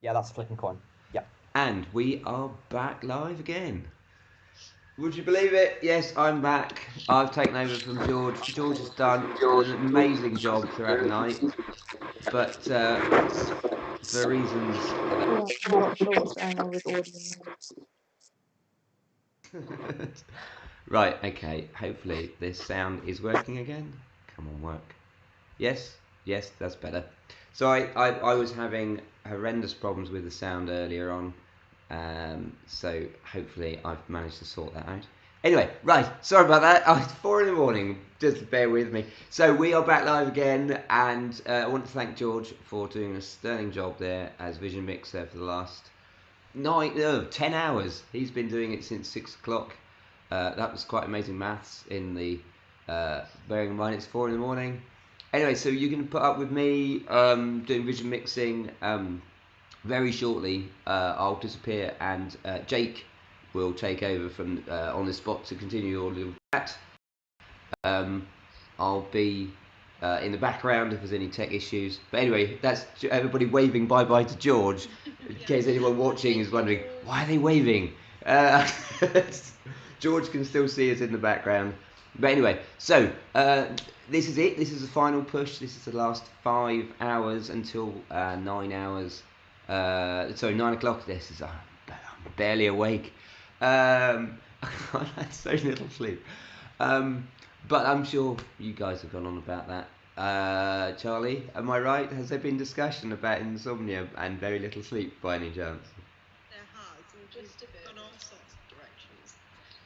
Yeah, that's a flipping coin. Yeah. And we are back live again. Would you believe it? Yes, I'm back. I've taken over from George. George has done an amazing job throughout the night, but for reasons. Yeah, I'm not sure what's going on with audio. Right, okay. Hopefully this sound is working again. Come on, work. Yes, yes, that's better. So I was having horrendous problems with the sound earlier on. So hopefully I've managed to sort that out. Anyway, right, sorry about that. Oh, it's 4 in the morning, just bear with me. So we are back live again, and I want to thank George for doing a sterling job there as Vision Mixer for the last 10 hours. He's been doing it since 6 o'clock. That was quite amazing maths in the, bearing in mind it's 4 in the morning. Anyway, so you can put up with me doing Vision Mixing. Very shortly, I'll disappear, and Jake will take over from on the spot to continue all of that. I'll be in the background if there's any tech issues. But anyway, that's everybody waving bye bye to George. In case anyone watching is wondering why are they waving. George can still see us in the background. But anyway, so this is it. This is the final push. This is the last 5 hours until 9 hours. Sorry, 9 o'clock. This is I'm barely awake. I had so little sleep. But I'm sure you guys have gone on about that. Charlie, am I right? Has there been discussion about insomnia and very little sleep by any chance? There has, and just gone all sorts of directions.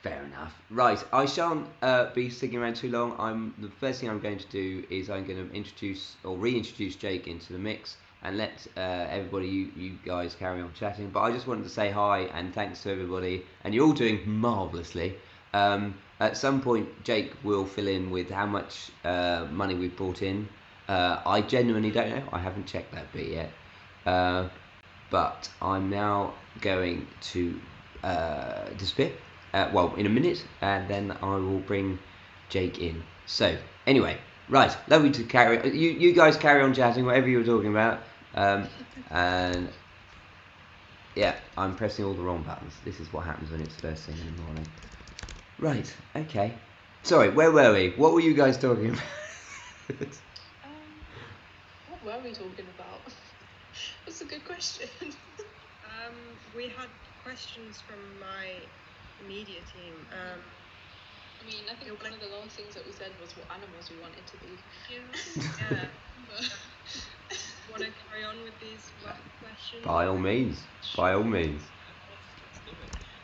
Fair enough. Right, I shan't be sticking around too long. The first thing I'm going to do is I'm going to introduce or reintroduce Jake into the mix and let everybody, you guys, carry on chatting. But I just wanted to say hi and thanks to everybody, and you're all doing marvellously. At some point, Jake will fill in with how much money we've brought in. I genuinely don't know. I haven't checked that bit yet. But I'm now going to disappear. Well, in a minute, and then I will bring Jake in. So, anyway, right, lovely to carry. You guys carry on chatting, whatever you were talking about. And yeah, I'm pressing all the wrong buttons. This is what happens when it's first thing in the morning. Right, okay. Sorry, where were we? What were you guys talking about? What were we talking about? That's a good question. We had questions from my media team. I mean, I think one of the last things that we said was what animals we wanted to be. Yeah. Want to carry on with these questions? By all means. By all means.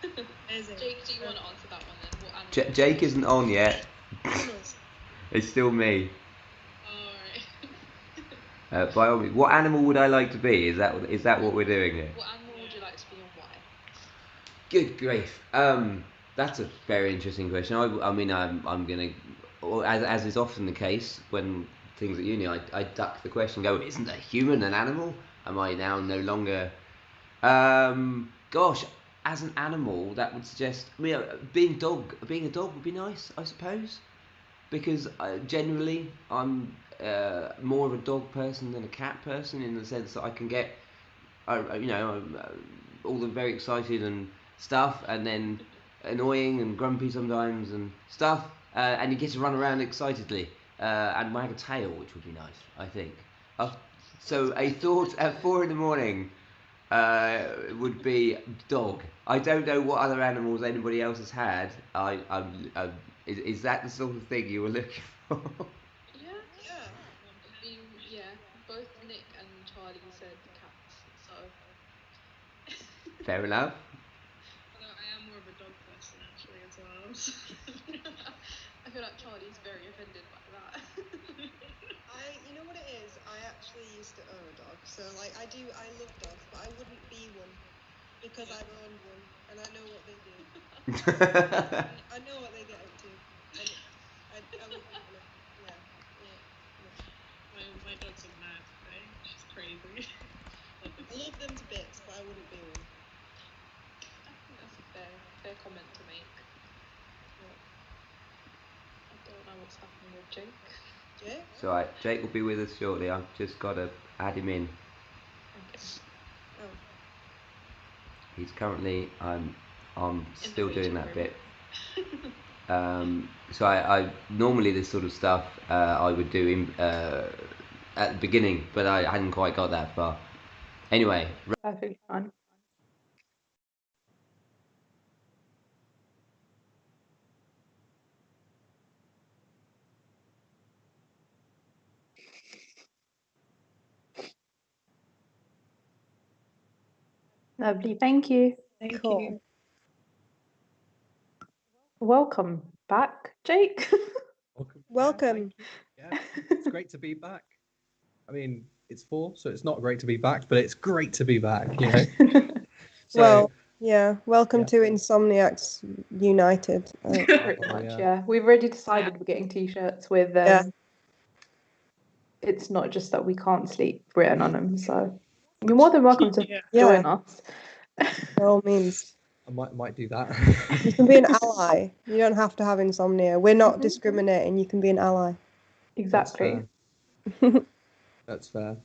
Jake, do you want to answer that one then? What animal Jake isn't on yet. It's still me. Alright. By all means. What animal would I like to be? Is that what we're doing here? What animal would you like to be and why? Good grief. That's a very interesting question. I mean, I'm gonna, as is often the case when things at uni, I duck the question. Go, isn't a human an animal? Am I now no longer? Gosh, as an animal, that would suggest. I mean, being a dog would be nice, I suppose, because generally I'm more of a dog person than a cat person in the sense that I can get, all the very excited and stuff, and then annoying and grumpy sometimes and stuff, and you get to run around excitedly and wag a tail, which would be nice, I think. So a thought at 4 in the morning would be dog. I don't know what other animals anybody else has had. Is that the sort of thing you were looking for? Yeah. I mean, yeah. Both Nick and Charlie said cats, so. Fair enough. Although I am more of a dog person actually as well. I feel like Charlie's very offended by that. You know what it is? I actually used to own a dog, so like I love dogs, but I wouldn't be one because I've owned one and I know what they do. I know what they get up to, and I wouldn't want to. Yeah. My dog's a mad thing. She's crazy. I love them to bits, but I wouldn't be one. I think that's a fair comment to make. Yeah. I don't know what's happening with Jake. Jake? It's alright, Jake will be with us shortly. I've just got to add him in. Okay. Oh. He's currently I'm still the doing waiting that room. bit. So I normally this sort of stuff I would do at the beginning, but I hadn't quite got that far. Anyway, Perfectly fine. Lovely, thank you. Thank Cool. you. Welcome back, Jake. Welcome. Yeah, thank you. Yeah, it's great to be back. I mean, it's 4, so it's not great to be back, but it's great to be back, you know? So, Well, yeah. Welcome Yeah. to Insomniacs United. Pretty much, yeah. We've already decided we're getting t-shirts with Yeah. it's not just that we can't sleep written on them, so you're more than welcome to Yeah. join us. By all means. I might do that. You can be an ally. You don't have to have insomnia. We're not Mhm. discriminating. You can be an ally. Exactly. That's fair.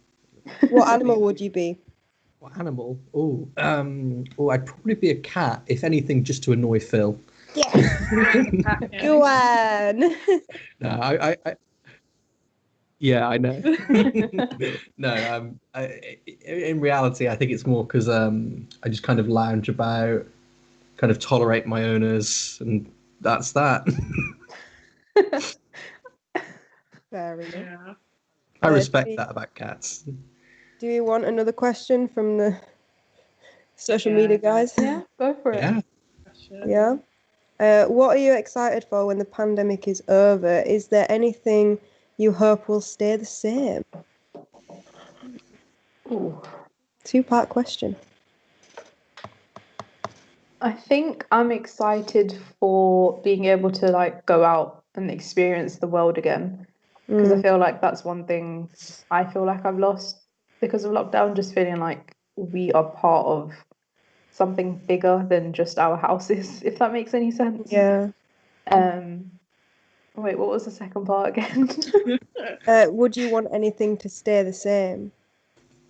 What animal would you be? What animal? Oh, I'd probably be a cat, if anything, just to annoy Phil. Yeah. Go on. No, yeah, I know. No, in reality, I think it's more because I just kind of lounge about, kind of tolerate my owners, and that's that. Fair enough. Yeah. I do respect we- that about cats. Do you want another question from the social media guys? Yeah, go for it. Yeah. Yeah. What are you excited for when the pandemic is over? Is there anything you hope will stay the same? Ooh. Two-part question. I think I'm excited for being able to like go out and experience the world again, because I feel like that's one thing I feel like I've lost because of lockdown, just feeling like we are part of something bigger than just our houses, if that makes any sense. Yeah. Wait, what was the second part again? Would you want anything to stay the same?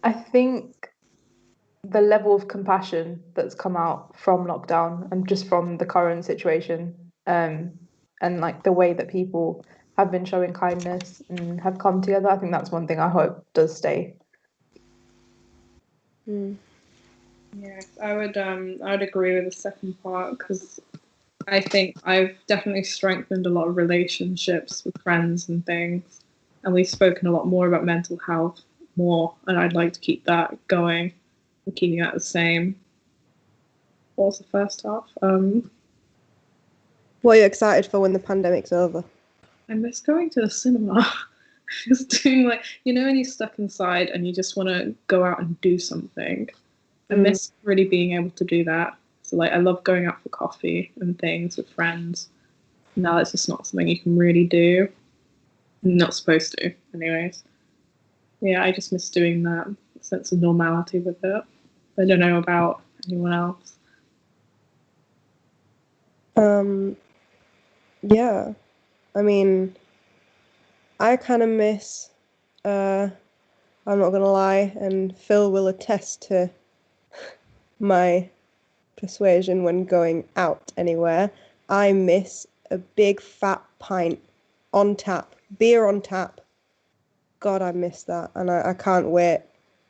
I think the level of compassion that's come out from lockdown and just from the current situation, and like the way that people have been showing kindness and have come together, I think that's one thing I hope does stay. Yes, I would agree with the second part because I think I've definitely strengthened a lot of relationships with friends and things, and we've spoken a lot more about mental health more, and I'd like to keep that going and keeping that the same. What was the first half? What are you excited for when the pandemic's over? I miss going to the cinema. Just doing like, you know, when you're stuck inside and you just want to go out and do something. I miss really being able to do that. So like, I love going out for coffee and things with friends. Now it's just not something you can really do. Not supposed to, anyways. Yeah, I just miss doing that sense of normality with it. I don't know about anyone else. Yeah. I mean, I kind of miss, I'm not gonna lie, and Phil will attest to my persuasion when going out anywhere. I miss a big fat pint on tap, beer on tap. God, I miss that, and I can't wait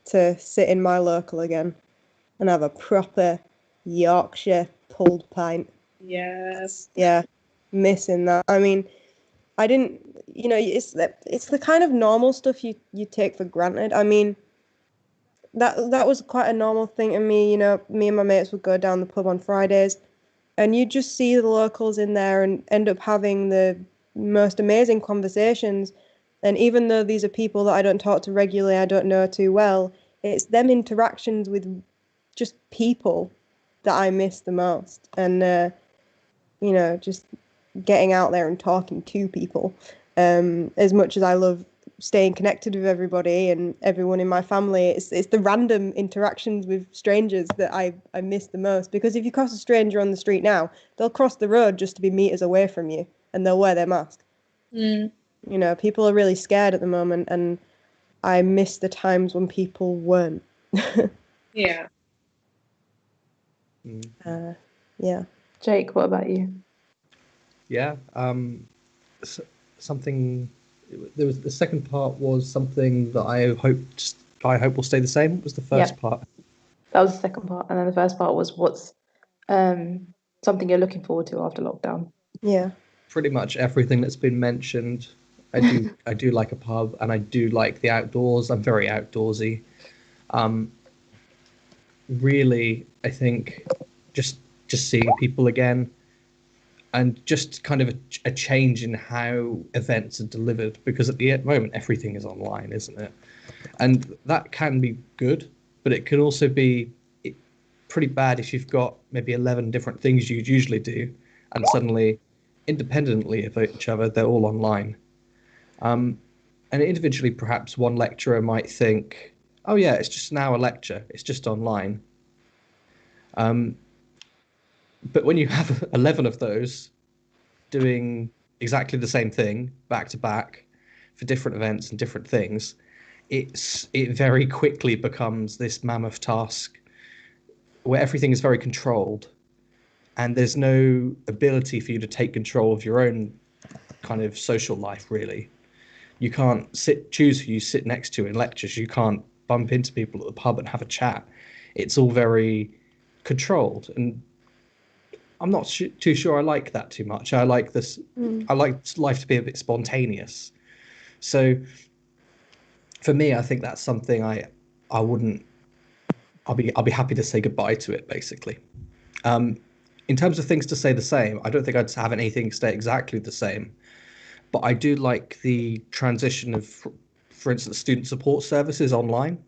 to sit in my local again and have a proper Yorkshire pulled pint. Yes. Yeah, missing that. I mean, I didn't, it's the kind of normal stuff you take for granted. I mean, that was quite a normal thing to me. You know, me and my mates would go down the pub on Fridays, and you just see the locals in there and end up having the most amazing conversations. And even though these are people that I don't talk to regularly, I don't know too well, it's them interactions with just people that I miss the most. And just getting out there and talking to people. As much as I love staying connected with everybody and everyone in my family, it's the random interactions with strangers that I miss the most. Because if you cross a stranger on the street now, they'll cross the road just to be meters away from you, and they'll wear their mask. Mm. You know, people are really scared at the moment, and I miss the times when people weren't. Yeah. Yeah. Jake, what about you? Yeah. Something. There was the second part was something that I hope will stay the same. Was the first part. That was the second part, and then the first part was what's something you're looking forward to after lockdown. Yeah. Pretty much everything that's been mentioned. I do like a pub, and I do like the outdoors. I'm very outdoorsy. Really, I think just seeing people again, and just kind of a change in how events are delivered, because at the moment everything is online, isn't it? And that can be good, but it can also be pretty bad if you've got maybe 11 different things you'd usually do, and suddenly, independently of each other, they're all online. And individually, perhaps one lecturer might think, oh yeah, it's just now a lecture, it's just online. But when you have 11 of those doing exactly the same thing back to back for different events and different things, it very quickly becomes this mammoth task where everything is very controlled, and there's no ability for you to take control of your own kind of social life, really. You can't choose who you sit next to in lectures. You can't bump into people at the pub and have a chat. It's all very controlled, and I'm not too sure I like that too much. I like this. I like life to be a bit spontaneous. So for me, I think that's something I wouldn't. I'll be happy to say goodbye to it, basically. In terms of things to stay the same, I don't think I'd have anything stay exactly the same. But I do like the transition of, for instance, student support services online,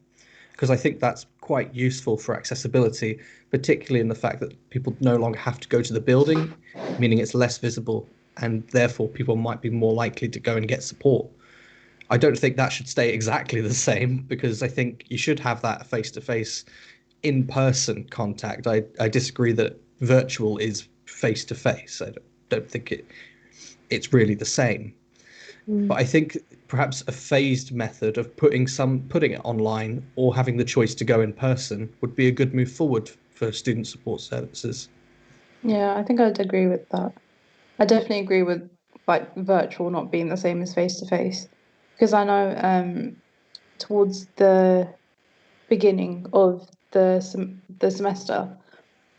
because I think that's quite useful for accessibility, particularly in the fact that people no longer have to go to the building, meaning it's less visible, and therefore people might be more likely to go and get support. I don't think that should stay exactly the same, because I think you should have that face-to-face, in-person contact. I disagree that virtual is face-to-face. I don't think it's really the same. But I think perhaps a phased method of putting it online or having the choice to go in person would be a good move forward for student support services. Yeah, I think I'd agree with that. I definitely agree with like virtual not being the same as face to face, because I know towards the beginning of the semester,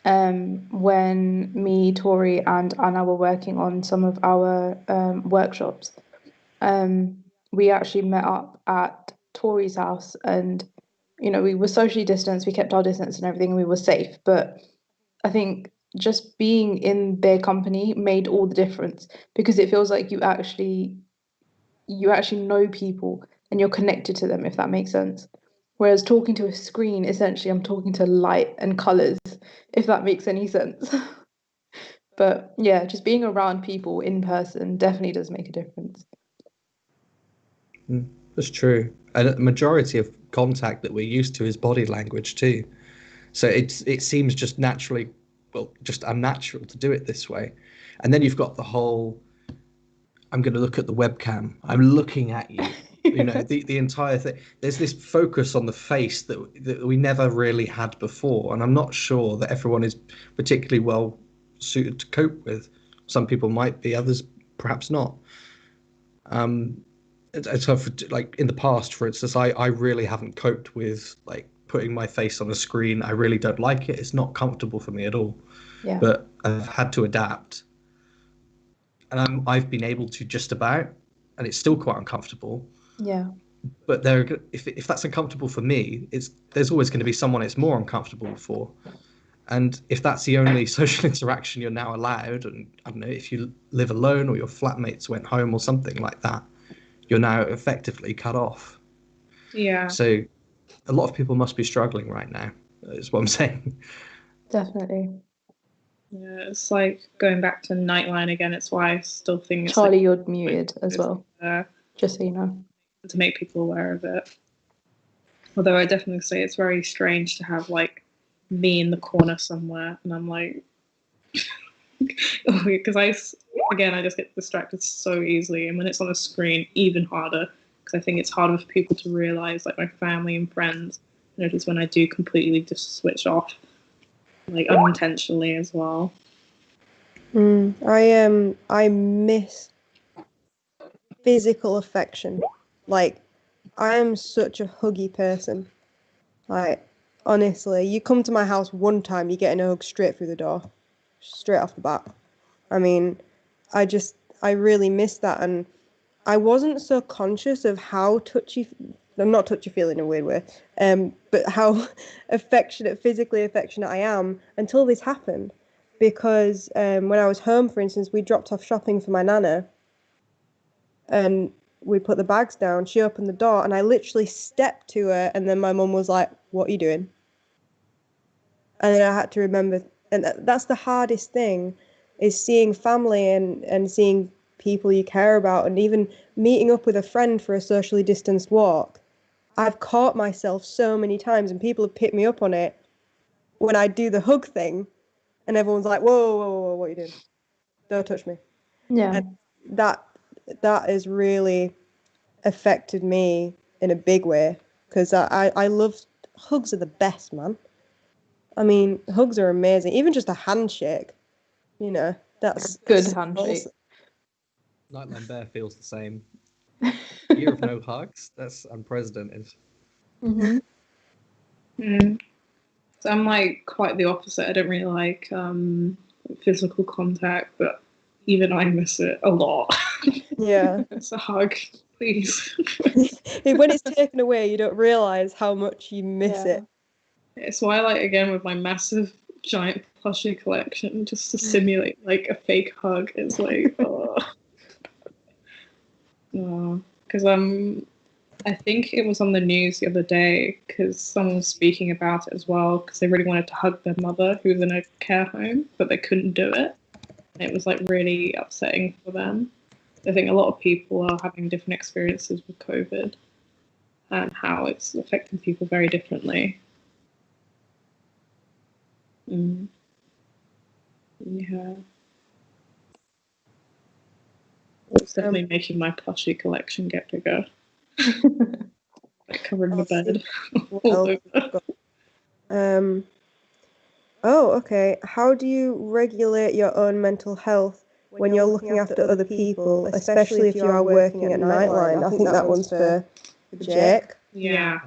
when me, Tori, and Anna were working on some of our workshops, we actually met up at Tori's house, and we were socially distanced, we kept our distance and everything, and we were safe. But I think just being in their company made all the difference, because it feels like you actually know people and you're connected to them, if that makes sense. Whereas talking to a screen, essentially, I'm talking to light and colors, if that makes any sense. But yeah, just being around people in person definitely does make a difference. That's true. And the majority of contact that we're used to is body language too. So it seems just naturally, well, just unnatural to do it this way. And then you've got the whole, I'm going to look at the webcam. I'm looking at you. The entire thing. There's this focus on the face that we never really had before, and I'm not sure that everyone is particularly well suited to cope with. Some people might be, others perhaps not. So like in the past, for instance, I really haven't coped with like putting my face on a screen. I really don't like it. It's not comfortable for me at all. Yeah. But I've had to adapt, and I've been able to just about, and it's still quite uncomfortable. Yeah. But if that's uncomfortable for me, there's always going to be someone it's more uncomfortable for. And if that's the only social interaction you're now allowed, and I don't know, if you live alone or your flatmates went home or something like that, you're now effectively cut off. Yeah. So a lot of people must be struggling right now, is what I'm saying. Definitely. Yeah, it's like going back to Nightline again. It's why I still think it's Charlie, like, you're muted as well, just so you know. to make people aware of it. Although I definitely say it's very strange to have like me in the corner somewhere, and I'm like, because I just get distracted so easily, and when it's on a screen, even harder, because I think it's harder for people to realize, like my family and friends notice when I do completely just switch off. like unintentionally as well. I miss physical affection. Like, I am such a huggy person. Like, honestly, you come to my house one time, you're getting a hug straight through the door, straight off the bat. I mean, I really miss that, and I wasn't so conscious of how I'm not touchy-feely in a weird way, but how physically affectionate I am until this happened. Because when I was home, for instance, we dropped off shopping for my nana, and we put the bags down. She opened the door, and I literally stepped to her, and then my mum was like, "What are you doing?" And then I had to remember, and that's the hardest thing, is seeing family and seeing people you care about, and even meeting up with a friend for a socially distanced walk. I've caught myself so many times, and people have picked me up on it when I do the hug thing, and everyone's like, whoa, whoa, whoa, what are you doing? Don't touch me. Yeah. And that has really affected me in a big way, because I love, hugs are the best, man. I mean, hugs are amazing. Even just a handshake, you know, that's Good so handshake. awesome. Nightline Bear feels the same. Year of no hugs? That's unprecedented. Mhm. So I'm like quite the opposite. I don't really like physical contact, but even I miss it a lot. Yeah. It's a hug, please. When it's taken away, you don't realise how much you miss Yeah. it. It's why, like, again, with my massive, giant plushie collection, just to simulate like a fake hug is like, oh. Because I think it was on the news the other day because someone was speaking about it as well because they really wanted to hug their mother who was in a care home, but they couldn't do it. And it was like really upsetting for them. I think a lot of people are having different experiences with COVID and how it's affecting people very differently. Yeah. It's definitely making my plushie collection get bigger. Like covering the bed. All over. Oh, okay. How do you regulate your own mental health when you're looking after other people, especially if you are working at Nightline? I think that one's for Jake. Yeah.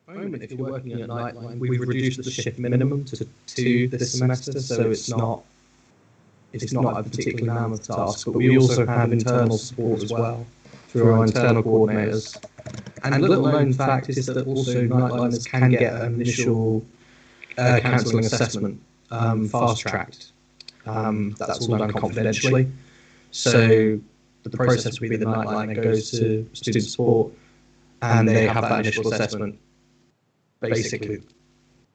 Moment, if you're working at Nightline, we've reduced the shift minimum to 2 this semester, so it's not a particularly mammoth task. But we also have internal support as well through our internal coordinators. And a little known fact is that also Nightliners can get an initial counselling assessment fast-tracked. That's all done confidentially. So the process would be the Nightline goes to student support and they have that initial assessment basically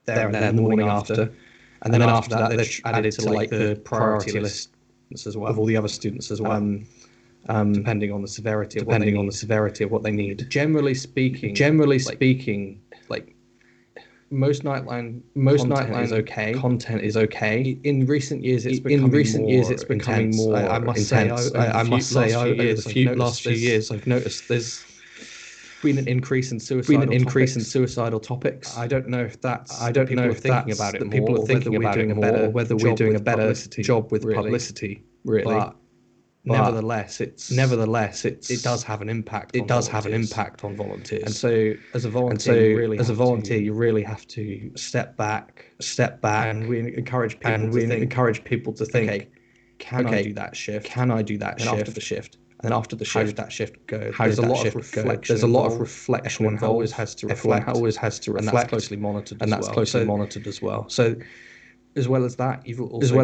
there and then the morning after. And then after that they're added to like the priority list as well of all the other students as well. Depending on the severity of what they need. Generally speaking, like most Nightline content is okay. In recent years, it's becoming more intense. I must say, over the last few years, I've noticed there's been an increase in suicidal topics. I don't know if people are thinking about it more, or whether we're doing a better job with publicity. Really. But nevertheless, it does have an impact. It does have an impact on volunteers. And so, as a volunteer, you really have to step back, and we encourage people to think, okay, can I do that shift? And after the shift, and then after the shift, how did that shift go? There's a lot of reflection. Everyone always has to reflect, and that's closely monitored as well. So, as well as that, you've also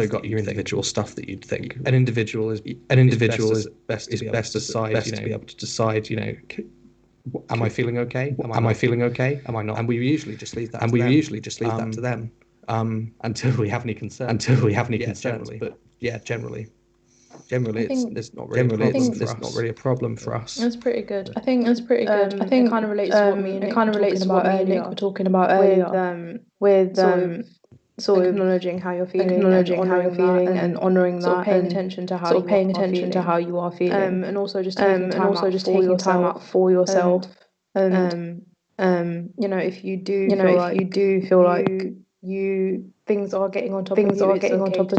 got your individual stuff that you'd think. An individual is best to be able to decide, you know, am I feeling okay? Am I feeling okay? Am I not? And we usually just leave that to them. Until we have any concerns. But yeah, generally it's not really a problem for us. That's pretty good. I think it kind of relates to what me and Nick were talking about earlier, with sort of acknowledging how you're feeling, and honouring that, sort of paying attention to how you are feeling, and also just taking time out for yourself, and you know, if you do feel like you things are getting on top of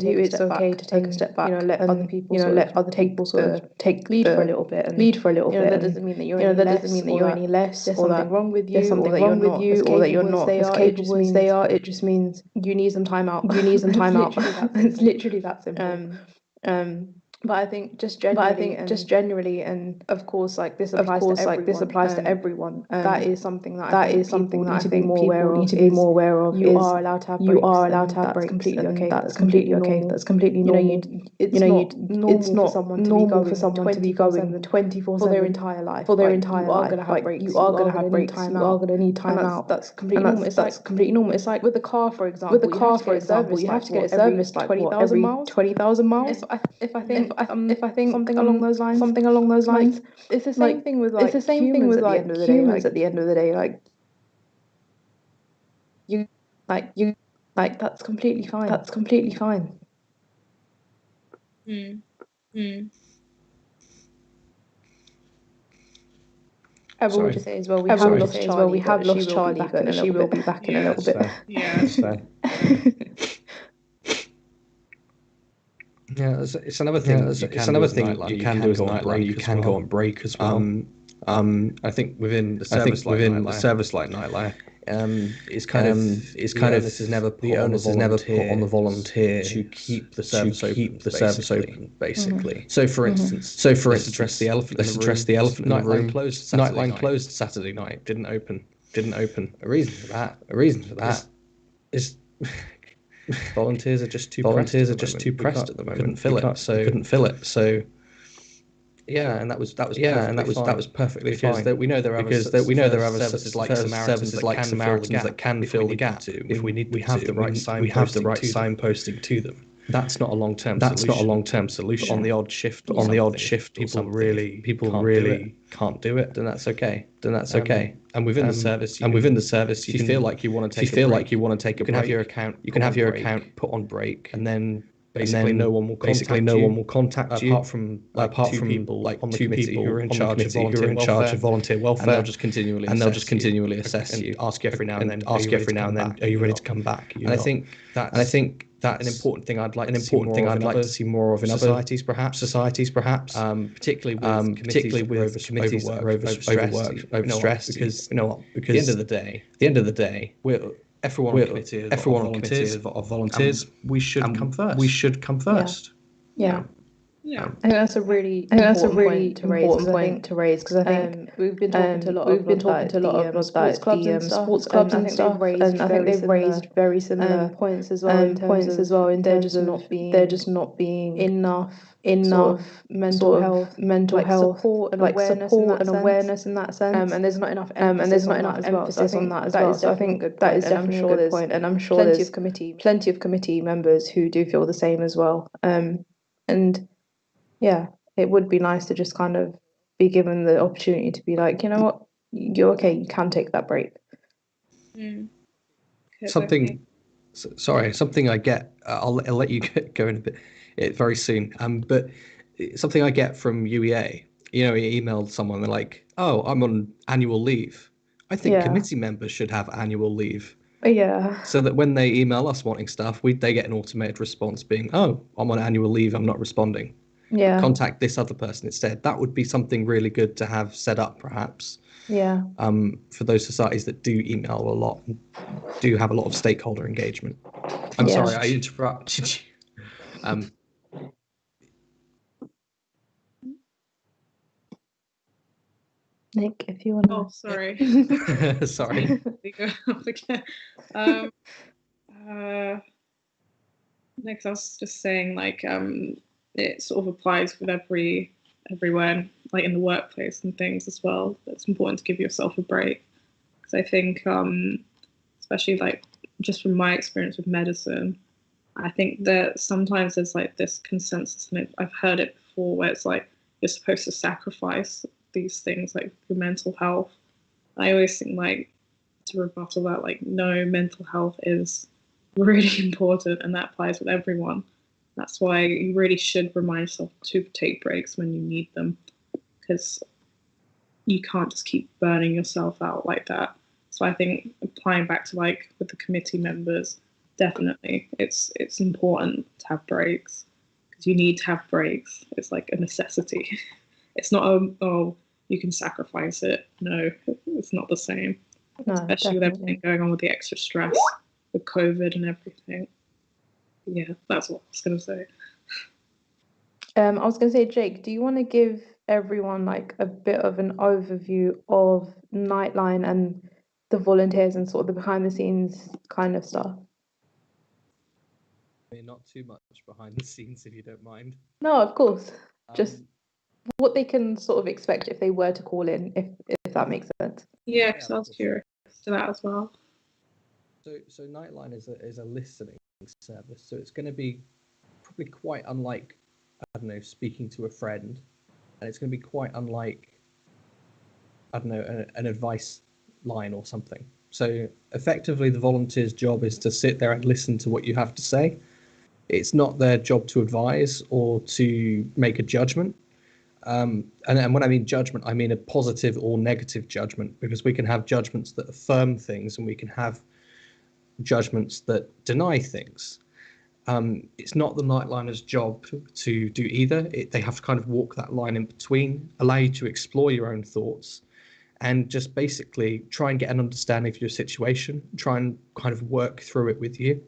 you, it's okay to take a step back. Take a step back. You know, let other people take lead for a little bit. And that doesn't mean that you're any less, there's something wrong with you, or that you're not as capable as they are. It just means you need some time out. You need some time out. It's literally that simple. But I think just generally, and of course, like this applies to everyone. That is something that I think people need to be more aware of. You are allowed to have breaks. That's completely okay. That's completely okay. That's completely normal. It's not normal for someone to be going 24/7 for their entire life. You are gonna have breaks. You are gonna have breaks. You are gonna need time out. That's completely normal. It's like with the car, for example. You have to get it serviced like every 20,000 miles. If I think something along those lines. It's the same thing with like humans at the end of the day. Like you that's completely fine. I would just say as well, we have lost Charlie, but she will be back in a little bit. Yeah, that's fair. Yeah, it's another thing. It's another thing you can do as a Nightline. You can go on break as well. I think within the service like Nightline, it's kind of the onus is never put on the volunteer to keep the service open, basically. So for instance, let's address the elephant in the room. Nightline closed Saturday night. Didn't open. A reason for that is volunteers are just too pressed at the moment. Couldn't fill it. So yeah, and that was perfectly fine. We know there are services like Samaritans that can fill the gap if we need. We have the right signposting to them. That's not a long-term solution. But on the odd shift, people really can't do it. Then that's okay. And within the service, if you feel like you want to take a break, you can have your account put on break, and then basically no one will contact you apart from two people on the committee who are in charge of volunteer welfare, and they'll just continually assess you, ask you every now and then, are you ready to come back? And I think that's an important thing I'd like to see more of in societies, perhaps. Particularly with committees that are overstressed, because at the end of the day, everyone on committees of volunteers, we should come first. Yeah. I think that's a really important point to raise because I think we've been talking to a lot of the sports clubs and stuff, and I think they've raised very similar points as well in terms of there just not being enough mental health support and awareness in that sense, and there's not enough emphasis on that as well. So I think that is definitely a good point, and I'm sure there's plenty of committee members who do feel the same as well. And yeah, it would be nice to just kind of be given the opportunity to be like, you know what, you're okay, you can take that break. Something I get, I'll let you go in a bit very soon. But something I get from UEA, you emailed someone, they're like, oh, I'm on annual leave. I think committee members should have annual leave. Yeah. So that when they email us wanting stuff, they get an automated response being, oh, I'm on annual leave, I'm not responding. Yeah. Contact this other person instead. That would be something really good to have set up, perhaps. Yeah. For those societies that do email a lot, do have a lot of stakeholder engagement. I'm sorry, I interrupted you. Nick, if you want to. Oh, sorry. Sorry. Next, I was just saying, like, it sort of applies with everywhere, like in the workplace and things as well. It's important to give yourself a break, because I think, especially like just from my experience with medicine, I think that sometimes there's like this consensus, and I've heard it before, where it's like you're supposed to sacrifice these things like your mental health. I always think, like, to rebuttal that, like, no, mental health is really important, and that applies with everyone. That's why you really should remind yourself to take breaks when you need them, because you can't just keep burning yourself out like that. So I think applying back to like with the committee members, definitely it's important to have breaks, because you need to have breaks. It's like a necessity. It's not oh, you can sacrifice it. No, it's not the same. No, Especially with everything going on with the extra stress with COVID and everything. Yeah, that's what I was gonna say. I was going to say, Jake, do you want to give everyone like a bit of an overview of Nightline and the volunteers and sort of the behind the scenes kind of stuff? I mean, not too much behind the scenes, if you don't mind. No, of course. Just what they can sort of expect if they were to call in, if that makes sense. Yeah, because I was curious to that as well. So Nightline is a listening service, so it's going to be probably quite unlike, I don't know, speaking to a friend, and it's going to be quite unlike, I don't know, an advice line or something. So effectively, the volunteer's job is to sit there and listen to what you have to say. It's not their job to advise or to make a judgment. And when I mean judgment, I mean a positive or negative judgment, because we can have judgments that affirm things and we can have judgments that deny things. It's not the Nightliner's job to do either. They have to kind of walk that line in between, allow you to explore your own thoughts, and just basically try and get an understanding of your situation, try and kind of work through it with you.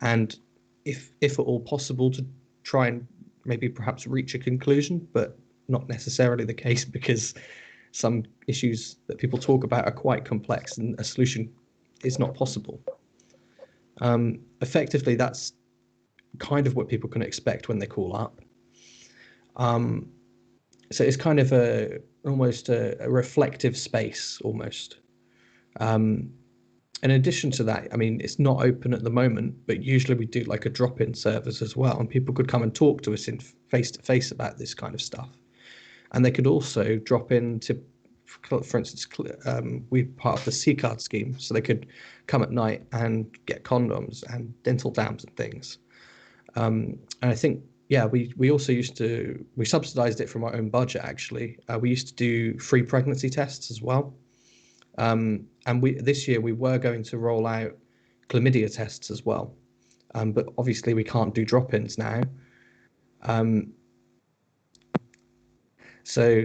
And if at all possible, to try and maybe perhaps reach a conclusion, but not necessarily the case, because some issues that people talk about are quite complex and a solution is not possible. Effectively, that's kind of what people can expect when they call up. So it's kind of almost a reflective space, almost. In addition to that, I mean, it's not open at the moment, but usually we do like a drop-in service as well, and people could come and talk to us in face-to-face about this kind of stuff. And they could also drop in to, for instance, we're part of the C-card scheme, so they could come at night and get condoms and dental dams and things. And I think, yeah, we also we subsidized it from our own budget, actually. We used to do free pregnancy tests as well. And this year we were going to roll out chlamydia tests as well. But obviously we can't do drop-ins now. So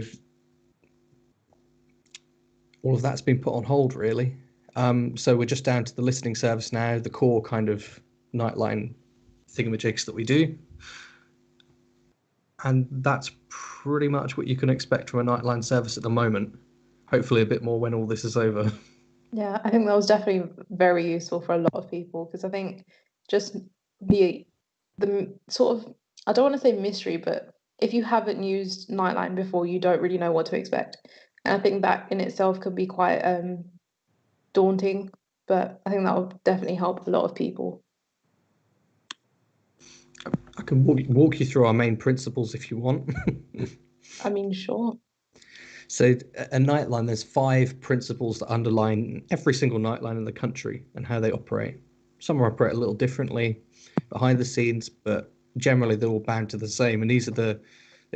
all of that's been put on hold, really. So we're just down to the listening service now, the core kind of Nightline thingamajigs that we do. And that's pretty much what you can expect from a Nightline service at the moment. Hopefully a bit more when all this is over. Yeah, I think that was definitely very useful for a lot of people, because I think just the sort of, I don't want to say mystery, but if you haven't used Nightline before, you don't really know what to expect. And I think that in itself could be quite daunting, but I think that will definitely help a lot of people. I can walk you through our main principles if you want. I mean, sure. So a Nightline, there's 5 principles that underline every single Nightline in the country and how they operate. Some operate a little differently behind the scenes, but generally they're all bound to the same. And these are the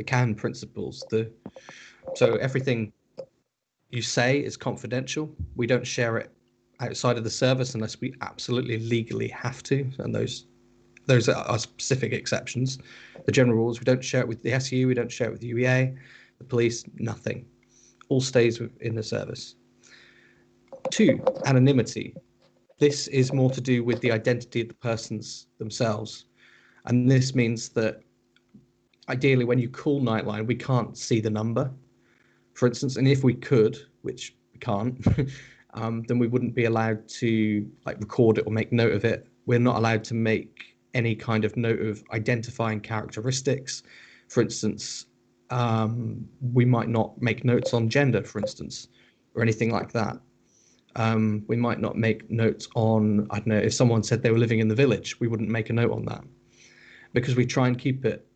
CAN principles. So everything you say is confidential. We don't share it outside of the service unless we absolutely legally have to. And those are specific exceptions. The general rules, we don't share it with the SU, we don't share it with the UEA, the police, nothing. All stays in the service. 2, anonymity. This is more to do with the identity of the persons themselves. And this means that ideally when you call Nightline, we can't see the number, for instance, and if we could, which we can't, then we wouldn't be allowed to record it or make note of it. We're not allowed to make any kind of note of identifying characteristics. For instance, we might not make notes on gender, for instance, or anything like that. We might not make notes on, I don't know, if someone said they were living in the village, we wouldn't make a note on that, because we try and keep it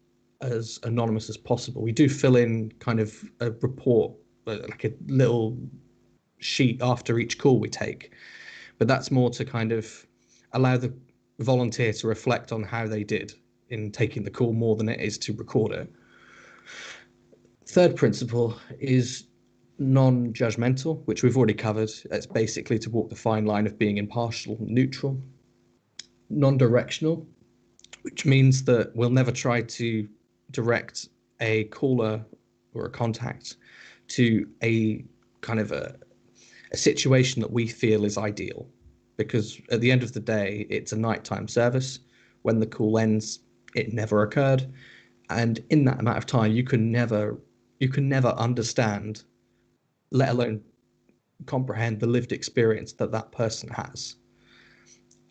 as anonymous as possible. We do fill in kind of a report, like a little sheet after each call we take, but that's more to kind of allow the volunteer to reflect on how they did in taking the call more than it is to record it. 3rd principle is Non-judgmental, which we've already covered. It's basically to walk the fine line of being impartial and neutral. Non-directional, which means that we'll never try to direct a caller or a contact to a kind of a situation that we feel is ideal, because at the end of the day, it's a nighttime service. When the call ends, it never occurred, and in that amount of time, you can never understand, let alone comprehend, the lived experience that that person has.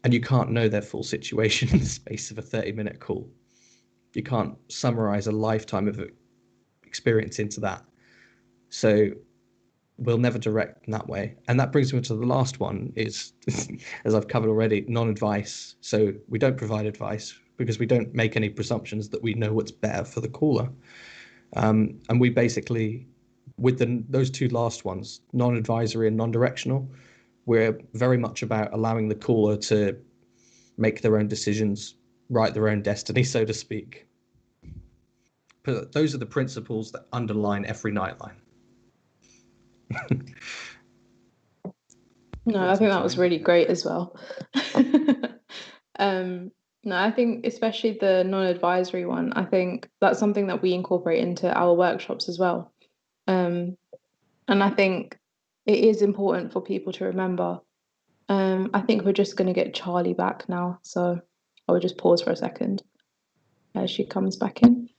And you can't know their full situation in the space of a 30-minute call. You can't summarize a lifetime of experience into that. So we'll never direct in that way. And that brings me to the last one is, as I've covered already, non-advice. So we don't provide advice because we don't make any presumptions that we know what's better for the caller. And we basically, with those two last ones, non-advisory and non-directional, we're very much about allowing the caller to make their own decisions, write their own destiny, so to speak. But those are the principles that underline every Nightline. No, I think that was really great as well. No, I think especially the non-advisory one, I think that's something that we incorporate into our workshops as well. And I think it is important for people to remember. I think we're just going to get Charlie back now, so I will just pause for a second as she comes back in.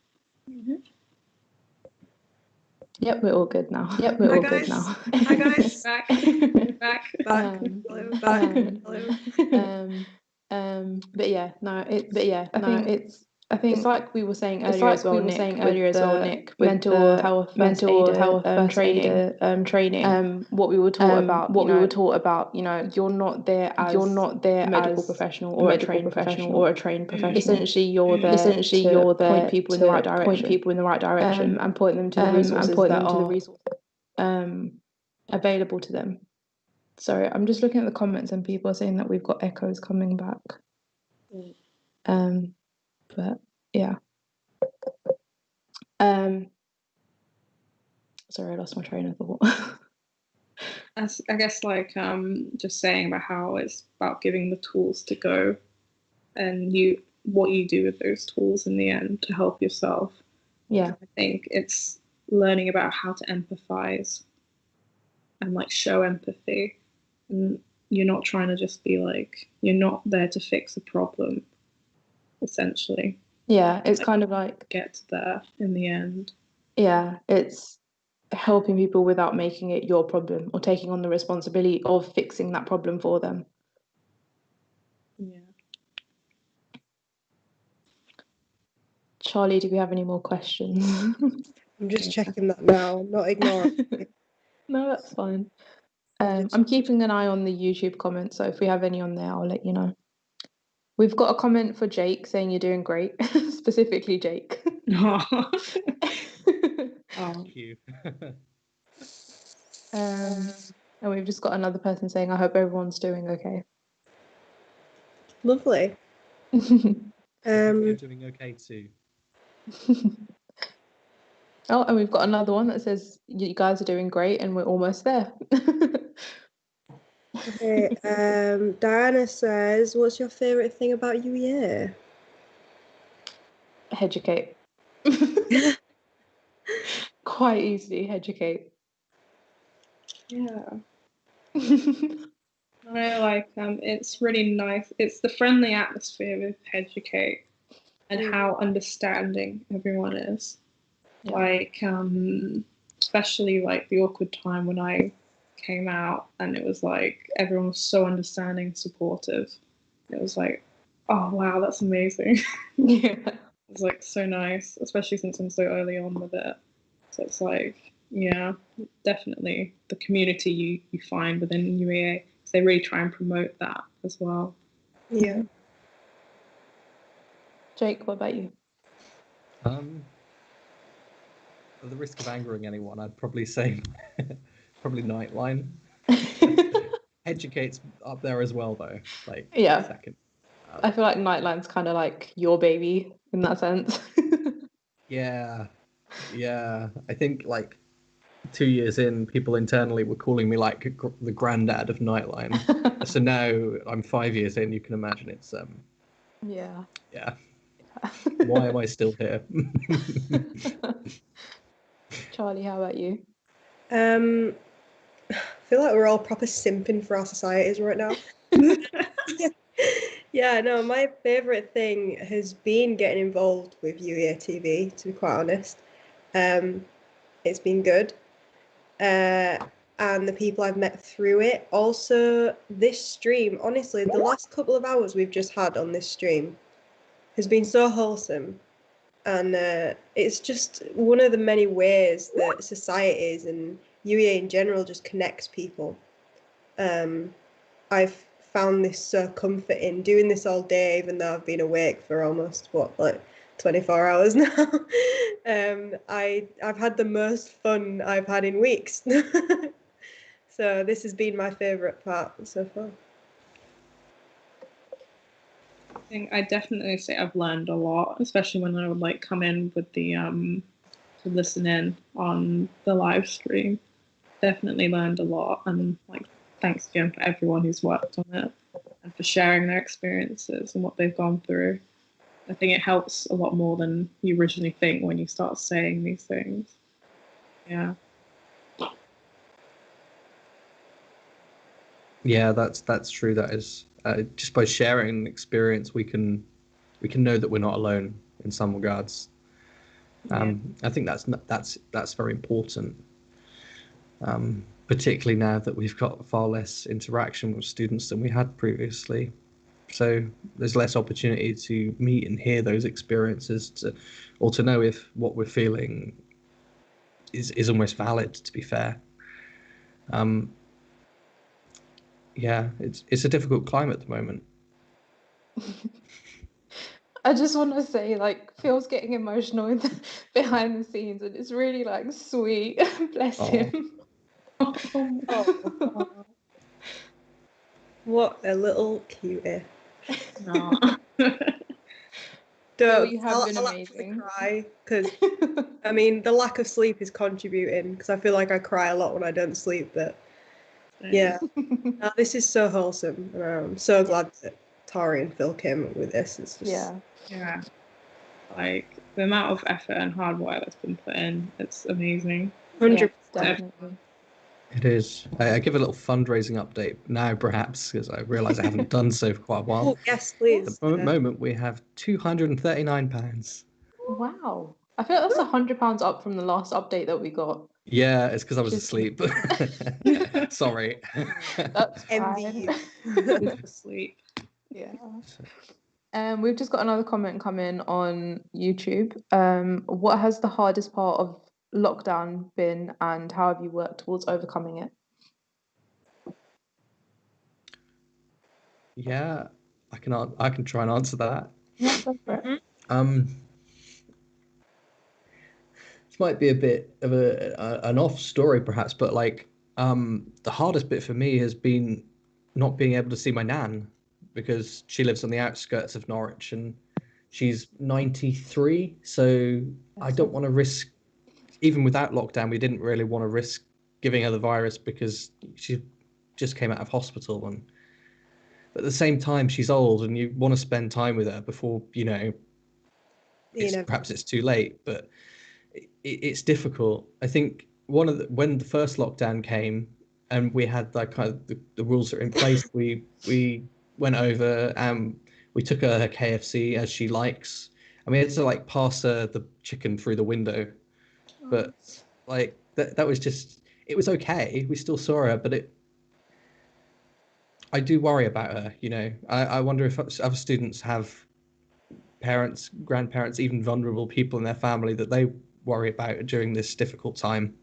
Yep, we're all good now. Yep, we're Hi, all guys. good now. Hi, guys. Back. Hello. But yeah, no, it's I think it's like we were saying earlier as well, Nick, with mental health training. What we were taught about, you're not there as a medical professional or a trained professional. Essentially, you're there to point people in the right direction, and point them to the resources that are available to them. Sorry, I'm just looking at the comments and people are saying that we've got echoes coming back. But yeah. Sorry, I lost my train of thought. I guess just saying about how it's about giving the tools to go, and what you do with those tools in the end to help yourself. Yeah. I think it's learning about how to empathize and show empathy. And you're not trying to just be you're not there to fix a problem, essentially. Yeah, it's kind of get there in the end. Yeah, it's helping people without making it your problem or taking on the responsibility of fixing that problem for them. Yeah. Charlie, do we have any more questions? I'm just checking that now. I'm not ignoring it. No, that's fine. I'm keeping an eye on the YouTube comments, so if we have any on there, I'll let you know. We've got a comment for Jake saying you're doing great, specifically Jake. Oh. Thank you. And we've just got another person saying, I hope everyone's doing okay. Lovely. You're doing okay too. Oh, and we've got another one that says you guys are doing great and we're almost there. Okay, Diana says, what's your favourite thing about UEA? Headucate. Quite easily, Headucate. Yeah. It's really nice. It's the friendly atmosphere with Headucate and how understanding everyone is. Yeah. Especially the awkward time when I came out, and it was everyone was so understanding and supportive. It was oh wow, that's amazing. Yeah. It was so nice, especially since I'm so early on with it. So it's yeah, definitely the community you find within UEA, they really try and promote that as well. Yeah. Jake, what about you? At the risk of angering anyone, I'd probably say probably Nightline. Headucate's up there as well, though. Yeah. Second. I feel like Nightline's kind of your baby in that sense. Yeah. I think 2 years in, people internally were calling me like the granddad of Nightline. So now I'm 5 years in. You can imagine it's Yeah. yeah. Why am I still here? Charlie, how about you? I feel like we're all proper simping for our societies right now. Yeah, no, my favourite thing has been getting involved with UEA TV, to be quite honest. It's been good. And the people I've met through it. Also, this stream, honestly, the last couple of hours we've just had on this stream has been so wholesome. And it's just one of the many ways that societies and UEA in general just connects people. I've found this so comforting doing this all day, even though I've been awake for almost like 24 hours now. I've had the most fun I've had in weeks. So this has been my favourite part so far. I think I definitely say I've learned a lot, especially when I would like come in with the to listen in on the live stream. Definitely learned a lot, and like thanks again for everyone who's worked on it and for sharing their experiences and what they've gone through. I think it helps a lot more than you originally think when you start saying these things. Yeah. Yeah, that's true. That is just by sharing an experience, we can know that we're not alone in some regards. I think that's very important, particularly now that we've got far less interaction with students than we had previously. So there's less opportunity to meet and hear those experiences, or to know if what we're feeling is almost valid. To be fair. Yeah, it's a difficult climate at the moment. I just want to say, like, Phil's getting emotional in behind the scenes, and it's really like sweet. Bless him. Oh, what a little cutie. No. Phil, you have I'll been actually amazing. cry because I mean the lack of sleep is contributing because I feel like I cry a lot when I don't sleep. But yeah, no, this is so wholesome, and I'm so glad that Tari and Phil came up with this. It's just Yeah. Like the amount of effort and hard work that's been put in, it's amazing. 100%. Definitely. It is. I give a little fundraising update now, perhaps, because I realise I haven't done so for quite a while. Oh, yes, please. At the moment, we have £239. Wow. I feel like that's £100 up from the last update that we got. Yeah, it's because I was Just- asleep. Sorry. That's Envy fine. Asleep. Yeah. We've just got another comment come in on YouTube. What has the hardest part of lockdown been, and how have you worked towards overcoming it? Yeah, I can try and answer that. Yeah, go for it. This might be a bit of an off story, perhaps, but like the hardest bit for me has been not being able to see my nan because she lives on the outskirts of Norwich and she's 93. So I don't want to risk, even without lockdown, we didn't really want to risk giving her the virus because she just came out of hospital. And but at the same time, she's old and you want to spend time with her before, perhaps it's too late. But it's difficult. I think when the first lockdown came and we had like kind of the rules that are in place, we went over and we took her KFC as she likes, and we had to like pass her the chicken through the window. But like that was just, it was okay. We still saw her, but I do worry about her. I wonder if other students have parents, grandparents, even vulnerable people in their family that they worry about during this difficult time.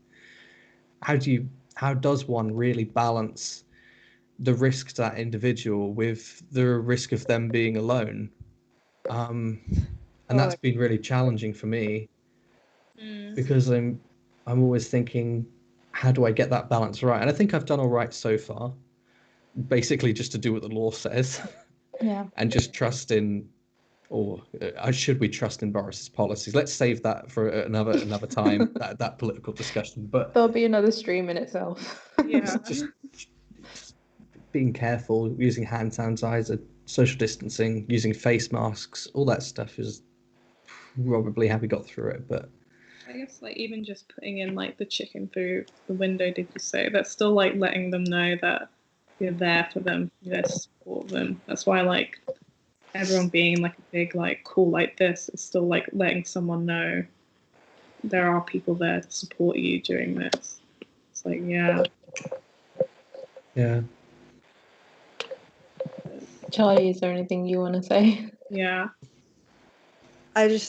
How does one really balance the risk to that individual with the risk of them being alone? And that's been really challenging for me because I'm always thinking, how do I get that balance right? And I think I've done all right so far. Basically, just to do what the law says, Yeah, and just trust in Or should we trust in Boris's policies? Let's save that for another time. that political discussion. But There'll be another stream in itself. Yeah. just being careful, using hand sanitizer, social distancing, using face masks, all that stuff is probably how we got through it. But I guess like even just putting in like the chicken through the window, did you say? That's still like letting them know that you're there for them, you're there to support them. That's why like everyone being like a big like call like this is still like letting someone know there are people there to support you during this. It's like yeah. Charlie, is there anything you want to say? Yeah. I feel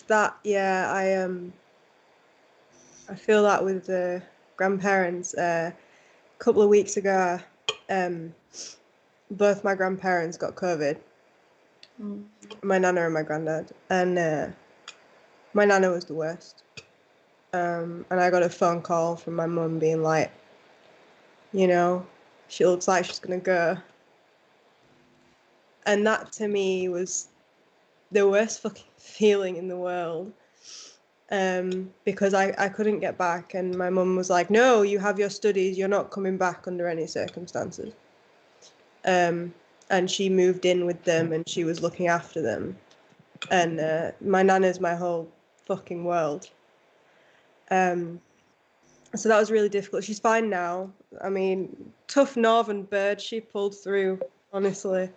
that with the grandparents. A couple of weeks ago, both my grandparents got COVID. My nana and my granddad, and my nana was the worst. And I got a phone call from my mum being like, you know, she looks like she's gonna go. And that to me was the worst fucking feeling in the world. Because I couldn't get back, and my mum was like, no, you have your studies, you're not coming back under any circumstances. And she moved in with them, and she was looking after them. And my nana's my whole fucking world. So that was really difficult. She's fine now. I mean, tough northern bird, she pulled through, honestly.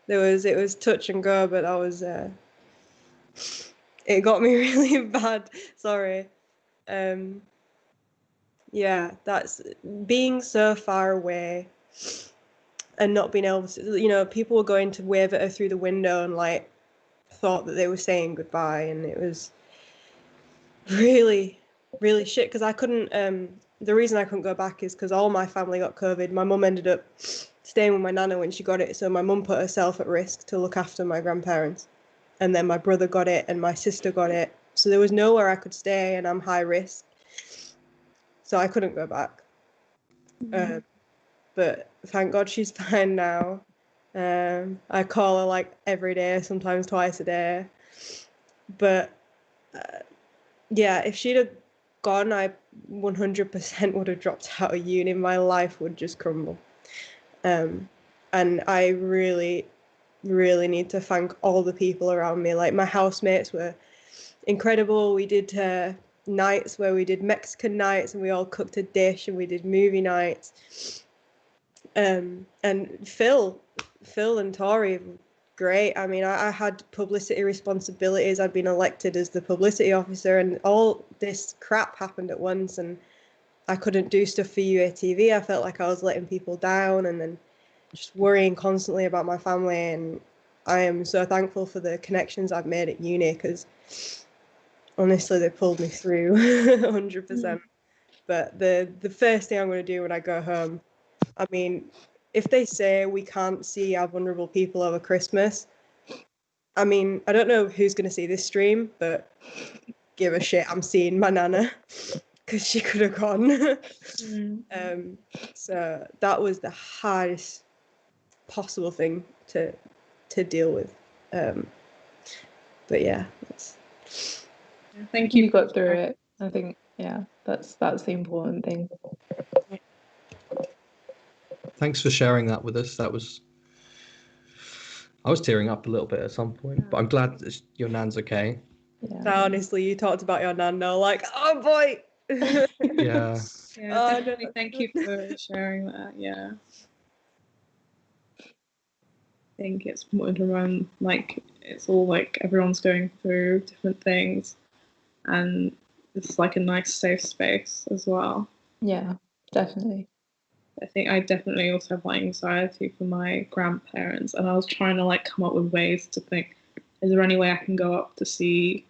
It was touch and go, but that was it got me really bad. Sorry. Yeah, that's being so far away and not being able to, you know, people were going to wave at her through the window and like thought that they were saying goodbye, and it was really, really shit because I couldn't. The reason I couldn't go back is because all my family got COVID. My mum ended up staying with my nana when she got it, so my mum put herself at risk to look after my grandparents, and then my brother got it and my sister got it, so there was nowhere I could stay, and I'm high risk, so I couldn't go back. But thank God she's fine now. I call her like every day, sometimes twice a day. But yeah, if she'd have gone, I 100% would have dropped out of uni. My life would just crumble. And I really, really need to thank all the people around me. Like my housemates were incredible. We did nights where we did Mexican nights, and we all cooked a dish, and we did movie nights. And Phil and Tori, great. I mean, I had publicity responsibilities. I'd been elected as the publicity officer, and all this crap happened at once, and I couldn't do stuff for UEA TV. I felt like I was letting people down, and then just worrying constantly about my family. And I am so thankful for the connections I've made at uni, because honestly, they pulled me through 100%. But the first thing I'm going to do when I go home, I mean, if they say we can't see our vulnerable people over Christmas, I mean, I don't know who's going to see this stream, but give a shit, I'm seeing my nana, because she could have gone. So that was the hardest possible thing to deal with. But yeah, thank you. You got through it. I think, yeah, that's the important thing. thanks for sharing that with us. I was tearing up a little bit at some point, but I'm glad that your nan's okay. Yeah. so honestly, you talked about your nan now, like, oh boy. Yeah. Definitely. Thank you for sharing that. Yeah. I think it's important to run, like, it's all like everyone's going through different things, and it's like a nice safe space as well. Yeah, definitely. I think I definitely also have like anxiety for my grandparents, and I was trying to like come up with ways to think, is there any way I can go up to see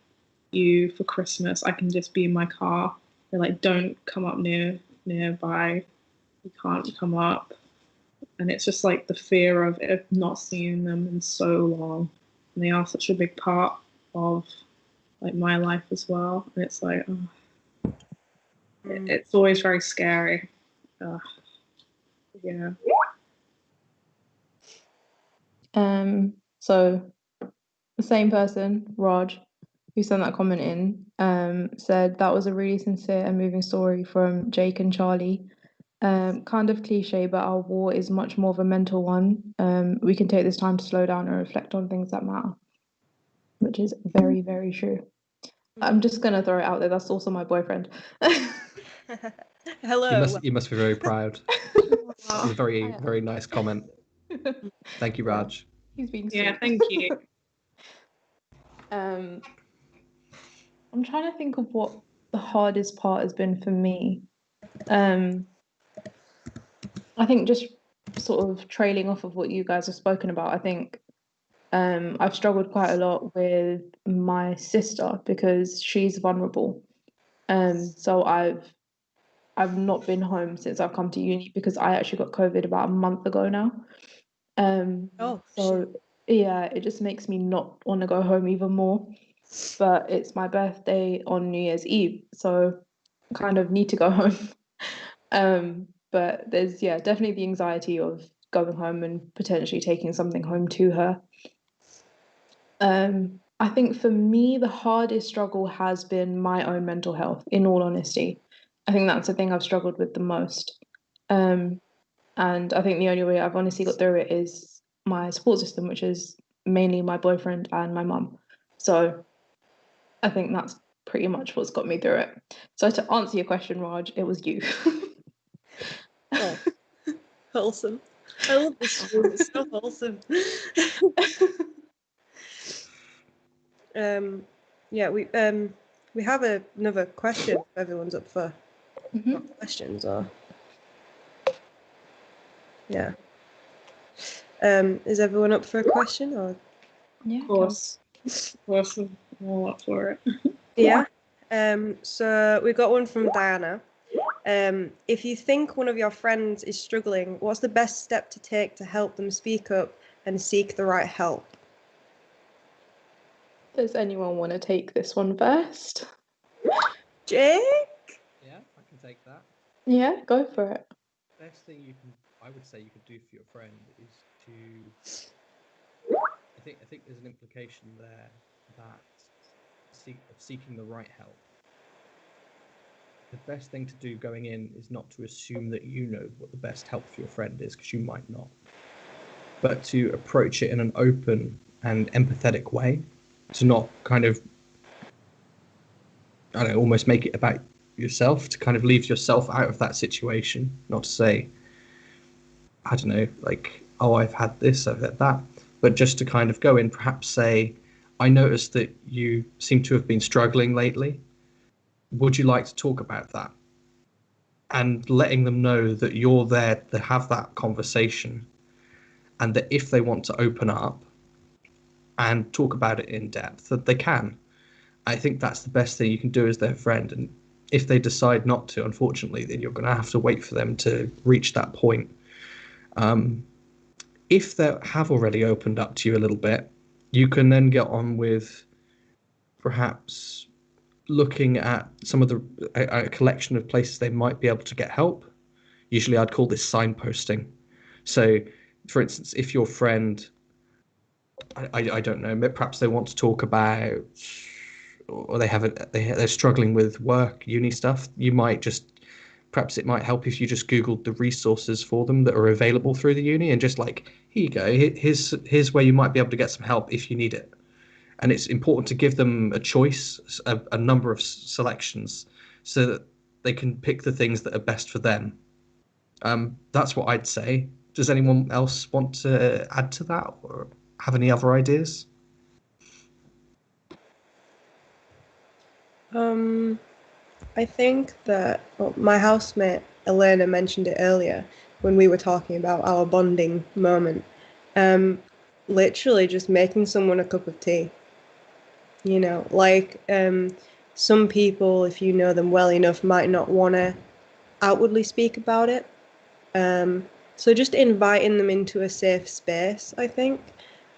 you for Christmas? I can just be in my car. They're like, don't come up nearby. You can't come up. And it's just like the fear of not seeing them in so long. And they are such a big part of like my life as well. And it's like, it's always very scary. Yeah. So the same person, Raj, who sent that comment in, said that was a really sincere and moving story from Jake and Charlie. Kind of cliche, but our war is much more of a mental one. We can take this time to slow down and reflect on things that matter, which is very, very true. I'm just gonna throw it out there. That's also my boyfriend. Hello. You must be very proud. That was a very, very nice comment. Thank you, Raj. He's being Yeah, sweet. thank you. I'm trying to think of what the hardest part has been for me. I think just sort of trailing off of what you guys have spoken about, I think I've struggled quite a lot with my sister because she's vulnerable. So I've not been home since I've come to uni because I actually got COVID about a month ago now. Oh, So yeah, it just makes me not want to go home even more. But it's my birthday on New Year's Eve, so I kind of need to go home. But there's definitely the anxiety of going home and potentially taking something home to her. I think for me, the hardest struggle has been my own mental health, in all honesty. I think that's the thing I've struggled with the most. Um, and I think the only way I've honestly got through it is my support system, which is mainly my boyfriend and my mum. So I think that's pretty much what's got me through it. So to answer your question, Raj, it was you. oh, wholesome. I love this room. It's so wholesome. Yeah, we have another question if everyone's up for questions or yeah. Is everyone up for a question or Yeah, Of course. I'm all up for it. yeah? So we got one from Diana. If you think one of your friends is struggling, what's the best step to take to help them speak up and seek the right help? Does anyone want to take this one first? Jake? Yeah, I can take that. Yeah, go for it. Best thing I would say you could do for your friend is to. I think there's an implication there that seeking the right help. The best thing to do going in is not to assume that you know what the best help for your friend is, because you might not, but to approach it in an open and empathetic way, to not kind of, I don't know, almost make it about yourself, to kind of leave yourself out of that situation, not to say, I don't know, like, oh, I've had this, I've had that, but just to kind of go in, perhaps say, I noticed that you seem to have been struggling lately. Would you like to talk about that? And letting them know that you're there to have that conversation, and that if they want to open up and talk about it in depth, that they can. I think that's the best thing you can do as their friend. And if they decide not to, unfortunately, then you're going to have to wait for them to reach that point. If they have already opened up to you a little bit, you can then get on with perhaps looking at some of a collection of places they might be able to get help. Usually I'd call this signposting. So, for instance, if your friend, I don't know, perhaps they want to talk about, or they're struggling with work, uni stuff, you might just, perhaps it might help if you just Googled the resources for them that are available through the uni, and just like, here you go, here's where you might be able to get some help if you need it. And it's important to give them a choice, a number of selections, so that they can pick the things that are best for them. That's what I'd say. Does anyone else want to add to that or have any other ideas? I think that my housemate Elena mentioned it earlier when we were talking about our bonding moment. Literally just making someone a cup of tea. You know, like some people, if you know them well enough, might not want to outwardly speak about it. So just inviting them into a safe space, I think.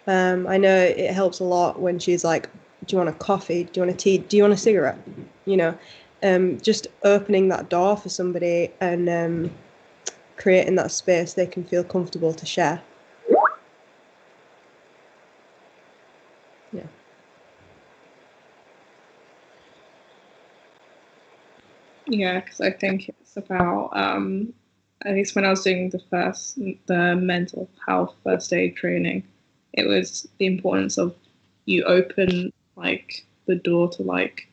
I know it helps a lot when she's like, do you want a coffee? Do you want a tea? Do you want a cigarette? You know, just opening that door for somebody and creating that space they can feel comfortable to share. Yeah. Yeah, because I think it's about at least when I was doing the mental health first aid training, it was the importance of you open like the door to like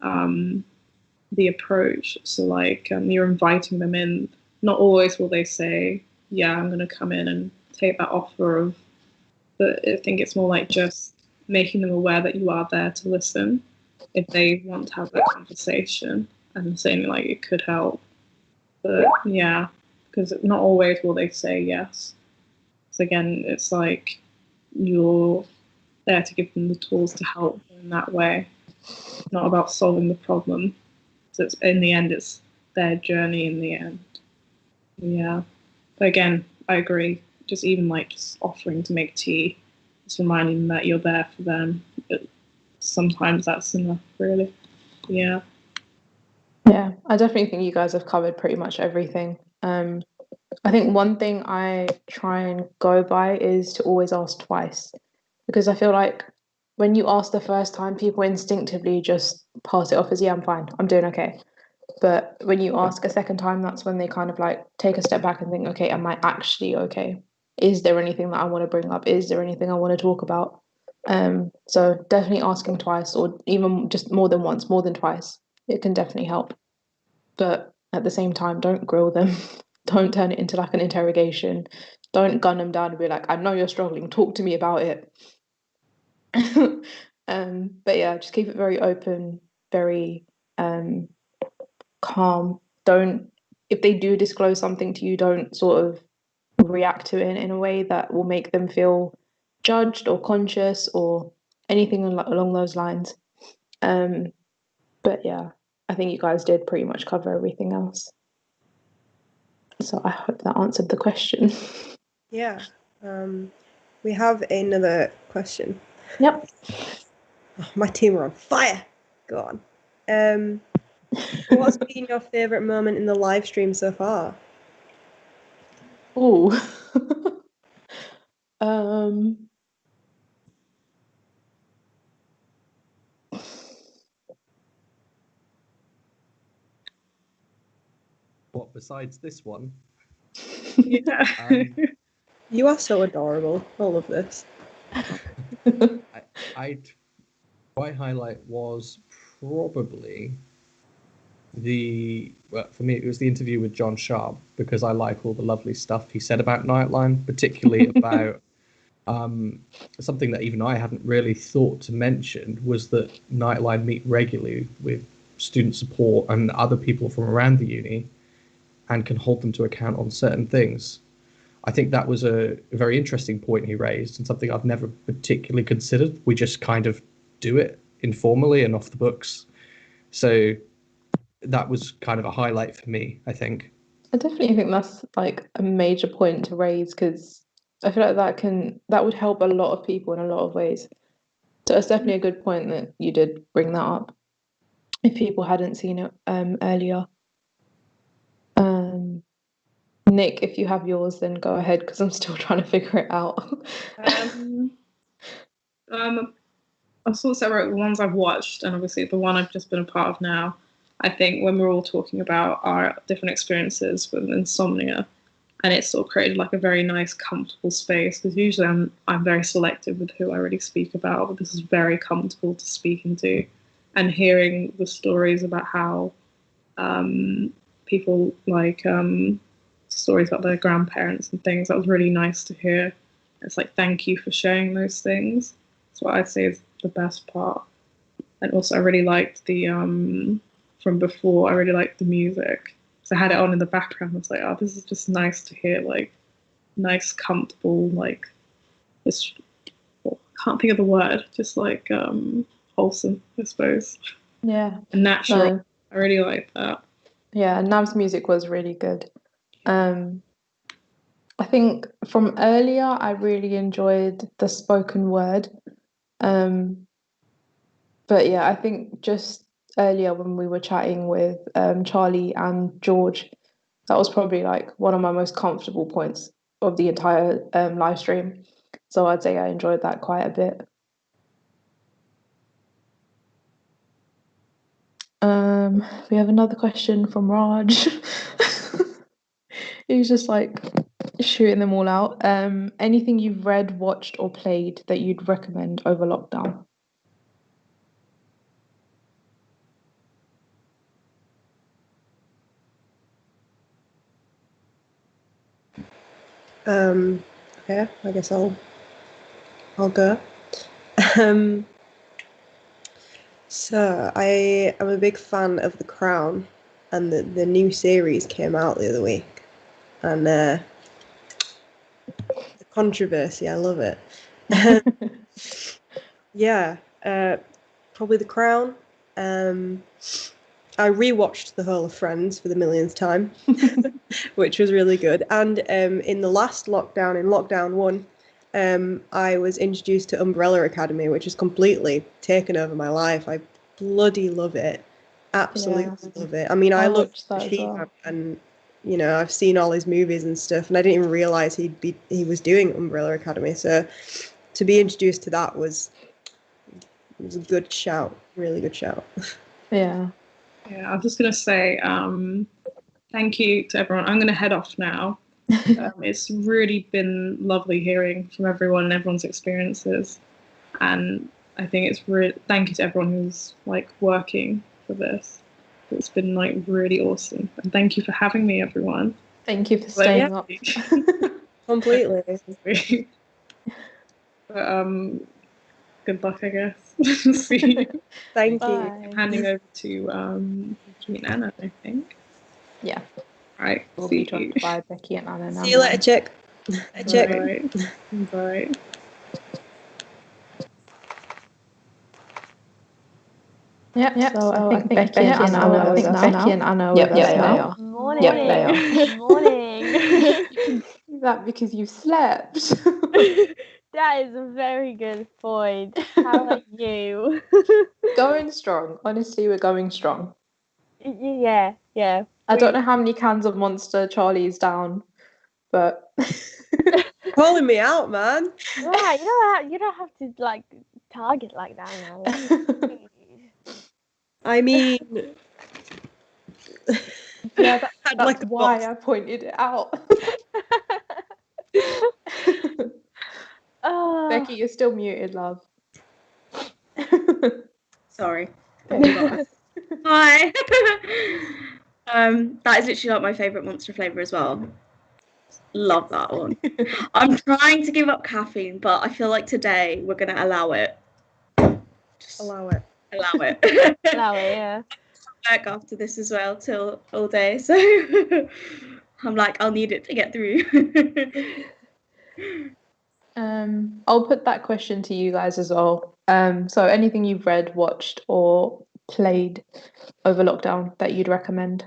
the approach. So like you're inviting them in. Not always will they say, "Yeah, I'm going to come in and take that offer of," but I think it's more like just making them aware that you are there to listen if they want to have that conversation and saying like it could help. But yeah, because not always will they say yes. So again, it's like you're there to give them the tools to help them in that way, not about solving the problem. So it's in the end, it's their journey in the end. Yeah. But again, I agree. Just even like just offering to make tea, just reminding them that you're there for them. Sometimes that's enough, really. Yeah. Yeah, I definitely think you guys have covered pretty much everything. I think one thing I try and go by is to always ask twice, because I feel like when you ask the first time, people instinctively just pass it off as, yeah, I'm fine, I'm doing okay. But when you ask a second time, that's when they kind of like take a step back and think, okay, am I actually okay? Is there anything that I want to bring up? Is there anything I want to talk about? So definitely asking twice, or even just more than once, more than twice. It can definitely help. But at the same time, don't grill them. Don't turn it into like an interrogation. Don't gun them down and be like, I know you're struggling, talk to me about it. But yeah, just keep it very open, very calm. Don't, if they do disclose something to you, don't sort of react to it in a way that will make them feel judged or conscious or anything along those lines. Um, but yeah, I think you guys did pretty much cover everything else. So I hope that answered the question. Yeah. We have another question. Yep. Oh, my team are on fire. Go on. What's been your favourite moment in the live stream so far? Ooh. um, What besides this one? Yeah. You are so adorable. All of this. My highlight was probably for me it was the interview with John Sharp, because I like all the lovely stuff he said about Nightline, particularly about something that even I hadn't really thought to mention, was that Nightline meet regularly with student support and other people from around the uni and can hold them to account on certain things. I think that was a very interesting point he raised, and something I've never particularly considered. We just kind of do it informally and off the books. So that was kind of a highlight for me, I think. I definitely think that's like a major point to raise, because I feel like that would help a lot of people in a lot of ways. So it's definitely a good point that you did bring that up if people hadn't seen it earlier. Nick, if you have yours, then go ahead, because I'm still trying to figure it out. I've sort of separated the ones I've watched and obviously the one I've just been a part of now. I think when we're all talking about our different experiences with insomnia, and it's sort of created like a very nice, comfortable space, because usually I'm very selective with who I really speak about, but this is very comfortable to speak into, and hearing the stories about how people like stories about their grandparents and things. That was really nice to hear. It's like, thank you for sharing those things. That's what I'd say is the best part. And also, I really liked the from before. I really liked the music. So I had it on in the background. I was like, oh, this is just nice to hear. Like, nice, comfortable, like this. Well, can't think of the word. Just like wholesome, I suppose. Yeah. And natural. No. I really like that. Yeah, Nav's music was really good. I think from earlier, I really enjoyed the spoken word. But yeah, I think just earlier when we were chatting with Charlie and George, that was probably like one of my most comfortable points of the entire live stream. So I'd say I enjoyed that quite a bit. We have another question from Raj. He's just like shooting them all out. Anything you've read, watched, or played that you'd recommend over lockdown? Okay, I guess I'll go. So I am a big fan of The Crown, and the new series came out the other week, and the controversy, I love it. Yeah, probably The Crown. I rewatched the whole of Friends for the millionth time, which was really good. And in the last lockdown, in lockdown 1, I was introduced to Umbrella Academy, which has completely taken over my life. I bloody love it. Absolutely love it. I mean, I love watched that as well. and you know, I've seen all his movies and stuff, and I didn't even realize he was doing Umbrella Academy. So to be introduced to that was a good shout, really good shout. Yeah. Yeah, I'm just gonna say thank you to everyone. I'm gonna head off now. It's really been lovely hearing from everyone and everyone's experiences, and I think it's really thank you to everyone who's like working for this. It's been like really awesome, and thank you for having me, everyone. Thank you for staying up. Completely. But, good luck, I guess. See you. Thank Bye. you. I'm handing over to Becky and Anna, I think. Yeah. All right. We'll See be joined you. by Becky and Anna now. See you later, chick. Chick. Bye. Yep. So I think Becky and Anna are are with us now. Yep, they are. Morning. Yep, they are. Morning. You can do that because you slept. That is a very good point. How are you? Going strong. Honestly, we're going strong. Yeah. I don't know how many cans of Monster Charlie's down, but Calling me out, man. Right, you don't have to like target like that now. I mean, yeah, that's like why I pointed it out. Becky, you're still muted, love. Sorry. Hi. That is literally like my favourite Monster flavour as well. Love that one. I'm trying to give up caffeine, but I feel like today we're gonna allow it. Just allow it. allow it. Allow it, yeah. Work after this as well till all day, so I'm like, I'll need it to get through. I'll put that question to you guys as well. So anything you've read, watched, or played over lockdown that you'd recommend?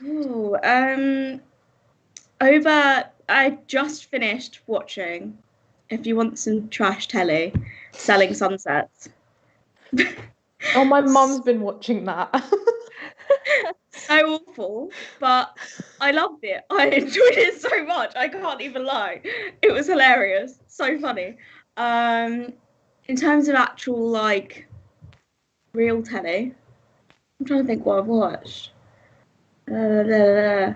Ooh, I just finished watching, if you want some trash telly, Selling Sunsets. Oh, my mum's been watching that. So awful, but I loved it. I enjoyed it so much. I can't even lie. It was hilarious. So funny. In terms of actual like real telly, I'm trying to think what I've watched. I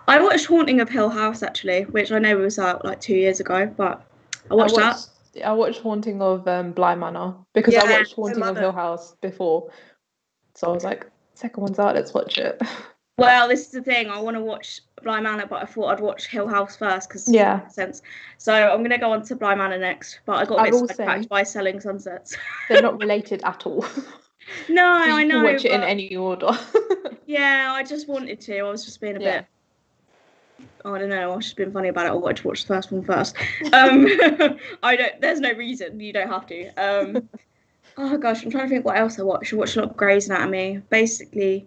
watched Haunting of Hill House actually, which I know was out like 2 years ago, but I watched that. I watched Haunting of Bly Manor because I watched Haunting of Hill House before, so I was like, second one's out, let's watch it. Well, this is the thing. I want to watch Bly Manor, but I thought I'd watch Hill House first because it makes sense. So I'm going to go on to Bly Manor next. But I got a bit sidetracked by Selling Sunsets. They're not related at all. No, I know. You can watch it in any order. Yeah, I just wanted to. I was just being a bit. I don't know. I was just being funny about it. I wanted to watch the first one first. There's no reason. You don't have to. Oh gosh, I'm trying to think what else I watched. I watched a lot of Grey's Anatomy. Basically,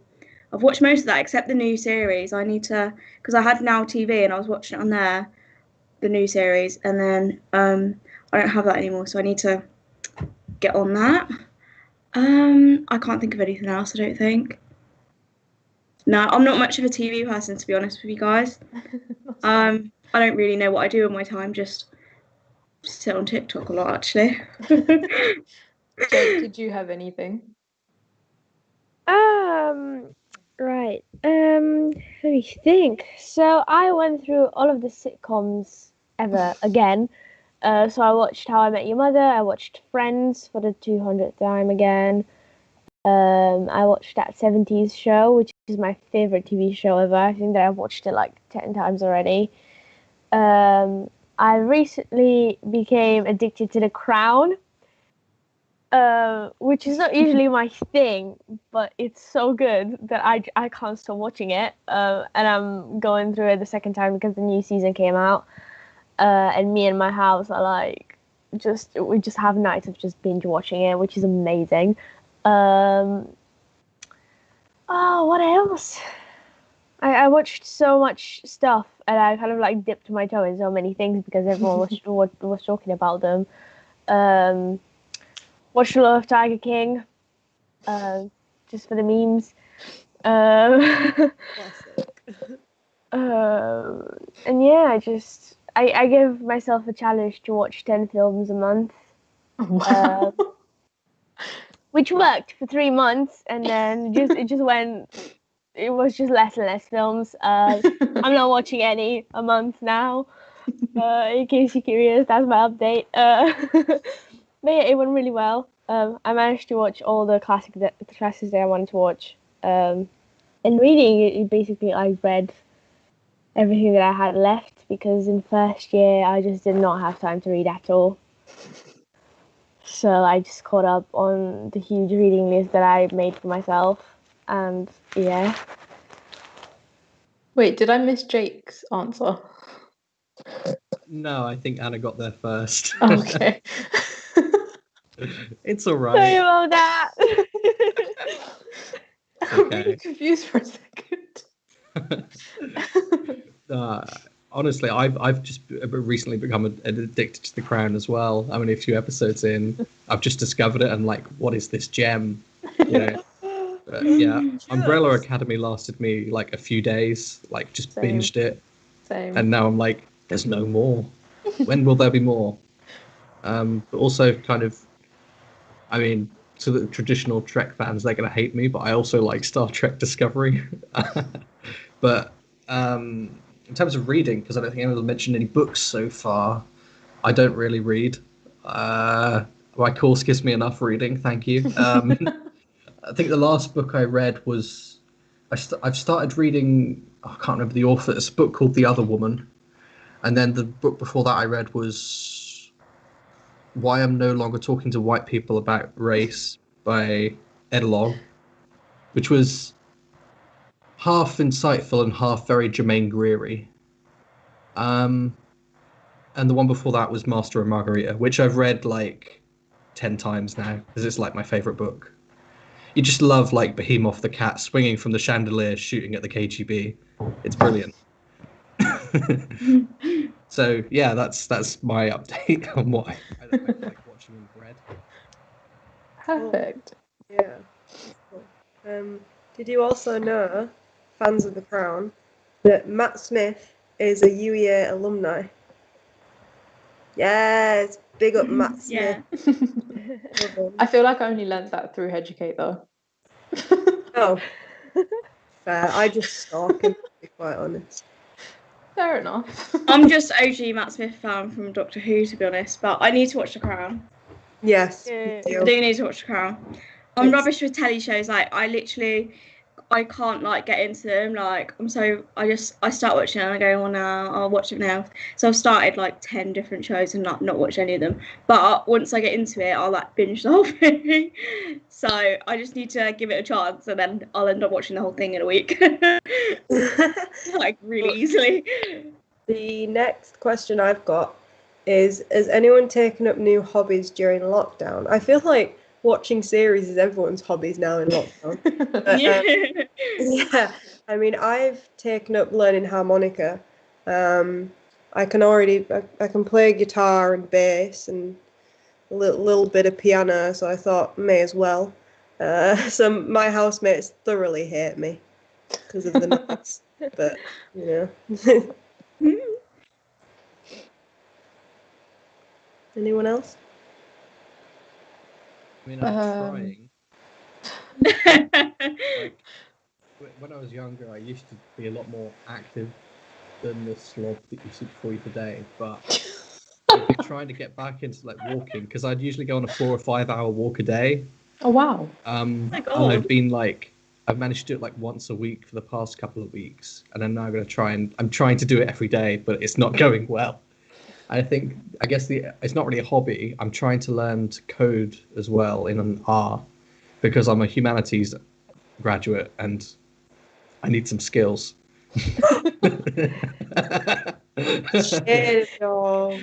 I've watched most of that except the new series. I need to, because I had Now TV and I was watching it on there, the new series, and then I don't have that anymore, so I need to get on that. I can't think of anything else. I don't think. No, I'm not much of a TV person, to be honest with you guys. I don't really know what I do in my time. Just sit on TikTok a lot, actually. Jake, did you have anything? Right. Let me think. So I went through all of the sitcoms ever again. So I watched How I Met Your Mother. I watched Friends for the 200th time again. I watched that 70s show, which is my favorite TV show ever. I think that I've watched it like 10 times already. I recently became addicted to The Crown, which is not usually my thing, but it's so good that I can't stop watching it. And I'm going through it the second time because the new season came out. And me and my house are like, we just have nights of just binge watching it, which is amazing. Oh, what else? I watched so much stuff, and I kind of like dipped my toe in so many things because everyone was talking about them. Watched a lot of Tiger King, just for the memes. And yeah, I give myself a challenge to watch 10 films a month. Wow. Which worked for 3 months, and then it was just less and less films. I'm not watching any a month now. In case you're curious, that's my update. But yeah, it went really well. I managed to watch all the classics that I wanted to watch. And reading, basically I read everything that I had left because in first year I just did not have time to read at all. So I just caught up on the huge reading list that I made for myself, and yeah. Wait, did I miss Jake's answer? No, I think Anna got there first. Okay. It's all Sorry right. about that. I'm really confused for a second. Honestly, I've just recently become addicted to The Crown as well. I'm only a few episodes in. I've just discovered it and like, what is this gem? You know. Yeah, Umbrella Academy lasted me like a few days. Like just Same. binged it, Same. and now I'm like, there's no more. When will there be more? But also kind of, I mean, to the traditional Trek fans, they're gonna hate me, but I also like Star Trek Discovery. But in terms of reading, because I don't think anyone's mentioned any books so far, I don't really read. My course gives me enough reading, thank you. I think the last book I read was I've started reading. I can't remember the author. It's a book called The Other Woman, and then the book before that I read was Why I'm No Longer Talking to White People About Race by Edalog, which was half insightful and half very Germaine Greery. And the one before that was Master and Margarita, which I've read like 10 times now because it's like my favorite book. You just love like Behemoth the cat swinging from the chandelier, shooting at the KGB. It's brilliant. So yeah, that's my update on what I like watching and read. Perfect. Yeah. Did you also know, fans of The Crown, that Matt Smith is a UEA alumni? Yes, big up Matt Smith. Yeah. I feel like I only learnt that through Headucate though. Oh, fair. I just stalk him, to be quite honest. Fair enough. I'm just OG Matt Smith fan from Doctor Who, to be honest, but I need to watch The Crown. Yes, Yeah. me I too. do need to watch The Crown. I'm rubbish with telly shows. Like I can't like get into them. Like I start watching it and I go, well, now I'll watch it now. So I've started like 10 different shows and not watched any of them. But once I get into it, I'll like binge the whole thing. So I just need to give it a chance, and then I'll end up watching the whole thing in a week, like really easily. The next question I've got is: has anyone taken up new hobbies during lockdown? I feel like watching series is everyone's hobbies now in lockdown. But, yeah, I mean, I've taken up learning harmonica. I can play guitar and bass and a little bit of piano, so I thought may as well. So my housemates thoroughly hate me because of the noise, but you know. Anyone else? I mean, I'm trying. Like, when I was younger, I used to be a lot more active than the slob that you see before you today. But I've been trying to get back into like walking because I'd usually go on a 4 or 5 hour walk a day. Oh wow. And my God. I've managed to do it like once a week for the past couple of weeks, and I'm now going to I'm trying to do it every day, but it's not going well. I guess it's not really a hobby. I'm trying to learn to code as well in an R, because I'm a humanities graduate and I need some skills. Shit, dog.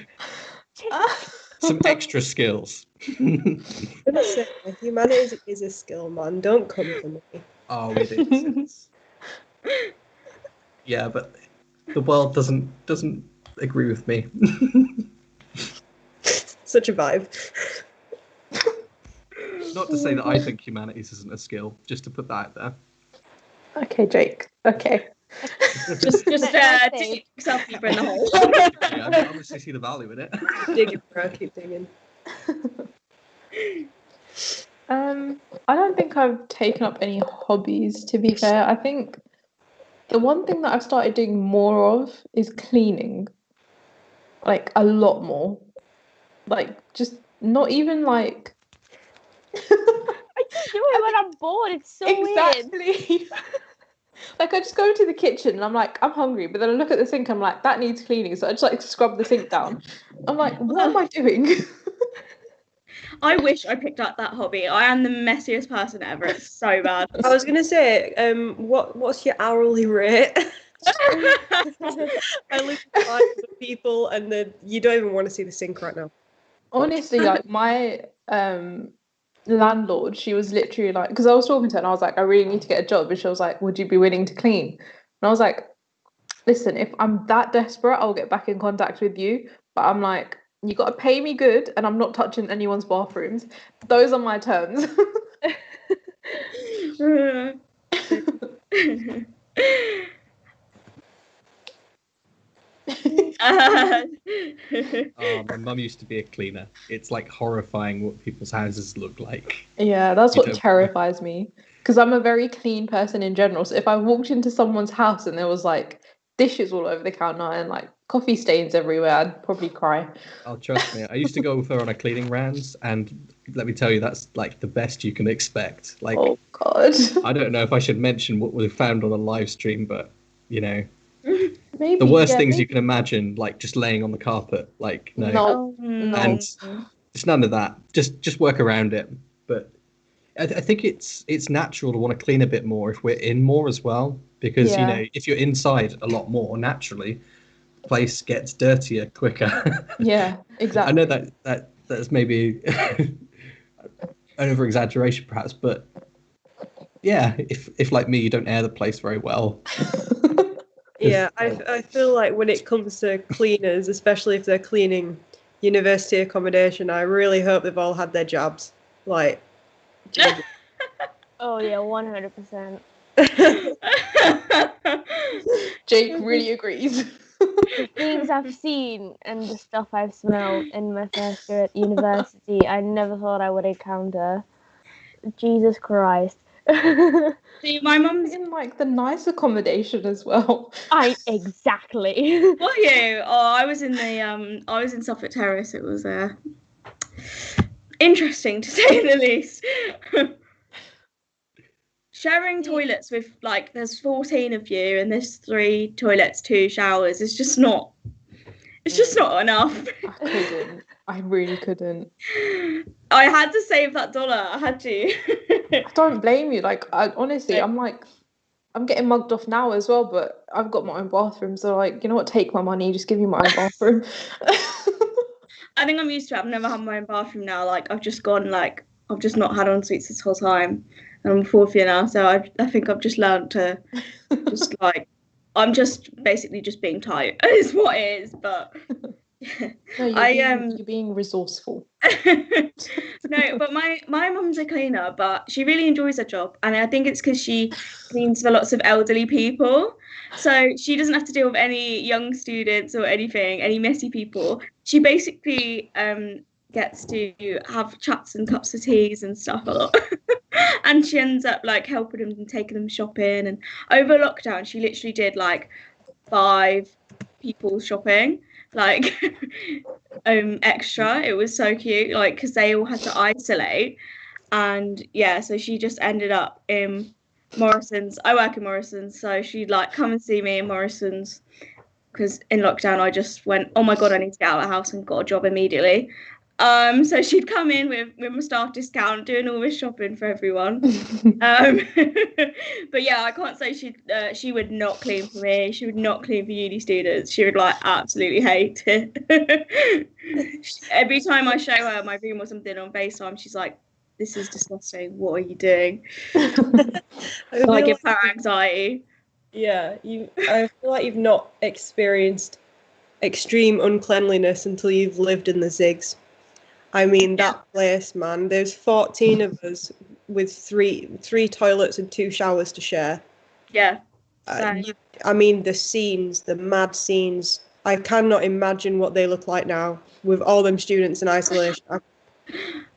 Some extra skills. I'm gonna say, humanities is a skill, man. Don't come for me. Oh, it is. Yeah, but the world doesn't agree with me. Such a vibe. Not to say that I think humanities isn't a skill, just to put that out there. Okay, Jake. Okay. Just dig yourself deeper in the hole. Yeah, I honestly see the value in it. Digging, bro. Keep digging. I don't think I've taken up any hobbies, to be fair. I think the one thing that I've started doing more of is cleaning. Like, a lot more. Like, just not even like... I just do it when I'm bored. It's so weird. Exactly. Like, I just go into the kitchen and I'm like, I'm hungry, but then I look at the sink and I'm like, that needs cleaning. So I just like scrub the sink down. I'm like, what am I doing? I wish I picked up that hobby. I am the messiest person ever. It's so bad. I was gonna say, what's your hourly rate? I live with 5 people, and then you don't even want to see the sink right now. Honestly, like my landlord, she was literally like, because I was talking to her and I was like, I really need to get a job, and she was like, would you be willing to clean? And I was like, listen, if I'm that desperate, I'll get back in contact with you, but I'm like, you got to pay me good, and I'm not touching anyone's bathrooms. Those are my terms. My mum used to be a cleaner. It's like horrifying what people's houses look like. Yeah, that's what terrifies me, because I'm a very clean person in general. So if I walked into someone's house and there was like dishes all over the counter and like coffee stains everywhere, I'd probably cry. Oh, trust me. I used to go with her on a cleaning rounds, and let me tell you, that's like the best you can expect. Like, oh God. I don't know if I should mention what we found on a live stream, but you know, Maybe, the worst things you can imagine, like just laying on the carpet. Like, no. And it's none of that. Just work around it. But I think it's natural to want to clean a bit more if we're in more as well, because you know, if you're inside a lot more, naturally the place gets dirtier quicker. Yeah, exactly. I know that's maybe an over exaggeration perhaps, but yeah, if like me, you don't air the place very well. Yeah, I feel like when it comes to cleaners, especially if they're cleaning university accommodation, I really hope they've all had their jabs. Like, Oh yeah, 100%. Jake really agrees. The things I've seen and the stuff I've smelled in my first year at university, I never thought I would encounter. Jesus Christ. See, my mum's in like the nice accommodation as well. Exactly. What are you? Oh, I was in Suffolk Terrace. It was interesting to say the least. Sharing toilets with like there's 14 of you and there's 3 toilets, 2 showers. It's just not enough. I couldn't. I really couldn't. I had to save that dollar. I had to. I don't blame you. Like, honestly, I'm getting mugged off now as well, but I've got my own bathroom, so like, you know what? Take my money, just give me my own bathroom. I think I'm used to it. I've never had my own bathroom now. Like, I've just not had en-suites this whole time, and I'm 4th year now, so I think I've just learned to just like, I'm just basically just being tight is what it is, but. No, you're being resourceful. No, but my mum's a cleaner, but she really enjoys her job, and I think it's because she cleans for lots of elderly people, so she doesn't have to deal with any young students or anything, any messy people. She basically gets to have chats and cups of teas and stuff a lot. And she ends up like helping them and taking them shopping. And over lockdown, she literally did like 5 people shopping, like extra. It was so cute, like because they all had to isolate. And yeah, so she just ended up in Morrison's. I work in Morrison's, so she'd like come and see me in Morrison's because in lockdown I just went, oh my god, I need to get out of the house, and got a job immediately. So she'd come in with my staff discount, doing all this shopping for everyone. But yeah, I can't say she would not clean for me. She would not clean for uni students. She would like absolutely hate it. Every time I show her my room or something on FaceTime, she's like, "This is disgusting. What are you doing?" I give her anxiety. Yeah, I feel like you've not experienced extreme uncleanliness until you've lived in the Zigs. I mean, that place, man, there's 14 of us with three toilets and 2 showers to share. Yeah. I mean, the scenes, the mad scenes, I cannot imagine what they look like now with all them students in isolation.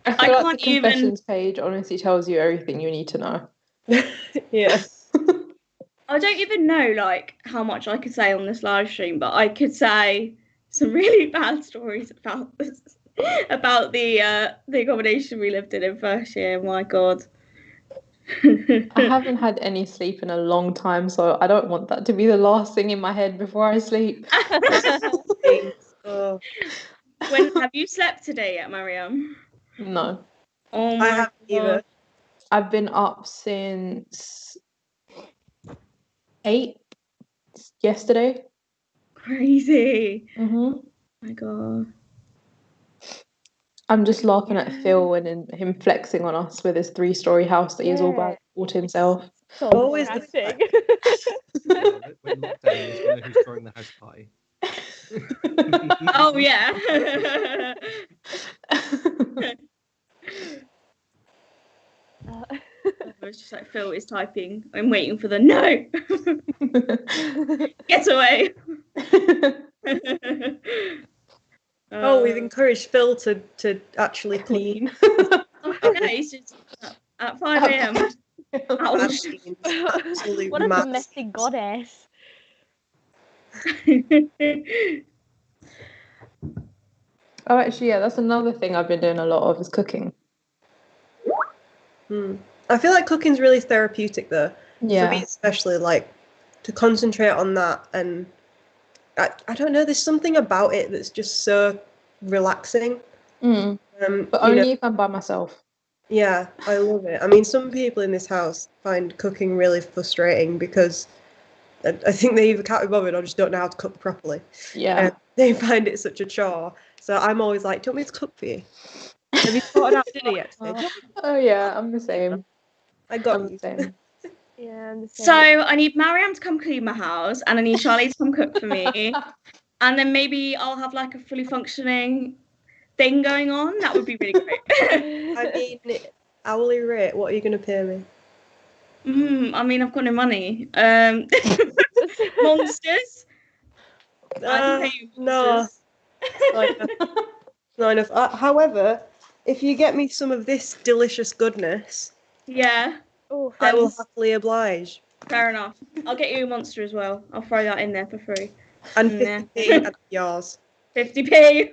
I feel like the confessions page honestly tells you everything you need to know. Yeah. I don't even know like how much I could say on this live stream, but I could say some really bad stories about this. About the accommodation we lived in first year. My god. I haven't had any sleep in a long time, so I don't want that to be the last thing in my head before I sleep. When have you slept today yet, Mariam? No. Oh my god. Either. I've been up since 8 yesterday. Crazy. Oh my god. I'm just laughing at Phil and him flexing on us with his 3-story house that he's all bought himself. So always the thing. When lockdown is, we know who's throwing the house party. Oh yeah. I was just like, Phil is typing. I'm waiting for the no. Get away. We've encouraged Phil to actually clean. Okay, he's just at 5 a.m. What a domestic goddess. Oh, actually, yeah, that's another thing I've been doing a lot of is cooking. I feel like cooking's really therapeutic, though. Yeah. For me, especially, like, to concentrate on that. And I don't know, there's something about it that's just so relaxing. But only if I'm by myself. Yeah, I love it. I mean, some people in this house find cooking really frustrating because I think they either can't be bothered or just don't know how to cook properly. Yeah. They find it such a chore. So I'm always like, do you want me to cook for you? Have you sorted out dinner yet today? Oh yeah, I'm the same. I'm the same. Yeah, I'm the same. So I need Mariam to come clean my house, and I need Charlie to come cook for me, and then maybe I'll have like a fully functioning thing going on. That would be really great. I mean, hourly rate, what are you going to pay me? I mean, I've got no money. Monsters? No. Not enough. However, if you get me some of this delicious goodness, yeah, I will happily oblige. Fair enough. I'll get you a monster as well. I'll throw that in there for free. And 50p at yours. 50p.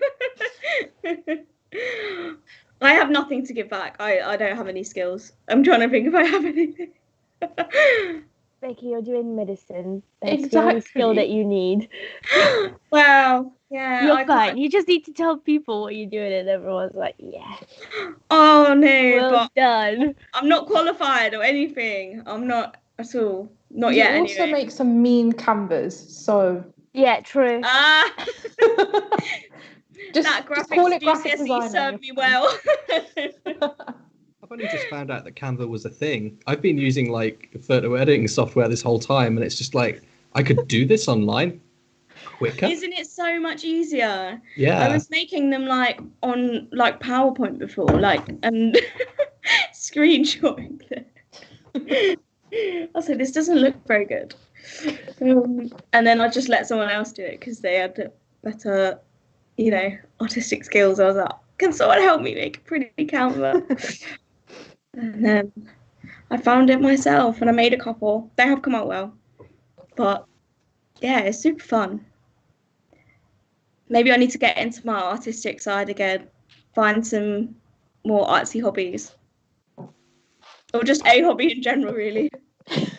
I have nothing to give back. I don't have any skills. I'm trying to think if I have anything. Becky, you're doing medicine. That's Exactly. the only skill that you need. Well, yeah. You're fine. You just need to tell people what you're doing, and everyone's like, "Yeah." Oh no! Well done. I'm not qualified or anything. I'm not at all. Not you yet. Also anyway. make some mean canvas. So. Yeah, true. That graphics GCSE served me well. I've only just found out that Canva was a thing. I've been using like photo editing software this whole time, and it's just like I could do this online quicker. Isn't it so much easier? Yeah. I was making them like on like PowerPoint before, like and screenshotting them. I was like, this doesn't look very good. And then I just let someone else do it because they had better, artistic skills. I was like, can someone help me make a pretty Canva? And then I found it myself and I made a couple. They have come out well. But yeah, it's super fun. Maybe I need to get into my artistic side again. Find some more artsy hobbies. Or just a hobby in general, really. Before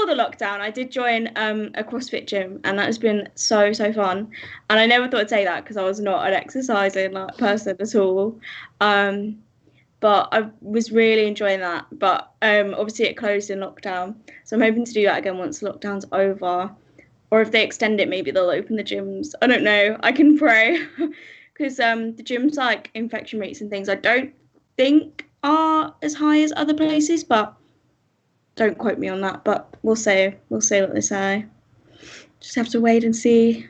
the lockdown, I did join a CrossFit gym, and that has been so fun. And I never thought I'd say that because I was not an exercising person at all. But I was really enjoying that. But obviously it closed in lockdown, so I'm hoping to do that again once lockdown's over. Or if they extend it, maybe they'll open the gyms. I don't know. I can pray because the gyms, like infection rates and things, I don't think are as high as other places, but don't quote me on that. But we'll see what they say. Just have to wait and see.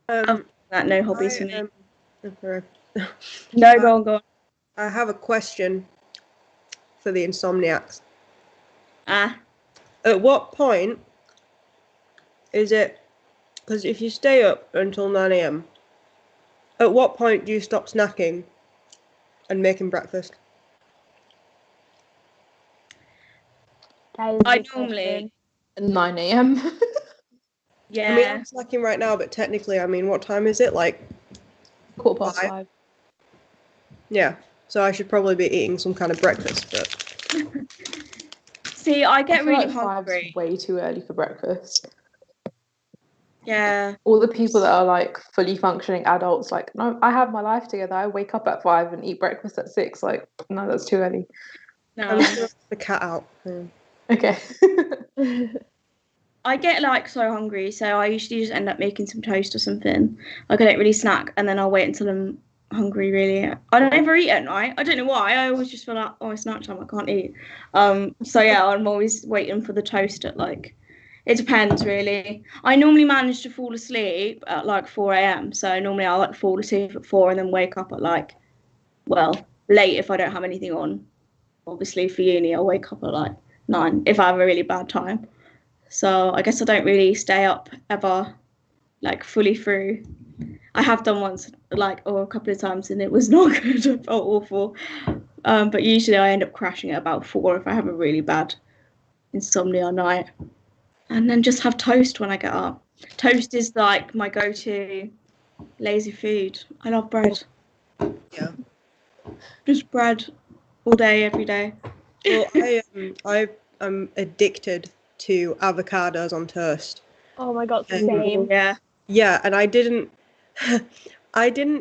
That no hobbies for me. No, go on. I have a question for the insomniacs. At what point is it, because if you stay up until 9 a.m, at what point do you stop snacking and making breakfast? I normally 9 a.m. Yeah. I mean, I'm snacking right now, but technically, I mean, what time is it? Like 5:15. Yeah, so I should probably be eating some kind of breakfast, but see, I get really like hungry. 5's way too early for breakfast. Yeah. All the people that are like fully functioning adults, like, no, I have my life together. I wake up at 5 and eat breakfast at 6. Like, no, that's too early. No. I'm just gonna let the cat out. Okay. I get like so hungry, so I usually just end up making some toast or something. Like I don't really snack, and then I'll wait until I'm hungry. Really, I don't ever eat at night. I don't know why. I always just feel like, oh, it's night time, I can't eat. So yeah, I'm always waiting for the toast at like. It depends really. I normally manage to fall asleep at like 4 a.m. So normally I'll like fall asleep at 4 and then wake up at like, well, late if I don't have anything on. Obviously for uni, I'll wake up at like 9 if I have a really bad time. So I guess I don't really stay up ever, like fully through. I have done once, like, or a couple of times, and it was not good. I felt awful. But usually I end up crashing at about 4 if I have a really bad insomnia night. And then just have toast when I get up. Toast is like my go-to lazy food. I love bread. Yeah. Just bread all day, every day. Well, I'm addicted to avocados on toast. Oh my god, same. Yeah. Yeah, and I didn't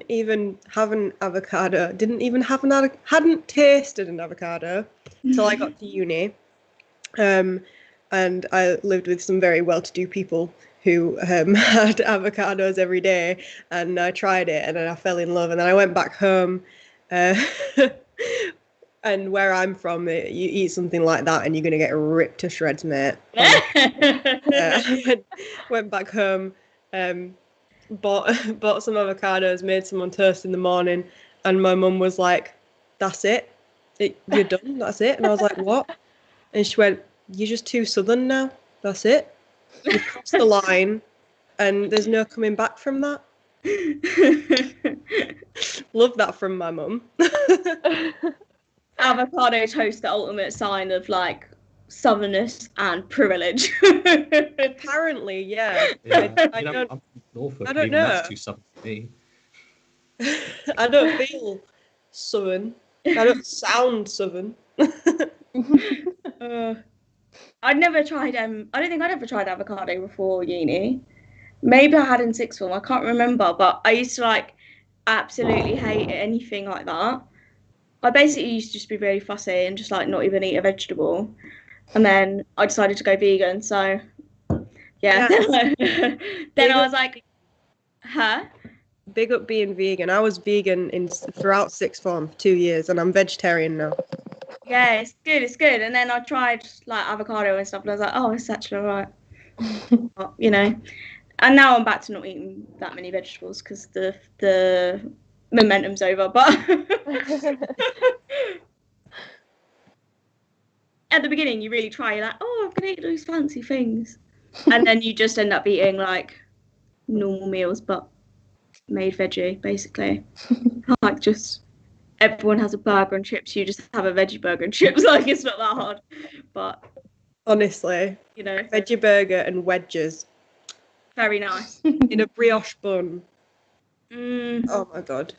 even have an avocado. Hadn't tasted an avocado till I got to uni. And I lived with some very well-to-do people who had avocados every day, and I tried it, and then I fell in love, and then I went back home. And where I'm from, you eat something like that and you're going to get ripped to shreds, mate. Went back home, bought some avocados, made some on toast in the morning, and my mum was like, that's it? You're done? That's it? And I was like, what? And she went, you're just too southern now. That's it. You crossed the line, and there's no coming back from that. Love that from my mum. Avocado toast, the ultimate sign of like southernness and privilege. Apparently, yeah. I I'm from Norfolk, I don't even know. that's too southern for me. I don't feel southern. I don't sound southern. I'd never tried. I don't think I'd ever tried avocado before uni. Maybe I had in sixth form. I can't remember, but I used to like absolutely hate anything like that. I basically used to just be really fussy and just like not even eat a vegetable. And then I decided to go vegan. So yeah. Then I was like, huh? Big up being vegan. I was vegan throughout sixth form for 2 years, and I'm vegetarian now. Yeah, it's good. And then I tried like avocado and stuff, and I was like, oh, it's actually alright. You know. And now I'm back to not eating that many vegetables because the momentum's over. But at the beginning, you really try. You're like, oh, I'm gonna eat those fancy things, and then you just end up eating like normal meals, but made veggie, basically. Like just everyone has a burger and chips, you just have a veggie burger and chips. Like, it's not that hard. But Honestly, you know, veggie burger and wedges very nice. in a brioche bun. Mm, Oh my god.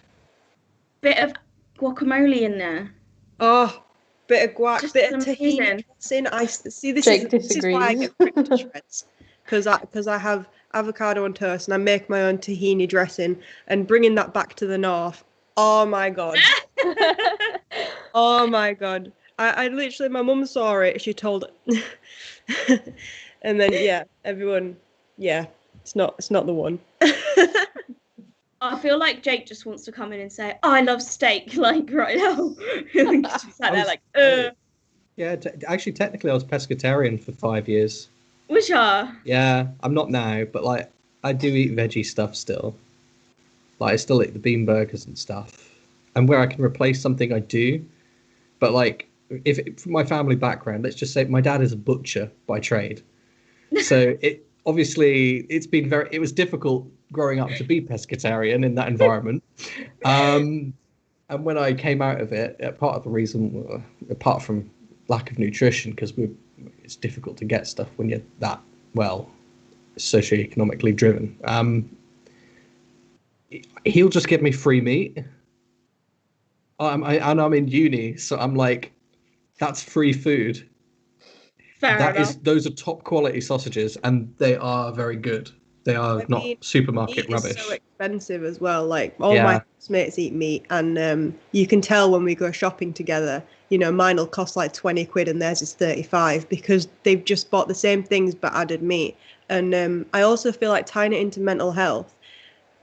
bit of guacamole in there. Oh, bit of guac, Just bit of amazing. tahini dressing. I see. Jake This is why I disagrees. get ripped to shreds, because I have avocado on toast and I make my own tahini dressing, and bringing that back to the north. Oh my god. Oh my god. I literally, my mum saw it. She told, and then yeah, everyone, yeah, it's not the one. I feel like Jake just wants to come in and say, I love steak, like right now. He's just sat there like, Yeah, actually, technically, I was pescatarian for 5 years. Which are? Yeah, I'm not now, but like, I do eat veggie stuff still. Like, I still eat the bean burgers and stuff. And where I can replace something, I do. But like, from my family background, let's just say my dad is a butcher by trade. So it was difficult growing up to be pescatarian in that environment. And when I came out of it, part of the reason, apart from lack of nutrition, because it's difficult to get stuff when you're that socioeconomically driven. He'll just give me free meat. I'm in uni, so I'm like, that's free food. Fair enough. Those are top quality sausages, and they are very good. They are not supermarket rubbish. It's so expensive as well. Like, all my mates eat meat, and you can tell when we go shopping together. You know, mine will cost like 20 quid and theirs is 35 because they've just bought the same things but added meat. And I also feel like tying it into mental health.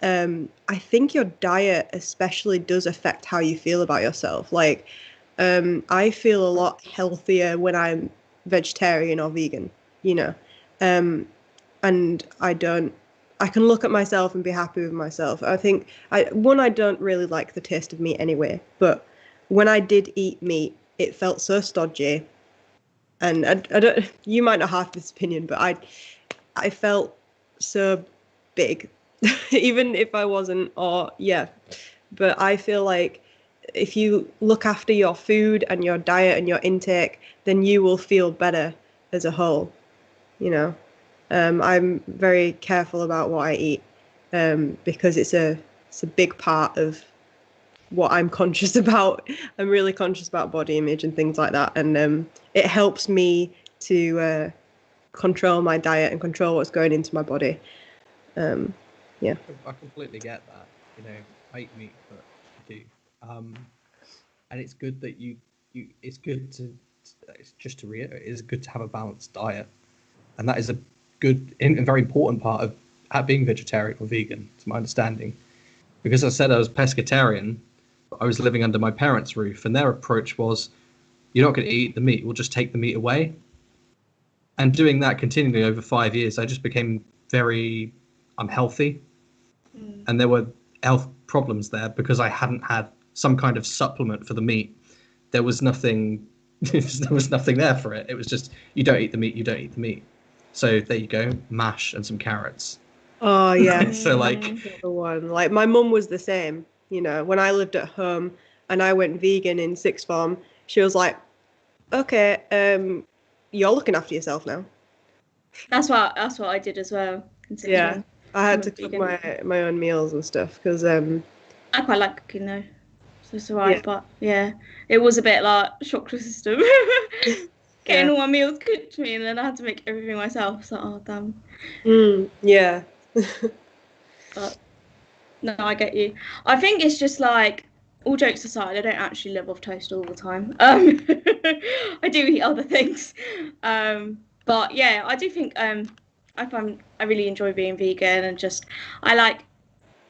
I think your diet especially does affect how you feel about yourself. Like, I feel a lot healthier when I'm vegetarian or vegan, you know. And I can look at myself and be happy with myself. I think I don't really like the taste of meat anyway, but when I did eat meat, it felt so stodgy. And I don't, you might not have this opinion, but I felt so big, even if I wasn't, but I feel like if you look after your food and your diet and your intake, then you will feel better as a whole, you know. I'm very careful about what I eat, because it's a big part of what I'm conscious about. I'm really conscious about body image and things like that, and it helps me to control my diet and control what's going into my body. Yeah. I completely get that. You know, I eat meat, but I do. And it's good that it's good to, just to reiterate, it's good to have a balanced diet. And that is a good and very important part of being vegetarian or vegan, to my understanding. Because I said I was pescatarian, I was living under my parents' roof, and their approach was, you're not going to eat the meat, we'll just take the meat away. And doing that continually over 5 years, I just became very unhealthy. And there were health problems there because I hadn't had some kind of supplement for the meat. There was nothing there for it. It was just, you don't eat the meat, you don't eat the meat. So there you go, mash and some carrots. Oh yeah. So like, the one. Like, my mum was the same, you know, when I lived at home and I went vegan in sixth form, she was like, okay, you're looking after yourself now. That's what I did as well. Yeah, I had to cook my own meals and stuff because I quite like cooking though, so it's alright. Yeah. But yeah, it was a bit like shock to the system. Getting all my meals cooked to me, and then I had to make everything myself. So, oh damn. Yeah. But no, I get you. I think it's just like, all jokes aside, I don't actually live off toast all the time. I do eat other things. But yeah, I do think I really enjoy being vegan, and just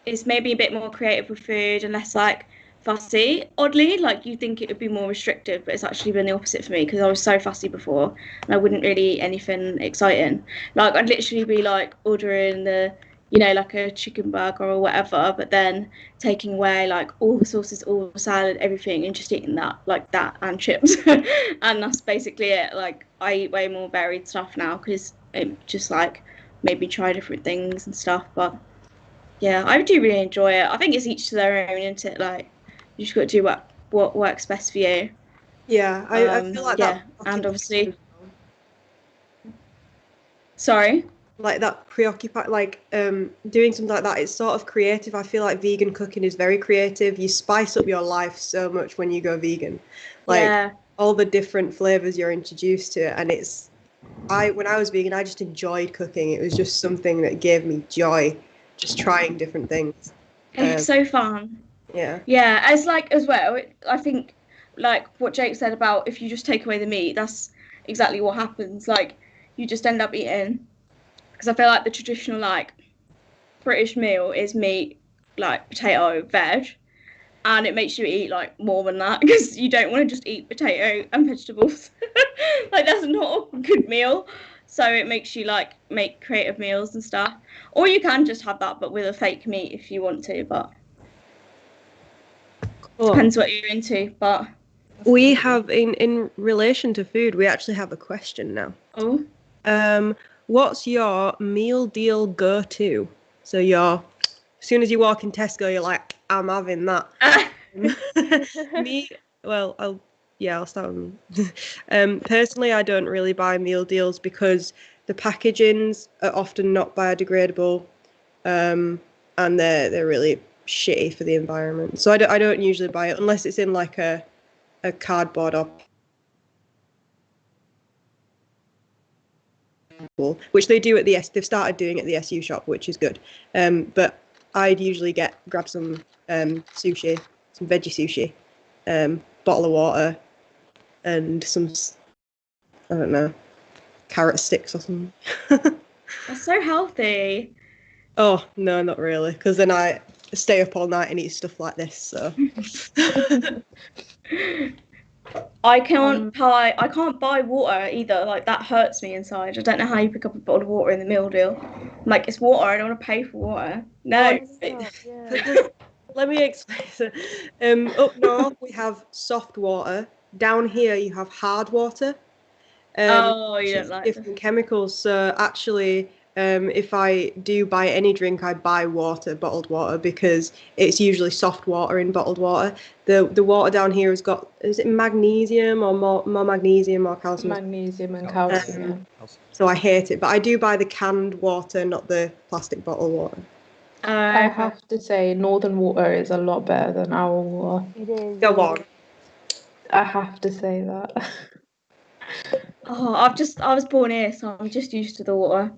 it's maybe a bit more creative with food and less like fussy. Oddly, like, you think it would be more restrictive, but it's actually been the opposite for me, because I was so fussy before and I wouldn't really eat anything exciting. Like, I'd literally be like ordering like a chicken burger or whatever, but then taking away like all the sauces, all the salad, everything, and just eating that and chips. And that's basically it. Like, I eat way more varied stuff now because it just like made me try different things and stuff. But yeah, I do really enjoy it. I think it's each to their own, isn't it? Like, you just got to do what what works best for you. Yeah, I feel like yeah, that. and obviously, sorry. Like that preoccupied, like doing something like that. It's sort of creative. I feel like vegan cooking is very creative. You spice up your life so much when you go vegan, like all the different flavors you're introduced to. And when I was vegan, I just enjoyed cooking. It was just something that gave me joy, just trying different things. It's so fun. Yeah. Yeah, as like as well. I think like what Jake said about if you just take away the meat, that's exactly what happens. Like you just end up eating. Because I feel like the traditional like British meal is meat, like potato, veg, and it makes you eat like more than that because you don't want to just eat potato and vegetables. Like that's not a good meal. So it makes you like make creative meals and stuff. Or you can just have that but with a fake meat if you want to, but depends what you're into. But we have in relation to food, we actually have a question now. Oh. What's your meal deal go-to? So as soon as you walk in Tesco, you're like, I'm having that. Me, well, I'll start with me. Personally, I don't really buy meal deals because the packagings are often not biodegradable, and they're really shitty for the environment. So I don't usually buy it unless it's in like a cardboard or which they do at they've started doing at the SU shop, which is good. But I'd usually grab some sushi, some veggie sushi, bottle of water, and some, I don't know, carrot sticks or something. That's so healthy. Oh no, not really, because then I stay up all night and eat stuff like this. So I can't buy water either. Like that hurts me inside. I don't know how you pick up a bottle of water in the meal deal. I'm like, it's water. I don't want to pay for water. No. Let me explain. Up north we have soft water. Down here you have hard water. You don't like different chemicals. So actually, if I do buy any drink, I buy bottled water, because it's usually soft water in bottled water. The water down here has got, is it magnesium or more magnesium or calcium? Magnesium and calcium. So I hate it, but I do buy the canned water, not the plastic bottle water. I have to say, Northern water is a lot better than our water. It is. Go on. I have to say that. Oh, I was born here, so I'm just used to the water.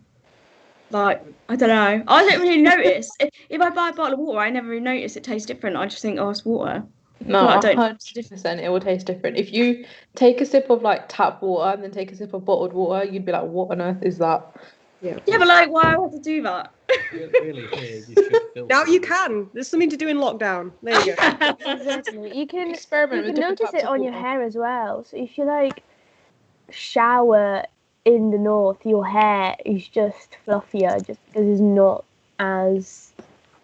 Like, I don't know. I don't really notice. If I buy a bottle of water, I never really notice it tastes different. I just think, oh, it's water. No, 100% it will taste different. If you take a sip of like tap water and then take a sip of bottled water, you'd be like, what on earth is that? Yeah, but like, why would I have to do that? Really, here you should filter. Now you can. There's something to do in lockdown. There you go. Exactly. You can experiment. You can notice it on your hair as well. So if you like shower in the north, your hair is just fluffier, just because it's not as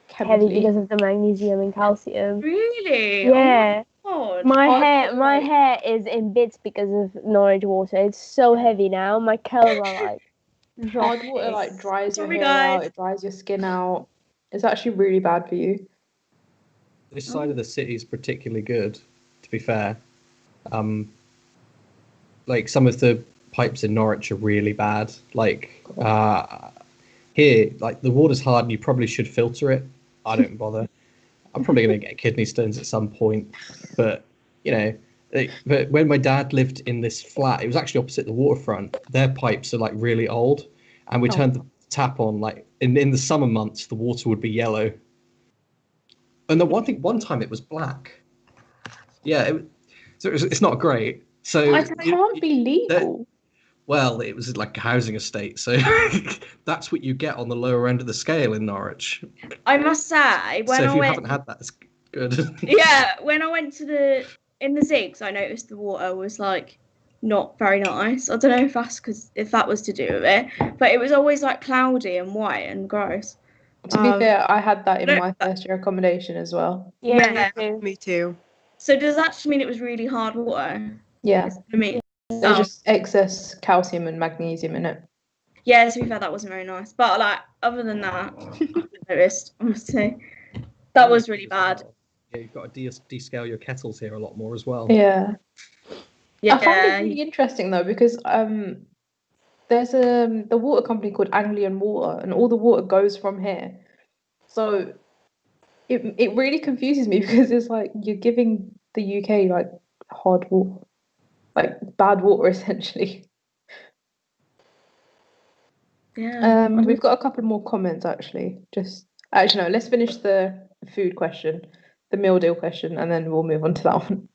heavy because of the magnesium and calcium. Really? Yeah. Oh, my hair is in bits because of Norwich water. It's so heavy now. My curls are like hard water like dries your hair out, it dries your skin out. It's actually really bad for you. This side of the city is particularly good, to be fair. Like some of the pipes in Norwich are really bad. Like here, like the water's hard and you probably should filter it. I don't bother. I'm probably going to get kidney stones at some point, but you know. But when my dad lived in this flat, it was actually opposite the waterfront. Their pipes are like really old, and we turned the tap on like in the summer months. The water would be yellow, and one time it was black. Yeah, it's not great. So it can't be legal. Well, it was like a housing estate, so that's what you get on the lower end of the scale in Norwich. I must say, haven't had that, it's good. Yeah, when I went in the Zigs, I noticed the water was like not very nice. I don't know if that was to do with it, but it was always like cloudy and white and gross. To be fair, I had that in my first year accommodation as well. Yeah, me too. So does that just mean it was really hard water? Yeah. I mean, there's just excess calcium and magnesium in it. Yeah, to be fair, that wasn't very nice. But like, other than that, I noticed, I must say, that was really bad. Yeah, you've got to descale your kettles here a lot more as well. Yeah. Yeah. I find it really interesting though because there's the water company called Anglian Water, and all the water goes from here. So it really confuses me because it's like you're giving the UK like hard water, like bad water essentially. Yeah. We've got a couple more comments actually. Actually no, let's finish the food question, the meal deal question, and then we'll move on to that one.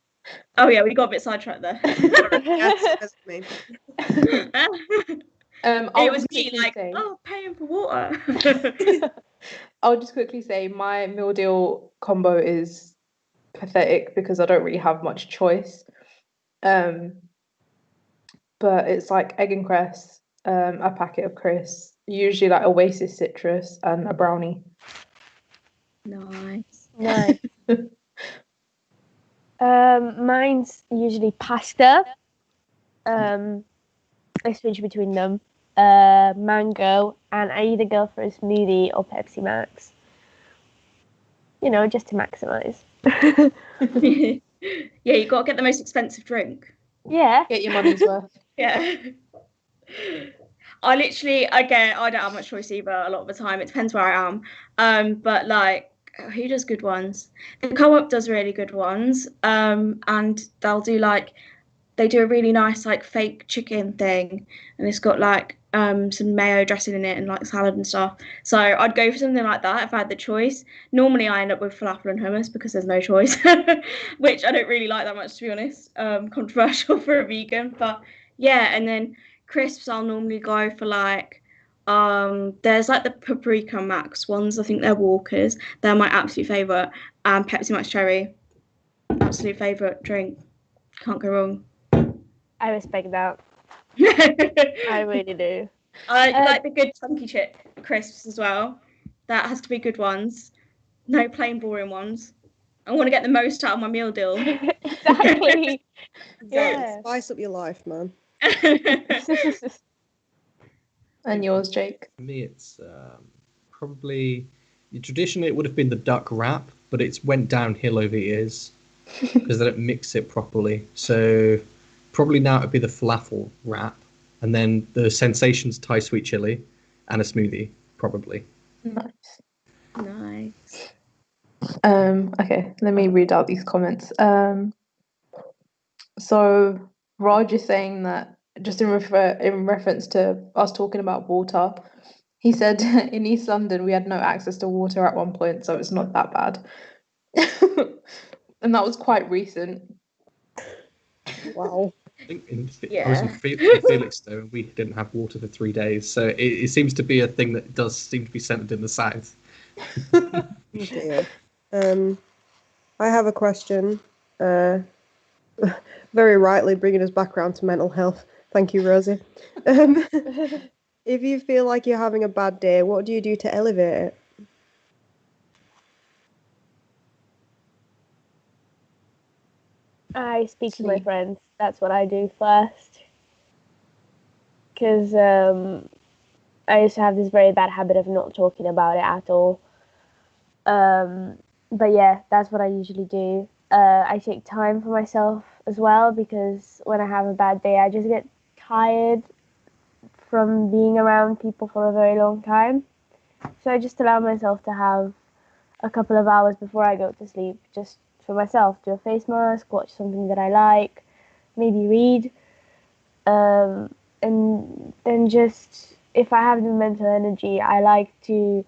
Oh yeah, we got a bit sidetracked there. Yes, me. I'll It was just me quickly like, say, oh, paying for water. I'll just quickly say my meal deal combo is pathetic because I don't really have much choice. But it's like egg and cress, a packet of crisps, usually like Oasis citrus and a brownie. Nice. Nice. Mine's usually pasta. I switch between them. Mango, and I either go for a smoothie or Pepsi Max. You know, just to maximize. Yeah, you got to get the most expensive drink. Yeah. Get your money's worth. Yeah. I don't have much choice either a lot of the time. It depends where I am. But like, who does good ones? The Co-op does really good ones. And they do a really nice like fake chicken thing, and it's got like some mayo dressing in it and like salad and stuff. So I'd go for something like that if I had the choice. Normally I end up with falafel and hummus because there's no choice, which I don't really like that much, to be honest. Controversial for a vegan, but yeah. And then crisps, I'll normally go for like there's like the paprika max ones. I think they're Walkers. They're my absolute favorite. And Pepsi Max Cherry, absolute favorite drink. Can't go wrong. I respect that. I really do. I like the good chunky chip crisps as well. That has to be good ones. No plain boring ones. I want to get the most out of my meal deal. Exactly. Yeah. Spice up your life, man. And yours, Jake? For me, it's probably traditionally it would have been the duck wrap, but it's went downhill over years because they don't mix it properly. So probably now it'd be the falafel wrap, and then the Sensations Thai sweet chili, and a smoothie probably. Nice. Nice. Okay, let me read out these comments. So Raj is saying that just in reference to us talking about water, he said in East London we had no access to water at one point, so it's not that bad. And that was quite recent. Wow. I think I was in Felixstowe and we didn't have water for 3 days, so it seems to be a thing that does seem to be centered in the south. Oh dear. I have a question. Very rightly bringing us back around to mental health. Thank you, Rosie. If you feel like you're having a bad day, what do you do to elevate it? I speak to my Sleep. friends. That's what I do first. Because I used to have this very bad habit of not talking about it at all. But yeah, that's what I usually do. I take time for myself as well because when I have a bad day, I just get tired from being around people for a very long time. So I just allow myself to have a couple of hours before I go to sleep just for myself. Do a face mask, watch something that I like, maybe read. And then just, if I have the mental energy, I like to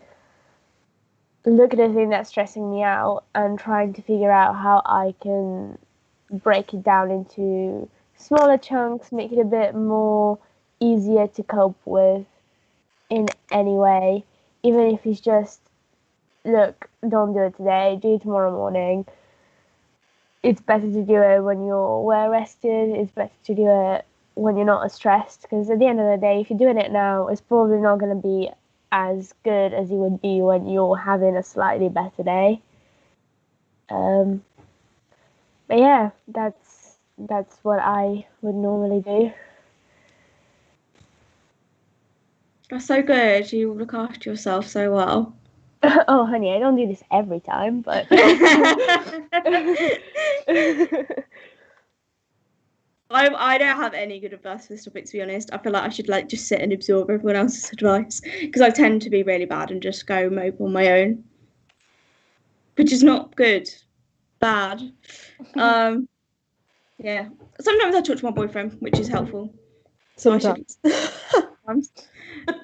look at the thing that's stressing me out and trying to figure out how I can break it down into smaller chunks, make it a bit more easier to cope with in any way, even if it's just, look, don't do it today, do it tomorrow morning. It's better to do it when you're well rested, it's better to do it when you're not as stressed, because at the end of the day, if you're doing it now, it's probably not going to be as good as it would be when you're having a slightly better day. But yeah, that's what I would normally do. That's so good. You look after yourself so well. Oh, honey, I don't do this every time, but. I don't have any good advice for this topic, to be honest. I feel like I should like just sit and absorb everyone else's advice because I tend to be really bad and just go mope on my own, which is not good. Bad. Yeah. Sometimes I talk to my boyfriend, which is helpful. Sometimes.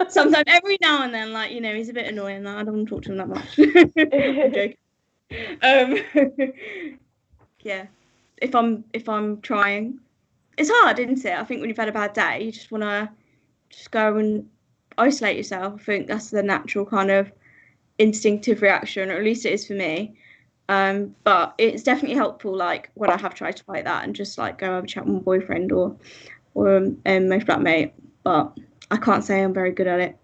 Sometimes, every now and then, like, you know, he's a bit annoying. Like, I don't want to talk to him that much. I'm joking. Yeah. If I'm trying. It's hard, isn't it? I think when you've had a bad day, you just want to just go and isolate yourself. I think that's the natural kind of instinctive reaction, or at least it is for me. But it's definitely helpful, like when I have tried to fight that and just like go have a chat with my boyfriend or my flatmate. But I can't say I'm very good at it.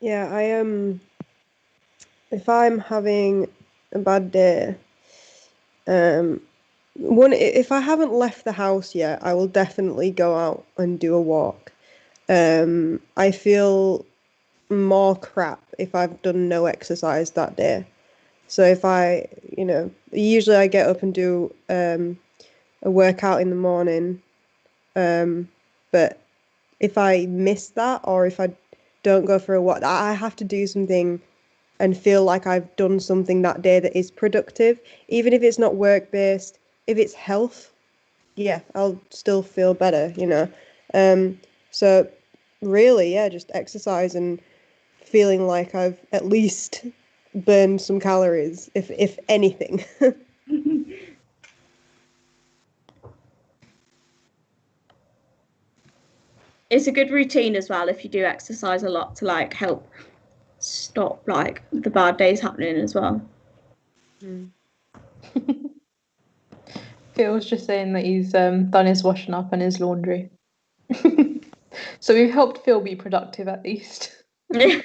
Yeah, if I'm having a bad day, if I haven't left the house yet, I will definitely go out and do a walk. I feel more crap if I've done no exercise that day. So if usually I get up and do a workout in the morning, but if I miss that or if I don't go for a walk, I have to do something and feel like I've done something that day that is productive, even if it's not work-based. If it's health, yeah, I'll still feel better, So really, yeah, just exercise and feeling like I've at least burned some calories, if anything. It's a good routine as well if you do exercise a lot to like help stop like the bad days happening as well. Phil's just saying that he's done his washing up and his laundry. So we've helped Phil be productive at least. I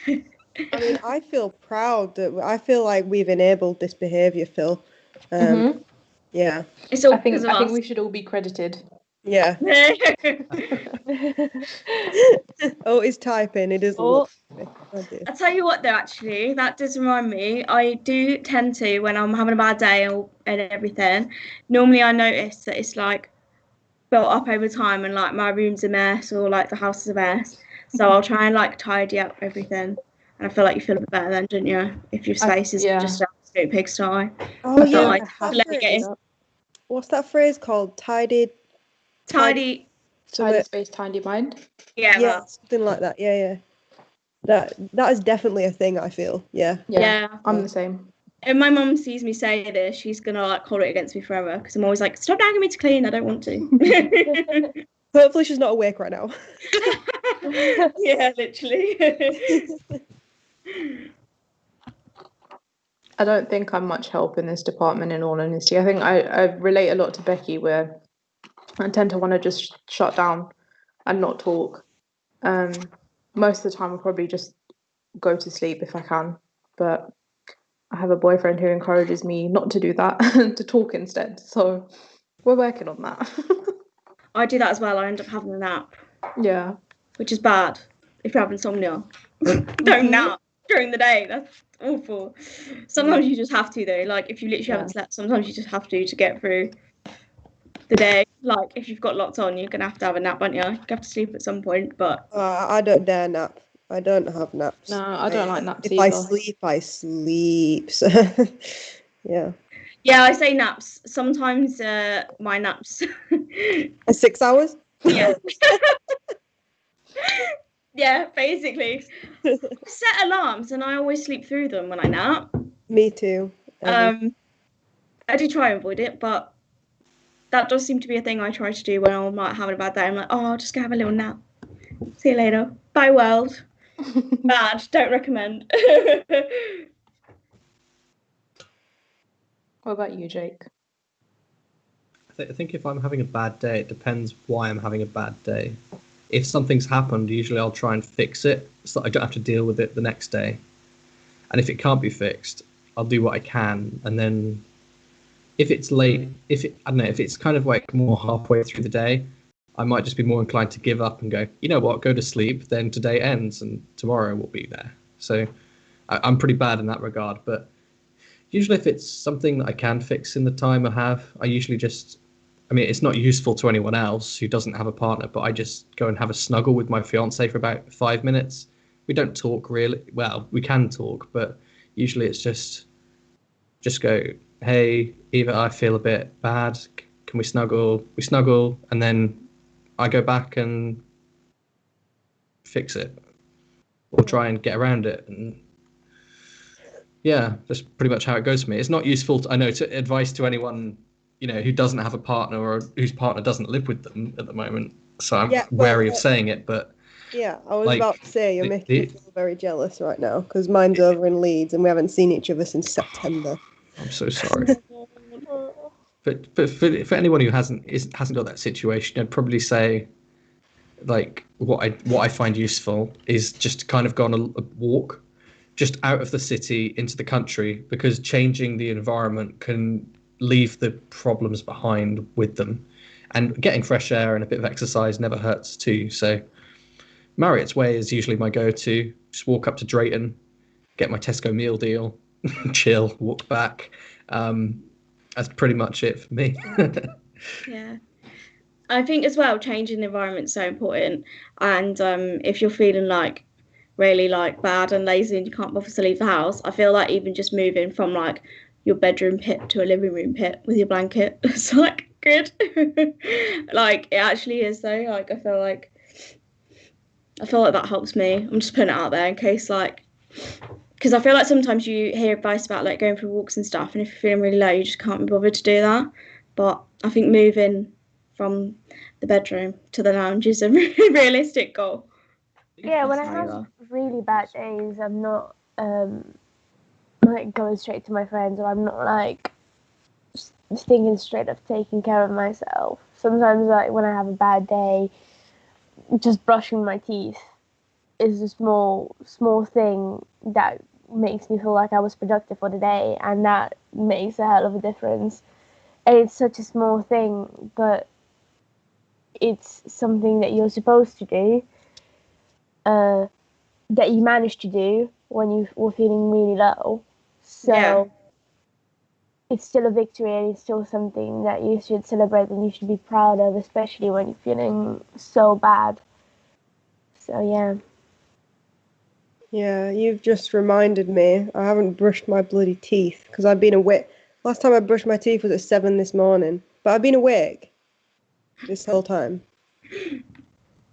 mean, I feel proud that I feel like we've enabled this behaviour, Phil. Yeah. It's all I think we should all be credited. Yeah. Oh, it's typing. It is. Oh. I'll tell you what, though, actually, that does remind me. I do tend to, when I'm having a bad day and everything, normally I notice that it's like built up over time and like my room's a mess or like the house is a mess. So I'll try and like tidy up everything. And I feel like you feel a bit better then, don't you? If your space is just an absolute pigsty. Oh, yeah. Like, what's that phrase called? Tidy space, tidy mind. Yeah, something like that. Yeah. That is definitely a thing, I feel. Yeah. I'm the same. If my mum sees me say this, she's gonna like hold it against me forever because I'm always like, stop nagging me to clean. I don't want to. Hopefully she's not awake right now. Yeah, literally. I don't think I'm much help in this department, in all honesty. I think I relate a lot to Becky, where I tend to want to just shut down and not talk. Most of the time I'll probably just go to sleep if I can, but I have a boyfriend who encourages me not to do that, to talk instead. So we're working on that. I do that as well. I end up having a nap. Yeah. Which is bad if you have insomnia. Don't nap during the day. That's awful. Sometimes you just have to, though. Like if you literally haven't slept, sometimes you just have to get through the day. Like if you've got lots on, you're gonna have a nap, aren't you? You have to sleep at some point. But I don't dare nap. I don't have naps. No, I don't like naps either. I sleep. So yeah. Yeah, I say naps. Sometimes my naps are 6 hours. Yeah. Yeah, basically. Set alarms and I always sleep through them when I nap. Me too. I do try and avoid it, but that does seem to be a thing I try to do when I'm like having a bad day. I'm like, oh, I'll just go have a little nap. See you later. Bye, world. Bad. Don't recommend. What about you, Jake? I think if I'm having a bad day, it depends why I'm having a bad day. If something's happened, usually I'll try and fix it so that I don't have to deal with it the next day. And if it can't be fixed, I'll do what I can. And then if it's late, if it's kind of like more halfway through the day, I might just be more inclined to give up and go, you know what, go to sleep, then today ends and tomorrow will be there. So I'm pretty bad in that regard. But usually if it's something that I can fix in the time I have, I usually just, I mean, it's not useful to anyone else who doesn't have a partner, but I just go and have a snuggle with my fiance for about 5 minutes. We don't talk really. Well, we can talk, but usually it's just go, hey, Eva, I feel a bit bad. Can we snuggle? We snuggle, and then I go back and fix it or try and get around it. And yeah, that's pretty much how it goes for me. It's not useful, I know, to advice to anyone, you know, who doesn't have a partner or whose partner doesn't live with them at the moment. So I'm wary of saying it, but yeah, I was like, about to say you're making me feel very jealous right now because mine's over in Leeds and we haven't seen each other since September. I'm so sorry. But for anyone who hasn't got that situation, I'd probably say, like, what I find useful is just kind of go on a walk, just out of the city into the country, because changing the environment can leave the problems behind with them, and getting fresh air and a bit of exercise never hurts too. So Marriott's Way is usually my go-to. Just walk up to Drayton, get my Tesco meal deal, chill, walk back. That's pretty much it for me. Yeah. I think as well, changing the environment is so important. And if you're feeling like really like bad and lazy and you can't bother to leave the house, I feel like even just moving from like your bedroom pit to a living room pit with your blanket, it's like good. Like it actually is though. Like I feel like that helps me. I'm just putting it out there in case like, because I feel like sometimes you hear advice about like going for walks and stuff, and if you're feeling really low, you just can't be bothered to do that. But I think moving from the bedroom to the lounge is a really realistic goal. Yeah, when I have really bad days, I'm not like going straight to my friends, or I'm not like thinking straight of taking care of myself. Sometimes like when I have a bad day, just brushing my teeth is a small thing that makes me feel like I was productive for the day, and that makes a hell of a difference. And it's such a small thing, but it's something that you're supposed to do, that you managed to do when you were feeling really low. So it's still a victory, and it's still something that you should celebrate and you should be proud of, especially when you're feeling so bad. So yeah. Yeah, you've just reminded me. I haven't brushed my bloody teeth because I've been awake. Last time I brushed my teeth was at 7 this morning, but I've been awake this whole time.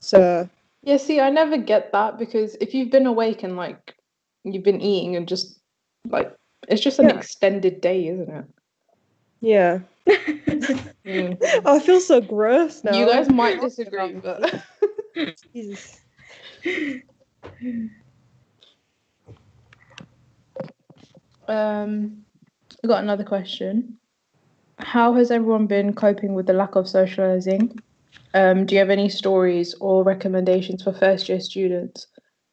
So yeah, see, I never get that, because if you've been awake and like you've been eating and just like it's just an extended day, isn't it? yeah. I feel so gross now. You guys might disagree, but Jesus. We've got another question. How has everyone been coping with the lack of socializing? Do you have any stories or recommendations for first-year students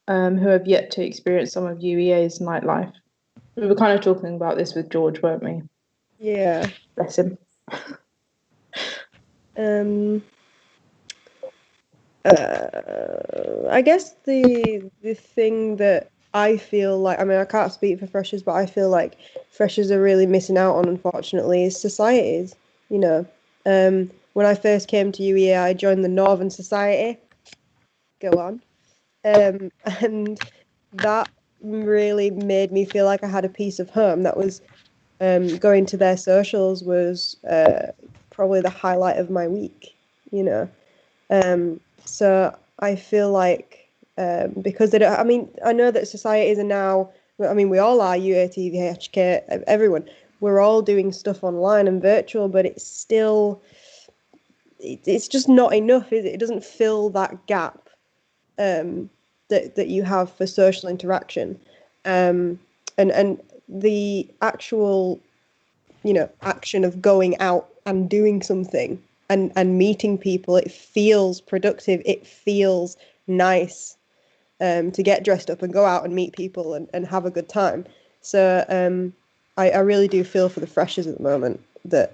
who have yet to experience some of UEA's nightlife? We were kind of talking about this with George, weren't we? Yeah. Bless him. I guess the thing that I feel like, I mean, I can't speak for freshers, but I feel like freshers are really missing out on, unfortunately, is societies. You know, when I first came to UEA, I joined the Northern Society. Go on. And that really made me feel like I had a piece of home. That was going to their socials was probably the highlight of my week, you know. So I feel like because they don't, I mean, I know that societies are now, I mean, we all are, UEA TV, Headucate, everyone. We're all doing stuff online and virtual, but it's still, it's just not enough, is it? It doesn't fill that gap that you have for social interaction. And the actual, you know, action of going out and doing something and meeting people, it feels productive, it feels nice to get dressed up and go out and meet people and have a good time. So I really do feel for the freshers at the moment that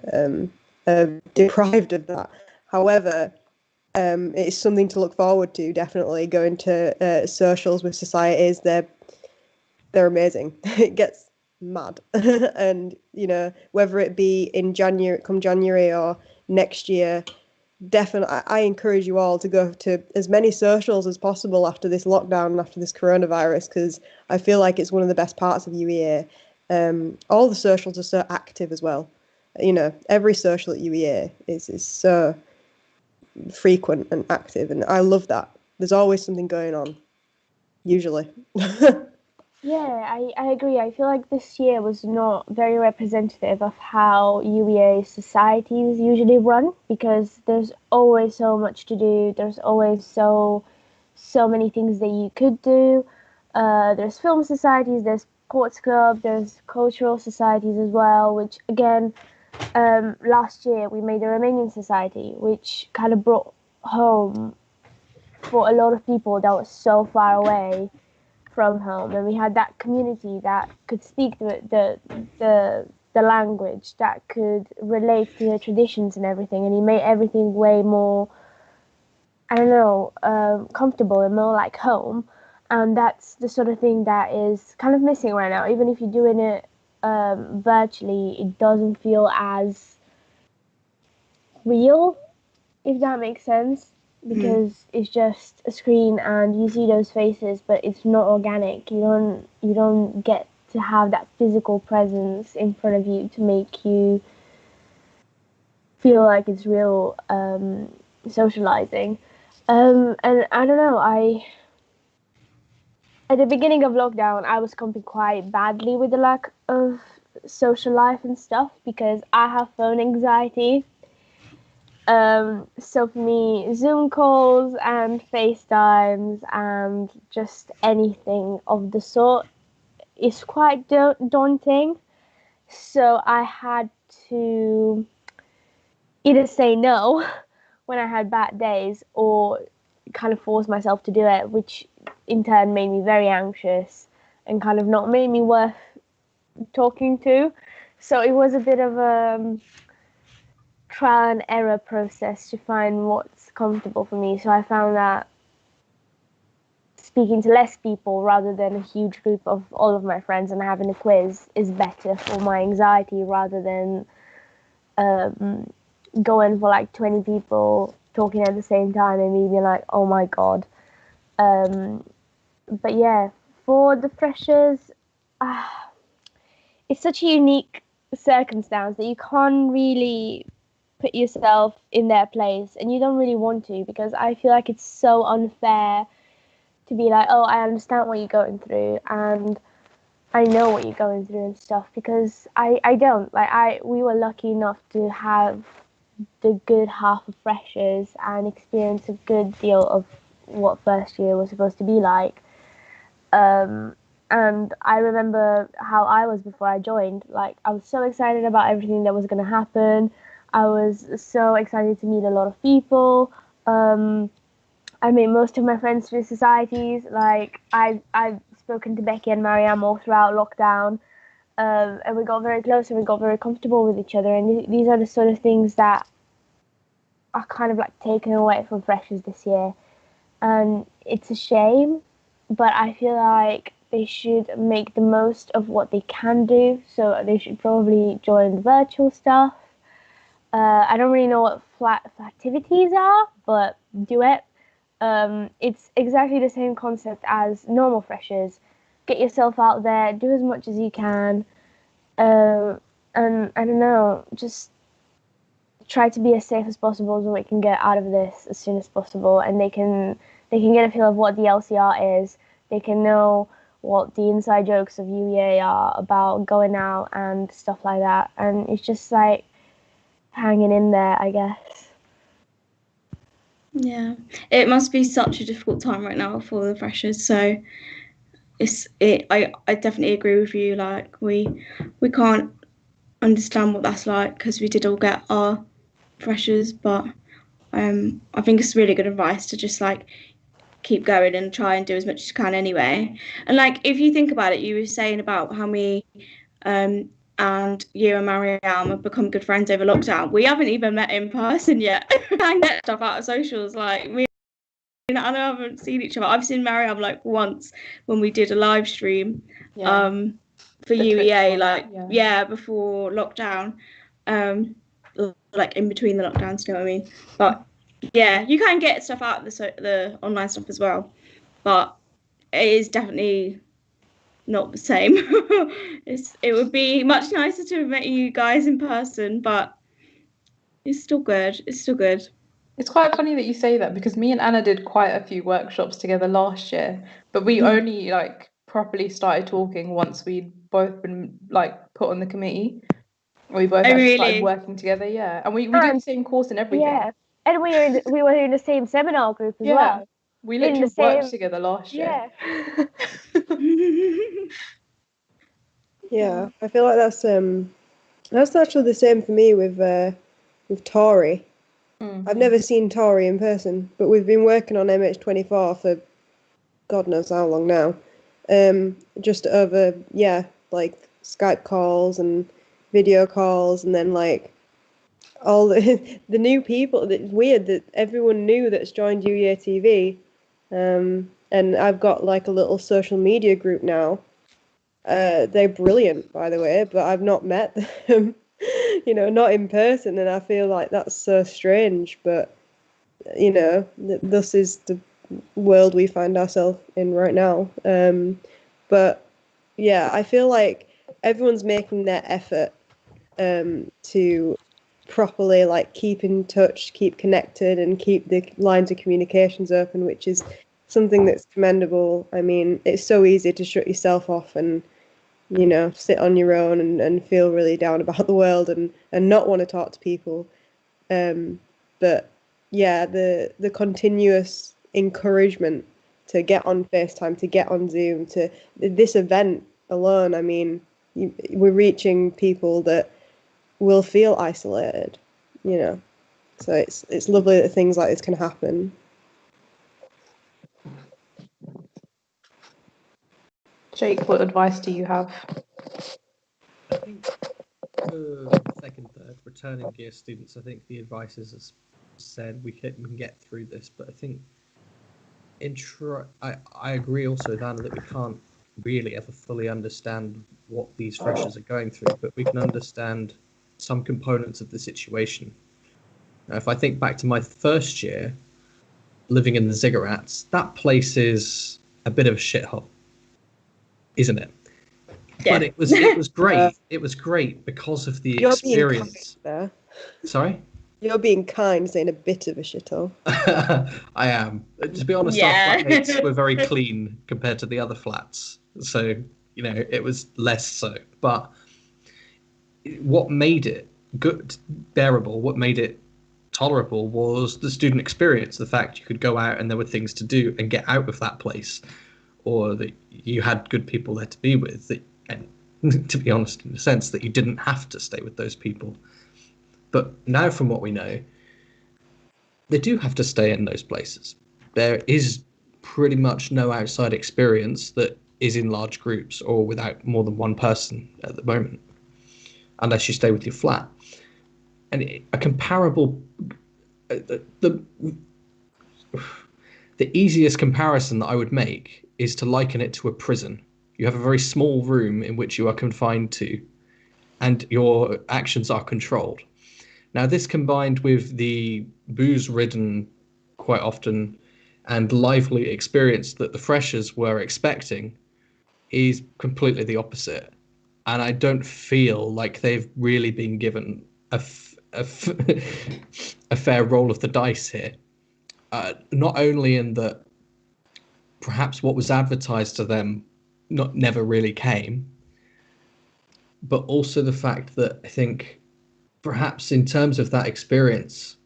are deprived of that. However, It's something to look forward to. Definitely going to socials with societies. They're amazing. It gets mad, and whether it be in January or next year, definitely I encourage you all to go to as many socials as possible after this lockdown and after this coronavirus, because I feel like it's one of the best parts of UEA. All the socials are so active as well. Every social at UEA is so frequent and active, and I love that. There's always something going on, usually. Yeah, I agree. I feel like this year was not very representative of how UEA societies usually run, because there's always so much to do. There's always so many things that you could do. There's film societies, there's sports club, there's cultural societies as well, which again, last year we made a Romanian society, which kind of brought home for a lot of people that was so far away from home, and we had that community that could speak the language, that could relate to the traditions and everything, and it made everything way more, I don't know, comfortable and more like home. And that's the sort of thing that is kind of missing right now. Even if you're doing it virtually, it doesn't feel as real, if that makes sense, because it's just a screen and you see those faces, but it's not organic. You don't get to have that physical presence in front of you to make you feel like it's real socializing. And I don't know, at the beginning of lockdown, I was coping quite badly with the lack of social life and stuff, because I have phone anxiety. So for me, Zoom calls and FaceTimes and just anything of the sort is quite daunting. So I had to either say no when I had bad days, or kind of force myself to do it, which in turn made me very anxious and kind of not made me worth talking to. So it was a bit of a trial and error process to find what's comfortable for me. So I found that speaking to less people rather than a huge group of all of my friends and having a quiz is better for my anxiety, rather than going for like 20 people talking at the same time and me being like, oh my god. But yeah, for the freshers, it's such a unique circumstance that you can't really put yourself in their place, and you don't really want to, because I feel like it's so unfair to be like, oh, I understand what you're going through and I know what you're going through and stuff, because I don't. We were lucky enough to have the good half of freshers and experience a good deal of what first year was supposed to be like. And I remember how I was before I joined. Like, I was so excited about everything that was going to happen. I was so excited to meet a lot of people. I made most of my friends through societies. Like, I've spoken to Becky and Mariam all throughout lockdown, and we got very close and we got very comfortable with each other. And these are the sort of things that are kind of like taken away from freshers this year, and it's a shame. But I feel like they should make the most of what they can do. So they should probably join virtual stuff. I don't really know what flat activities are, but do it. It's exactly the same concept as normal freshers. Get yourself out there, do as much as you can, and I don't know, just try to be as safe as possible so we can get out of this as soon as possible, and they can get a feel of what the LCR is. They can know what the inside jokes of UEA are about going out and stuff like that, and it's just like hanging in there, I guess. Yeah, it must be such a difficult time right now for the freshers. So I definitely agree with you. Like, we can't understand what that's like, because we did all get our freshers, but I think it's really good advice to just like keep going and try and do as much as you can anyway. And like, if you think about it, you were saying about how many and you and Mariam have become good friends over lockdown. We haven't even met in person yet. I get stuff out of socials, like me and Anna haven't seen each other. I've seen Mariam like once when we did a live stream for UEA, like before lockdown, like in between the lockdowns, you know what I mean? But yeah, you can get stuff out of the online stuff as well, but it is definitely not the same. It would be much nicer to have met you guys in person, but it's still good. It's still good. It's quite funny that you say that, because me and Anna did quite a few workshops together last year, but we only like properly started talking once we'd both been like put on the committee. We both actually started working together, and we did the same course and everything. Yeah, and we were in the same seminar group as well. We literally worked together last year. Yeah, I feel like that's actually the same for me with Tori. I've never seen Tori in person, but we've been working on MH24 for God knows how long now. Just over like Skype calls and video calls, and then like all the new people. It's weird that everyone new that's joined UEA TV. And I've got like a little social media group now. They're brilliant, by the way, but I've not met them, not in person, and I feel like that's so strange. But this is the world we find ourselves in right now. But yeah, I feel like everyone's making their effort to properly like keep in touch, keep connected, and keep the lines of communications open, which is something that's commendable. I mean, it's so easy to shut yourself off and sit on your own and feel really down about the world and not want to talk to people. But yeah, the continuous encouragement to get on FaceTime, to get on Zoom, to this event alone, I mean, we're reaching people that will feel isolated, so it's lovely that things like this can happen. Jake, what advice do you have? I think for second, third, returning year students, I think the advice is, as said, we can get through this, but I think I agree also, Dana, that we can't really ever fully understand what these freshers are going through, but we can understand some components of the situation. Now, if I think back to my first year living in the Ziggurats, that place is a bit of a shithole, isn't it? Yeah. But it was great. It was great because of the experience. There. Sorry? You're being kind, saying a bit of a shithole. I am. To be honest, our flatmates were very clean compared to the other flats. So, it was less so. But what made it bearable, what made it tolerable was the student experience. The fact you could go out and there were things to do and get out of that place, or that you had good people there to be with. And to be honest, in a sense, that you didn't have to stay with those people. But now, from what we know, they do have to stay in those places. There is pretty much no outside experience that is in large groups or without more than one person at the moment, unless you stay with your flat. And a comparable, the easiest comparison that I would make is to liken it to a prison. You have a very small room in which you are confined to, and your actions are controlled. Now, this combined with the booze-ridden, quite often, and lively experience that the freshers were expecting is completely the opposite. And I don't feel like they've really been given a fair roll of the dice here. Not only in that perhaps what was advertised to them never really came, but also the fact that I think perhaps in terms of that experience,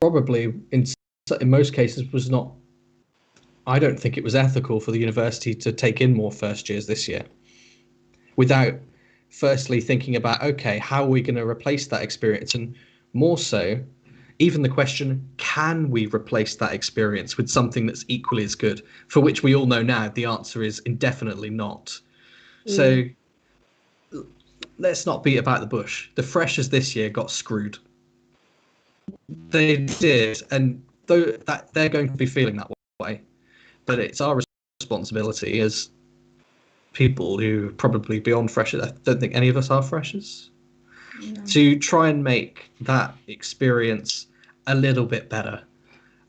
probably in most cases was not, I don't think it was ethical for the university to take in more first years this year without firstly thinking about, okay, how are we going to replace that experience? And more so, even the question, can we replace that experience with something that's equally as good, for which we all know now the answer is indefinitely not. So let's not beat about the bush. The freshers this year got screwed. They did, and that they're going to be feeling that way. But it's our responsibility as people who are probably beyond freshers. I don't think any of us are freshers. To try and make that experience a little bit better.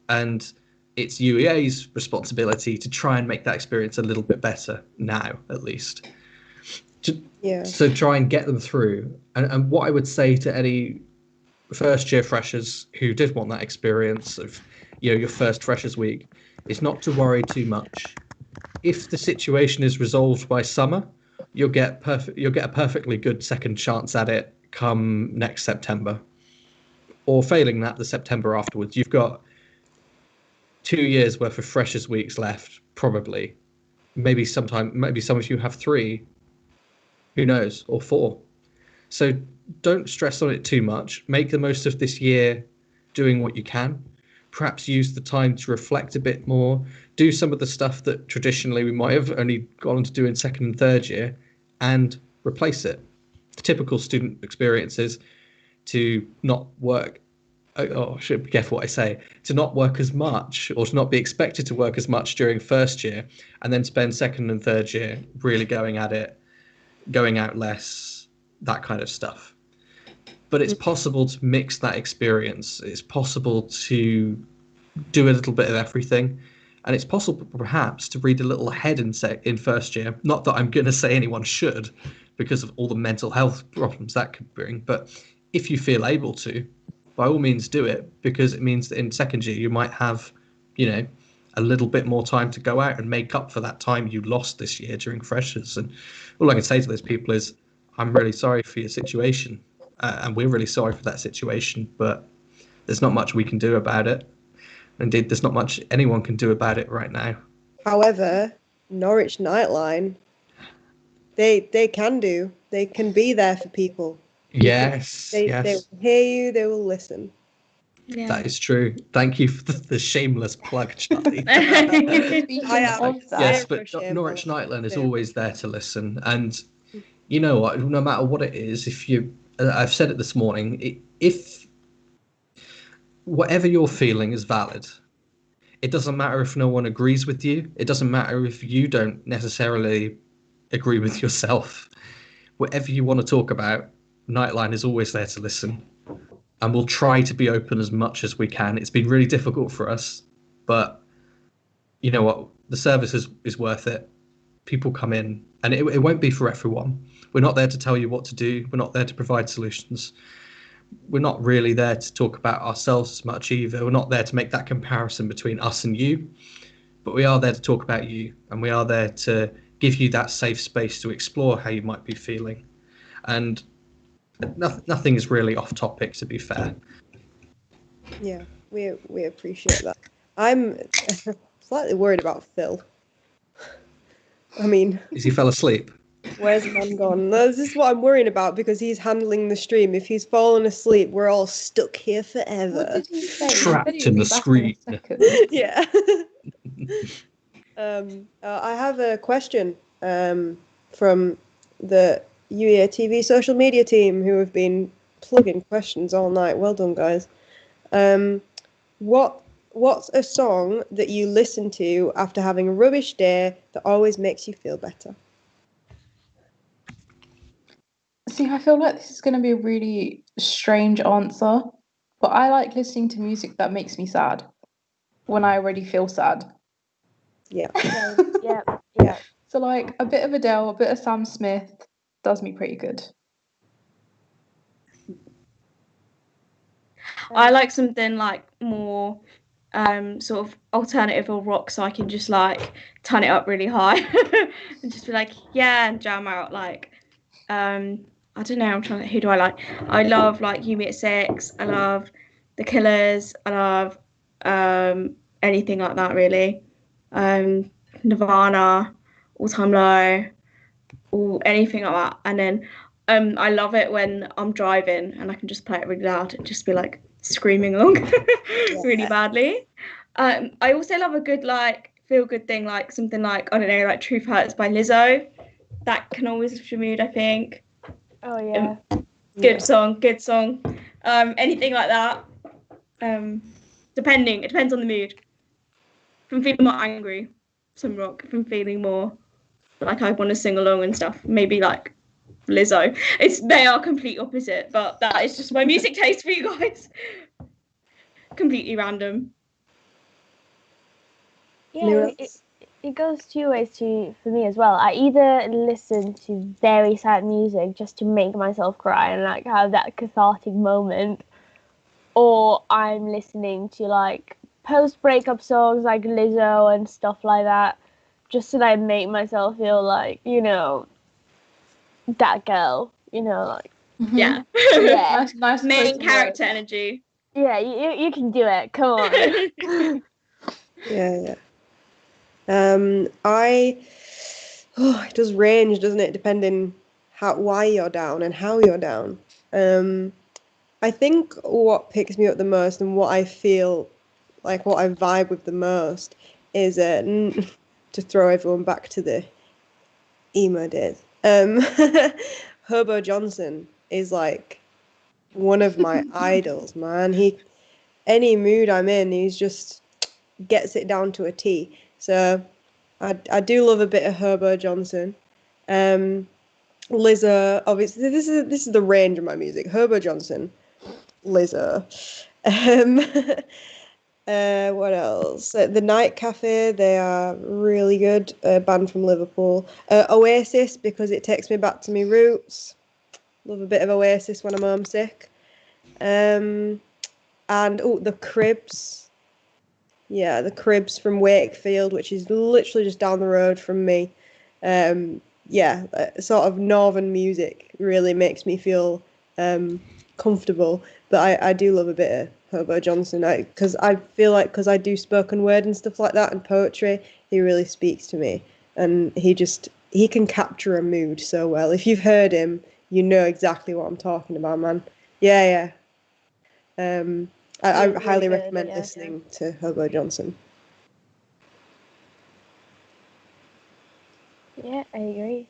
And it's UEA's responsibility to try and make that experience a little bit better now, at least. So try and get them through. And what I would say to any first year freshers who did want that experience of, your first freshers week, is not to worry too much. If the situation is resolved by summer, you'll get a perfectly good second chance at it come next September. Or failing that, the September afterwards. You've got 2 years worth of freshers weeks left, probably. Maybe some of you have 3. Who knows? Or 4. So don't stress on it too much. Make the most of this year doing what you can. Perhaps use the time to reflect a bit more. Do some of the stuff that traditionally we might have only gone on to do in second and third year and replace it. The typical student experience is to not work. I should be careful what I say. To not work as much, or to not be expected to work as much during first year, and then spend second and third year really going at it, going out less, that kind of stuff. But it's possible to mix that experience. It's possible to do a little bit of everything. And it's possible, perhaps, to read a little ahead in first year. Not that I'm going to say anyone should, because of all the mental health problems that could bring. But if you feel able to, by all means do it, because it means that in second year you might have, a little bit more time to go out and make up for that time you lost this year during freshers. And all I can say to those people is, I'm really sorry for your situation. And we're really sorry for that situation, but there's not much we can do about it. Indeed, there's not much anyone can do about it right now. However, Norwich Nightline, they can do. They can be there for people. Yes, They will hear you, they will listen. Yeah. That is true. Thank you for the shameless plug, Charlie. Yes, but Norwich Nightline is always there to listen. And you know what? No matter what it is, I've said it this morning, if whatever you're feeling is valid, it doesn't matter if no one agrees with you. It doesn't matter if you don't necessarily agree with yourself. Whatever you want to talk about, Nightline is always there to listen. And we'll try to be open as much as we can. It's been really difficult for us, but you know what? The service is worth it. People come in, and it won't be for everyone. We're not there to tell you what to do. We're not there to provide solutions. We're not really there to talk about ourselves as much either. We're not there to make that comparison between us and you, but we are there to talk about you, and we are there to give you that safe space to explore how you might be feeling. And nothing is really off topic, to be fair. Yeah, we appreciate that. I'm slightly worried about Phil. I mean, is he fell asleep? Where's man gone? This is what I'm worrying about, because he's handling the stream. If he's fallen asleep, we're all stuck here forever. What did he say? Trapped in the screen. Yeah. I have a question from the UEA TV social media team, who have been plugging questions all night. Well done, guys. What's a song that you listen to after having a rubbish day that always makes you feel better? See, I feel like this is going to be a really strange answer, but I like listening to music that makes me sad when I already feel sad. Yeah. Yeah. So like a bit of Adele, a bit of Sam Smith does me pretty good. I like something like more sort of alternative or rock, so I can just like turn it up really high and just be like, yeah, and jam out. Like I don't know, who do I like? I love like You-Me-At-Six, I love The Killers, I love anything like that really. Nirvana, All Time Low, or anything like that. And then I love it when I'm driving and I can just play it really loud and just be like screaming along really badly. I also love a good like feel good thing, like something like, I don't know, like Truth Hurts by Lizzo. That can always lift your mood, I think. Oh yeah. Good song. Anything like that. It depends on the mood. If I'm feeling more angry, some rock. If I'm feeling more like I want to sing along and stuff, maybe like Lizzo. They are complete opposite, but that is just my music taste for you guys. Completely random. Yeah, it goes two ways for me as well. I either listen to very sad music just to make myself cry and like have that cathartic moment, or I'm listening to like post breakup songs like Lizzo and stuff like that, just so that I make myself feel like, you know, that girl, you know, like Yeah. yeah, Nice Main character energy. yeah, you can do it. Come on. Yeah. It does range, doesn't it? Depending why you're down and how you're down. I think what picks me up the most and what I feel like what I vibe with the most is to throw everyone back to the emo days. Herbo Johnson is like one of my idols, man. Any mood I'm in, he's just gets it down to a T. So I do love a bit of Herbo Johnson. Lizzo, obviously, this is the range of my music. Herbo Johnson, Lizzo. What else? The Night Cafe, they are really good. A band from Liverpool. Oasis, because it takes me back to my roots. Love a bit of Oasis when I'm homesick. And the Cribs. Yeah, the Cribs from Wakefield, which is literally just down the road from me. Sort of northern music really makes me feel comfortable. But I do love a bit of Herbo Johnson, because I feel like because I do spoken word and stuff like that and poetry, he really speaks to me, and he can capture a mood so well. If you've heard him, you know exactly what I'm talking about, man. Yeah. I highly recommend listening to Herbo Johnson. Yeah, I agree.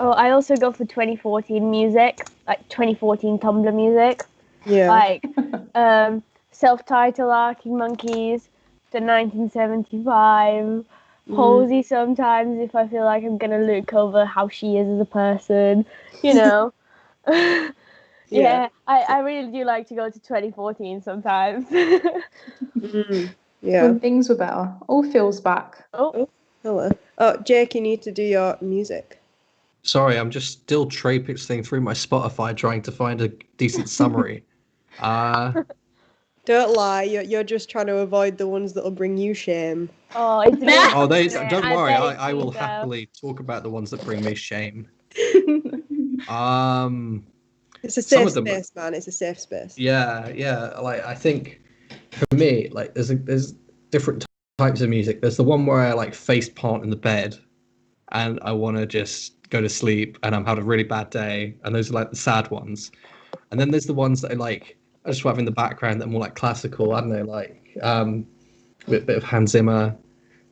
Oh, I also go for 2014 music, like 2014 Tumblr music. Yeah. Like self-titled Arctic Monkeys, the 1975, Halsey sometimes if I feel like I'm gonna look over how she is as a person, you know. Yeah, I really do like to go to 2014 sometimes. Yeah. When things were better. All feels back. Oh, hello. Oh, Jake, you need to do your music. Sorry, I'm just still traipsing through my Spotify trying to find a decent summary. Don't lie, you're just trying to avoid the ones that'll bring you shame. Oh, it's don't worry, I will happily talk about the ones that bring me shame. It's a safe space, man. It's a safe space. Yeah. Like I think for me, like there's different types of music. There's the one where I like face plant in the bed, and I want to just go to sleep, and I'm having a really bad day, and those are like the sad ones. And then there's the ones that I just have in the background that are more like classical. I don't know, like a bit of Hans Zimmer.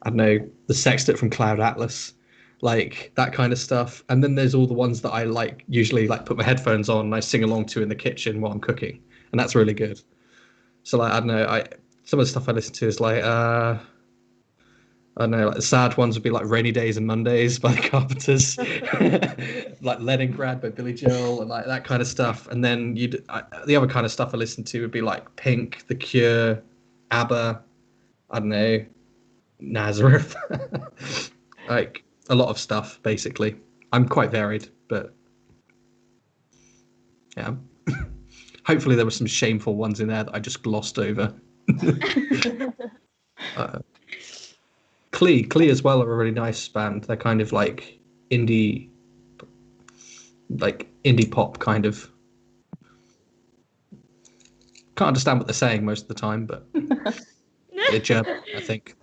I don't know, the Sextet from Cloud Atlas, like that kind of stuff. And then there's all the ones that I like usually like put my headphones on and I sing along to in the kitchen while I'm cooking, and that's really good. So like I don't know, some of the stuff I listen to is like I don't know, like the sad ones would be like Rainy Days and Mondays by the Carpenters, like Leningrad by Billy Joel, and like that kind of stuff. And then the other kind of stuff I listen to would be like Pink, The Cure, ABBA, I don't know, Nazareth, like a lot of stuff. Basically, I'm quite varied, but yeah. Hopefully, there were some shameful ones in there that I just glossed over. Klee as well are a really nice band. They're kind of like indie pop kind of. Can't understand what they're saying most of the time, but they're German, I think.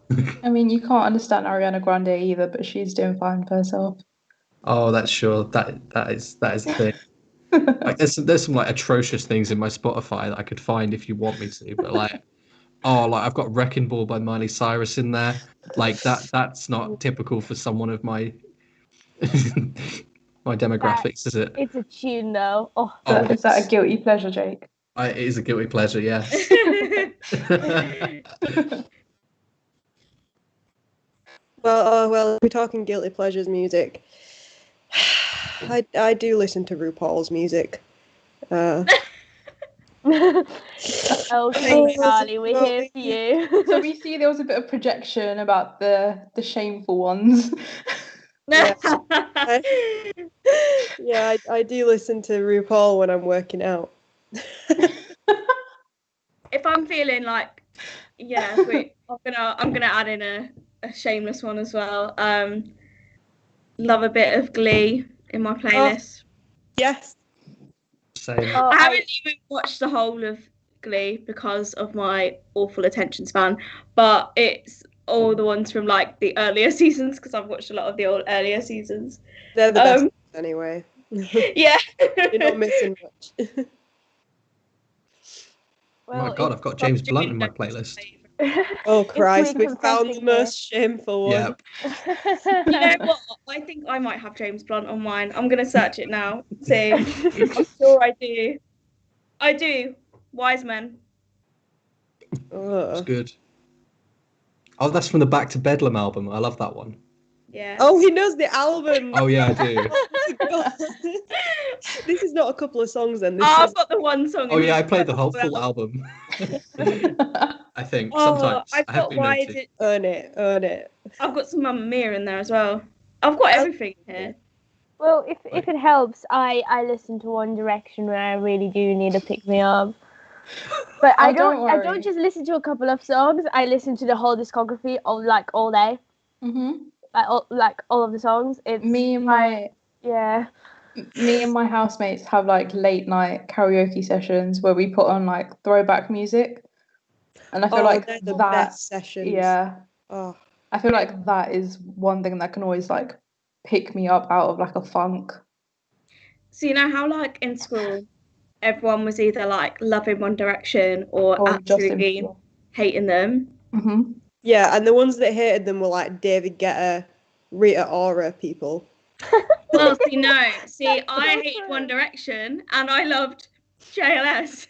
I mean, you can't understand Ariana Grande either, but she's doing fine for herself. Oh, that's sure. That is the thing. Like, there's some like atrocious things in my Spotify that I could find if you want me to, but like I've got Wrecking Ball by Miley Cyrus in there. Like that's not typical for someone of my my demographics, is it? It's a tune though. Oh, Oh, Is that a guilty pleasure, Jake? it is a guilty pleasure, yes. Well, if we're talking guilty pleasures music, I do listen to RuPaul's music. okay, Charlie, we're here for you. So we see there was a bit of projection about the shameful ones. Yeah, I do listen to RuPaul when I'm working out. If I'm feeling like, yeah, sweet, I'm gonna add in a shameless one as well. Love a bit of Glee in my playlist. Yes. Same. Oh, I haven't even watched the whole of Glee because of my awful attention span, but it's all the ones from like the earlier seasons because I've watched a lot of the earlier seasons. They're the best anyway. Yeah. You're not missing much. Oh my God, I've got James Blunt in my playlist. Oh Christ, we some found the something most shameful one. Yeah. You know what? I think I might have James Blunt on mine. I'm gonna search it now. See, I'm sure I do. I do. Wise Men. It's good. Oh, that's from the Back to Bedlam album. I love that one. Yeah. Oh, he knows the album. Oh yeah, I do. This is not a couple of songs then. This I've is... got the one song. Oh yeah, I played the whole full album. I think sometimes. I've I have got been Why known Is to. It? Earn it. I've got some Mamma Mia in there as well. I've got everything here. Well, if it helps, I listen to One Direction when I really do need a pick me up. But I don't just listen to a couple of songs. I listen to the whole discography of like all day. Mm-hmm. Like all of the songs. It's Me and my housemates have like late night karaoke sessions where we put on like throwback music, and I feel like they're the best sessions. Yeah. Oh. I feel like that is one thing that can always like pick me up out of like a funk. So you know how like in school everyone was either like loving One Direction or absolutely hating them. Mm-hmm. Yeah, and the ones that hated them were like David Guetta, Rita Ora people. Well, see, I hated One Direction and I loved JLS.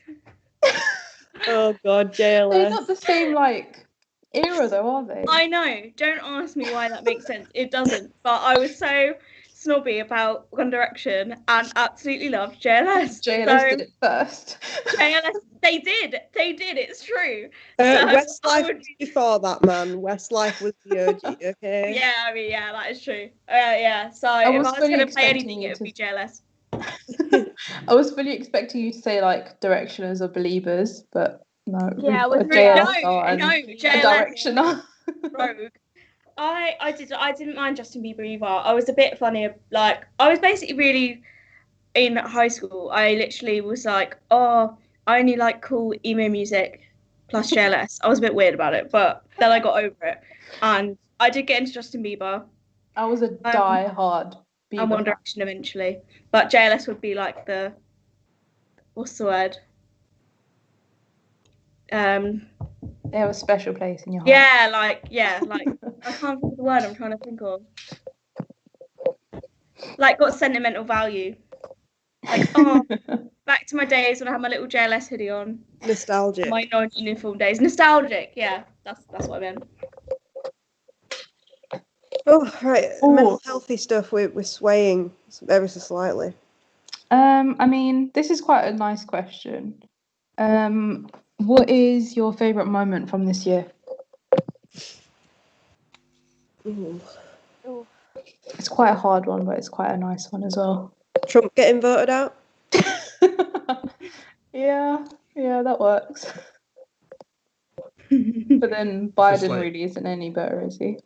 Oh God, JLS. They're not the same like era though, are they? I know. Don't ask me why that makes sense. It doesn't. But I was so snobby about One Direction and absolutely loved JLS. JLS did it first. JLS, they did. It's true. Westlife was before that, man. Westlife was the OG, okay? Yeah, I mean, yeah, that is true. Yeah, so if I was going to play anything, it would be JLS. I was fully expecting you to say like Directioners or Believers, but no. Yeah, with JLS. Directioner. Rogue. I didn't mind Justin Bieber either. I was a bit funny. Like I was basically really in high school. I literally was like, oh, I only like cool emo music plus JLS. I was a bit weird about it, but then I got over it, and I did get into Justin Bieber. I was a die-hard Bieber. And One Direction eventually, but JLS would be like the what's the word? They have a special place in your heart. Yeah, like I can't think of the word I'm trying to think of. Like got sentimental value. Like back to my days when I had my little JLS hoodie on. Nostalgic. My non-uniform days. Nostalgic, yeah. That's what I meant. Oh right. Mental healthy stuff we're swaying ever so slightly. I mean, this is quite a nice question. What is your favourite moment from this year? Ooh. It's quite a hard one, but it's quite a nice one as well. Trump getting voted out? Yeah, that works. But then Biden really isn't any better, is he?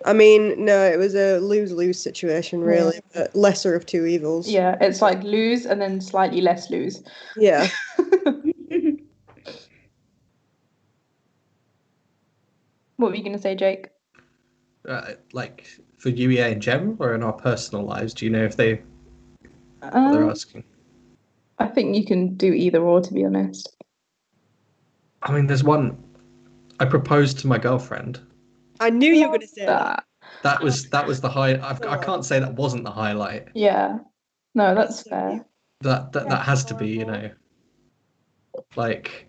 I mean, no, it was a lose-lose situation, really, but lesser of two evils. Yeah, it's like lose and then slightly less lose. Yeah. What were you going to say, Jake? Like for UEA in general or in our personal lives? Do you know if they're asking? I think you can do either or, to be honest. I mean, there's one. I proposed to my girlfriend. I knew you were going to say that. That was the high. I can't say that wasn't the highlight. Yeah. No, that's fair. That has to be, you know, like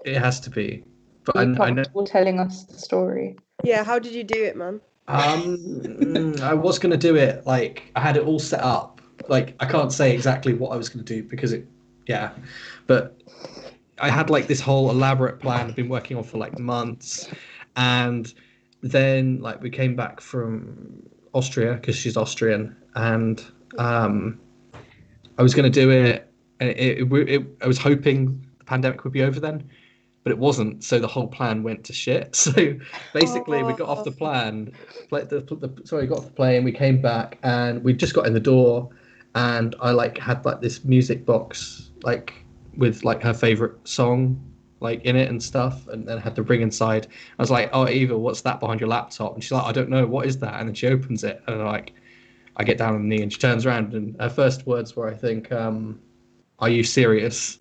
it has to be. But I know. Comfortable telling us the story. Yeah, how did you do it, man? I was gonna do it like I had it all set up. Like I can't say exactly what I was gonna do because but I had like this whole elaborate plan I've been working on for like months, and then like we came back from Austria because she's Austrian, and I was gonna do it, and I was hoping the pandemic would be over then. But it wasn't, so the whole plan went to shit. So basically, we got off the plan, got off the plane, we came back, and we just got in the door, and I like had like this music box, like with like her favorite song, like in it and stuff, and then had the ring inside. I was like, "Oh, Eva, what's that behind your laptop?" And she's like, "I don't know, what is that?" And then she opens it, and I get down on the knee, and she turns around, and her first words were, I think, "Are you serious?"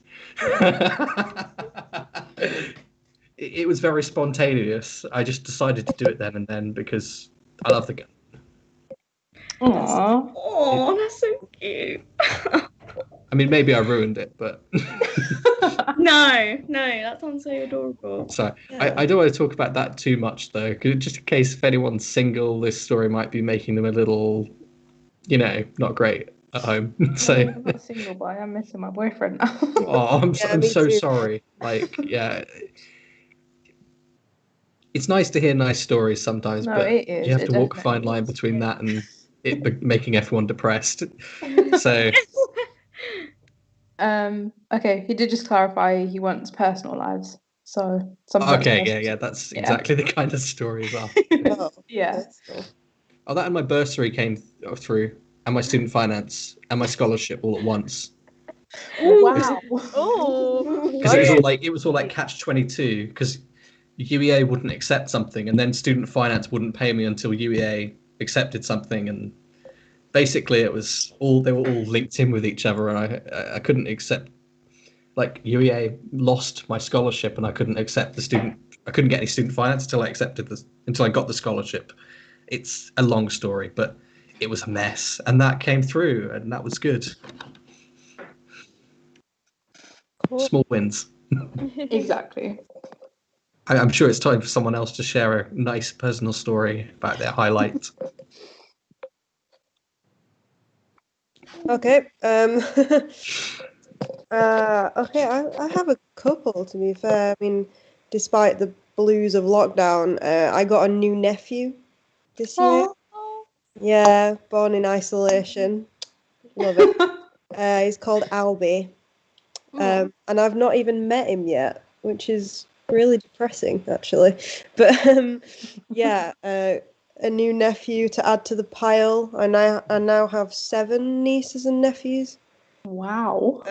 It was very spontaneous. I just decided to do it then and then because I love the game. Aww. Oh, that's so cute. I mean, maybe I ruined it, but No, that sounds so adorable. so I don't want to talk about that too much though, because just in case if anyone's single, this story might be making them a little, you know, not great at home. So I'm not single, but I am missing my boyfriend now. oh, I'm me so too. sorry. Like, yeah. It's nice to hear nice stories sometimes, No, but it is. you have It to walk a definitely fine line is. between that and it making everyone depressed. So okay, he did just clarify he wants personal lives. So sometimes okay, yeah, that's exactly the kind of story as well. Oh, Yeah. Oh, that and my bursary came through, and my student finance, and my scholarship all at once. Wow. Oh. Because it was all like catch-22. Because UEA wouldn't accept something, and then student finance wouldn't pay me until UEA accepted something, and basically they were all linked in with each other, and I couldn't accept. Like UEA lost my scholarship, and I couldn't accept I couldn't get any student finance until I got the scholarship. It's a long story, but it was a mess, and that came through, and that was good. Cool. Small wins. Exactly. I'm sure it's time for someone else to share a nice personal story about their highlight. Okay. Okay, I have a couple, to be fair. I mean, despite the blues of lockdown, I got a new nephew this year. Yeah, born in isolation. Love it. He's called Albie. And I've not even met him yet, which is really depressing, actually. But yeah, a new nephew to add to the pile. I now have 7 nieces and nephews. Wow.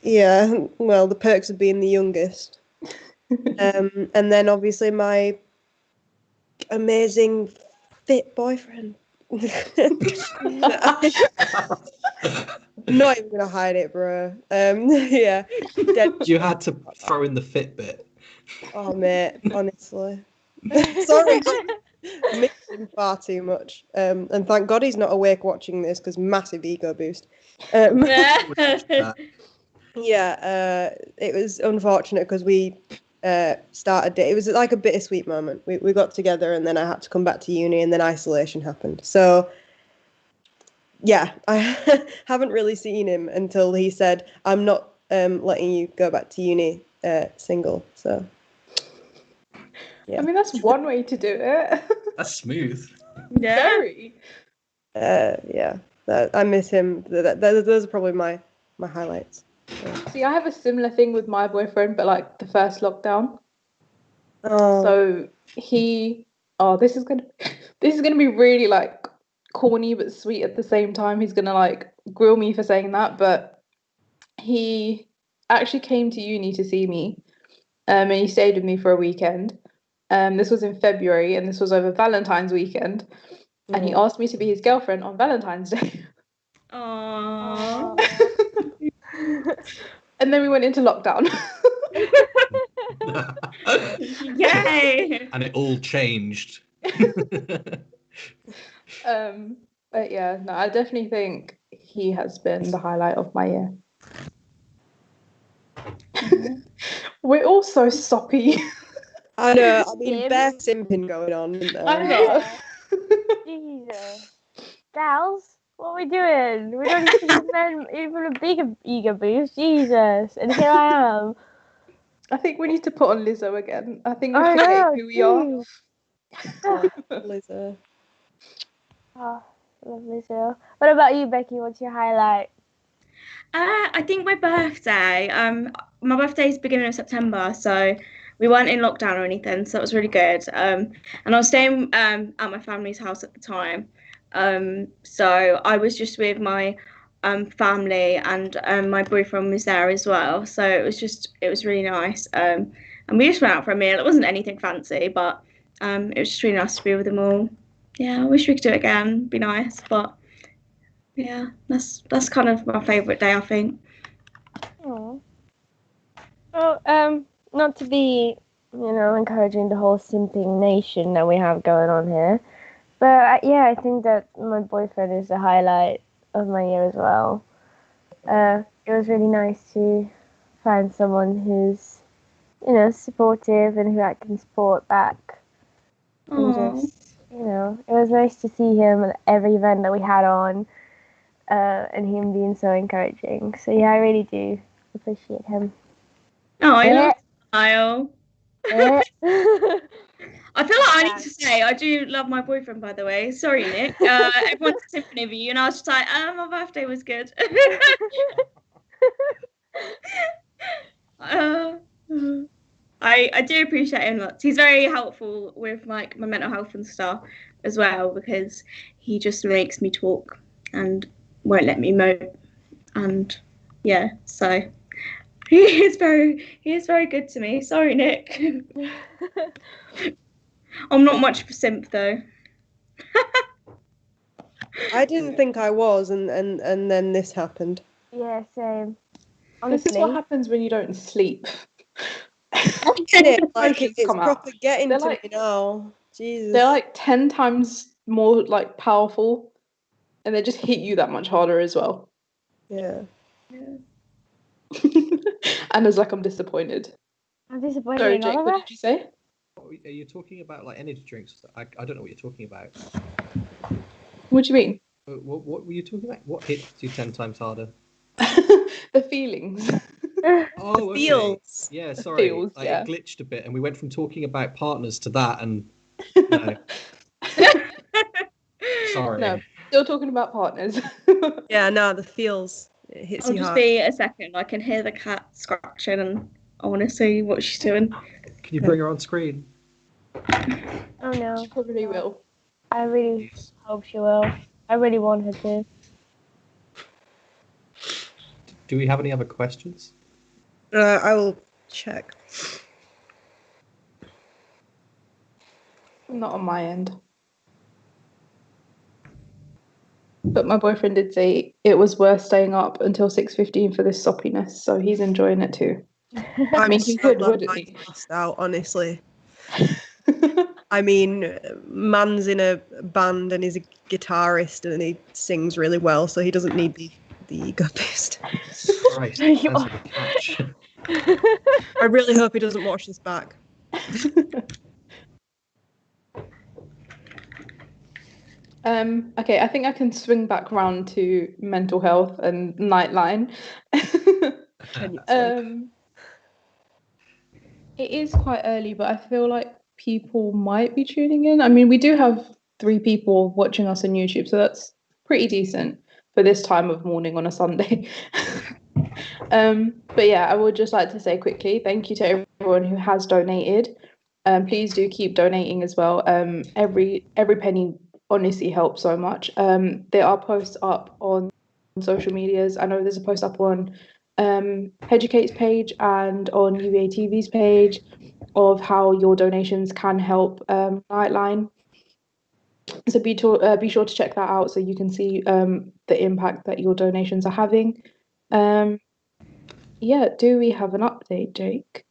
Yeah, well, the perks of being the youngest. And then obviously my amazing fit boyfriend. I'm not even gonna hide it, bro. Yeah. You had to throw in the fit bit. Oh, mate, honestly. Sorry, I miss him far too much. And thank God he's not awake watching this because massive ego boost. Yeah, it was unfortunate because we started it. It was like a bittersweet moment. We got together and then I had to come back to uni and then isolation happened. So yeah, I haven't really seen him until he said, "I'm not letting you go back to uni single." So yeah. I mean, that's one way to do it. That's smooth. Yeah. Very. Yeah, I miss him. Those are probably my highlights. Yeah. See, I have a similar thing with my boyfriend, but like the first lockdown. Oh. So this is gonna be really like corny but sweet at the same time. He's gonna like grill me for saying that, but he actually came to uni to see me, and he stayed with me for a weekend. This was in February, and this was over Valentine's weekend, and he asked me to be his girlfriend on Valentine's Day. Aww. And then we went into lockdown. Yay! And it all changed. But yeah, no, I definitely think he has been the highlight of my year. We're all so soppy. I know. I mean, Him. bare simping going on, isn't there? I know. Jesus. Gals, what are we doing? We don't even give men even a bigger ego boost. Jesus. And here I am. I think we need to put on Lizzo again. I think we're I forgetting know, who we are. jeez. Lizzo. Oh, lovely so. What about you, Becky? What's your highlight? I think my birthday. My birthday's beginning of September, so we weren't in lockdown or anything, so it was really good. And I was staying at my family's house at the time. So I was just with my family, and my boyfriend was there as well. So it was really nice. And we just went out for a meal. It wasn't anything fancy, but it was just really nice to be with them all. Yeah, I wish we could do it again. Be nice, but. Yeah, that's kind of my favourite day, I think. Oh. Well, not to be, encouraging the whole simping nation that we have going on here, but yeah, I think that my boyfriend is the highlight of my year as well. It was really nice to find someone who's, supportive and who I can support back. And just, it was nice to see him at every event that we had on, and him being so encouraging. So yeah, I really do appreciate him. Oh, I love Kyle. Eh. I feel like I need to say I do love my boyfriend, by the way. Sorry, Nick. Everyone's a symphony of you, and I was just like, my birthday was good. I do appreciate him lots. He's very helpful with like my mental health and stuff as well, because he just makes me talk and won't let me mope. And yeah, so he is very good to me. Sorry, Nick. I'm not much of a simp though. I didn't think I was, and then this happened. Yeah, same. Honestly. This is what happens when you don't sleep. It's proper getting They're to like, me now. Jesus. They're like 10 times more like powerful, and they just hit you that much harder as well. Yeah. Anna's like, I'm disappointed. I'm disappointed. Sorry, in Jake, Oliver. what did you say? Are you talking about like energy drinks? I don't know what you're talking about. What do you mean? What were you talking about? What hits you 10 times harder? The feelings. Oh, okay. Feels. Yeah, sorry. Feels, Like, yeah. it glitched a bit, and we went from talking about partners to that, and no. Sorry. No, still talking about partners. Yeah, no, the feels. It hits I'll you just hard. be a second. I can hear the cat scratching, and I want to see what she's doing. Can you bring her on screen? Oh no. She probably will. I really hope she will. I really want her to. Do we have any other questions? I will check. Not on my end. But my boyfriend did say it was worth staying up until 6:15 for this soppiness, so he's enjoying it too. I mean, he could, wouldn't he? Passed out, honestly. I mean, man's in a band and he's a guitarist and he sings really well, so he doesn't need the ego boost. Christ, that's a catch. I really hope he doesn't watch this back. Okay, I think I can swing back round to mental health and Nightline. It is quite early, but I feel like people might be tuning in. I mean, we do have 3 people watching us on YouTube, so that's pretty decent for this time of morning on a Sunday. But yeah, I would just like to say quickly, thank you to everyone who has donated. Please do keep donating as well. Every penny honestly helps so much. There are posts up on social medias. I know there's a post up on Headucate's page and on UEA TV's page of how your donations can help Nightline. So be sure to check that out so you can see the impact that your donations are having. Yeah, do we have an update, Jake?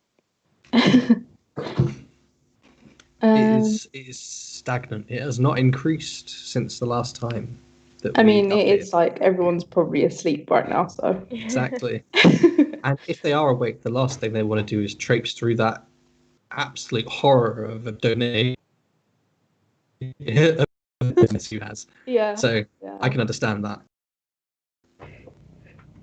It is stagnant. It has not increased since the last time that I we mean, updated. it's like everyone's probably asleep right now, so. Exactly. And if they are awake, the last thing they want to do is traipse through that absolute horror of a donation you has. Yeah. So Yeah. I can understand that.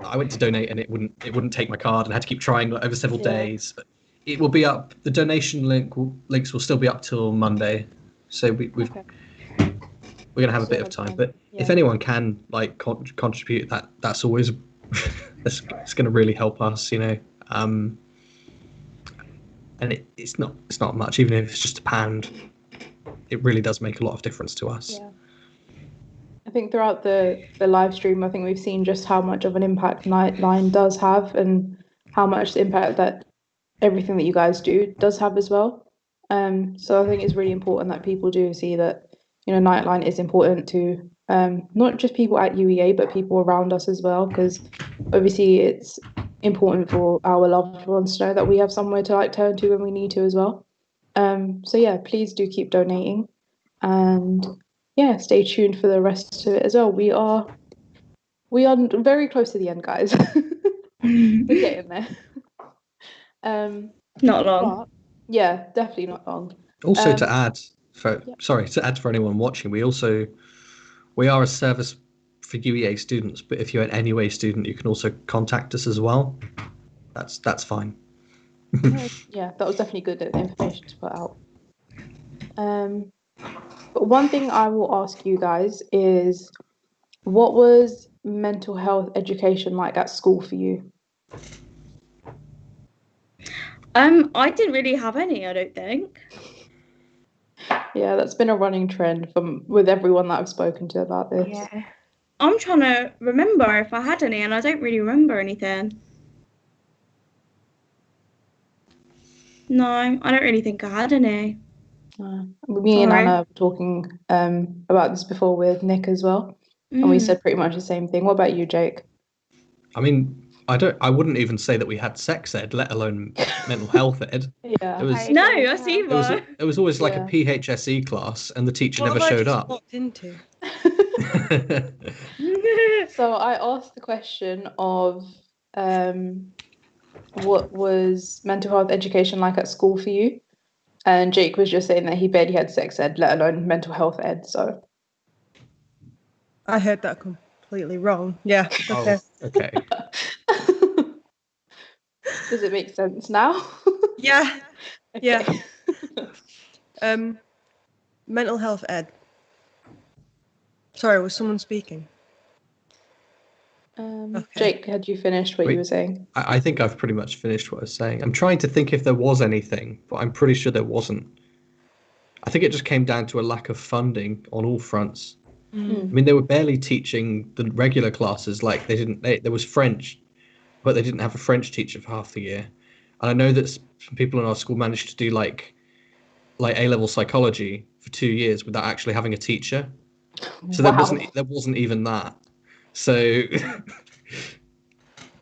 I went to donate and it wouldn't take my card and I had to keep trying over several days. But it will be up. The donation links will still be up till Monday, so we're gonna have a bit of time. But if anyone can like contribute, that's always it's gonna really help us, you know. And it's not much, even if it's just £1. It really does make a lot of difference to us. Yeah. I think throughout the live stream, I think we've seen just how much of an impact Nightline does have and how much impact that everything that you guys do does have as well. So I think it's really important that people do see that, you know, Nightline is important to not just people at UEA, but people around us as well, because obviously it's important for our loved ones to know that we have somewhere to like turn to when we need to as well. So yeah, please do keep donating, and yeah, stay tuned for the rest of it as well. We are very close to the end, guys. We're getting there. Not long. But, yeah, definitely not long. Also, to add for anyone watching, we are a service for UEA students. But if you're an NUA student, you can also contact us as well. That's fine. Yeah, that was definitely good information to put out. But one thing I will ask you guys is, what was mental health education like at school for you? I didn't really have any, I don't think. Yeah, that's been a running trend with everyone that I've spoken to about this. Yeah. I'm trying to remember if I had any, and I don't really remember anything. No, I don't really think I had any. Me and Anna were talking about this before with Nick as well, and we said pretty much the same thing. What about you, Jake? I mean, I wouldn't even say that we had sex ed, let alone mental health ed. Yeah. It was it was always like a PHSE class, and the teacher never showed up. Walked into. So I asked the question of what was mental health education like at school for you? And Jake was just saying that he barely had sex ed, let alone mental health ed. So I heard that completely wrong. Yeah. Okay. Oh, okay. Does it make sense now? Yeah. Yeah. Mental health ed. Sorry, was someone speaking? Okay. Jake, had you finished what you were saying? I think I've pretty much finished what I was saying. I'm trying to think if there was anything, but I'm pretty sure there wasn't. I think it just came down to a lack of funding on all fronts. I mean, they were barely teaching the regular classes. Like there was French, but they didn't have a French teacher for half the year. And I know that some people in our school managed to do like A-level psychology for 2 years without actually having a teacher. So there wasn't even that. So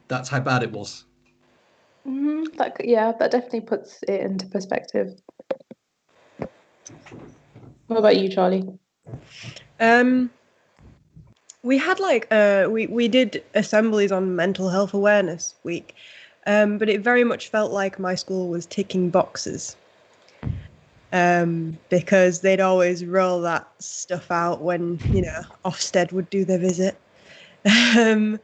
that's how bad it was. That definitely puts it into perspective. What about you, Charlie? We had we did assemblies on Mental Health Awareness Week, but it very much felt like my school was ticking boxes. Because they'd always roll that stuff out when, you know, Ofsted would do their visit. But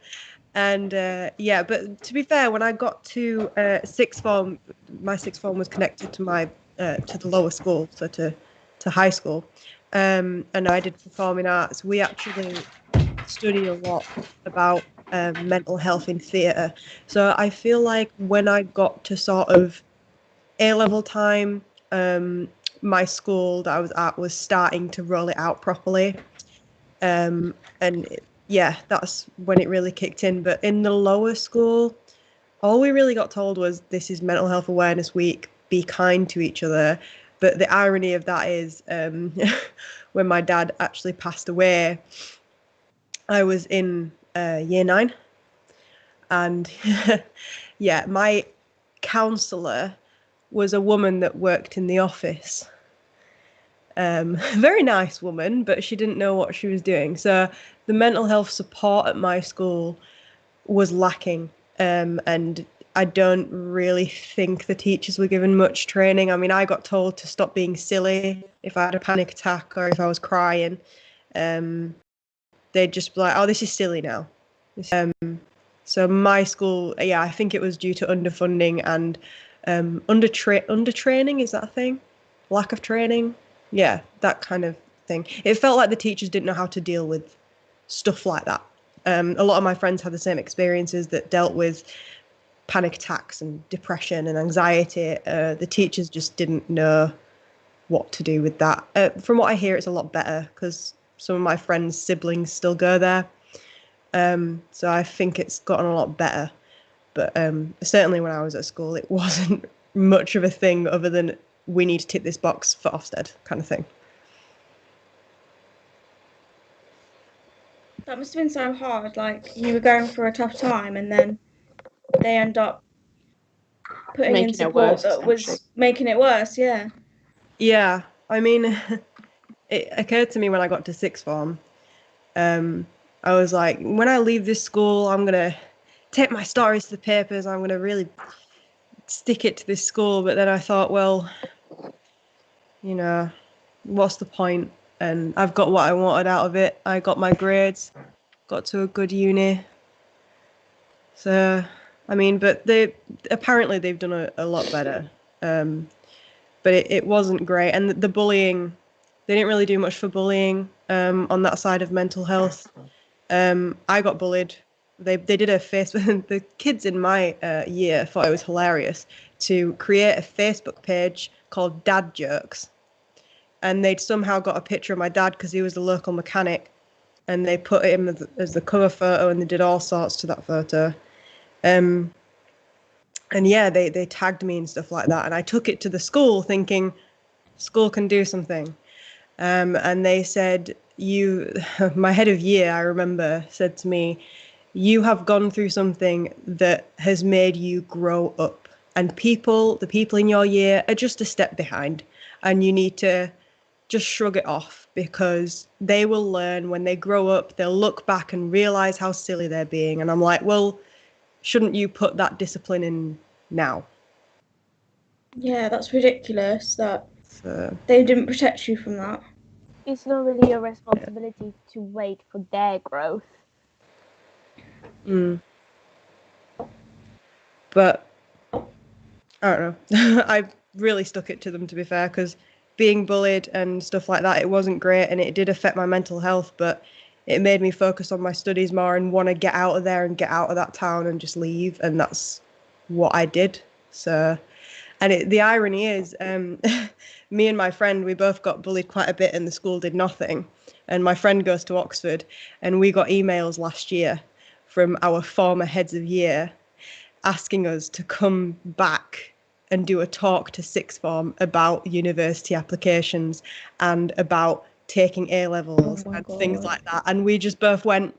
to be fair, when I got to sixth form, my sixth form was connected to my to the lower school, so to high school, and I did performing arts. We actually studied a lot about mental health in theatre. So I feel like when I got to sort of A-level time, my school that I was at was starting to roll it out properly, that's when it really kicked in. But in the lower school, all we really got told was, this is Mental Health Awareness Week, be kind to each other. But the irony of that is, when my dad actually passed away, I was in year 9, and my counsellor was a woman that worked in the office. Very nice woman, but she didn't know what she was doing. So the mental health support at my school was lacking, and I don't really think the teachers were given much training. I mean, I got told to stop being silly if I had a panic attack or if I was crying. They'd just be like, "Oh, this is silly now." So my school, yeah, I think it was due to underfunding and undertraining. Is that a thing? Lack of training? Yeah, that kind of thing. It felt like the teachers didn't know how to deal with stuff like that. A lot of my friends had the same experiences that dealt with panic attacks and depression and anxiety. The teachers just didn't know what to do with that. From what I hear, it's a lot better because some of my friends' siblings still go there. So I think it's gotten a lot better. But certainly when I was at school, it wasn't much of a thing other than we need to tick this box for Ofsted kind of thing. That must have been so hard. Like, you were going through a tough time and then they end up putting in support that was making it worse. Yeah. Yeah, I mean, it occurred to me when I got to sixth form. I was like, when I leave this school, I'm gonna take my stories to the papers. I'm gonna really stick it to this school. But then I thought, well, you know, what's the point? And I've got what I wanted out of it. I got my grades, got to a good uni. So, I mean, but apparently they've done a lot better. But it wasn't great. And the bullying, they didn't really do much for bullying on that side of mental health. I got bullied. They did a Facebook. The kids in my year thought it was hilarious to create a Facebook page called Dad Jokes, and they'd somehow got a picture of my dad because he was the local mechanic, and they put him as the cover photo, and they did all sorts to that photo. And yeah, they tagged me and stuff like that, and I took it to the school thinking school can do something. And they said, my head of year, I remember, said to me, you have gone through something that has made you grow up. And the people in your year are just a step behind. And you need to just shrug it off because they will learn when they grow up. They'll look back and realize how silly they're being. And I'm like, well, shouldn't you put that discipline in now? Yeah, that's ridiculous that they didn't protect you from that. It's not really your responsibility to wait for their growth. But I don't know. I really stuck it to them, to be fair, because being bullied and stuff like that, it wasn't great, and it did affect my mental health, but it made me focus on my studies more and want to get out of there and get out of that town and just leave, and that's what I did. So, and the irony is, me and my friend, we both got bullied quite a bit and the school did nothing. And my friend goes to Oxford, and we got emails last year from our former heads of year asking us to come back and do a talk to sixth form about university applications and about taking A levels and things like that. And we just both went,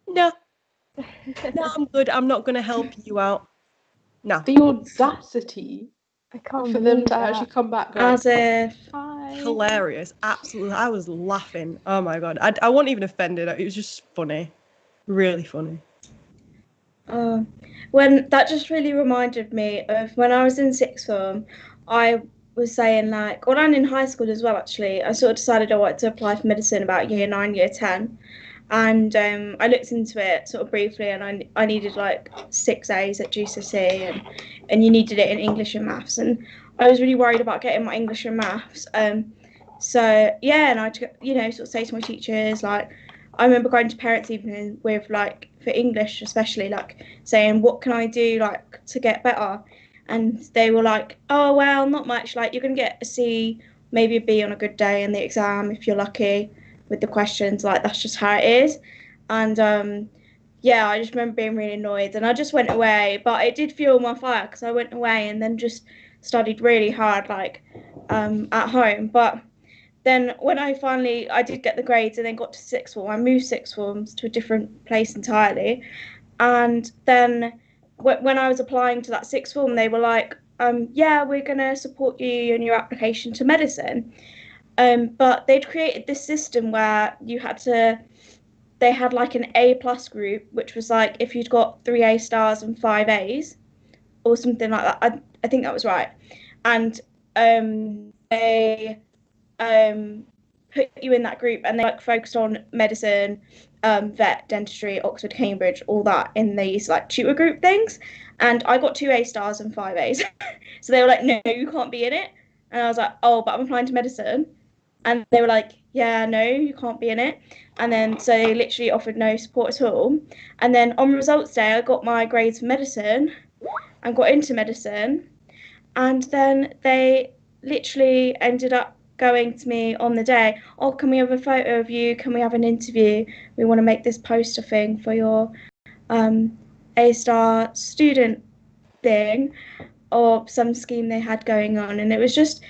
no, I'm good. I'm not going to help you out. No. The audacity I can't for them to actually come back. As if. Hi. Hilarious. Absolutely. I was laughing. Oh my God. I wasn't even offended. It was just funny. Really funny. When that just really reminded me of when I was in sixth form, I was saying like, well, and in high school as well, actually, I sort of decided I wanted to apply for medicine about year 9, year 10. And I looked into it sort of briefly, and I needed like 6 A's at GCSE, and you needed it in English and maths. And I was really worried about getting my English and maths. So yeah, and I, sort of say to my teachers, like, I remember going to parents' evening with like, for English especially, like saying, what can I do like to get better? And they were like, oh well, not much, like you're gonna get a C, maybe a B on a good day in the exam if you're lucky with the questions, like that's just how it is. And yeah, I just remember being really annoyed, and I just went away, but it did fuel my fire because I went away and then just studied really hard, like at home. But then when I did get the grades and then got to sixth form, I moved sixth forms to a different place entirely. And then when I was applying to that sixth form, they were like, yeah, we're going to support you in your application to medicine. But they'd created this system where they had like an A+ group, which was like if you'd got 3 A stars and 5 A's or something like that. I think that was right. And they put you in that group, and they like focused on medicine, vet, dentistry, Oxford, Cambridge, all that in these like tutor group things. And I got 2 A stars and 5 A's. So they were like, no, you can't be in it. And I was like, oh, but I'm applying to medicine. And they were like, yeah, no, you can't be in it. And then so they literally offered no support at all. And then on results day, I got my grades for medicine and got into medicine. And then they literally ended up going to me on the day, oh, can we have a photo of you? Can we have an interview? We want to make this poster thing for your A-star student thing, or some scheme they had going on. And it was just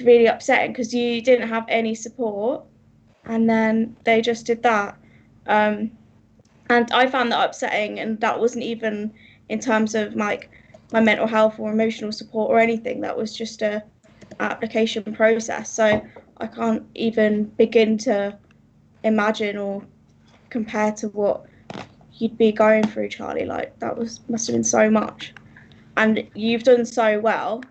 really upsetting because you didn't have any support, and then they just did that. And I found that upsetting, and that wasn't even in terms of like my mental health or emotional support or anything. That was just a application process. So I can't even begin to imagine or compare to what you'd be going through, Charlie. Like that must have been so much, and you've done so well,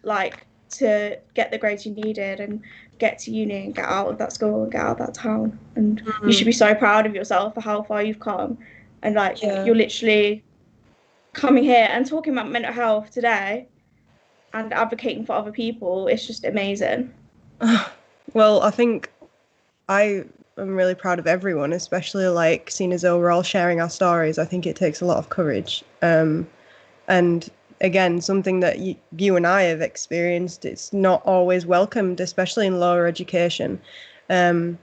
like to get the grades you needed and get to uni and get out of that school and get out of that town. And you should be so proud of yourself for how far you've come. And like you're literally coming here and talking about mental health today and advocating for other people. It's just amazing. Well, I think I am really proud of everyone, especially like seeing as though we're all sharing our stories. I think it takes a lot of courage. And again, something that you and I have experienced, it's not always welcomed, especially in lower education. And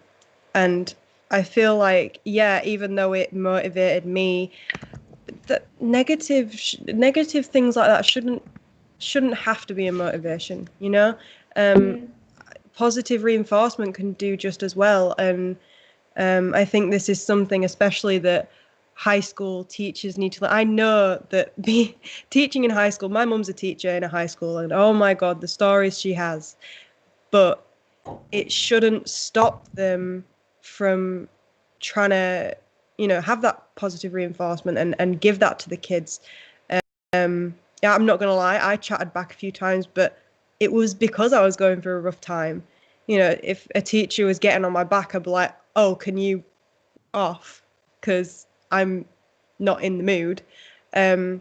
I feel like, even though it motivated me, that negative things like that shouldn't have to be a motivation, you know? Positive reinforcement can do just as well. And I think this is something especially that high school teachers need to learn. I know that teaching in high school, my mum's a teacher in a high school, and oh my God, the stories she has. But it shouldn't stop them from trying to, have that positive reinforcement and give that to the kids. I'm not going to lie, I chatted back a few times, but it was because I was going through a rough time. If a teacher was getting on my back, I'd be like, oh, can you off? Because I'm not in the mood. And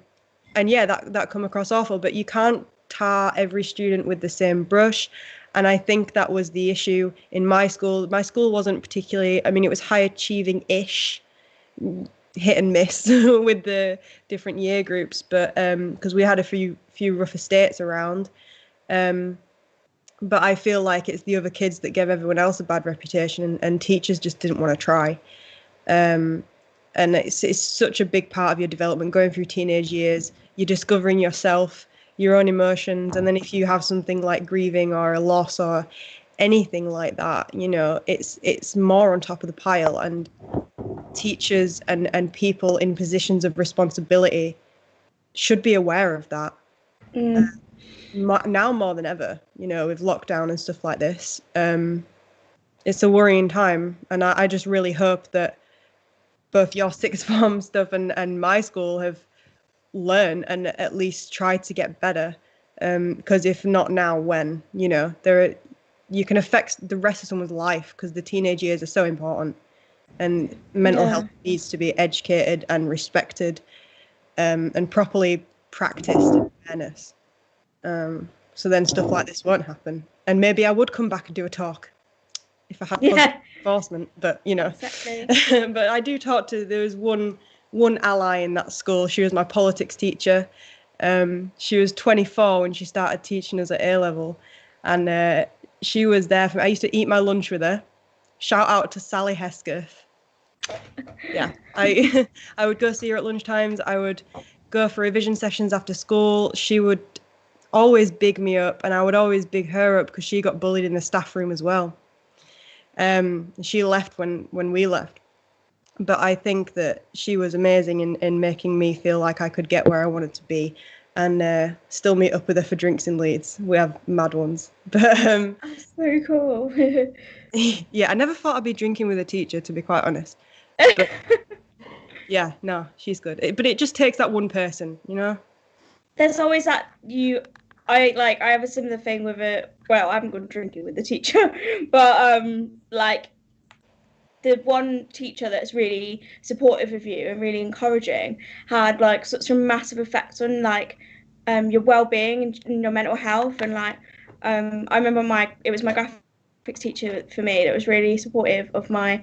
that come across awful, but you can't tar every student with the same brush. And I think that was the issue in my school. My school wasn't particularly, it was high achieving-ish, hit and miss with the different year groups, but because we had a few rough estates around. But I feel like it's the other kids that gave everyone else a bad reputation, and teachers just didn't want to try. And it's such a big part of your development, going through teenage years. You're discovering yourself, your own emotions, and then if you have something like grieving or a loss or anything like that, it's more on top of the pile. And teachers and people in positions of responsibility should be aware of that. Now more than ever, with lockdown and stuff like this. It's a worrying time, and I just really hope that both your sixth form stuff and my school have learned and at least tried to get better. Because if not now, when? You can affect the rest of someone's life, because the teenage years are so important, and mental health needs to be educated and respected, and properly practiced in fairness. So then stuff like this won't happen. And maybe I would come back and do a talk if I had positive enforcement, but Exactly. but I do talk to, there was one ally in that school. She was my politics teacher. She was 24 when she started teaching us at A level, and she was there for me. I used to eat my lunch with her. Shout out to Sally Hesketh. Yeah, I would go see her at lunchtimes. I would go for revision sessions after school. She would always big me up, and I would always big her up, because she got bullied in the staff room as well. She left when we left, but I think that she was amazing in making me feel like I could get where I wanted to be. and still meet up with her for drinks in Leeds. We have mad ones. But That's so cool. yeah, I never thought I'd be drinking with a teacher, to be quite honest. But yeah, no, she's good. But it just takes that one person, you know? There's always that I have a similar thing with it. Well, I haven't gone drinking with the teacher, but like the one teacher that's really supportive of you and really encouraging had like such a massive effect on like your well-being and your mental health. And like I remember it was my graphics teacher for me that was really supportive of I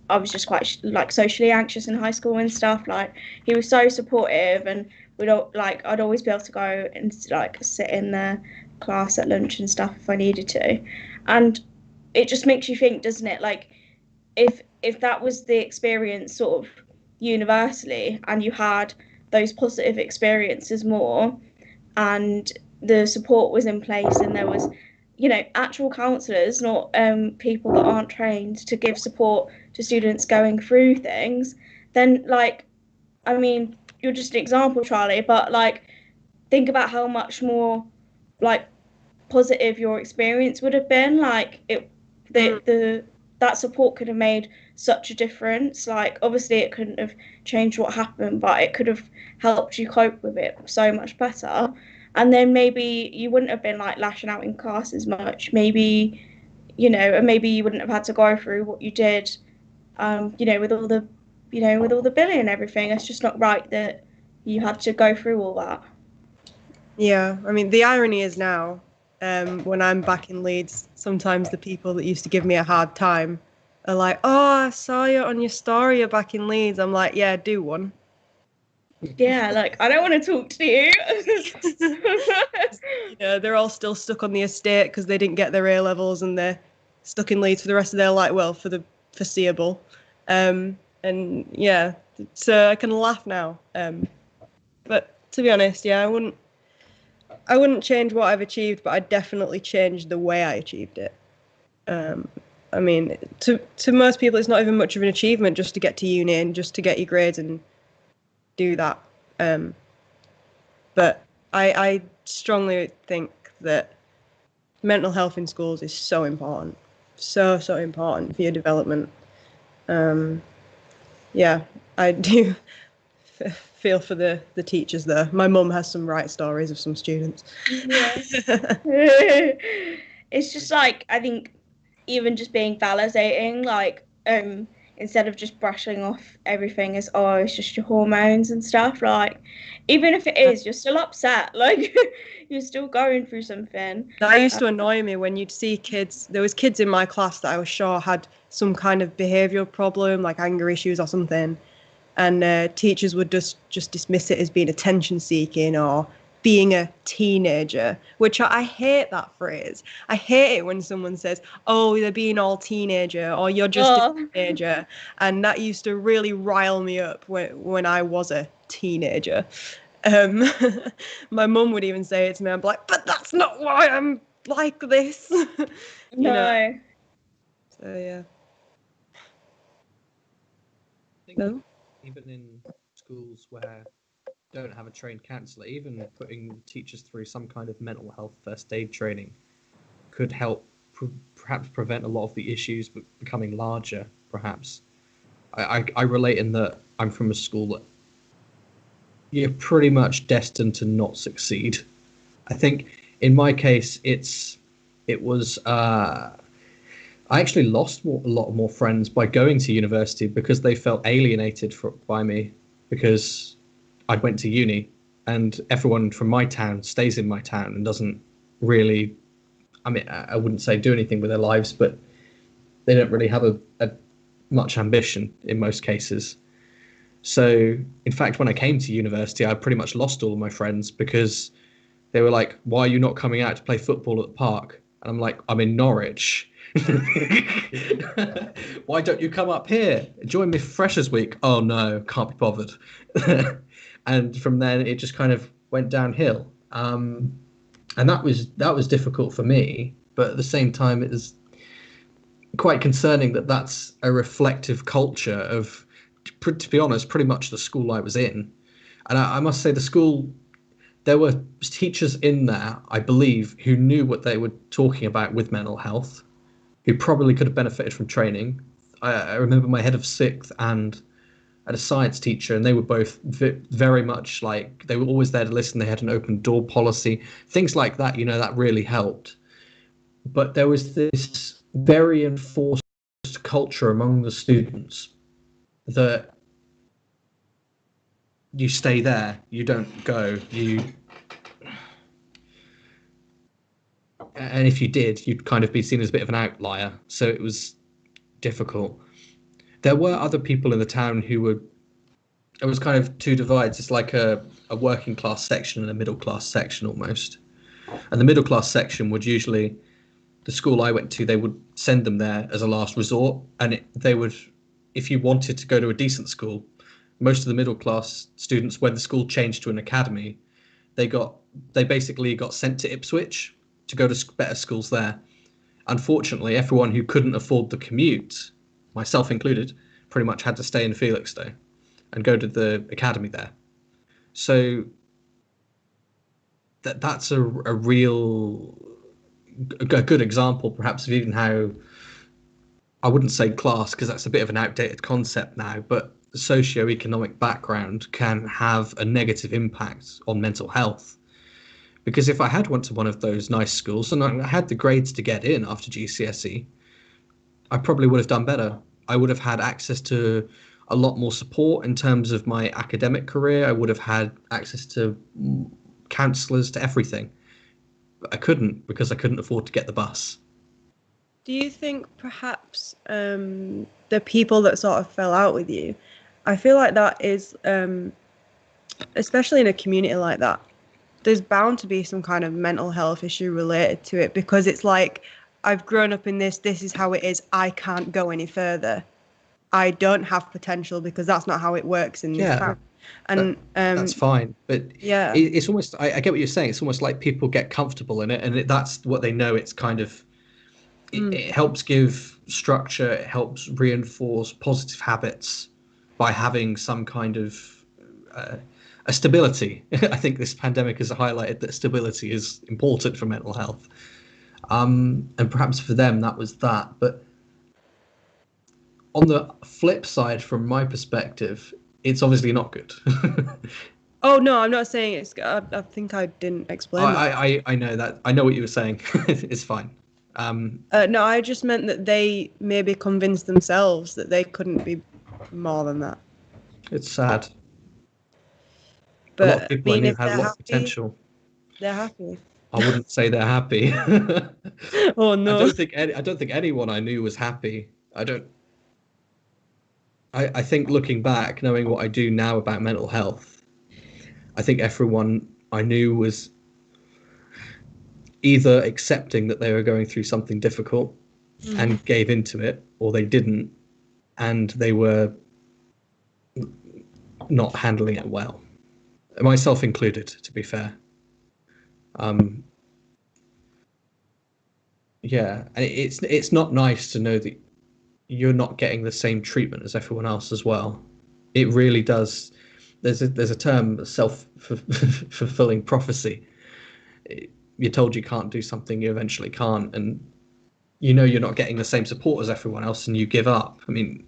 was just quite like socially anxious in high school and stuff. Like he was so supportive, and I'd always be able to go and like sit in the class at lunch and stuff if I needed to. And it just makes you think, doesn't it? Like if that was the experience sort of universally, and you had those positive experiences more, and the support was in place, and there was, you know, actual counsellors, not people that aren't trained to give support to students going through things, then like, I mean, you're just an example, Charlie, but like think about how much more like positive your experience would have been. Like that support could have made such a difference. Like obviously it couldn't have changed what happened, but it could have helped you cope with it so much better. And then maybe you wouldn't have been like lashing out in class as much. Maybe, you know, and maybe you wouldn't have had to go through what you did, you know, with all the billing and everything. It's just not right that you had to go through all that. Yeah, I mean, the irony is now, when I'm back in Leeds, sometimes the people that used to give me a hard time are like, "Oh, I saw you on your story, you're back in Leeds." I'm like, "Yeah, do one." Yeah, like, I don't want to talk to you. You know, they're all still stuck on the estate because they didn't get their A-levels, and they're stuck in Leeds for the rest of their life, well, for the foreseeable. And yeah, so I can laugh now. But to be honest, yeah, I wouldn't change what I've achieved, but I'd definitely change the way I achieved it. I mean, to most people, it's not even much of an achievement just to get to uni and just to get your grades and do that. But I strongly think that mental health in schools is so important, so important for your development. Yeah, I do feel for the teachers there. My mum has some right stories of some students. Yeah. It's just like, I think even just being validating, like instead of just brushing off everything as, oh, it's just your hormones and stuff, like even if it is, you're still upset, like you're still going through something. That used to annoy me when you'd see kids. There was kids in my class that I was sure had some kind of behavioural problem, like anger issues or something, and teachers would just dismiss it as being attention seeking or being a teenager, which I hate that phrase. I hate it when someone says, "Oh, they're being all teenager," or "You're just a teenager," and that used to really rile me up when I was a teenager. My mum would even say it to me. I'm like, "But that's not why I'm like this." You know? So yeah. No? Even in schools where don't have a trained counsellor, even putting teachers through some kind of mental health first aid training could help perhaps prevent a lot of the issues becoming larger, perhaps. I relate in that I'm from a school that you're pretty much destined to not succeed. I think in my case, it was I actually lost a lot more friends by going to university because they felt alienated by me because I'd went to uni, and everyone from my town stays in my town and doesn't really, I mean, I wouldn't say do anything with their lives, but they don't really have a much ambition in most cases. So, in fact, when I came to university, I pretty much lost all of my friends because they were like, "Why are you not coming out to play football at the park?" And I'm like, "I'm in Norwich." "Why don't you come up here? Join me for Freshers Week." "Oh no, can't be bothered." And from then it just kind of went downhill. And that was difficult for me, but at the same time it was quite concerning that that's a reflective culture of, to be honest, pretty much the school I was in. And I must say the school there were teachers in there, I believe, who knew what they were talking about with mental health, who probably could have benefited from training. I remember my head of sixth and a science teacher, and they were both very much like, they were always there to listen. They had an open door policy, things like that, that really helped. But there was this very enforced culture among the students that you stay there, you don't go, and if you did, you'd kind of be seen as a bit of an outlier. So it was difficult. There were other people in the town it was kind of two divides. It's like a working class section and a middle class section almost. And the middle class section would usually, the school I went to, they would send them there as a last resort. And they would, if you wanted to go to a decent school, most of the middle class students, when the school changed to an academy, they basically got sent to Ipswich to go to better schools there. Unfortunately, everyone who couldn't afford the commute, myself included, pretty much had to stay in Felixstowe and go to the academy there. So that's a good example, perhaps, of even how, I wouldn't say class, because that's a bit of an outdated concept now, but the socio-economic background can have a negative impact on mental health. Because if I had went to one of those nice schools and I had the grades to get in after GCSE, I probably would have done better. I would have had access to a lot more support in terms of my academic career. I would have had access to counsellors, to everything. But I couldn't, because I couldn't afford to get the bus. Do you think perhaps the people that sort of fell out with you, I feel like that is, especially in a community like that, there's bound to be some kind of mental health issue related to it, because it's like, I've grown up in this is how it is, I can't go any further. I don't have potential because that's not how it works in this town. And that's fine, but yeah, it's almost, I get what you're saying, it's almost like people get comfortable in it, and that's what they know. It's kind of, it helps give structure, it helps reinforce positive habits by having some kind of a stability. I think this pandemic has highlighted that stability is important for mental health, and perhaps for them that was that. But on the flip side, from my perspective, it's obviously not good. Oh no, I'm not saying it's. I think I didn't explain. I know that. I know what you were saying. It's fine. No, I just meant that they maybe convinced themselves that they couldn't be more than that. It's sad. But a lot of people I knew had a lot of potential. They're happy. I wouldn't say they're happy. Oh no! I don't think anyone I knew was happy. I think looking back, knowing what I do now about mental health, I think everyone I knew was either accepting that they were going through something difficult and gave into it, or they didn't, and they were not handling it well. Myself included, to be fair. Yeah, and it's not nice to know that you're not getting the same treatment as everyone else as well. It really does. There's a term, self-fulfilling prophecy. You're told you can't do something, you eventually can't, and you're not getting the same support as everyone else, and you give up. I mean,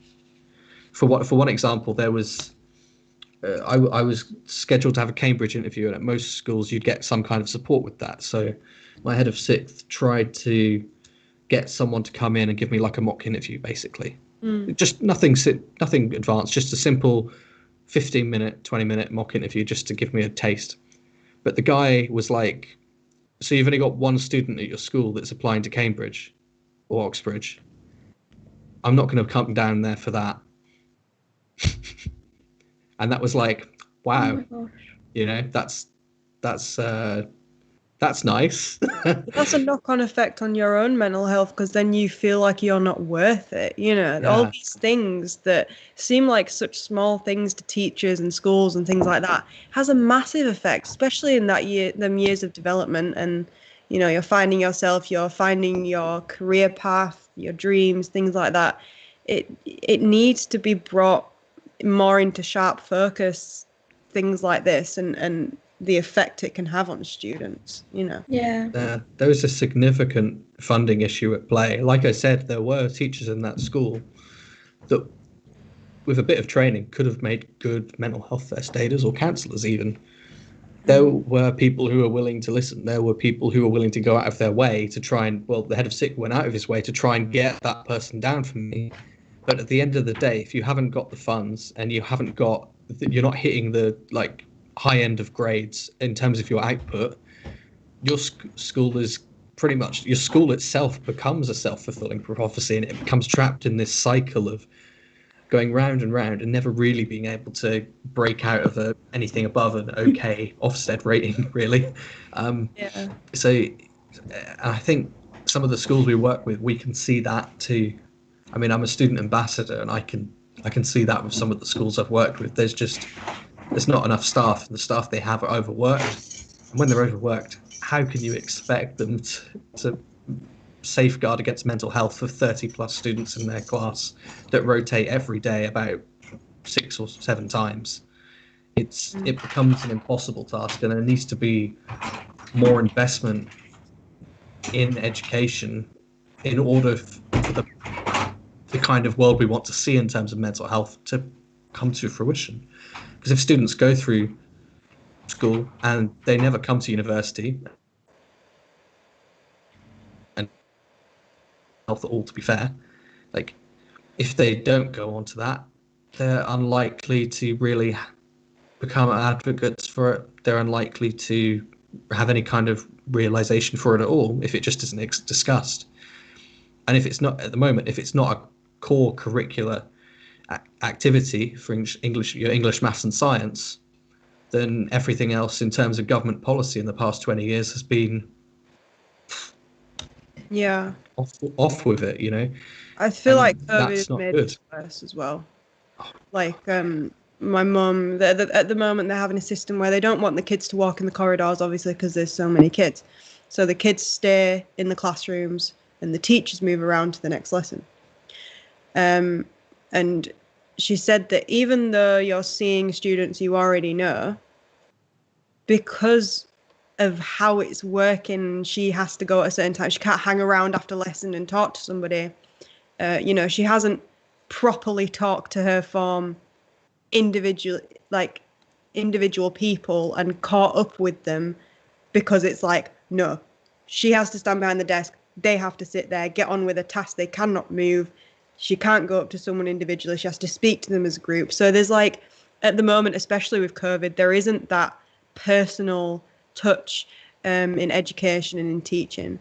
for one example, there was I was scheduled to have a Cambridge interview, and at most schools you'd get some kind of support with that. So my head of sixth tried to get someone to come in and give me like a mock interview, basically. Just nothing advanced, just a simple 15-minute, 20-minute mock interview, just to give me a taste. But the guy was like, so you've only got one student at your school that's applying to Cambridge or Oxbridge. I'm not going to come down there for that. And that was like, wow, that's nice. That's a knock-on effect on your own mental health, because then you feel like you're not worth it. All these things that seem like such small things to teachers and schools and things like that has a massive effect, especially in them years of development. And you're finding yourself, you're finding your career path, your dreams, things like that. It needs to be brought more into sharp focus, things like this, and the effect it can have on students, you know. Yeah. There was a significant funding issue at play. Like I said, there were teachers in that school that, with a bit of training, could have made good mental health first aiders or counsellors even. There were people who were willing to listen. There were people who were willing to go out of their way to try and, well, the head of SIC went out of his way to try and get that person down for me. But at the end of the day, if you haven't got the funds and you haven't got, you're not hitting the like high end of grades in terms of your output, your school is pretty much, your school itself becomes a self-fulfilling prophecy, and it becomes trapped in this cycle of going round and round and never really being able to break out of anything above an okay Ofsted rating, really. So I think some of the schools we work with, we can see that too. I mean, I'm a student ambassador, and I can see that with some of the schools I've worked with. There's not enough staff, and the staff they have are overworked. And when they're overworked, how can you expect them to safeguard against mental health for 30 plus students in their class that rotate every day about 6 or 7 times? It becomes an impossible task, and there needs to be more investment in education in order for the kind of world we want to see in terms of mental health to come to fruition. Because if students go through school and they never come to university, and health at all, to be fair, like if they don't go on to that, they're unlikely to really become advocates for it. They're unlikely to have any kind of realization for it at all if it just isn't discussed. And if it's not, at the moment, if it's not a core curricular activity for English, maths and science, then everything else in terms of government policy in the past 20 years has been off with it, you know. I feel like that's COVID not made good. it worse as well. Like my mum, at the moment they're having a system where they don't want the kids to walk in the corridors, obviously, because there's so many kids. So the kids stay in the classrooms and the teachers move around to the next lesson. And she said that even though you're seeing students you already know, because of how it's working, she has to go at a certain time. She can't hang around after lesson and talk to somebody. You know, she hasn't properly talked to her form individual people and caught up with them, because it's like, no, she has to stand behind the desk. They have to sit there, get on with a task. They cannot move. She can't go up to someone individually. She has to speak to them as a group. So there's like, at the moment, especially with COVID, there isn't that personal touch in education and in teaching,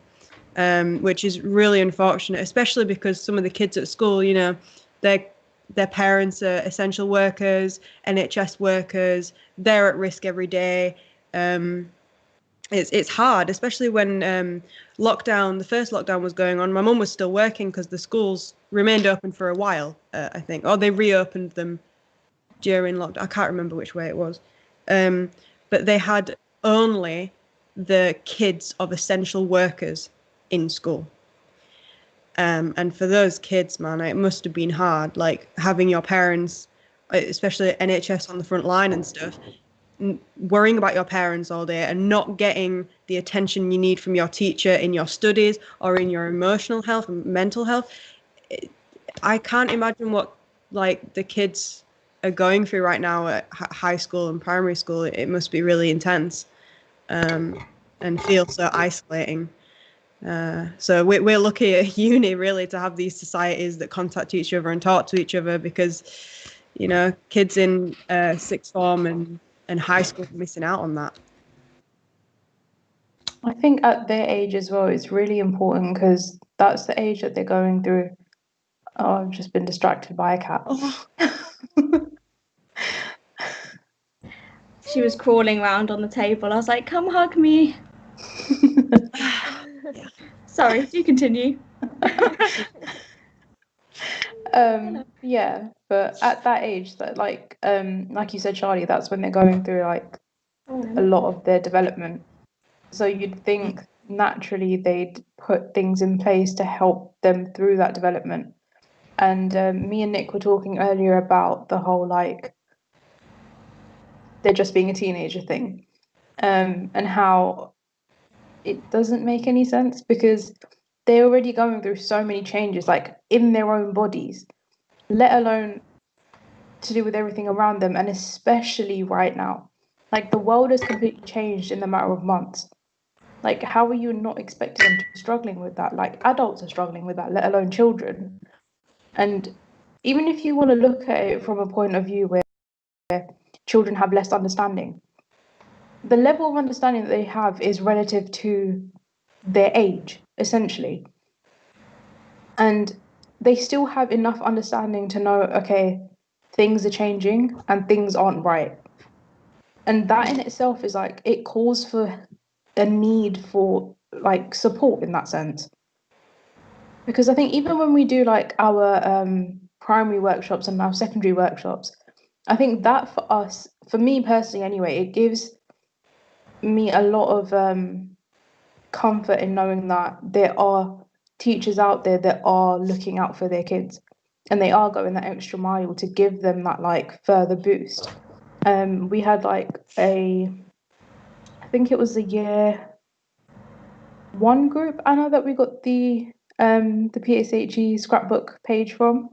which is really unfortunate, especially because some of the kids at school, you know, their parents are essential workers, NHS workers. They're at risk every day. It's hard, especially when the first lockdown was going on. My mum was still working because the schools remained open for a while, I think. Or they reopened them during lockdown. I can't remember which way it was. But they had only the kids of essential workers in school. And for those kids, man, it must have been hard, like having your parents, especially NHS on the front line and stuff, worrying about your parents all day and not getting the attention you need from your teacher in your studies or in your emotional health and mental health. I can't imagine what like the kids are going through right now at high school and primary school. It must be really intense, and feel so isolating. So we're lucky at uni really to have these societies that contact each other and talk to each other, because, you know, kids in sixth form and high school are missing out on that. I think at their age as well, it's really important, because that's the age that they're going through. Oh, I've just been distracted by a cat. Oh. She was crawling around on the table. I was like, come hug me. Sorry, do continue. Yeah, but at that age, that like you said, Charlie, that's when they're going through like a lot of their development. So you'd think naturally they'd put things in place to help them through that development. And me and Nick were talking earlier about the whole like they're just being a teenager thing. and how it doesn't make any sense because they're already going through so many changes, like in their own bodies, let alone to do with everything around them, and especially right now. Like the world has completely changed in the matter of months. Like, how are you not expecting them to be struggling with that? Like, adults are struggling with that, let alone children. And even if you want to look at it from a point of view where children have less understanding, the level of understanding that they have is relative to their age, essentially. And they still have enough understanding to know, okay, things are changing and things aren't right. And that in itself is like, it calls for a need for like support in that sense. Because I think even when we do like our primary workshops and our secondary workshops, I think that for us, for me personally anyway, it gives me a lot of comfort in knowing that there are teachers out there that are looking out for their kids and they are going that extra mile to give them that like further boost. We had like I think it was a year one group, Anna, that we got the PSHE scrapbook page from.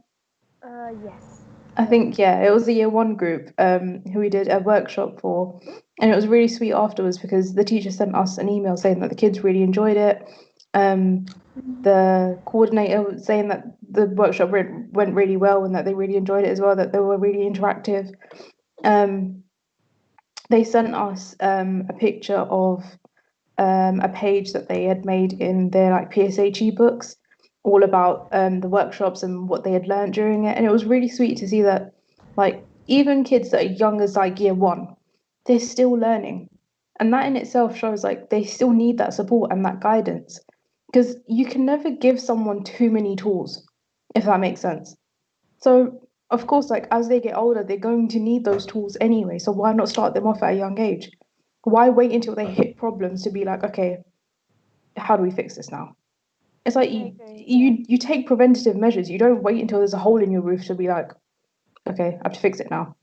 Yes. I think, yeah, it was the year one group who we did a workshop for. And it was really sweet afterwards because the teacher sent us an email saying that the kids really enjoyed it. The coordinator was saying that the workshop went really well and that they really enjoyed it as well, that they were really interactive. They sent us a picture of a page that they had made in their like PSHE books, all about the workshops and what they had learned during it. And it was really sweet to see that, like, even kids that are young as like year one, they're still learning. And that in itself shows like they still need that support and that guidance. Because you can never give someone too many tools, if that makes sense. So, of course, like as they get older, they're going to need those tools anyway. So, why not start them off at a young age? Why wait until they hit problems to be like, okay, how do we fix this now? It's like I agree. you take preventative measures. You don't wait until there's a hole in your roof to be like, okay, I have to fix it now.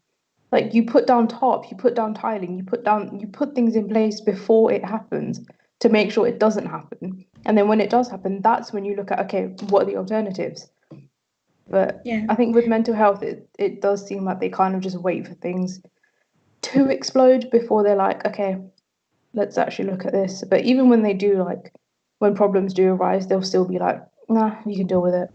Like you put down tarp, you put down tiling, you put things in place before it happens to make sure it doesn't happen. And then when it does happen, that's when you look at, okay, what are the alternatives? But Yeah. I think with mental health, it does seem like they kind of just wait for things to explode before they're like, okay, let's actually look at this. But even when they do, like, when problems do arise, they'll still be like, nah, you can deal with it.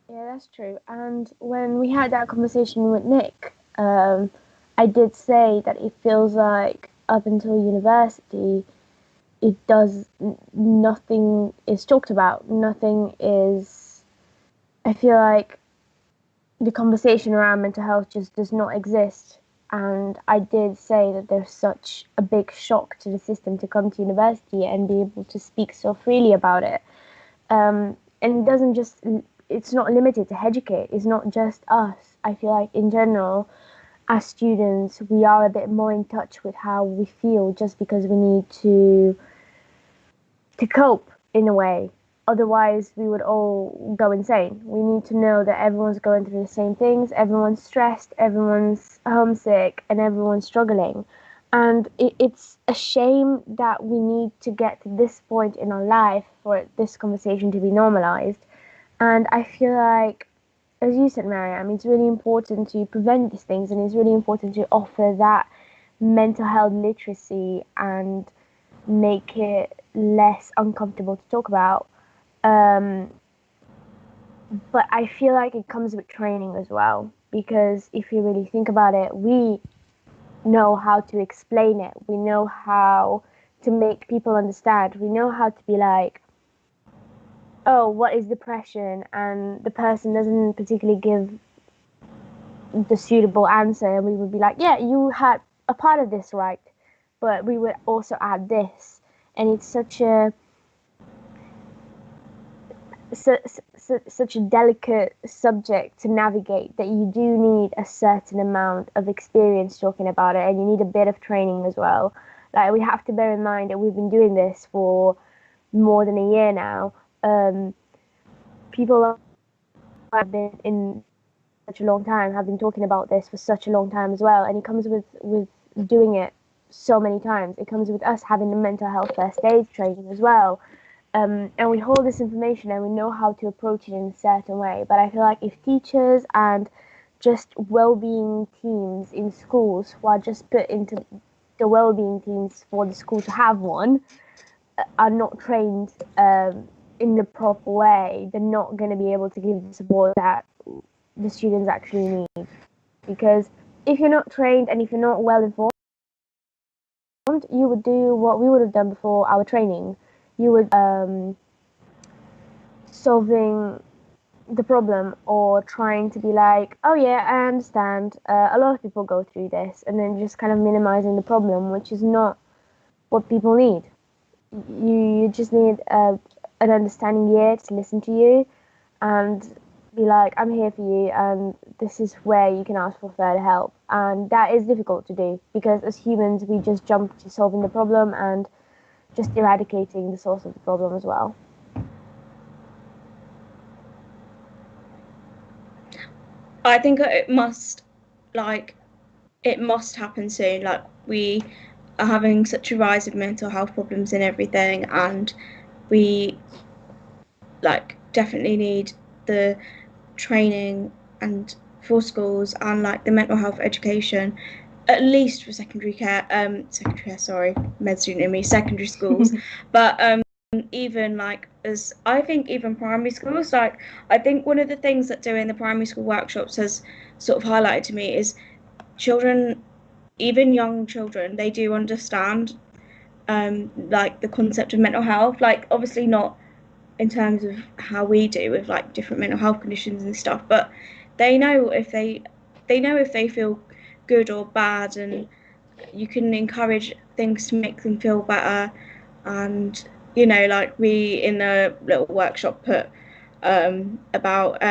Yeah, that's true. And when we had that conversation with Nick, I did say that it feels like up until university, it does nothing is talked about. Nothing is. I feel like the conversation around mental health just does not exist. And I did say that there's such a big shock to the system to come to university and be able to speak so freely about it. And it doesn't just, it's not limited to Headucate. It's not just us. I feel like in general, as students, we are a bit more in touch with how we feel just because we need to cope in a way. Otherwise, we would all go insane. We need to know that everyone's going through the same things, everyone's stressed, everyone's homesick, and everyone's struggling. And it's a shame that we need to get to this point in our life for this conversation to be normalized. And I feel like, as you said, Mariam, it's really important to prevent these things, and it's really important to offer that mental health literacy and make it less uncomfortable to talk about. But I feel like it comes with training as well, because if you really think about it, we know how to explain it. We know how to make people understand. We know how to be like, oh, what is depression? And the person doesn't particularly give the suitable answer. And we would be like, yeah, you had a part of this right. But we would also add this. And it's such a such a delicate subject to navigate that you do need a certain amount of experience talking about it, and you need a bit of training as well. Like, we have to bear in mind that we've been doing this for more than a year now. People have been in such a long time, have been talking about this for such a long time as well, and it comes with doing it so many times. It comes with us having the mental health first aid training as well. And we hold this information and we know how to approach it in a certain way. But I feel like if teachers and just well-being teams in schools who are just put into the well-being teams for the school to have one are not trained in the proper way, they're not going to be able to give the support that the students actually need. Because if you're not trained and if you're not well informed, you would do what we would have done before our training. You would solving the problem or trying to be like, oh yeah, I understand, a lot of people go through this, and then just kind of minimizing the problem, which is not what people need. You just need an understanding ear to listen to you and be like, I'm here for you, and this is where you can ask for further help. And that is difficult to do because as humans we just jump to solving the problem and just eradicating the source of the problem as well. I think it must happen soon. Like, we are having such a rise of mental health problems and everything, and we definitely need the training and for schools and like the mental health education, at least for secondary schools. But even like as I think even primary schools, like I think one of the things that doing the primary school workshops has sort of highlighted to me is children, even young children, they do understand like the concept of mental health, like obviously not in terms of how we do with like different mental health conditions and stuff, but they know if they feel good or bad, and you can encourage things to make them feel better. And you know, like we in the little workshop put about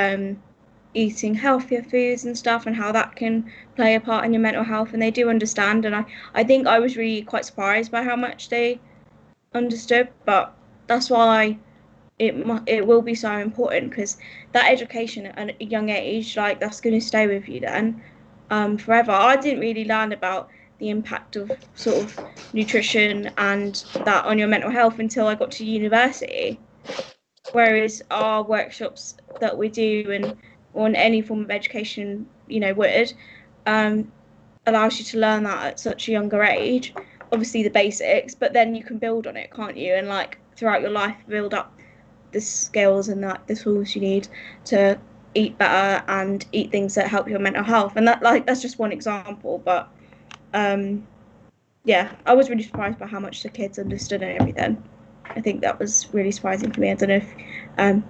eating healthier foods and stuff and how that can play a part in your mental health, and they do understand. And I think I was really quite surprised by how much they understood, but that's why it will be so important, because that education at a young age, like that's going to stay with you then forever. I didn't really learn about the impact of sort of nutrition and that on your mental health until I got to university, whereas our workshops that we do and on any form of education, you know, would allows you to learn that at such a younger age, obviously the basics, but then you can build on it, can't you, and like throughout your life build up the skills and that the tools you need to eat better and eat things that help your mental health. And that's just one example, but yeah, I was really surprised by how much the kids understood and everything. I think that was really surprising for me. I don't know if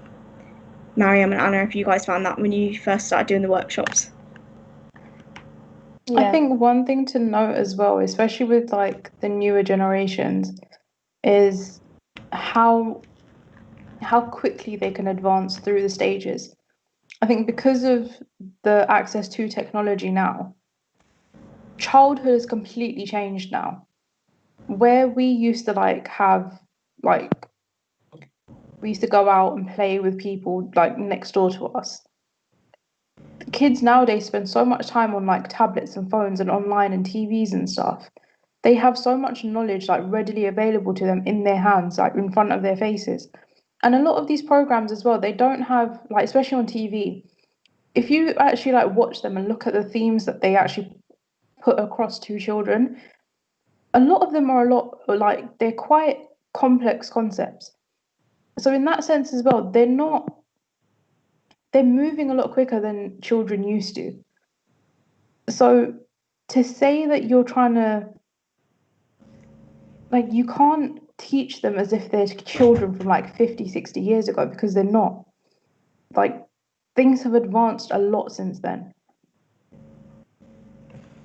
Mariam and Anna, if you guys found that when you first started doing the workshops. I think one thing to note as well, especially with like the newer generations, is how quickly they can advance through the stages. I think because of the access to technology now, childhood has completely changed now. Where we used to we used to go out and play with people like next door to us. Kids nowadays spend so much time on like tablets and phones and online and TVs and stuff. They have so much knowledge like readily available to them in their hands, like in front of their faces. And a lot of these programs as well, they don't have like, especially on TV, if you actually like watch them and look at the themes that they actually put across to children, a lot of them are they're quite complex concepts. So in that sense as well, they're moving a lot quicker than children used to. So to say that you're trying to, like, you can't teach them as if they're children from like 50, 60 years ago, because they're not. Like, things have advanced a lot since then.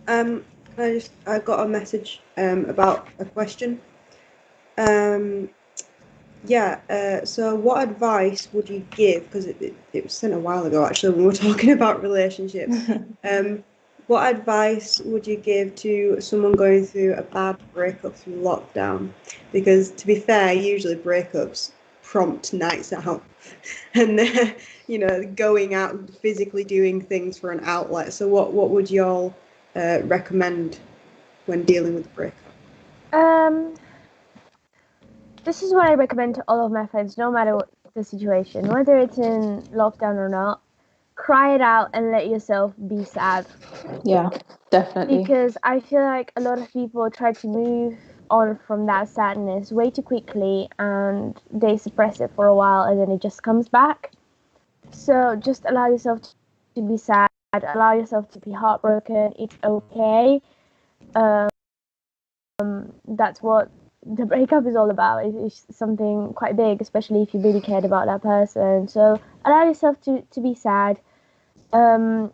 I got a message about a question. So what advice would you give, because it was sent a while ago actually when we were talking about relationships. What advice would you give to someone going through a bad breakup through lockdown? Because to be fair, usually breakups prompt nights out and you know, going out and physically doing things for an outlet. So what would you all recommend when dealing with the breakup? This is what I recommend to all of my friends, no matter what the situation, whether it's in lockdown or not. Cry it out and let yourself be sad. Yeah, definitely. Because I feel like a lot of people try to move on from that sadness way too quickly, and they suppress it for a while, and then it just comes back. So just allow yourself to be sad, allow yourself to be heartbroken. It's okay. That's what the breakup is all about. It's something quite big, especially if you really cared about that person. So allow yourself to be sad. And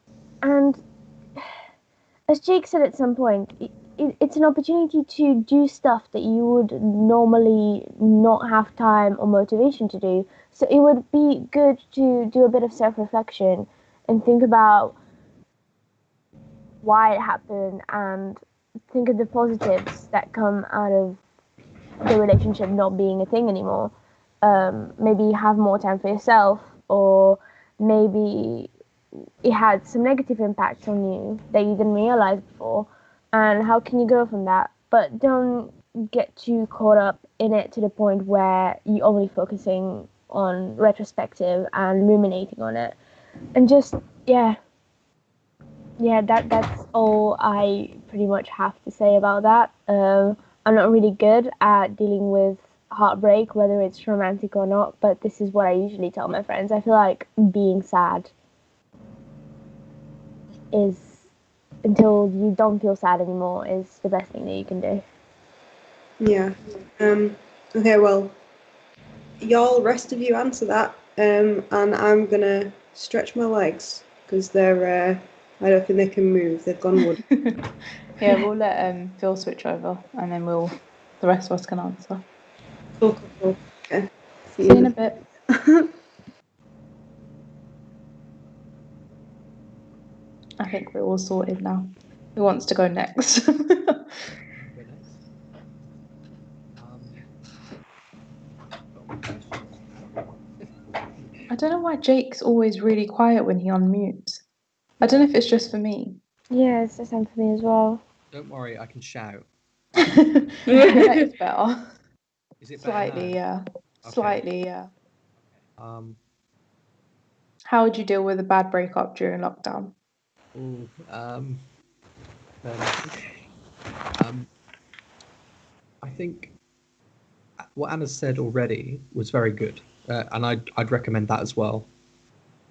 as Jake said at some point, it's an opportunity to do stuff that you would normally not have time or motivation to do. So it would be good to do a bit of self-reflection and think about why it happened and think of the positives that come out of the relationship not being a thing anymore. Maybe have more time for yourself, or maybe it had some negative impacts on you that you didn't realize before, and how can you grow from that? But don't get too caught up in it to the point where you're only focusing on retrospective and ruminating on it, and just that's all I pretty much have to say about that. I'm not really good at dealing with heartbreak, whether it's romantic or not, but this is what I usually tell my friends. I feel like being sad is, until you don't feel sad anymore, is the best thing that you can do. Yeah. Okay, well, y'all, rest of you answer that, and I'm gonna stretch my legs because they're, I don't think they can move. They've gone wood. Yeah, we'll let Phil switch over, and then the rest of us can answer. Cool. Okay. See you in a bit. I think we're all sorted now. Who wants to go next? I don't know why Jake's always really quiet when he unmutes. I don't know if it's just for me. Yeah, it's the same for me as well. Don't worry, I can shout. That is better. Is it Slightly, better now? yeah. Okay. Slightly, yeah. How would you deal with a bad breakup during lockdown? I think what Anna said already was very good, and I'd recommend that as well.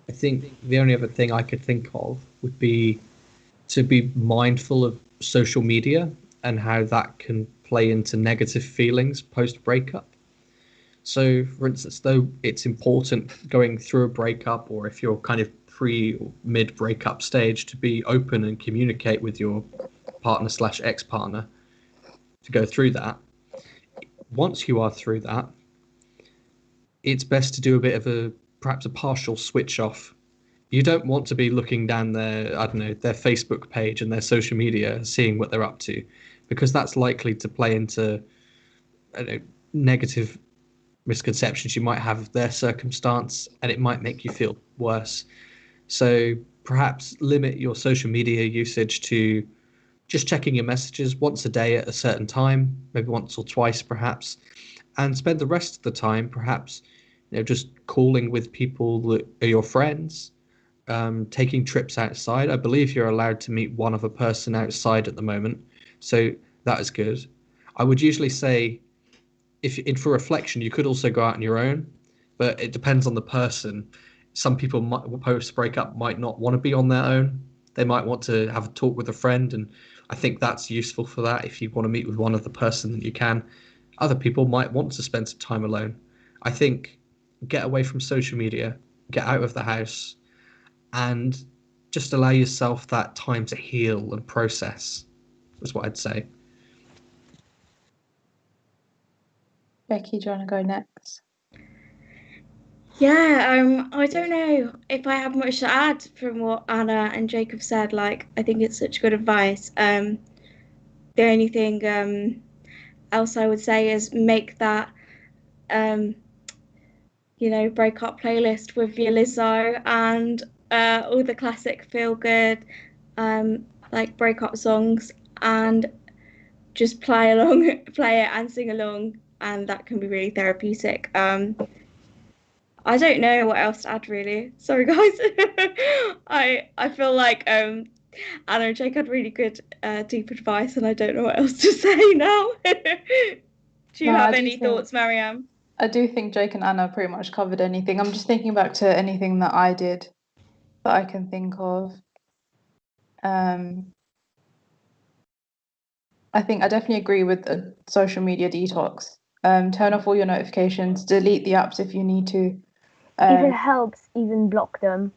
I think the only other thing I could think of would be to be mindful of social media and how that can play into negative feelings post breakup. So, for instance, though it's important going through a breakup, or if you're kind of pre or mid breakup stage, to be open and communicate with your partner / ex-partner to go through that. Once you are through that, it's best to do a bit of perhaps a partial switch off. You don't want to be looking down their Facebook page and their social media, seeing what they're up to, because that's likely to play into negative misconceptions you might have of their circumstance, and it might make you feel worse. So perhaps limit your social media usage to just checking your messages once a day at a certain time, maybe once or twice perhaps, and spend the rest of the time perhaps just calling with people that are your friends, taking trips outside. I believe you're allowed to meet one other person outside at the moment, so that is good. I would usually say, for reflection, you could also go out on your own, but it depends on the person. Some people post breakup might not want to be on their own. They might want to have a talk with a friend, and I think that's useful for that. If you want to meet with one other person, you can. Other people might want to spend some time alone. I think get away from social media, get out of the house, and just allow yourself that time to heal and process, is what I'd say. Becky, do you want to go next? Yeah, I don't know if I have much to add from what Anna and Jacob said. Like, I think it's such good advice. The only thing else I would say is make that breakup playlist with your Lizzo and all the classic feel good like breakup songs, and just play it and sing along, and that can be really therapeutic. I don't know what else to add really. Sorry guys. I feel like Anna and Jake had really good deep advice, and I don't know what else to say now. Do you No, have any thoughts, Mariam? I do think Jake and Anna pretty much covered anything. I'm just thinking back to anything that I did that I can think of. I think I definitely agree with the social media detox. Turn off all your notifications, delete the apps if you need to. If it helps, even block them.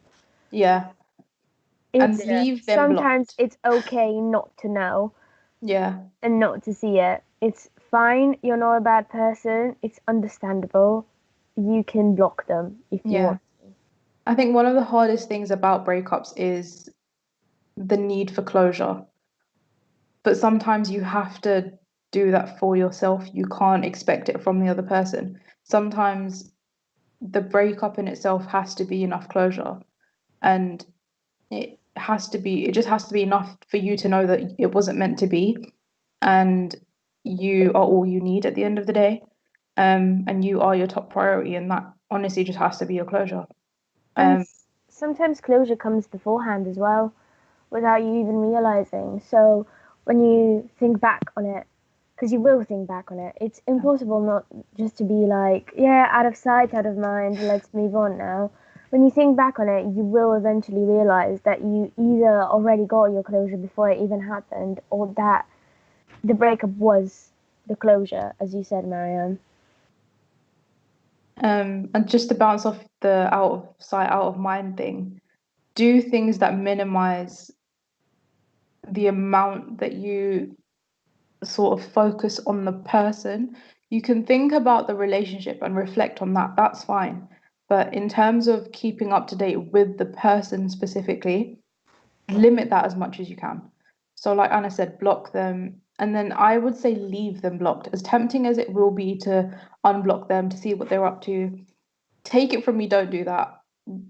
Yeah. And It's leave them sometimes blocked. it's okay not to know. Yeah. And not to see it. It's fine. You're not a bad person. It's understandable. You can block them if you want. I think one of the hardest things about breakups is the need for closure. But sometimes you have to do that for yourself. You can't expect it from the other person. Sometimes the breakup in itself has to be enough closure. And it just has to be enough for you to know that it wasn't meant to be. And you are all you need at the end of the day. And you are your top priority. And that honestly just has to be your closure. And sometimes closure comes beforehand as well, without you even realizing. So when you think back on it, because you will think back on it, it's impossible not just to be like, yeah, out of sight, out of mind, let's move on now. When you think back on it, you will eventually realize that you either already got your closure before it even happened, or that the breakup was the closure, as you said, Marianne. And just to bounce off the out of sight, out of mind thing, do things that minimize the amount that you sort of focus on the person. You can think about the relationship and reflect on that, that's fine. But in terms of keeping up to date with the person specifically, limit that as much as you can. So, like Anna said, block them. And then I would say leave them blocked. As tempting as it will be to unblock them to see what they're up to, take it from me, don't do that.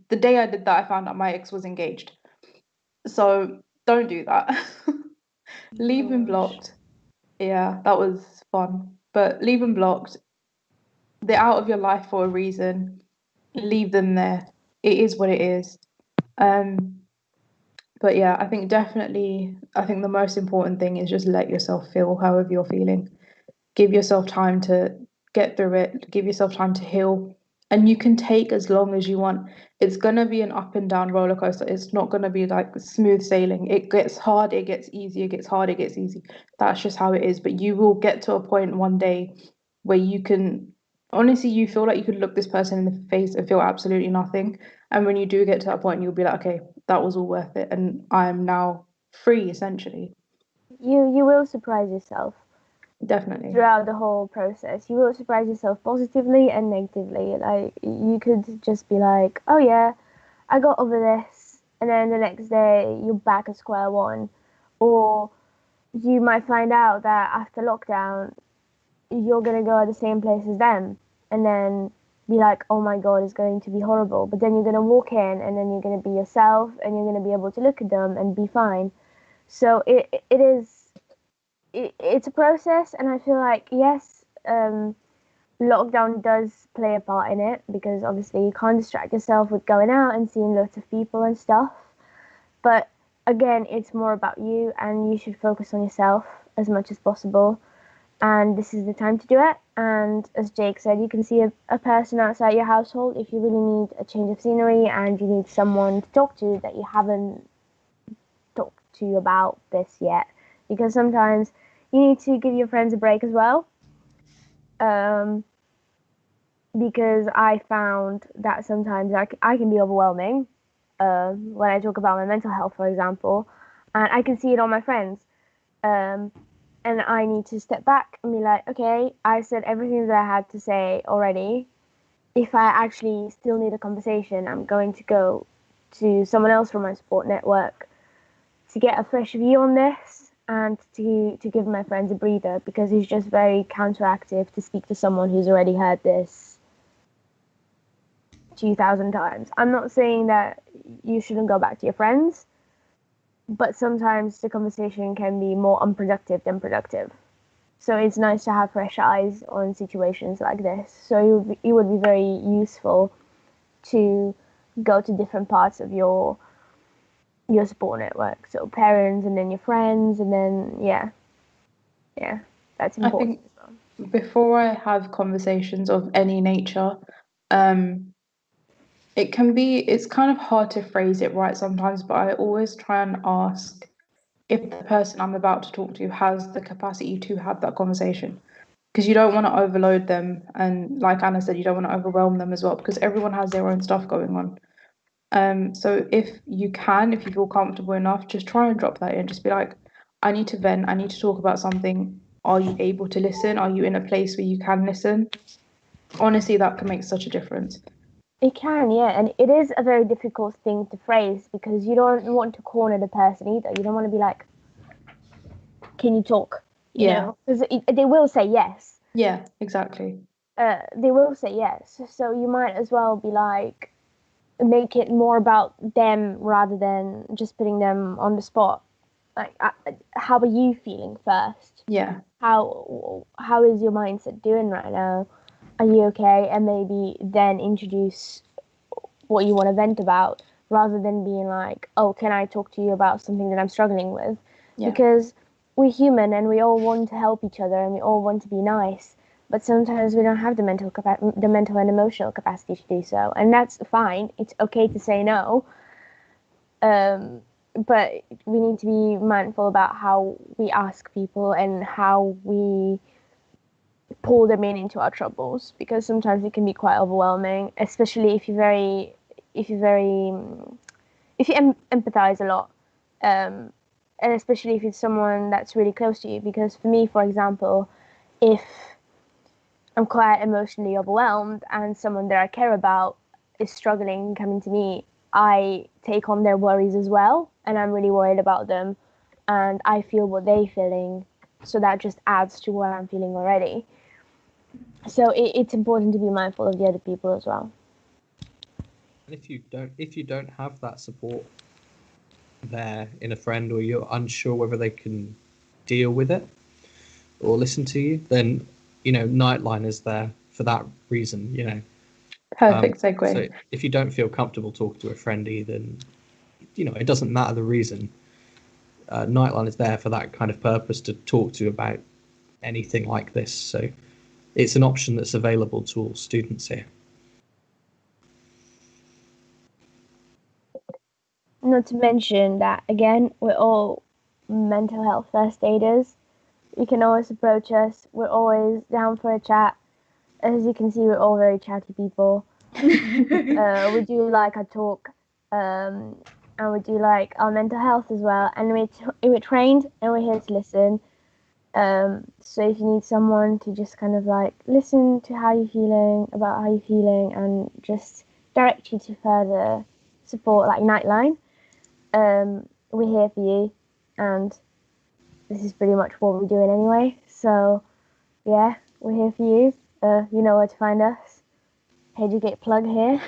The day I did that, I found out my ex was engaged. So don't do that. Leave them blocked. Yeah, that was fun. But leave them blocked. They're out of your life for a reason. Leave them there. It is what it is. But yeah, I think the most important thing is just let yourself feel however you're feeling. Give yourself time to get through it. Give yourself time to heal. And you can take as long as you want. It's gonna be an up and down roller coaster. It's not gonna be like smooth sailing. It gets hard, it gets easy, it gets hard, it gets easy. That's just how it is. But you will get to a point one day where you can honestly you feel like you could look this person in the face and feel absolutely nothing. And when you do get to that point, you'll be like, okay, that was all worth it, and I'm now free essentially. You will surprise yourself. Definitely. Throughout the whole process, you will surprise yourself positively and negatively. Like, you could just be like, oh yeah, I got over this, and then the next day you're back at square one. Or you might find out that after lockdown you're gonna go at the same place as them, and then be like, oh my god, it's going to be horrible. But then you're gonna walk in, and then you're gonna be yourself, and you're gonna be able to look at them and be fine. So it's a process, and I feel like, yes, lockdown does play a part in it, because obviously you can't distract yourself with going out and seeing lots of people and stuff. But again, it's more about you, and you should focus on yourself as much as possible. And this is the time to do it. And as Jake said, you can see a person outside your household if you really need a change of scenery and you need someone to talk to that you haven't talked to about this yet. Because sometimes you need to give your friends a break as well. Because I found that sometimes I can be overwhelming when I talk about my mental health, for example, and I can see it on my friends. And I need to step back and be like, okay, I said everything that I had to say already. If I actually still need a conversation, I'm going to go to someone else from my support network to get a fresh view on this, and to give my friends a breather, because it's just very counteractive to speak to someone who's already heard this 2,000 times. I'm not saying that you shouldn't go back to your friends, but sometimes the conversation can be more unproductive than productive. So it's nice to have fresh eyes on situations like this. So it would be very useful to go to different parts of your support network. So parents, and then your friends, and then yeah, that's I important think as well. before I have conversations of any nature, it's kind of hard to phrase it right sometimes, but I always try and ask if the person I'm about to talk to has the capacity to have that conversation. Because you don't want to overload them, and like Anna said, you don't want to overwhelm them as well, because everyone has their own stuff going on. So if you feel comfortable enough, just try and drop that in. Just be like, I need to vent, I need to talk about something. Are you able to listen? Are you in a place where you can listen? Honestly, that can make such a difference. It can, yeah, and it is a very difficult thing to phrase because you don't want to corner the person either. You don't want to be like, "Can you talk?" You know, because they will say yes. Yeah, exactly. They will say yes, so you might as well be like, make it more about them rather than just putting them on the spot. Like, how are you feeling first? Yeah. How is your mindset doing right now? Are you okay? And maybe then introduce what you want to vent about, rather than being like, oh, can I talk to you about something that I'm struggling with? Yeah. Because we're human and we all want to help each other and we all want to be nice, but sometimes we don't have the mental and emotional capacity to do so, and that's fine. It's okay to say no, but we need to be mindful about how we ask people and how we pull them into our troubles, because sometimes it can be quite overwhelming, especially if you empathize a lot, and especially if it's someone that's really close to you. Because for me, for example, if I'm quite emotionally overwhelmed and someone that I care about is struggling coming to me, I take on their worries as well, and I'm really worried about them, and I feel what they're feeling, so that just adds to what I'm feeling already. So it's important to be mindful of the other people as well. And if you don't have that support there in a friend, or you're unsure whether they can deal with it or listen to you, then Nightline is there for that reason. Perfect segue. So if you don't feel comfortable talking to a friend either, then it doesn't matter the reason. Nightline is there for that kind of purpose, to talk to you about anything like this. So it's an option that's available to all students here. Not to mention that, again, we're all mental health first aiders. You can always approach us. We're always down for a chat. As you can see, we're all very chatty people. We do like our talk, and we do like our mental health as well. And we're trained and we're here to listen. So if you need someone to just kind of like listen to how you're feeling, about how you're feeling, and just direct you to further support, like Nightline, we're here for you. And this is pretty much what we're doing anyway. So yeah, we're here for you. You know where to find us. Headucate plug here.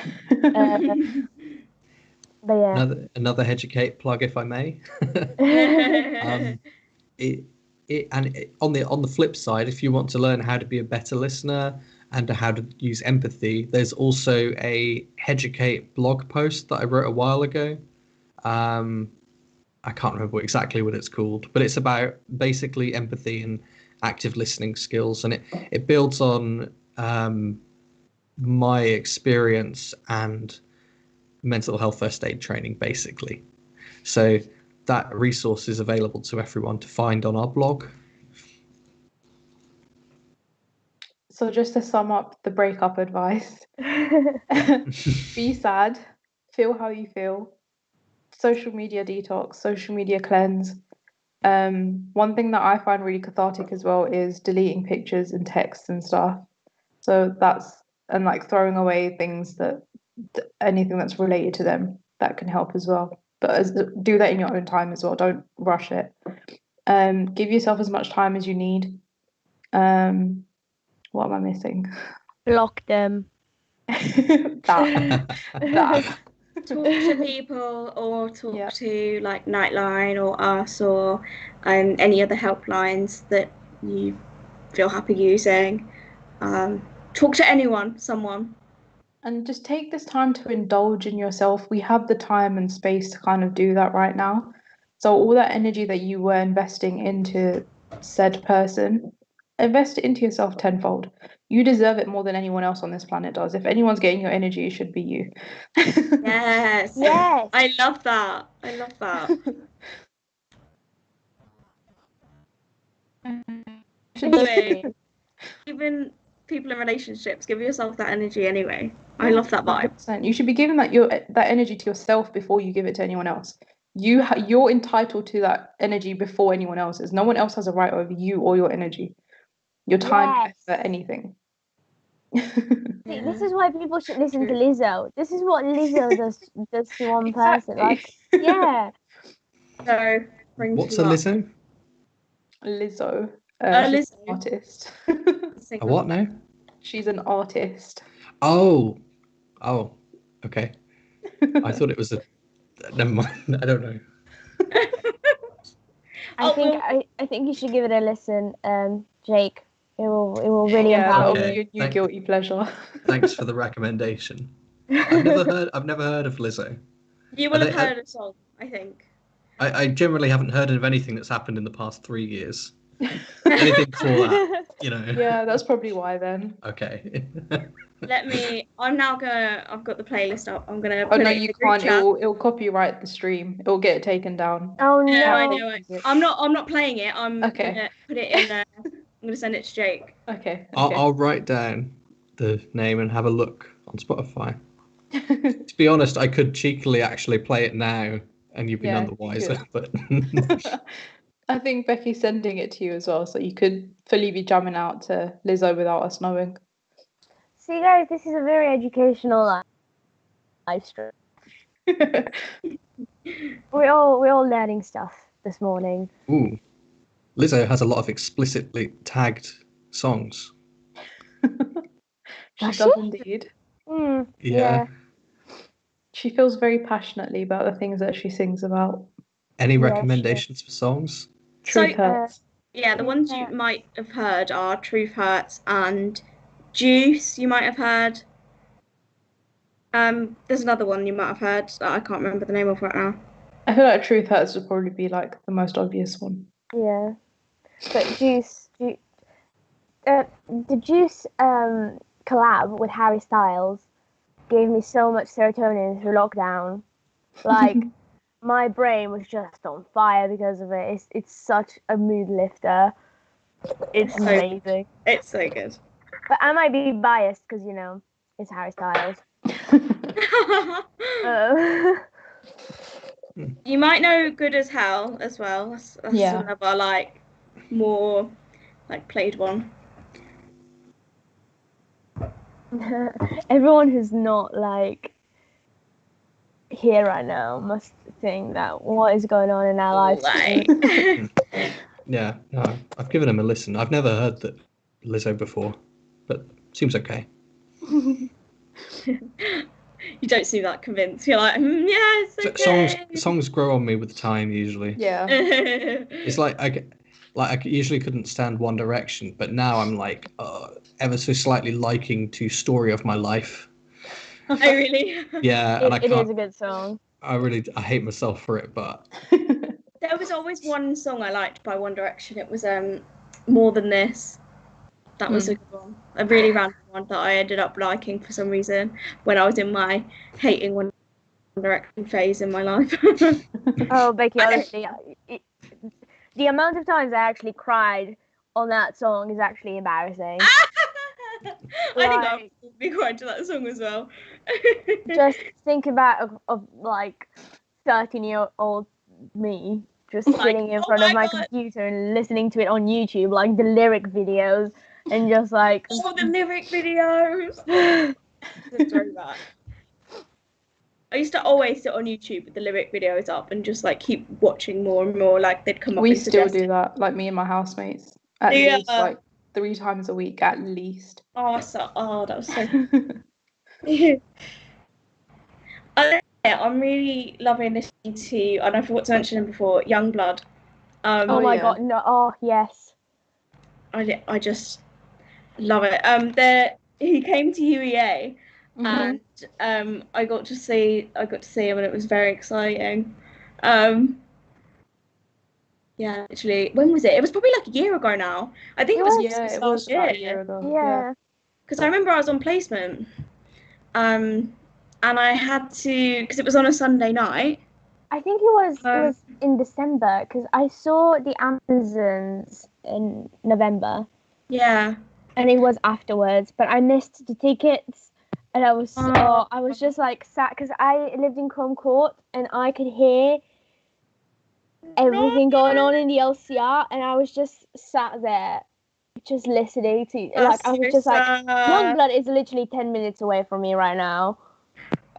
But yeah. Another Headucate plug, if I may. On the flip side, if you want to learn how to be a better listener and how to use empathy, there's also a Headucate blog post that I wrote a while ago. I can't remember exactly what it's called, but it's about basically empathy and active listening skills, and it builds on my experience and mental health first aid training, basically. So that resource is available to everyone to find on our blog. So just to sum up the breakup advice, be sad, feel how you feel, social media detox, social media cleanse. One thing that I find really cathartic as well is deleting pictures and texts and stuff. So and like throwing away things anything that's related to them, that can help as well. But do that in your own time as well. Don't rush it. Give yourself as much time as you need. What am I missing? Block them. that. Talk to people, or talk to like Nightline or us, or any other helplines that you feel happy using. Talk to anyone, someone. And just take this time to indulge in yourself. We have the time and space to kind of do that right now. So all that energy that you were investing into said person, invest it into yourself tenfold. You deserve it more than anyone else on this planet does. If anyone's getting your energy, it should be you. Yes. Yes. I love that. I love that. Anyway, even people in relationships, give yourself that energy anyway. I love that vibe. 100%. You should be giving that energy to yourself before you give it to anyone else. You're entitled to that energy before anyone else is. No one else has a right over you or your energy, your time, Yes. effort, anything. See, this is why people should listen to Lizzo. This is what Lizzo does to one person. Like, yeah. So, What's a Lizzo? Lizzo. She's Lizzo. an artist. A what now? She's an artist. Oh, okay. I thought it was a. Never mind. I don't know. I think you should give it a listen, Jake. It will really empower that'll you. be a new guilty pleasure. Thanks for the recommendation. I've never heard of Lizzo. You will have heard a song, I think. I generally haven't heard of anything that's happened in the past 3 years. Anything before that, you know. Yeah, that's probably why then. Okay. I've got the playlist up. I'm gonna. Oh no, you can't. It'll copyright the stream. It'll get it taken down. Oh no! Yeah, I know. I'm not playing it. I'm okay. Gonna put it in there. I'm gonna send it to Jake. Okay. I'll write down the name and have a look on Spotify. To be honest, I could cheekily actually play it now, and you'd be none the wiser. But I think Becky's sending it to you as well, so you could fully be jamming out to Lizzo without us knowing. See, guys, this is a very educational live stream. we're all learning stuff this morning. Ooh, Lizzo has a lot of explicitly tagged songs. She does indeed. Yeah. She feels very passionately about the things that she sings about. Any recommendations for songs? Truth Hurts. Yeah, the ones you might have heard are Truth Hurts and Juice. You might have heard. There's another one you might have heard that I can't remember the name of right now. I feel like Truth Hurts would probably be like the most obvious one. Yeah, but Juice, the Juice collab with Harry Styles gave me so much serotonin through lockdown. Like, my brain was just on fire because of it. It's such a mood lifter. It's amazing. It's so good. But I might be biased because, you know, it's Harry Styles. You might know Good as Hell as well. That's another, like, more, like, played one. Everyone who's not, like, here right now must think that what is going on in our lives. Yeah, no, I've given him a listen. I've never heard that Lizzo before, but seems okay. You don't seem that convinced. You're like, yeah, it's okay. Songs grow on me with time usually. Yeah. It's like I usually couldn't stand One Direction, but now I'm like ever so slightly liking to Story of My Life. Oh really? Yeah, it is a good song. I hate myself for it, but there was always one song I liked by One Direction. It was More Than This. That was a good one. A really random one that I ended up liking for some reason when I was in my hating One Direction phase in my life. Oh, Becky, honestly, the amount of times I actually cried on that song is actually embarrassing. I think I'll be crying to that song as well. Just think about of like 13-year-old me just sitting in front of my computer and listening to it on YouTube, like the lyric videos, and just like the lyric videos. It's very bad. I used to always sit on YouTube with the lyric videos up and just like keep watching more and more. Like they'd come up. We still do that, like me and my housemates, at least like 3 times a week at least. That was so. I'm really loving listening to, I forgot to mention him before, Youngblood. Oh my god, no! Oh yes. I just love it. He came to UEA, and I got to see him, and it was very exciting. Yeah, literally. When was it? It was probably like a year ago now. I think it was Yeah, it last was about a year. year ago. Yeah. Because I remember I was on placement, and I had to, because it was on a Sunday night. I think it was in December because I saw the Amazons in November. Yeah. And it was afterwards, but I missed the tickets, and I was just like sad because I lived in Chrome Court and I could hear everything going on in the LCR, and I was just sat there, just listening to like I was just like Youngblood is literally 10 minutes away from me right now.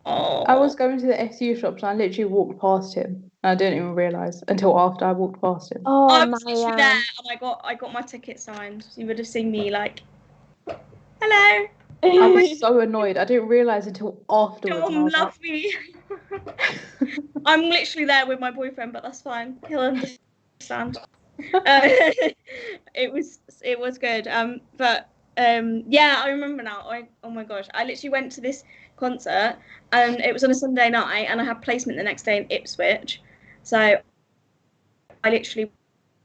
I was going to the SU shops and I literally walked past him. And I didn't even realise until after I walked past him. Oh, I was literally there, and I got my ticket signed. You would have seen me like, hello. I was so annoyed. I didn't realise until afterwards. Don't love me. I'm literally there with my boyfriend, but that's fine. He'll understand. It was good. Yeah, I remember now. Oh my gosh, I literally went to this concert, and it was on a Sunday night, and I had placement the next day in Ipswich. So I literally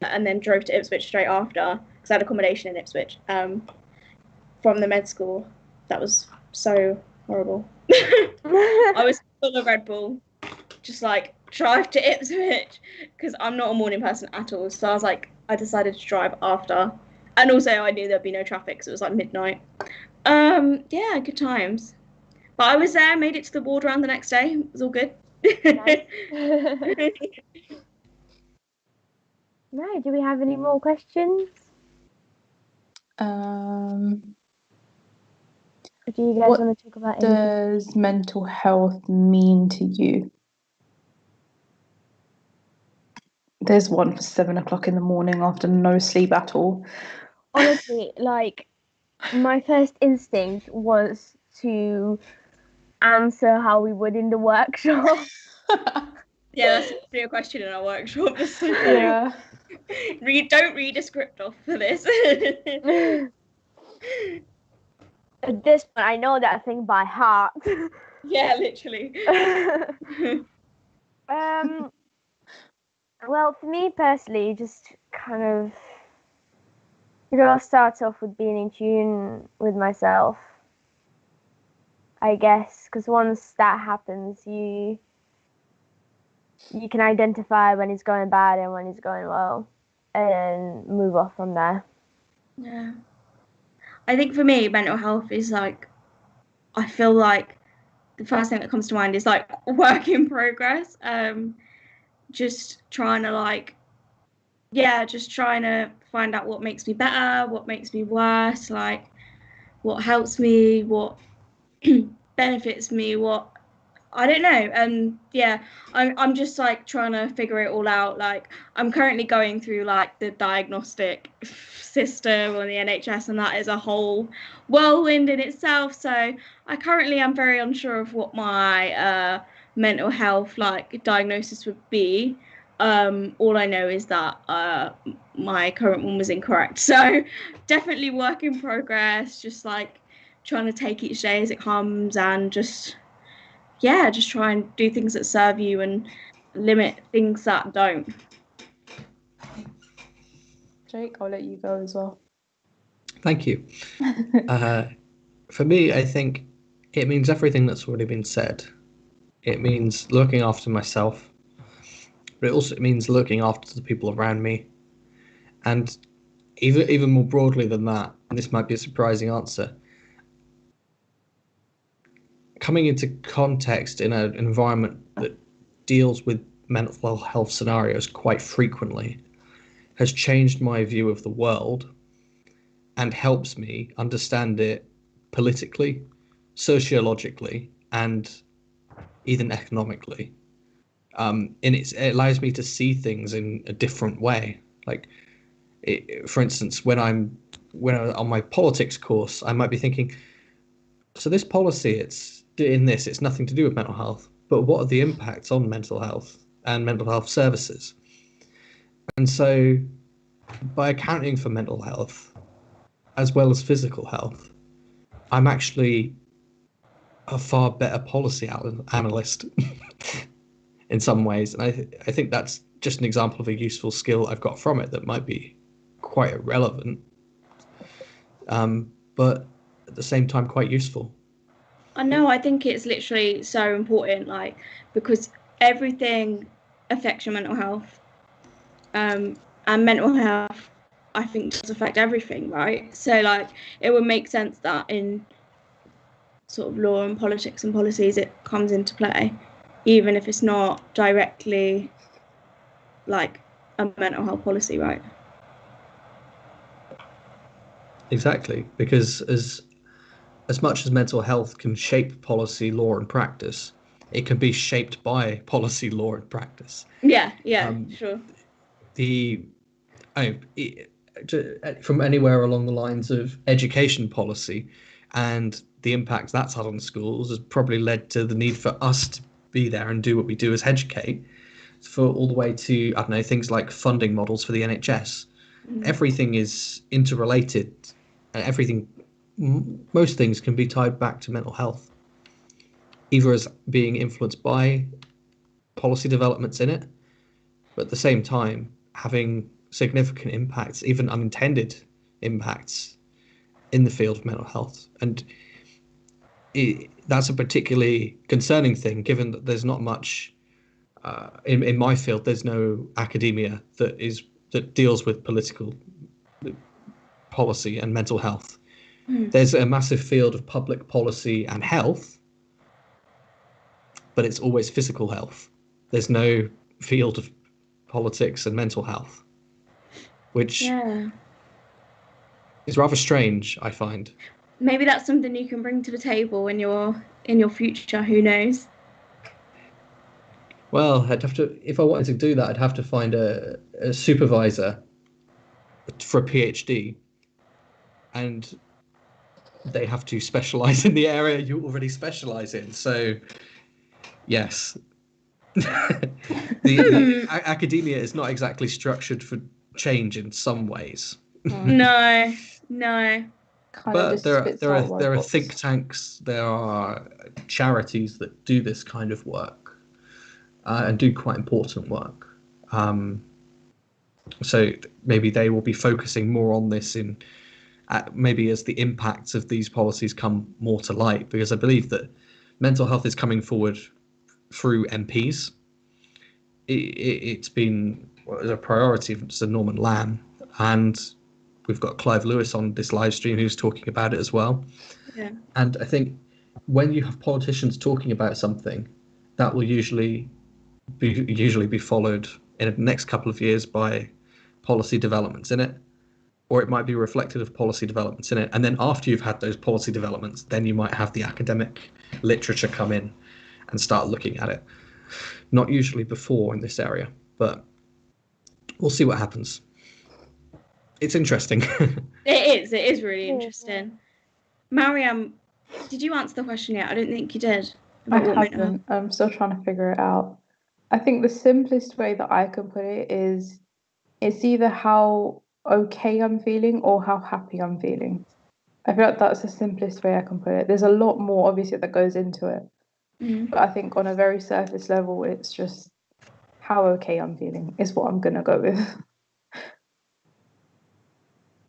and then drove to Ipswich straight after because I had accommodation in Ipswich from the med school. That was so horrible. I was full of Red Bull, just like drive to Ipswich because I'm not a morning person at all. So I was like, I decided to drive after, and also I knew there'd be no traffic because it was like midnight. Yeah, good times. But I was there, made it to the ward round the next day. It was all good. Nice. Right, do we have any more questions? Do you guys want to talk about anything? What does mental health mean to you? There's one for 7 o'clock in the morning after no sleep at all. Honestly, like, my first instinct was to answer how we would in the workshop. Yeah, that's a question in our workshop. Yeah. Don't read a script off for this. At this point, I know that thing by heart. Yeah, literally. Well, for me personally, just kind of, it all starts off with being in tune with myself, I guess, because once that happens, you can identify when it's going bad and when it's going well, and move off from there. Yeah. I think for me, mental health is like, I feel like the first thing that comes to mind is like work in progress. Just trying to find out what makes me better, what makes me worse, like what helps me, what benefits me, what I don't know. And yeah, I'm just like trying to figure it all out. Like I'm currently going through like the diagnostic system on the NHS, and that is a whole whirlwind in itself. So I currently am very unsure of what my mental health like diagnosis would be. All I know is that my current one was incorrect. So definitely work in progress, just like trying to take each day as it comes, and just try and do things that serve you and limit things that don't. Jake, I'll let you go as well. Thank you. For me, I think it means everything that's already been said. It means looking after myself, but it also means looking after the people around me. And even more broadly than that, and this might be a surprising answer, coming into context in an environment that deals with mental health scenarios quite frequently has changed my view of the world and helps me understand it politically, sociologically, and even economically. It allows me to see things in a different way. Like, for instance, when I'm on my politics course, I might be thinking, so this policy, it's nothing to do with mental health, but what are the impacts on mental health and mental health services? And so by accounting for mental health, as well as physical health, I'm actually a far better policy analyst in some ways. And I think that's just an example of a useful skill I've got from it that might be quite irrelevant, but at the same time quite useful. I know, I think it's literally so important, like, because everything affects your mental health. And mental health, I think, does affect everything, right? So, like, it would make sense that in sort of law and politics and policies it comes into play, even if it's not directly, like, a mental health policy, right? Exactly, because as much as mental health can shape policy, law, and practice, it can be shaped by policy, law, and practice. Yeah, sure. From anywhere along the lines of education policy and the impact that's had on schools has probably led to the need for us to be there and do what we do as Headucate, for all the way to, I don't know, things like funding models for the NHS. Everything is interrelated, and most things can be tied back to mental health, either as being influenced by policy developments in it, but at the same time having significant impacts, even unintended impacts, in the field of mental health. And that's a particularly concerning thing, given that there's not much in my field. There's no academia that deals with political policy and mental health. There's a massive field of public policy and health, but it's always physical health. There's no field of politics and mental health, which is rather strange, I find. Maybe that's something you can bring to the table in your future. Who knows? Well, I'd have to, if I wanted to do that, I'd have to find a supervisor for a PhD, and they have to specialize in the area you already specialize in. So, yes. the academia is not exactly structured for change in some ways. No. But there are think tanks, there are charities that do this kind of work and do quite important work. So maybe they will be focusing more on this maybe as the impacts of these policies come more to light, because I believe that mental health is coming forward through MPs. It's been a priority of Sir Norman Lamb, and we've got Clive Lewis on this live stream who's talking about it as well. Yeah. And I think when you have politicians talking about something, that will usually be followed in the next couple of years by policy developments in it, or it might be reflective of policy developments in it. And then after you've had those policy developments, then you might have the academic literature come in and start looking at it. Not usually before in this area, but we'll see what happens. It's interesting. It is really interesting. Mariam, did you answer the question yet? I don't think you did. I haven't. I'm still trying to figure it out. I think the simplest way that I can put it is, it's either how okay I'm feeling or how happy I'm feeling. I feel like that's the simplest way I can put it. There's a lot more, obviously, that goes into it. But I think on a very surface level, it's just how okay I'm feeling is what I'm going to go with.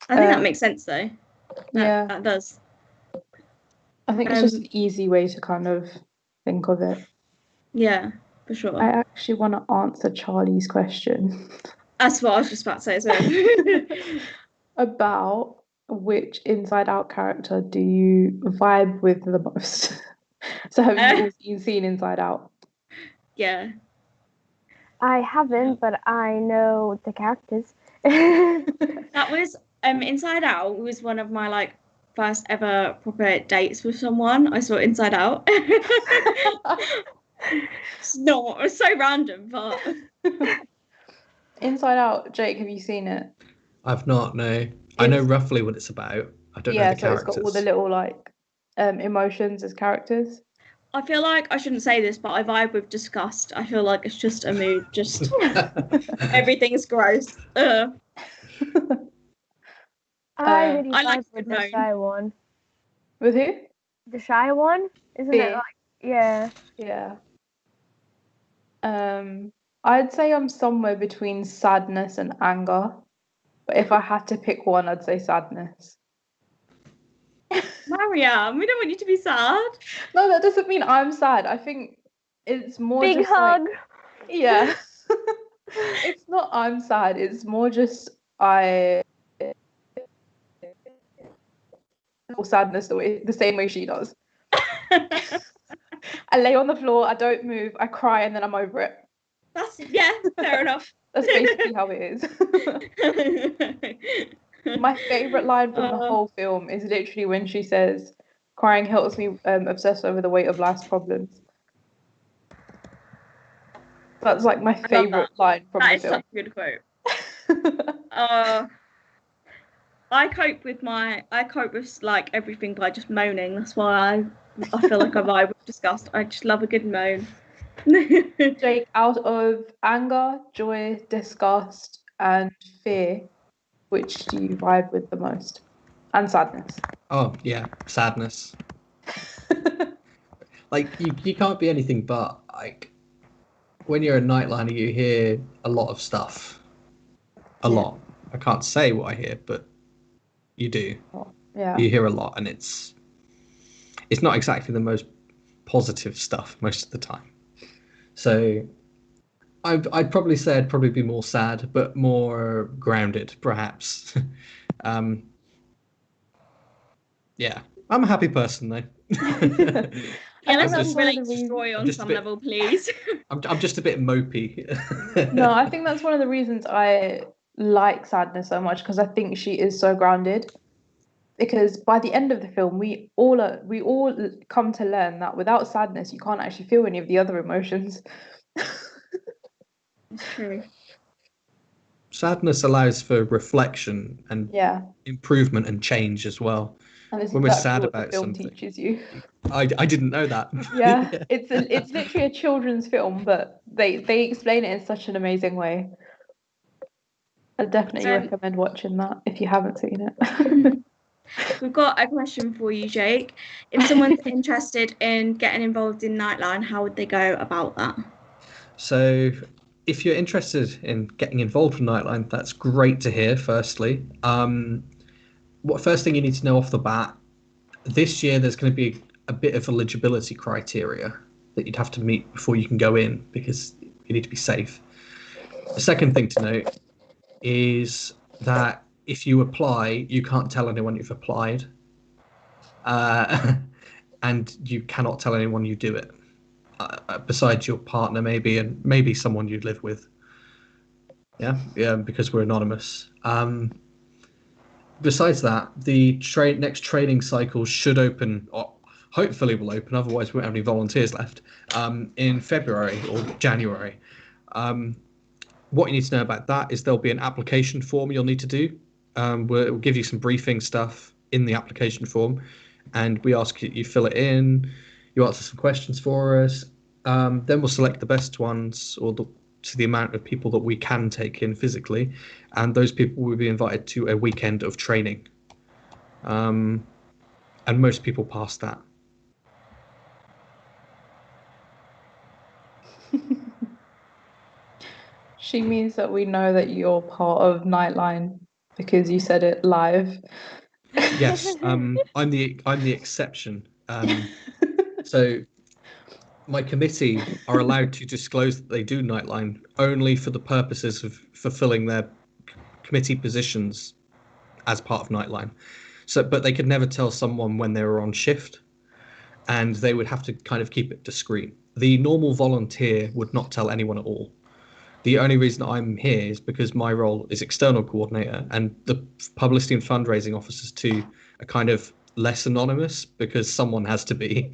I think that makes sense, though. That does. I think it's just an easy way to kind of think of it. Yeah, for sure. I actually want to answer Charlie's question. That's what I was just about to say. About which Inside Out character do you vibe with the most? So have you seen Inside Out? Yeah. I haven't, but I know the characters. That was Inside Out was one of my first ever proper dates with someone. I saw Inside Out. It's so random, but Inside Out, Jake, have you seen it? I've not, no. I know roughly what it's about. I don't know the characters. It's got all the little emotions as characters. I feel like I shouldn't say this, but I vibe with disgust. I feel like it's just a mood, just everything is gross. I really I like vibe with the Simone. shy one. With who? The shy one, isn't it? Fear. Like, yeah. Yeah. I'd say I'm somewhere between sadness and anger. But if I had to pick one, I'd say sadness. Mariam, we don't want you to be sad. No, that doesn't mean I'm sad. I think it's more Big just hug. like, yeah. It's not I'm sad. It's more just I feel sadness the same way she does. I lay on the floor, I don't move, I cry, and then I'm over it. Fair enough. That's basically how it is. My favorite line from the whole film is literally when she says, "Crying helps me obsess over the weight of life's problems." That's like my favorite line from the film. That is such a good quote. I cope with like everything by just moaning. That's why I feel like I vibe with disgust. I just love a good moan. Jake, out of anger, joy, disgust, and fear, which do you vibe with the most? And sadness. Oh yeah, sadness. Like you can't be anything but like when you're a nightliner, you hear a lot of stuff. A lot. I can't say what I hear, but you do. Yeah. You hear a lot, and it's not exactly the most positive stuff most of the time. So I'd probably say I'd probably be more sad, but more grounded, perhaps. Yeah, I'm a happy person though. Yeah, let's that's just one of relate the to Troy on just a some bit- level, please. I'm just a bit mopey. No, I think that's one of the reasons I like sadness so much, because I think she is so grounded. Because by the end of the film, we all come to learn that without sadness, you can't actually feel any of the other emotions. It's true. Sadness allows for reflection and Yeah. improvement and change as well. And it's When we're exactly sad what the about film something. teaches you. I didn't know that. Yeah, it's literally a children's film, but they explain it in such an amazing way. I definitely recommend watching that if you haven't seen it. We've got a question for you, Jake. If someone's interested in getting involved in Nightline, how would they go about that? So, if you're interested in getting involved with Nightline, that's great to hear. Firstly, first thing you need to know off the bat, this year there's going to be a bit of eligibility criteria that you'd have to meet before you can go in, because you need to be safe. The second thing to note is that if you apply, you can't tell anyone you've applied, and you cannot tell anyone you do it, besides your partner maybe, and maybe someone you live with. Yeah, because we're anonymous. Besides that, the next training cycle should open, or hopefully will open, otherwise we won't have any volunteers left, in February or January. What you need to know about that is there'll be an application form you'll need to do. We'll give you some briefing stuff in the application form, and we ask you fill it in, you answer some questions for us, then we'll select the best ones, or to the amount of people that we can take in physically, and those people will be invited to a weekend of training. And most people pass that. She means that we know that you're part of Nightline because you said it live. Yes, I'm the exception. So my committee are allowed to disclose that they do Nightline only for the purposes of fulfilling their committee positions as part of Nightline. So, but they could never tell someone when they were on shift, and they would have to kind of keep it discreet. The normal volunteer would not tell anyone at all. The only reason I'm here is because my role is external coordinator, and the publicity and fundraising officers too are kind of less anonymous, because someone has to be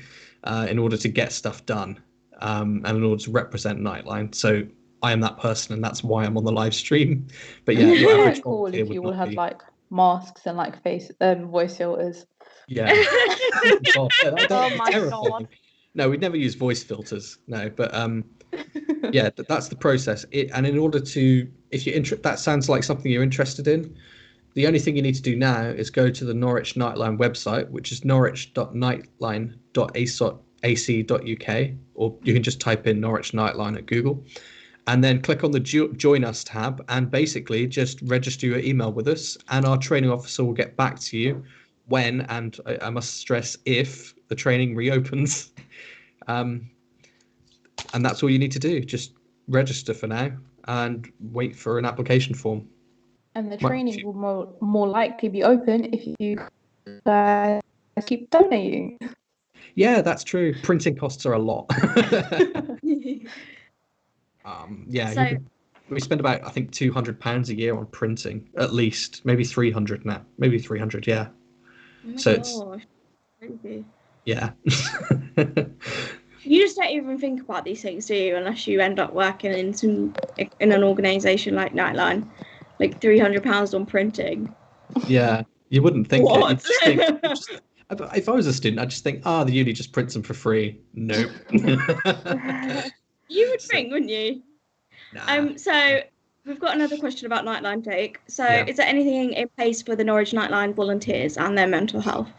in order to get stuff done, and in order to represent Nightline. So I am that person, and that's why I'm on the live stream. But yeah, your average Cool volunteer if you would all not had be. like masks and like voice filters. Yeah. God, Oh my terrifying. God. No, we'd never use voice filters. No, but yeah, that's the process. And in order to, if you're that sounds like something you're interested in, The only thing you need to do now is go to the Norwich Nightline website, which is norwich.nightline.ac.uk, or you can just type in Norwich Nightline at Google, and then click on the Join Us tab, and basically just register your email with us, and our training officer will get back to you when, and I must stress, if the training reopens. And that's all you need to do. Just register for now and wait for an application form. And the training will more likely be open if you guys keep donating. Yeah, that's true. Printing costs are a lot. So- we spend about, I think, £200 a year on printing, at least. Maybe 300 now. Maybe 300, yeah. Oh my So gosh, crazy. Yeah. You just don't even think about these things, do you? Unless you end up working in an organisation like Nightline, like £300 on printing. Yeah, you wouldn't think What? it. You'd just think, if I was a student, I'd just think, the uni just prints them for free. Nope. You would think, wouldn't you? Nah. So we've got another question about Nightline, Jake. So Yeah. is there anything in place for the Norwich Nightline volunteers and their mental health?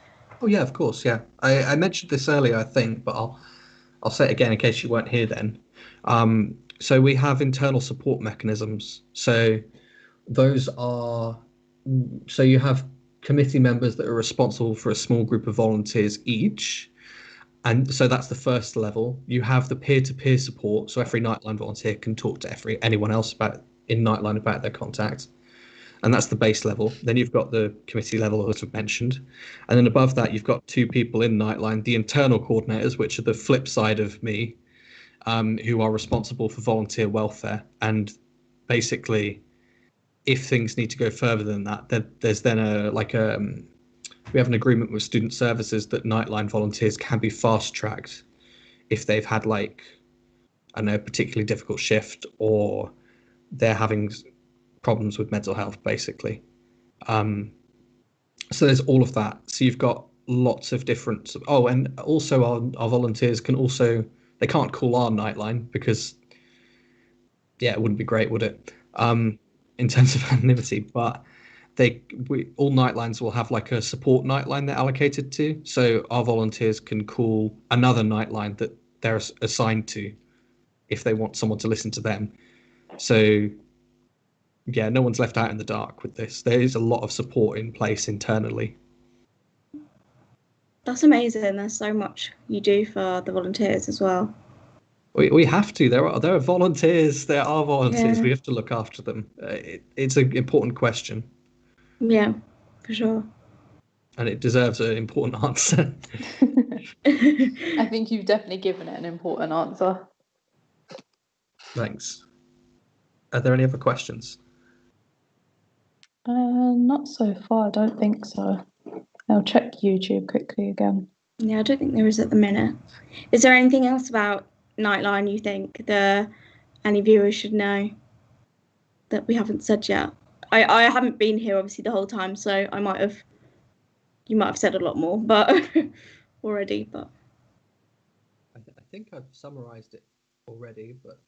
Oh yeah, of course. Yeah, I mentioned this earlier, I think, but I'll say it again in case you weren't here then. So we have internal support mechanisms. So those are, so you have committee members that are responsible for a small group of volunteers each. And so that's the first level. You have the peer-to-peer support. So every Nightline volunteer can talk to anyone else in Nightline about their contacts. And that's the base level. Then you've got the committee level, as I've mentioned. And then above that, you've got two people in Nightline, the internal coordinators, which are the flip side of me, who are responsible for volunteer welfare. And basically, if things need to go further than that, there's then we have an agreement with student services that Nightline volunteers can be fast-tracked if they've had, a particularly difficult shift, or they're having problems with mental health, basically. So there's all of that. So you've got lots of different. Oh, and also our volunteers they can't call our Nightline because, it wouldn't be great, would it? In terms of anonymity, but all Nightlines will have a support Nightline they're allocated to. So our volunteers can call another Nightline that they're assigned to if they want someone to listen to them. So yeah, no one's left out in the dark with this. There is a lot of support in place internally. That's amazing. There's so much you do for the volunteers as well. We have to. There are volunteers. There are volunteers. Yeah. We have to look after them. It's an important question. Yeah, for sure. And it deserves an important answer. I think you've definitely given it an important answer. Thanks. Are there any other questions? Not so far, I don't think so. I'll check YouTube quickly again. Yeah, I don't think there is at the minute. Is there anything else about Nightline you think any viewers should know that we haven't said yet? I haven't been here obviously the whole time, so you might have said a lot more, but already. But I think I've summarised it already, but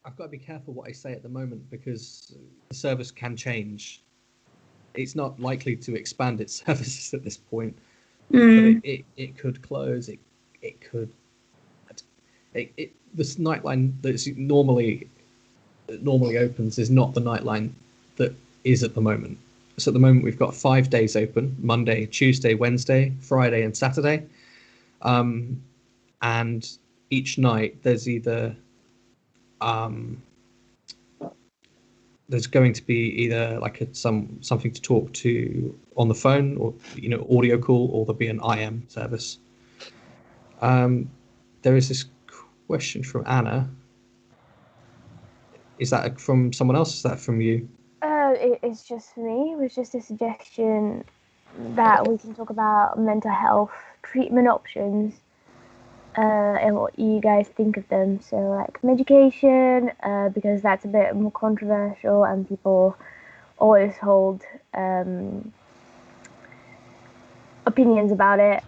I've got to be careful what I say at the moment because the service can change. It's not likely to expand its services at this point, but it could close. It could. This Nightline that's normally opens is not the Nightline that is at the moment. So at the moment we've got 5 days open: Monday, Tuesday, Wednesday, Friday, and Saturday. And each night there's either there's going to be either something to talk to on the phone, or audio call, or there'll be an IM service. There is this question from Anna. Is that from someone else? Is that from you? It's just for me. It was just a suggestion that we can talk about mental health treatment options and what you guys think of them. So medication, because that's a bit more controversial and people always hold opinions about it.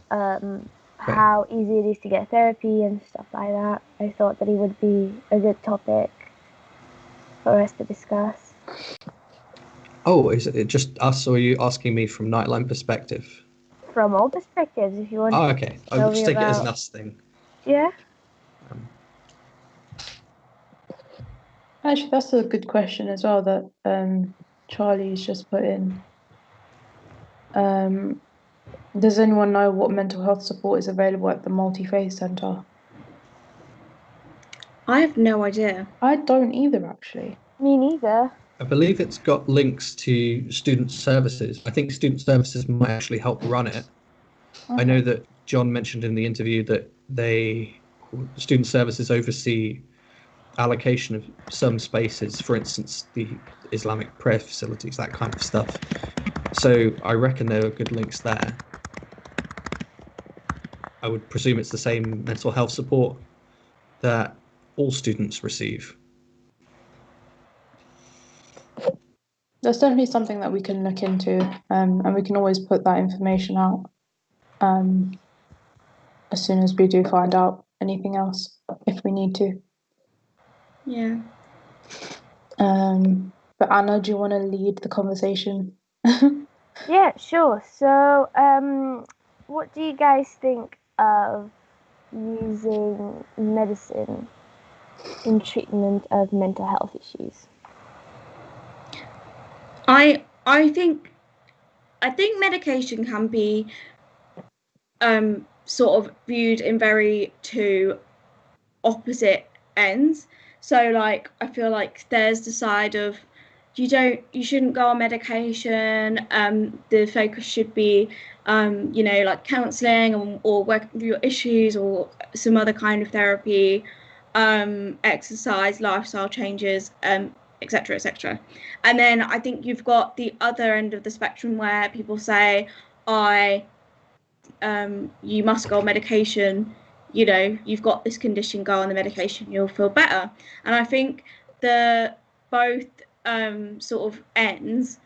How easy it is to get therapy and stuff like that. I thought that it would be a good topic for us to discuss. Oh, is it just us, or are you asking me from Nightline perspective? From all perspectives, if you want. Oh, okay. I'll Tell just me take it as an about- us thing. Yeah. Actually, that's a good question as well that Charlie's just put in. Does anyone know what mental health support is available at the Multi-Faith Centre? I have no idea. I don't either, actually. Me neither. I believe it's got links to student services. I think student services might actually help run it. I know that John mentioned in the interview that student services oversee allocation of some spaces, for instance, the Islamic prayer facilities, that kind of stuff. So I reckon there are good links there. I would presume it's the same mental health support that all students receive. That's definitely something that we can look into, and we can always put that information out as soon as we do find out anything else, if we need to. Yeah. But Anna, do you want to lead the conversation? Yeah, sure. So, what do you guys think of using medicine in treatment of mental health issues? I think medication can be sort of viewed in very two opposite ends. So like I feel like there's the side of you shouldn't go on medication. The focus should be like counselling or working through your issues or some other kind of therapy, exercise, lifestyle changes, etc., etc. And then I think you've got the other end of the spectrum where people say, you must go on medication, you've got this condition, go on the medication, you'll feel better. And I think the both sort of ends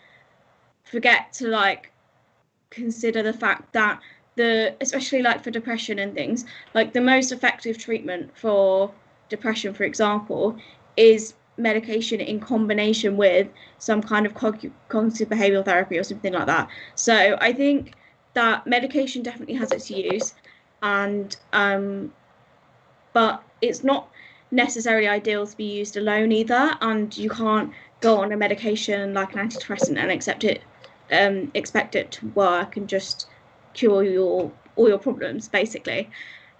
forget to like consider the fact that especially like for depression and things, like the most effective treatment for depression, for example, is medication in combination with some kind of cognitive behavioral therapy or something like that. So I think that medication definitely has its use, and but it's not necessarily ideal to be used alone either, and you can't go on a medication like an antidepressant and expect it to work and just cure all your problems basically.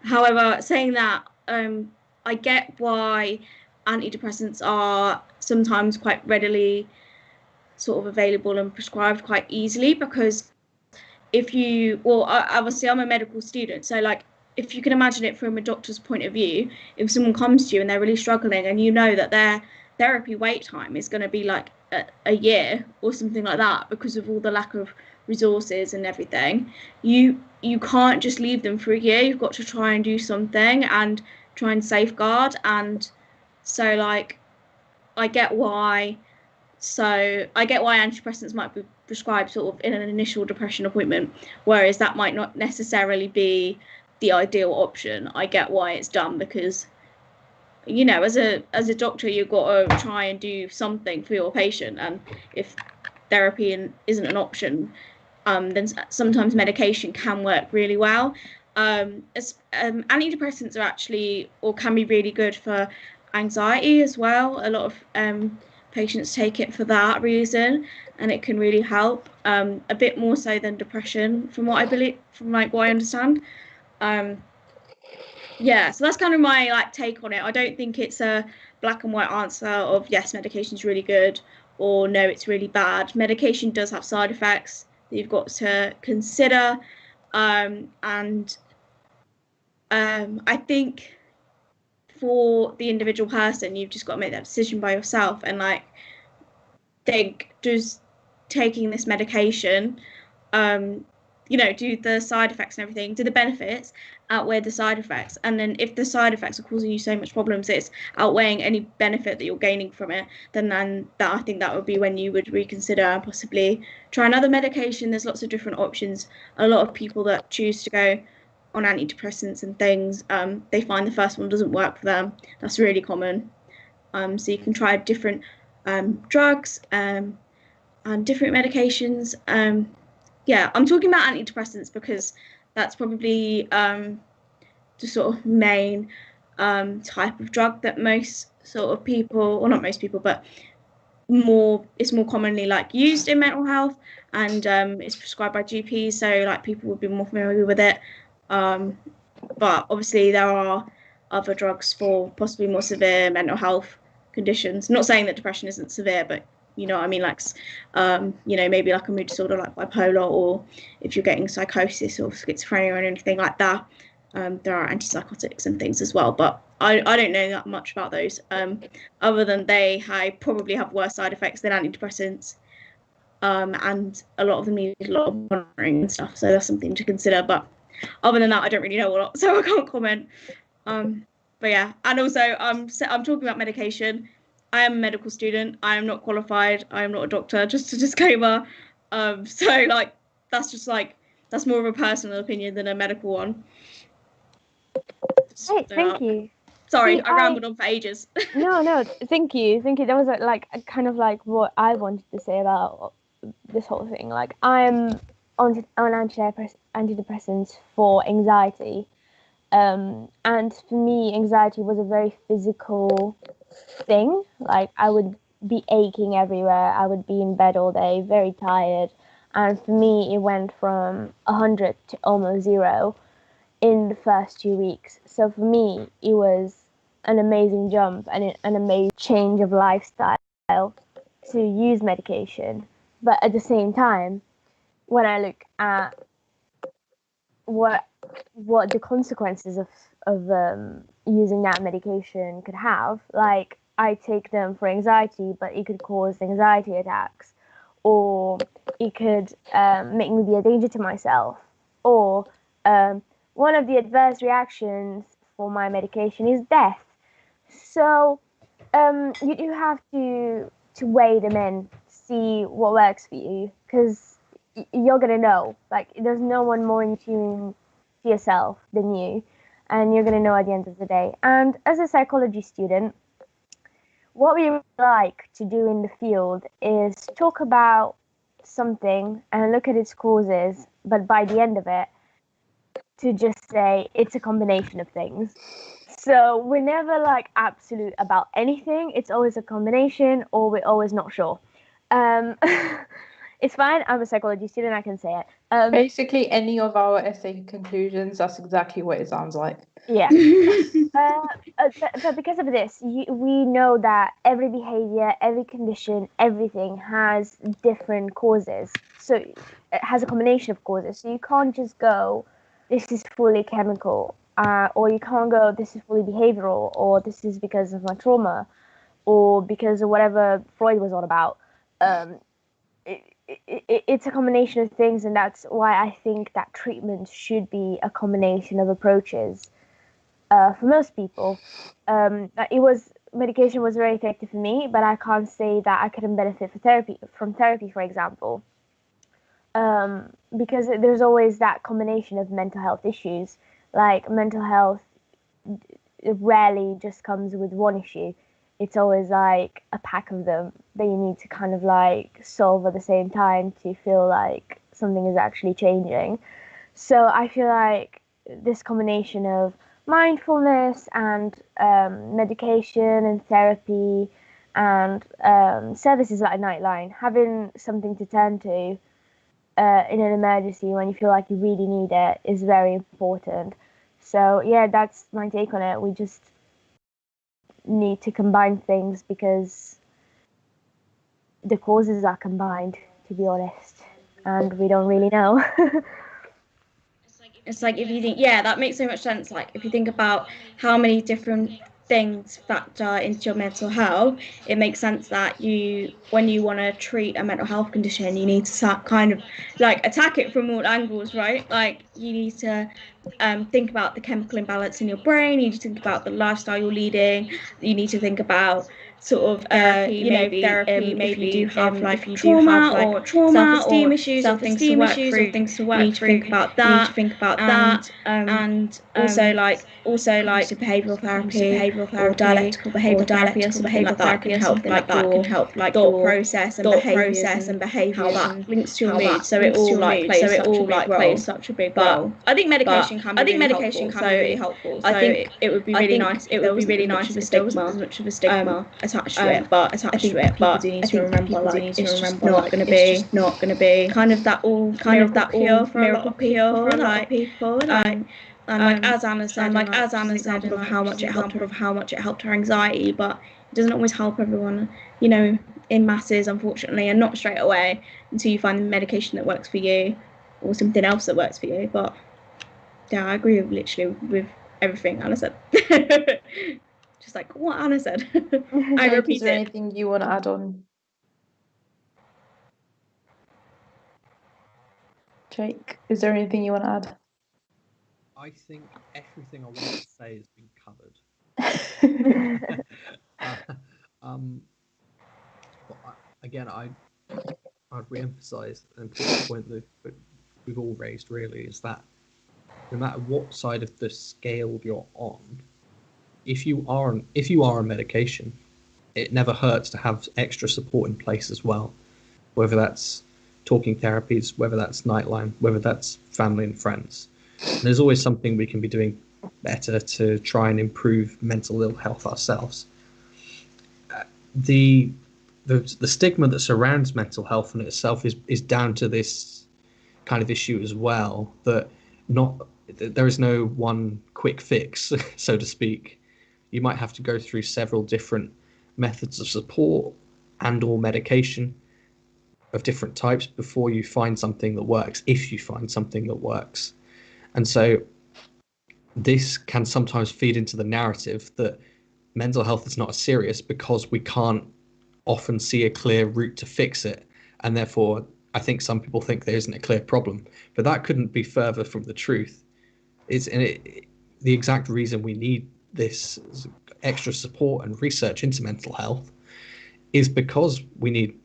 However, saying that, I get why antidepressants are sometimes quite readily sort of available and prescribed quite easily, because obviously I'm a medical student, so like if you can imagine it from a doctor's point of view, if someone comes to you and they're really struggling and you know that their therapy wait time is going to be like a year or something like that because of all the lack of resources and everything, you can't just leave them for a year. You've got to try and do something and try and safeguard. And so like I get why antidepressants might be prescribed sort of in an initial depression appointment, whereas that might not necessarily be the ideal option. I get why it's done, because as a doctor, you've got to try and do something for your patient, and if therapy isn't an option, then sometimes medication can work really well. Antidepressants are actually, or can be really good for anxiety as well. A lot of patients take it for that reason, and it can really help, a bit more so than depression, from what I understand. So that's kind of my like take on it. I don't think it's a black and white answer of yes, medication is really good, or no, it's really bad. Medication does have side effects that you've got to consider, and I think for the individual person, you've just got to make that decision by yourself and like think, does taking this medication, do the side effects and everything, do the benefits outweigh the side effects? And then if the side effects are causing you so much problems, it's outweighing any benefit that you're gaining from it, then I think that would be when you would reconsider and possibly try another medication. There's lots of different options. A lot of people that choose to go on antidepressants and things, they find the first one doesn't work for them. That's really common. So you can try different drugs, and different medications. Yeah, I'm talking about antidepressants because that's probably the sort of main type of drug that most sort of people, or not most people, but it's more commonly like used in mental health, and it's prescribed by GPs, so like people would be more familiar with it. But obviously there are other drugs for possibly more severe mental health conditions. I'm not saying that depression isn't severe, but you know what I mean, like maybe like a mood disorder like bipolar, or if you're getting psychosis or schizophrenia or anything like that, there are antipsychotics and things as well, but I don't know that much about those, other than they probably have worse side effects than antidepressants, and a lot of them need a lot of monitoring and stuff, so that's something to consider. But other than that, I don't really know a lot, so I can't comment. But yeah, and also I'm talking about medication. I am a medical student. I am not qualified. I am not a doctor. Just a disclaimer. So like that's more of a personal opinion than a medical one. Hey, thank you. Sorry, See, I rambled on for ages. No, thank you. That was like kind of like what I wanted to say about this whole thing. Like, I'm on antidepressants for anxiety, and for me, anxiety was a very physical thing. Like, I would be aching everywhere. I would be in bed all day, very tired, and for me, it went from 100 to almost 0 in the first 2 weeks. So for me, it was an amazing jump and an amazing change of lifestyle to use medication. But at the same time, when I look at what the consequences of using that medication could have, like, I take them for anxiety, but it could cause anxiety attacks, or it could make me be a danger to myself, or one of the adverse reactions for my medication is death. So you do have to weigh them in, see what works for you, because you're gonna know. Like, there's no one more in tune to yourself than you, and you're gonna know at the end of the day. And as a psychology student, what we like to do in the field is talk about something and look at its causes, but by the end of it, to just say it's a combination of things. So we're never like absolute about anything. It's always a combination, or we're always not sure. It's fine. I'm a psychology student. I can say it. Basically, any of our essay conclusions, that's exactly what it sounds like. Yeah. But because of this, we know that every behavior, every condition, everything has different causes. So it has a combination of causes. So you can't just go, this is fully chemical, or you can't go, this is fully behavioral, or this is because of my trauma, or because of whatever Freud was on about. It's a combination of things, and that's why I think that treatment should be a combination of approaches. For most people, medication was very effective for me, but I can't say that I couldn't benefit from therapy, for example, because there's always that combination of mental health issues. Like, mental health, it rarely just comes with one issue. It's always like a pack of them that you need to kind of like solve at the same time to feel like something is actually changing. So I feel like this combination of mindfulness and medication and therapy and services like Nightline, having something to turn to in an emergency when you feel like you really need it, is very important. So yeah, that's my take on it. We just need to combine things because the causes are combined, to be honest, and we don't really know. It's like, if you think, yeah, that makes so much sense. Like, if you think about how many different things factor into your mental health, it makes sense that when you want to treat a mental health condition, you need to kind of like attack it from all angles, right? Like, you need to think about the chemical imbalance in your brain, you need to think about the lifestyle you're leading, you need to think about sort of therapy, maybe if you do have like trauma or self-esteem issues or things to work through, you need to think about that. And also like behavioural therapy or dialectical behavioural therapy or something like that can help like your thought process and behaviours how that links to your mood. So it all like plays such a big role. I think medication can be really helpful. I think it would be really nice if there wasn't as much of a stigma attached to it. But I think people do need to remember like it's just not going to be kind of that all cure for a lot of people. And like as Anna said, an example of how much it helped her anxiety, but it doesn't always help everyone, in masses, unfortunately, and not straight away until you find the medication that works for you or something else that works for you. But yeah, I agree with everything Anna said. Just like what Anna said. I repeat Is there anything you want to add on? Jake, is there anything you want to add? I think everything I want to say has been covered. But again, I'd re-emphasise an important point that we've all raised really is that no matter what side of the scale you're on, if you are on medication, it never hurts to have extra support in place as well, whether that's talking therapies, whether that's Nightline, whether that's family and friends. And there's always something we can be doing better to try and improve mental ill health ourselves. The stigma that surrounds mental health in itself is down to this kind of issue as well, that there is no one quick fix, so to speak. You might have to go through several different methods of support and or medication of different types before you find something that works, if you find something that works. And so this can sometimes feed into the narrative that mental health is not as serious because we can't often see a clear route to fix it. And therefore, I think some people think there isn't a clear problem. But that couldn't be further from the truth. The exact reason we need this extra support and research into mental health is because we need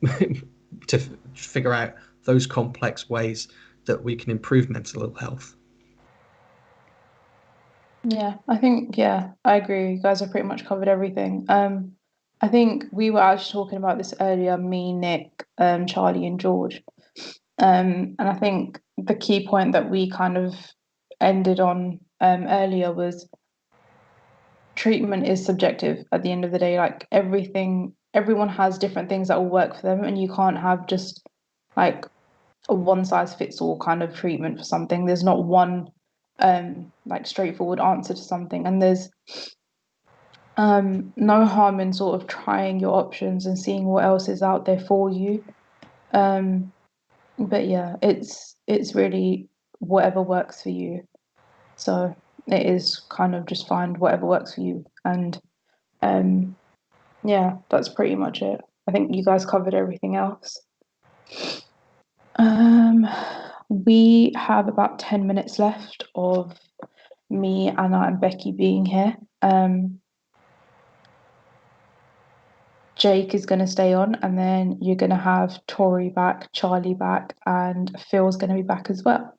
to figure out those complex ways that we can improve mental ill health. Yeah, I agree. You guys have pretty much covered everything. I think we were actually talking about this earlier, me, Nick, Charlie, and George. And I think the key point that we kind of ended on earlier was treatment is subjective at the end of the day. Like everyone has different things that will work for them, and you can't have just like a one size fits all kind of treatment for something. There's not one like straightforward answer to something, and there's no harm in sort of trying your options and seeing what else is out there for you. But yeah, it's really whatever works for you. So it is kind of just find whatever works for you, and yeah, that's pretty much it. I think you guys covered everything else. We have about 10 minutes left of me, Anna, and Becky being here. Jake is going to stay on, and then you're going to have Tori back, Charlie back, and Phil's going to be back as well.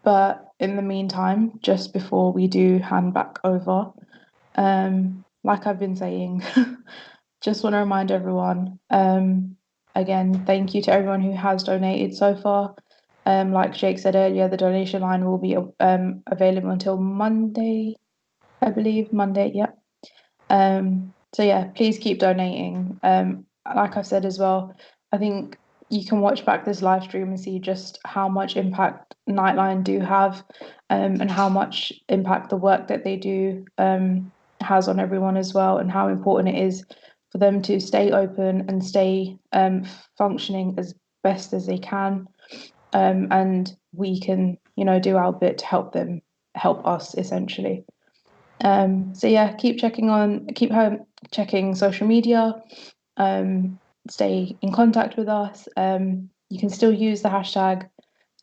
But in the meantime, just before we do hand back over, like I've been saying, just want to remind everyone, again, thank you to everyone who has donated so far. Like Jake said earlier, the donation line will be available until Monday, I believe. Monday, yeah. So yeah, please keep donating. Like I've said as well, I think you can watch back this live stream and see just how much impact Nightline do have, and how much impact the work that they do has on everyone as well, and how important it is for them to stay open and stay functioning as best as they can, and we can, do our bit to help us essentially. So yeah, keep checking social media, stay in contact with us. You can still use the hashtag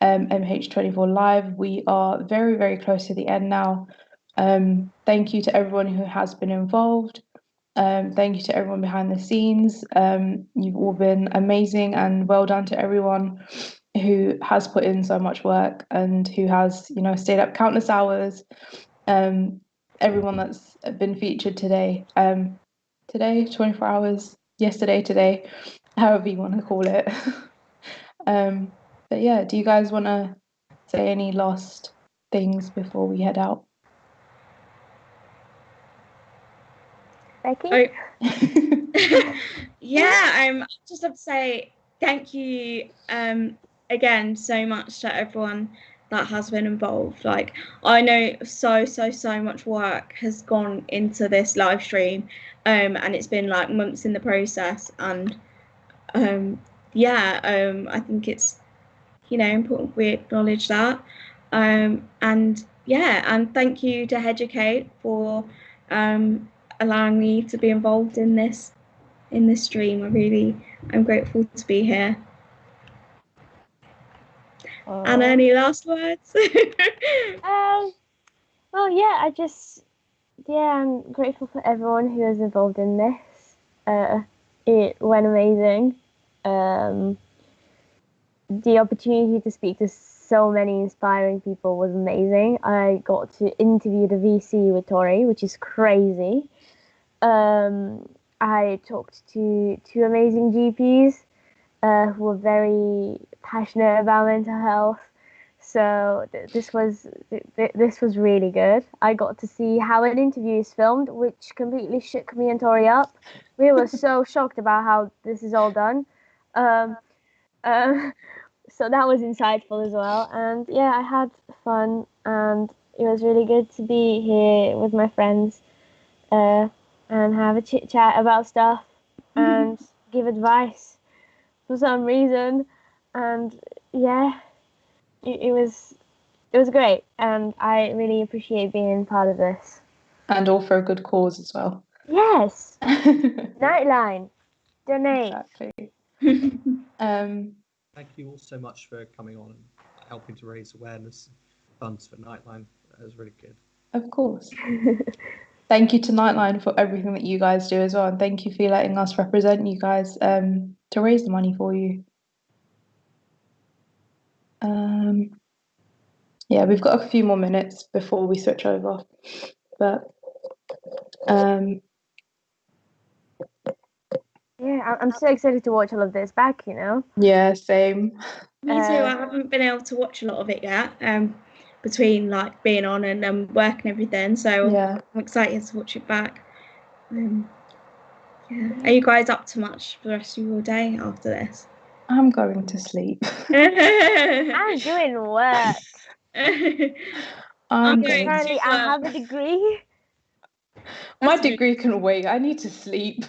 MH24 live. We are very, very close to the end now. Thank you to everyone who has been involved. Thank you to everyone behind the scenes. You've all been amazing, and well done to everyone who has put in so much work and who has, stayed up countless hours. Everyone that's been featured today, 24 hours, yesterday, today, however you want to call it. But yeah, do you guys want to say any last things before we head out? Becky? I just have to say thank you again so much to everyone that has been involved. Like, I know so much work has gone into this live stream, and it's been like months in the process, and I think it's important we acknowledge that, and thank you to Headucate for allowing me to be involved in this stream. I'm grateful to be here. And any last words? Well, yeah, I'm grateful for everyone who was involved in this. It went amazing. The opportunity to speak to so many inspiring people was amazing. I got to interview the VC with Tori, which is crazy. I talked to two amazing GPs who were very passionate about mental health. So this was really good. I got to see how an interview is filmed, which completely shook me and Tori up. We were so shocked about how this is all done. So that was insightful as well. And yeah, I had fun, and it was really good to be here with my friends and have a chit chat about stuff and give advice for some reason. And yeah, it was great, and I really appreciate being part of this. And all for a good cause as well. Yes. Nightline. Donate. Exactly. Thank you all so much for coming on and helping to raise awareness funds for Nightline. That was really good. Of course. Thank you to Nightline for everything that you guys do as well, and thank you for letting us represent you guys to raise the money for you. Yeah, we've got a few more minutes before we switch over, but yeah, I'm so excited to watch all of this back, Yeah, same. Me too. I haven't been able to watch a lot of it yet, between like being on and work and everything. So yeah, I'm excited to watch it back. Are you guys up to much for the rest of your day after this? I'm going to sleep. I'm doing work. Apparently, I have a degree. My degree can wait. I need to sleep.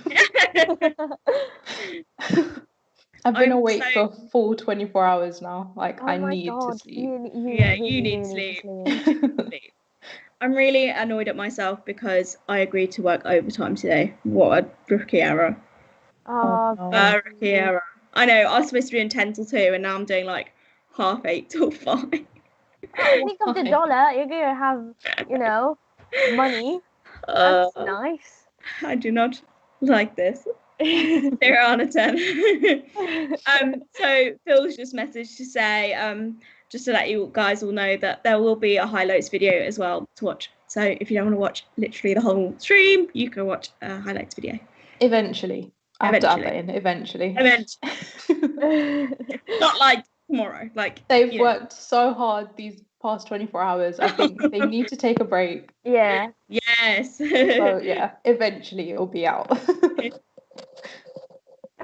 I've been awake for full 24 hours now. Like, I need to sleep. You need sleep. I'm really annoyed at myself because I agreed to work overtime today. What a rookie error. Rookie error. I know, I was supposed to be in 10 till 2 and now I'm doing like 8:30 till 5. Think of the dollar. You're going to have, money. That's nice. I do not like this. 0 out of 10. So Phil's just messaged to say, just to let you guys all know that there will be a highlights video as well to watch. So if you don't want to watch literally the whole stream, you can watch a highlights video. Eventually. I have to add that in. Eventually. Not like tomorrow. Like, they've worked so hard these past 24 hours. I think they need to take a break. Yeah. Yes. So yeah, eventually it'll be out.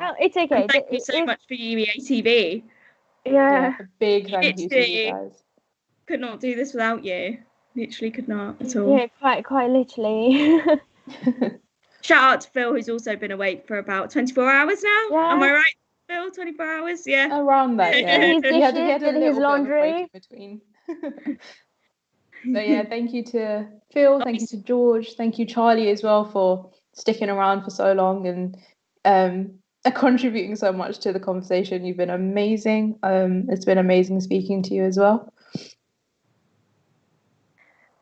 Oh, it's okay. And thank you so much for UEA TV. Yeah. A big thank you to you guys. Could not do this without you. Literally could not at all. Yeah, quite literally. Shout out to Phil, who's also been awake for about 24 hours now. Yeah. Am I right, Phil? 24 hours? Yeah. Around that, yeah. His dishes, did his laundry. Between. So yeah, thank you to Phil, thank you to George, thank you Charlie as well for sticking around for so long and contributing so much to the conversation. You've been amazing. It's been amazing speaking to you as well.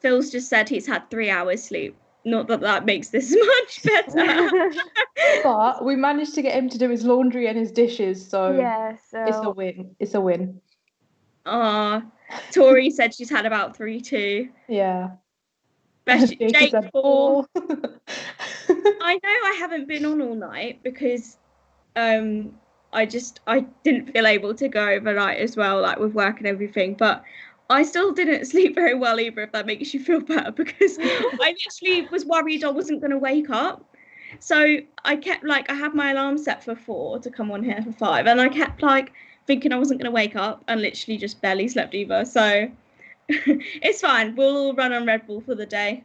Phil's just said he's had 3 hours sleep. Not that that makes this much better. But we managed to get him to do his laundry and his dishes, so Yeah, it's a so win. It's a win. Tori said she's had about 3 too. Yeah. Jake said 4. 4. I know I haven't been on all night because I didn't feel able to go overnight as well, like with work and everything, but I still didn't sleep very well either, if that makes you feel better, because I literally was worried I wasn't going to wake up. So I kept I had my alarm set for 4 to come on here for 5, and I kept thinking I wasn't going to wake up, and literally just barely slept either. So it's fine. We'll all run on Red Bull for the day.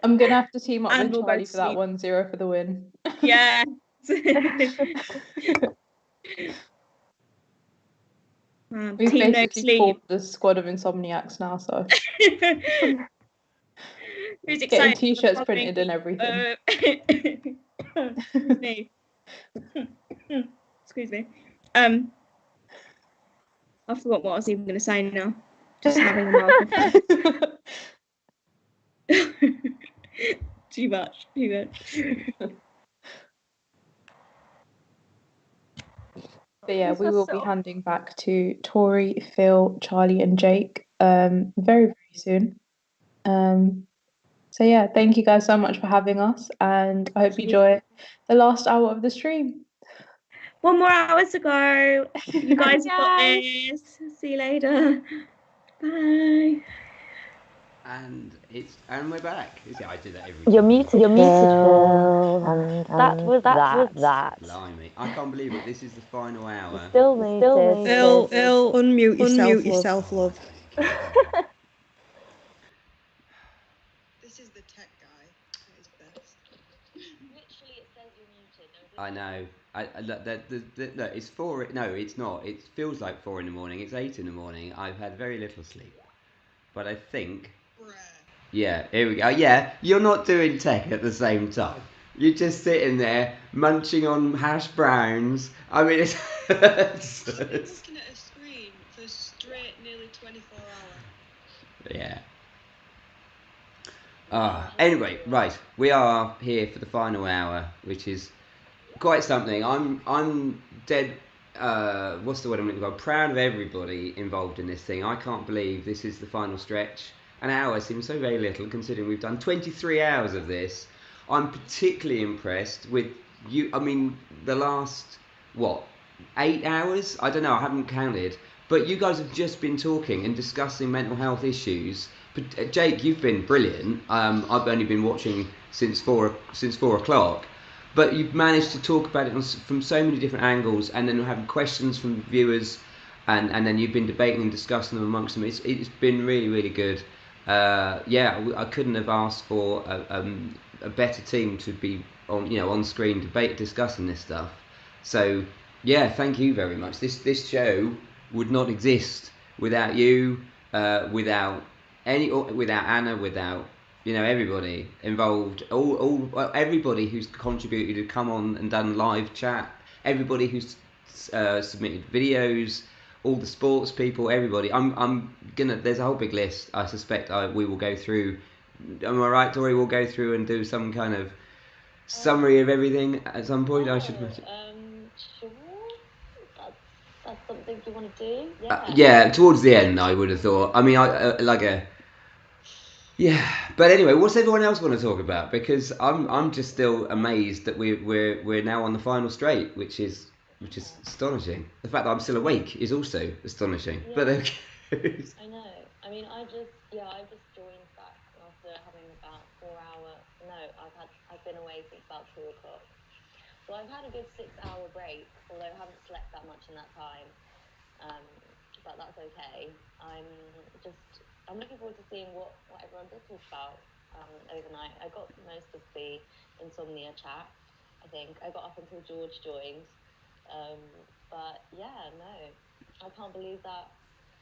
I'm gonna have to team up And with we'll go Charlie to for that sleep. 1-0 for the win. Yeah. We've Team no basically sleep. formed the squad of insomniacs now, so Who's getting excited? t-shirts printed and everything. Excuse me. Excuse me. I forgot what I was even going to say now. Just having a mouthful. Too much. But yeah, we will be handing back to Tori, Phil, Charlie, and Jake very, very soon. So yeah, thank you guys so much for having us, and I hope you enjoy the last hour of the stream. 1 more hour to go. You guys got this. See you later. Bye. And we're back. I do that every You're time. muted, Phil. And that was that. Blimey. I can't believe it. This is the final hour. Still muted. Phil, unmute yourself, love. This is the tech guy at his best. Literally, it says you're muted. I know. Look, it's 4. No, it's not. It feels like 4 in the morning. It's 8 in the morning. I've had very little sleep. But I think... Yeah, here we go. Yeah, you're not doing tech at the same time. You're just sitting there munching on hash browns. I mean, it's... I've been looking at a screen for straight nearly 24 hours. Yeah. Anyway, right. We are here for the final hour, which is quite something. I'm dead... what's the word I'm looking for? I'm proud of everybody involved in this thing. I can't believe this is the final stretch. An hour seems so very little considering we've done 23 hours of this. I'm particularly impressed with you. I mean, the last, 8 hours? I don't know, I haven't counted. But you guys have just been talking and discussing mental health issues. But, Jake, you've been brilliant. I've only been watching since 4 o'clock. But you've managed to talk about it from so many different angles, and then having questions from viewers, and then you've been debating and discussing them amongst them. It's been really, really good. I couldn't have asked for a better team to be on screen discussing this stuff. So yeah, thank you very much. This show would not exist without you, without Anna, without everybody involved, everybody who's contributed to come on and done live chat, everybody who's submitted videos, all the sports people, everybody. There's a whole big list. I suspect we will go through. Am I right, Tori? We'll go through and do some kind of summary of everything at some point. I should imagine. Sure. That's something you want to do. Yeah, towards the end, I would have thought. I mean, yeah, but anyway, what's everyone else want to talk about? Because I'm just still amazed that we're now on the final straight, which is astonishing. The fact that I'm still awake is also astonishing. Yeah. But I know. I mean, I just joined back after having about 4 hour. No, I've been away since about 2 o'clock. So I've had a good 6-hour break, although I haven't slept that much in that time. But that's okay. I'm looking forward to seeing what everyone did talk about overnight. I got most of the insomnia chat, I think. I got up until George joined. But yeah, no. I can't believe that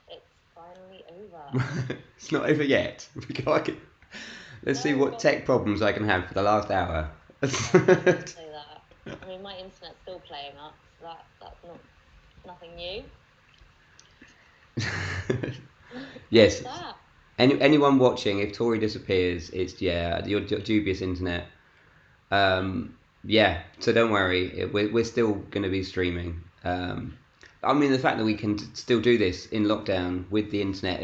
it's finally over. It's not over yet. Let's see what tech problems I can have for the last hour. Say that. I mean, my internet's still playing up, so that's nothing new. Yes. Anyone watching, if Tori disappears, it's your dubious internet. Yeah, so don't worry, we're still going to be streaming. I mean, the fact that we can still do this in lockdown with the internet,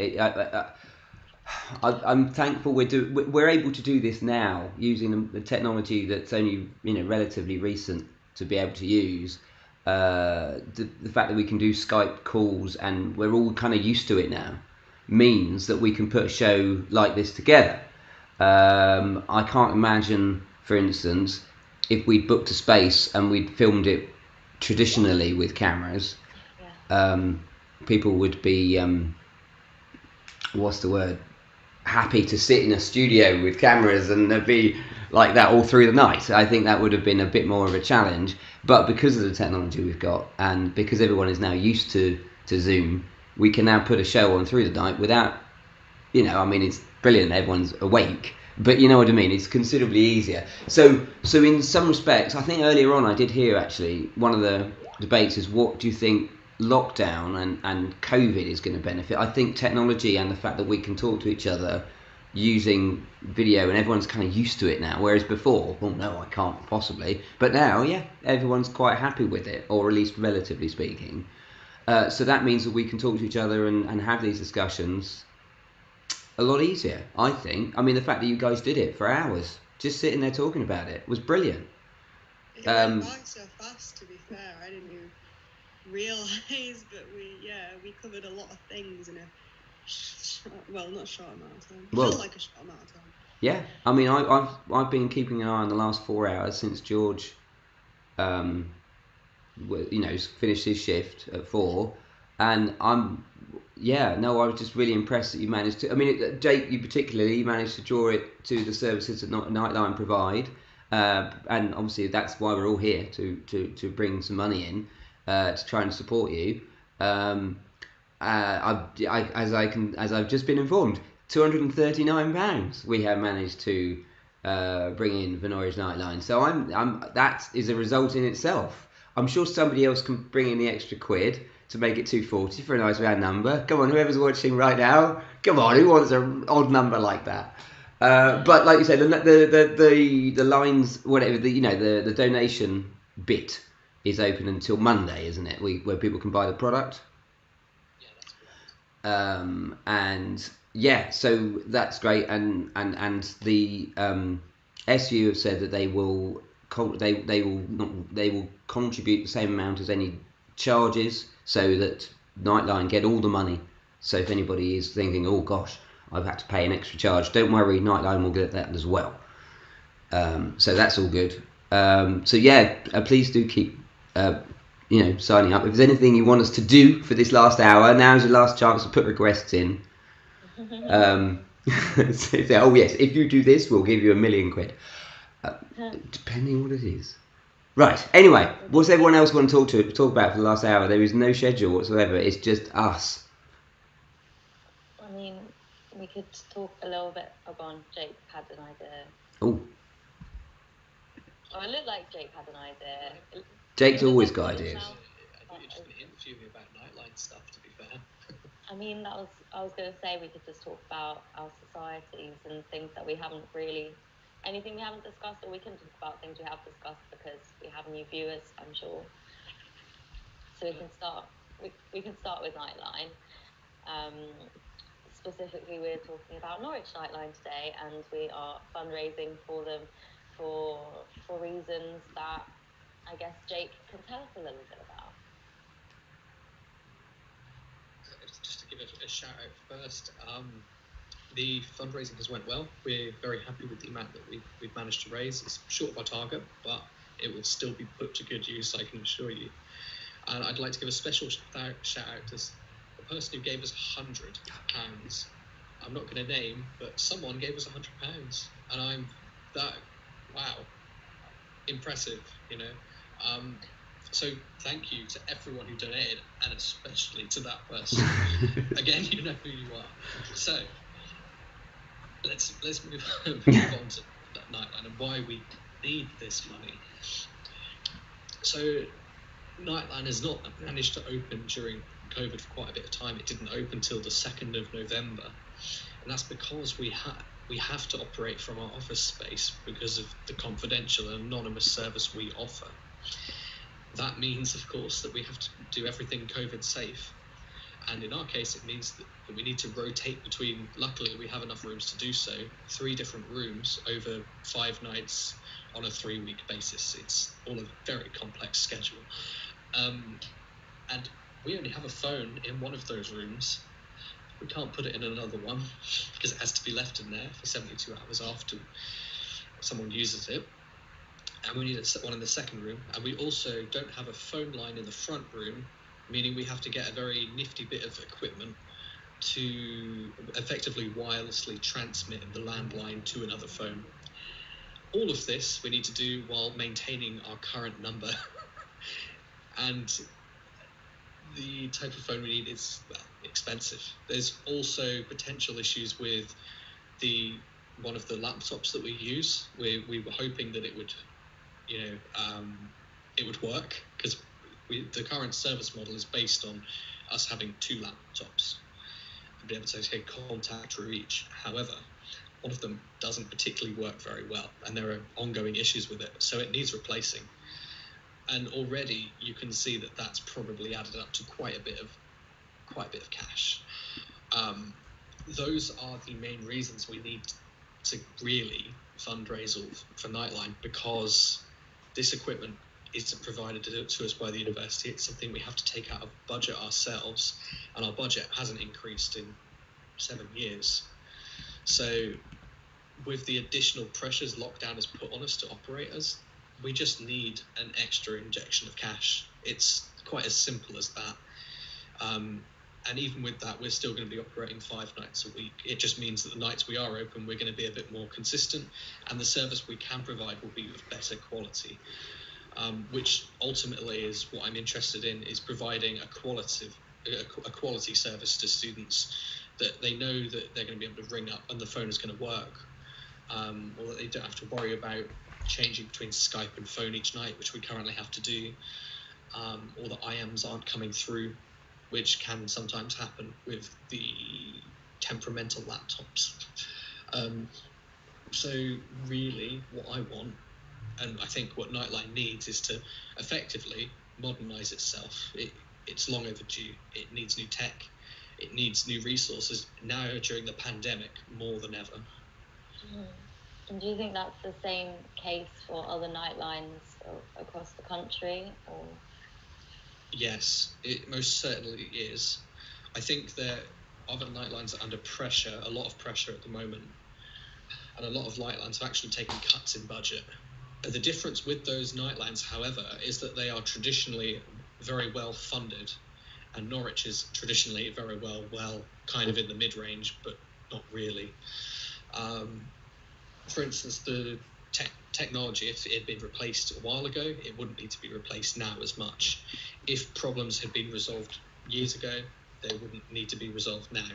I'm thankful we're able to do this now using the technology that's only relatively recent to be able to use. The fact that we can do Skype calls and we're all kind of used to it now means that we can put a show like this together. I can't imagine, for instance, if we'd booked a space and we'd filmed it traditionally with cameras, people would be what's the word? Happy to sit in a studio with cameras and be like that all through the night. I think that would have been a bit more of a challenge, but because of the technology we've got and because everyone is now used to Zoom, we can now put a show on through the night without, I mean, it's brilliant, everyone's awake, but you know what I mean, it's considerably easier. So in some respects, I think earlier on I did hear actually one of the debates is, what do you think lockdown and COVID is going to benefit? I think technology and the fact that we can talk to each other using video, and everyone's kind of used to it now, whereas before, oh no, I can't possibly, but now, yeah, everyone's quite happy with it, or at least relatively speaking. So that means that we can talk to each other and have these discussions a lot easier, I think. I mean, the fact that you guys did it for hours, just sitting there talking about it, was brilliant. It went by so fast, to be fair. I didn't even realise, but we covered a lot of things in a not short amount of time. Well, felt like a short amount of time. Yeah, I mean, I've been keeping an eye on the last 4 hours since George, finished his shift at 4, and I was just really impressed that you managed to. I mean, Jake, you particularly managed to draw it to the services that Nightline provide, and obviously that's why we're all here to bring some money in to try and support you. As I've just been informed, £239 we have managed to bring in for Norwich Nightline. So that is a result in itself. I'm sure somebody else can bring in the extra quid to make it 240 for a nice round number. Come on, whoever's watching right now, come on, who wants an odd number like that? But like you said, the lines, whatever, the donation bit is open until Monday, isn't it? Where people can buy the product. Yeah, that's correct. So that's great, and the SU have said that they will contribute the same amount as any charges, so that Nightline get all the money. So if anybody is thinking, oh gosh, I've had to pay an extra charge, don't worry, Nightline will get that as well. So that's all good. Please do keep signing up. If there's anything you want us to do for this last hour, now's your last chance to put requests in. Oh yes, if you do this, we'll give you £1 million. Depending what it is. Right. Anyway, what's everyone else want to talk about for the last hour? There is no schedule whatsoever. It's just us. I mean, we could talk a little bit about Jake had an idea. Oh. Oh, it looked like Jake had an idea. Jake's always got ideas. I thought you were just going to interview me about Nightline stuff, to be fair. I mean, I was going to say we could just talk about our societies and things that we haven't really, anything we haven't discussed, or we can talk about things we have discussed because we have new viewers, I'm sure. So we can start. We can start with Nightline. Specifically, we're talking about Norwich Nightline today, and we are fundraising for them for reasons that I guess Jake can tell us a little bit about. Just to give a shout out first, the fundraising has went well. We're very happy with the amount that we've managed to raise. It's short of our target, but it will still be put to good use, I can assure you. And I'd like to give a special shout out to the person who gave us £100. I'm not going to name, but someone gave us £100, and wow, impressive, So thank you to everyone who donated, and especially to that person. Again, you know who you are. So let's move on to that Nightline and why we need this money. So Nightline has not managed to open during COVID for quite a bit of time. It didn't open till the 2nd of November. and that's because we have to operate from our office space because of the confidential and anonymous service we offer. That means, of course, that we have to do everything COVID safe. And in our case, it means that we need to rotate between, luckily we have enough rooms to do so, 3 different rooms over 5 nights on a 3-week basis. It's all a very complex schedule. And we only have a phone in one of those rooms. We can't put it in another one because it has to be left in there for 72 hours after someone uses it. And we need one in the second room. And we also don't have a phone line in the front room, meaning we have to get a very nifty bit of equipment to effectively wirelessly transmit the landline to another phone. All of this we need to do while maintaining our current number. And the type of phone we need is, well, expensive. There's also potential issues with one of the laptops that we use. We were hoping that it would, it would work, because the current service model is based on us having 2 laptops and be able to take contact through each. However, one of them doesn't particularly work very well, and there are ongoing issues with it, so it needs replacing. And already you can see that that's probably added up to quite a bit of cash. Those are the main reasons we need to really fundraise for Nightline, because this equipment isn't provided to us by the university. It's something we have to take out of budget ourselves, and our budget hasn't increased in 7 years. So with the additional pressures lockdown has put on us to operate us, we just need an extra injection of cash. It's quite as simple as that. And even with that, we're still going to be operating 5 nights a week. It just means that the nights we are open, we're going to be a bit more consistent, and the service we can provide will be of better quality, which ultimately is what I'm interested in, is providing a quality service to students, that they know that they're going to be able to ring up and the phone is going to work, or that they don't have to worry about changing between Skype and phone each night, which we currently have to do, or the IMs aren't coming through, which can sometimes happen with the temperamental laptops. So really what I want, and I think what Nightline needs, is to effectively modernise itself. It's long overdue. It needs new tech. It needs new resources now during the pandemic more than ever. And do you think that's the same case for other nightlines across the country? Or? Yes, it most certainly is. I think that other nightlines are under pressure, a lot of pressure at the moment, and a lot of nightlines have actually taken cuts in budget. The difference with those nightlines, however, is that they are traditionally very well funded, and Norwich is traditionally very well kind of in the mid-range, but not really. For instance, the technology, if it had been replaced a while ago, it wouldn't need to be replaced now as much. If problems had been resolved years ago, they wouldn't need to be resolved now.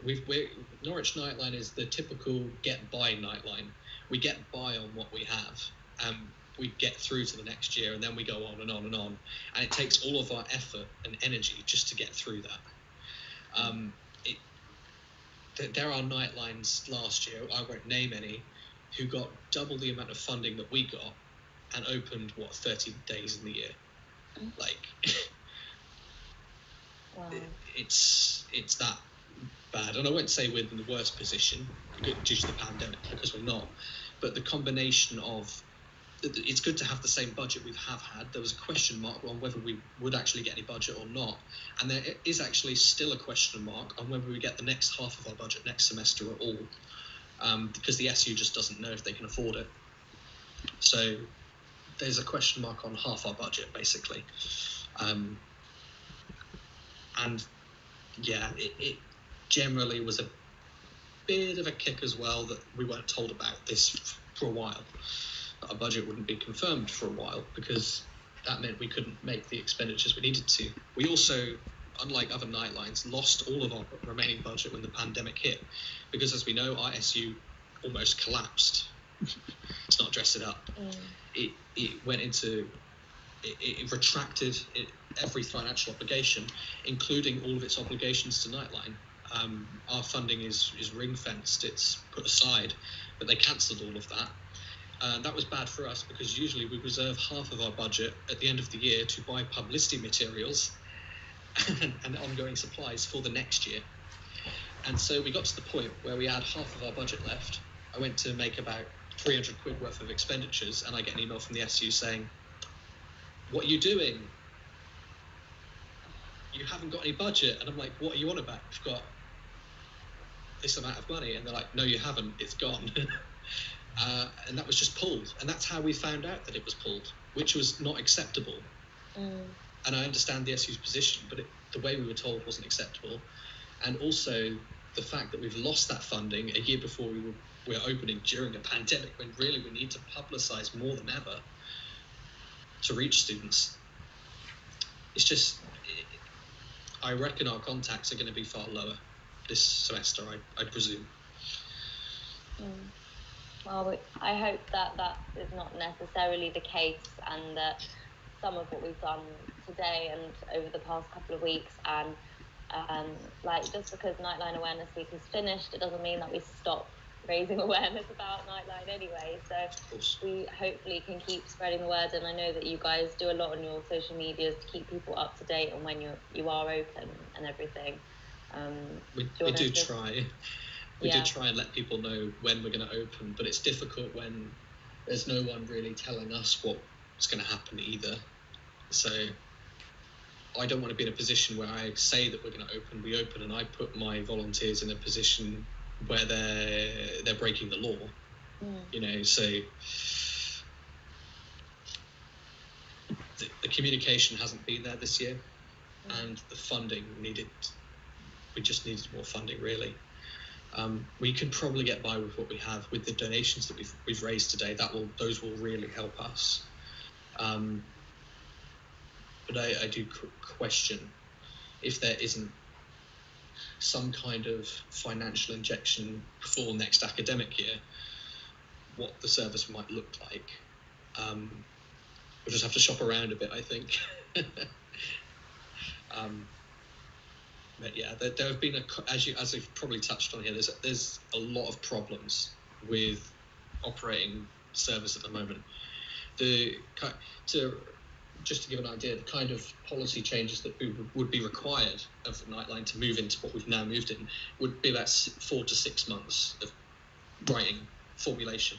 Norwich Nightline is the typical get-by nightline. We get by on what we have, and we get through to the next year, and then we go on and on and on. And it takes all of our effort and energy just to get through that. There are nightlines last year, I won't name any, who got double the amount of funding that we got and opened, 30 days in the year. Like, wow. It's that bad. And I won't say we're in the worst position due to the pandemic, because we're not. But the combination of, it's good to have the same budget we have had. There was a question mark on whether we would actually get any budget or not. And there is actually still a question mark on whether we get the next half of our budget next semester at all. Because the SU just doesn't know if they can afford it. So there's a question mark on half our budget, basically. And yeah, it generally was a bit of a kick as well that we weren't told about this for a while. Our budget wouldn't be confirmed for a while, because that meant we couldn't make the expenditures we needed to. We also, unlike other nightlines, lost all of our remaining budget when the pandemic hit, because as we know, our SU almost collapsed. Let's not dress it up. It went into, it retracted every financial obligation, including all of its obligations to Nightline. our funding is ring-fenced, it's put aside, but they cancelled all of that. That was bad for us because usually we reserve half of our budget at the end of the year to buy publicity materials and ongoing supplies for the next year. And so we got to the point where we had half of our budget left. I went to make about 300 quid worth of expenditures, and I get an email from the SU saying, "What are you doing? You haven't got any budget." And I'm like, "What are you on about? We've got this amount of money." And they're like, "No, you haven't. It's gone." And that was just pulled. And that's how we found out that it was pulled, which was not acceptable. And I understand the SU's position, but the way we were told wasn't acceptable. And also the fact that we've lost that funding a year before we're opening during a pandemic, when really we need to publicise more than ever to reach students. It's just, I reckon our contacts are going to be far lower this semester, I presume. Well, I hope that is not necessarily the case, and that some of what we've done today and over the past couple of weeks, and like, just because Nightline Awareness Week is finished, it doesn't mean that we stop raising awareness about Nightline anyway. So we hopefully can keep spreading the word, and I know that you guys do a lot on your social medias to keep people up to date on when you are open and everything. We do try. We did try and let people know when we're going to open, but it's difficult when there's no one really telling us what's going to happen either. So I don't want to be in a position where I say that we're going to open, we open, and I put my volunteers in a position where they're breaking the law. You know, so the communication hasn't been there this year, and the funding we just needed more funding, really. We could probably get by with what we have with the donations that we've raised today. Those will really help us. But I do question if there isn't some kind of financial injection for next academic year, what the service might look like. We'll just have to shop around a bit, I think. But yeah, there have been as you've probably touched on here, there's a lot of problems with operating service at the moment. Just to give an idea, the kind of policy changes that would be required of Nightline to move into what we've now moved in would be about 4 to 6 months of writing, formulation,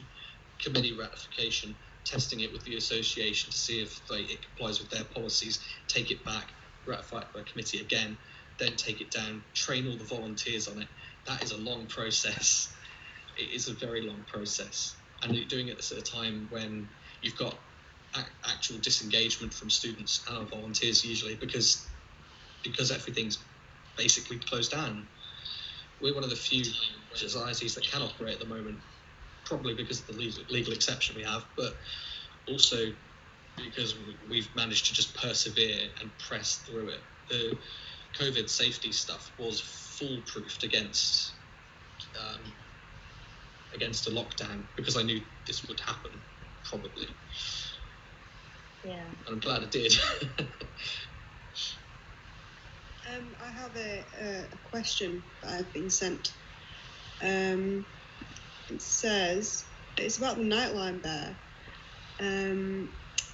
committee ratification, testing it with the association to see if it complies with their policies, take it back, ratify it by committee again, then take it down, train all the volunteers on it. That is a long process. It is a very long process. And you're doing it at a time when you've got actual disengagement from students and our volunteers usually because everything's basically closed down. We're one of the few societies that can operate at the moment, probably because of the legal exception we have, but also because we've managed to just persevere and press through it. The COVID safety stuff was foolproofed against a lockdown because I knew this would happen, probably. Yeah. And I'm glad it did. I have a question that I've been sent. It says, it's about the Nightline Bear.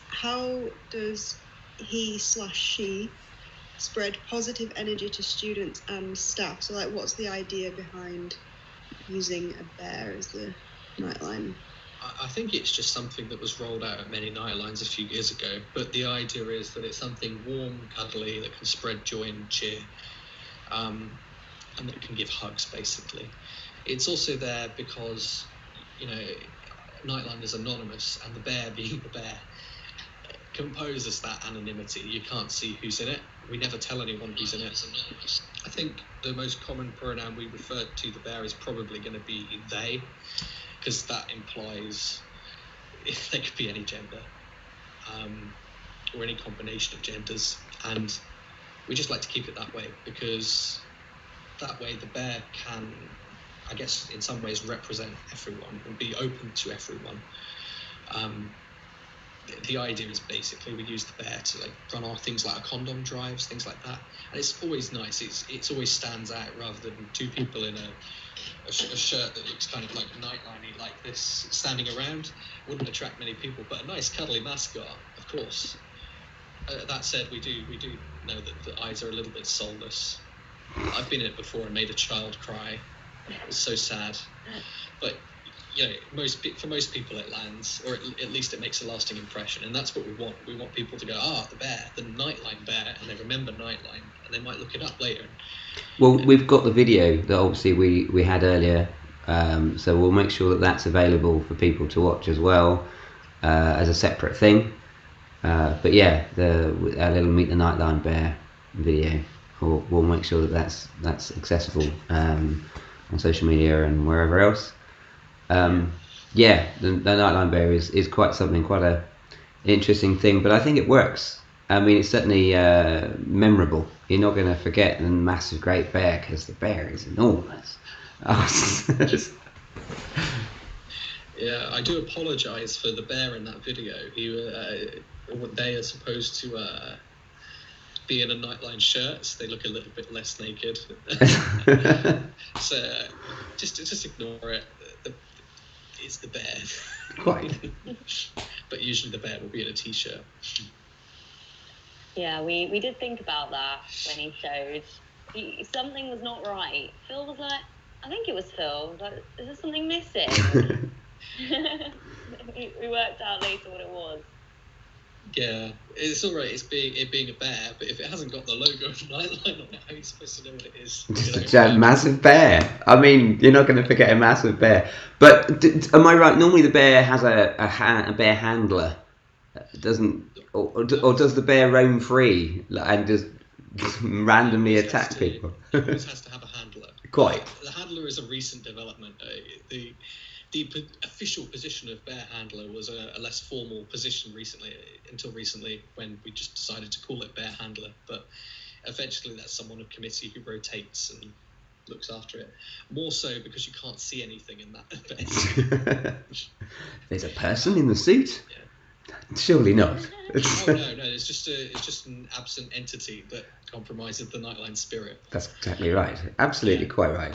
How does he/she spread positive energy to students and staff? So, like, what's the idea behind using a bear as the Nightline? I think it's just something that was rolled out at many Nightlines a few years ago, but the idea is that it's something warm, cuddly, that can spread joy and cheer, and that can give hugs, basically. It's also there because, you know, Nightline is anonymous, and the bear, being the bear, composes that anonymity. You can't see who's in it. We never tell anyone who's in it. I think the most common pronoun we refer to the bear is probably going to be they, because that implies they could be any gender, or any combination of genders, and we just like to keep it that way because that way the bear can, I guess, in some ways represent everyone and be open to everyone. the idea is basically we use the bear to like run our things like our condom drives, things like that, and it's always nice. It's always stands out rather than two people in a shirt that looks kind of like nightliney like this standing around. Wouldn't attract many people, but a nice cuddly mascot, of course. That said, we do know that the eyes are a little bit soulless. I've been in it before and made a child cry. It was so sad, but you know, for most people it lands, or at least it makes a lasting impression, and that's what we want. We want people to go, the bear, the Nightline bear, and they remember Nightline, and they might look it up later. Well, we've got the video that obviously we had earlier, so we'll make sure that that's available for people to watch as well, as a separate thing. But yeah, our little Meet the Nightline bear video, we'll make sure that that's accessible on social media and wherever else. Yeah, the Nightline bear is quite something, quite an interesting thing, but I think it works. I mean, it's certainly memorable. You're not going to forget the massive great bear, because the bear is enormous. Yeah, I do apologise for the bear in that video. They are supposed to be in a Nightline shirt, so they look a little bit less naked. So just ignore it. It's the bear. Quite. But usually the bear will be in a t-shirt. Yeah, we did think about that when he showed. Something was not right. Phil was like, I think it was Phil. Like, is there something missing? We worked out later what it was. Yeah, it's all right. It's being a bear, but if it hasn't got the logo of Nightline on it, how are you supposed to know what it is? Just a massive bear. I mean, you're not going to forget a massive bear. But am I right? Normally the bear has a bear handler. Doesn't or does the bear roam free and just randomly attack people? It always has to have a handler. Quite. The handler is a recent development. The official position of bear handler was a less formal position until recently, when we just decided to call it bear handler. But eventually that's someone of committee who rotates and looks after it. More so because you can't see anything in that event. There's a person in the suit? Yeah. Surely not. Oh no, it's just an absent entity that compromises the Nightline spirit. That's exactly right. Absolutely, quite right.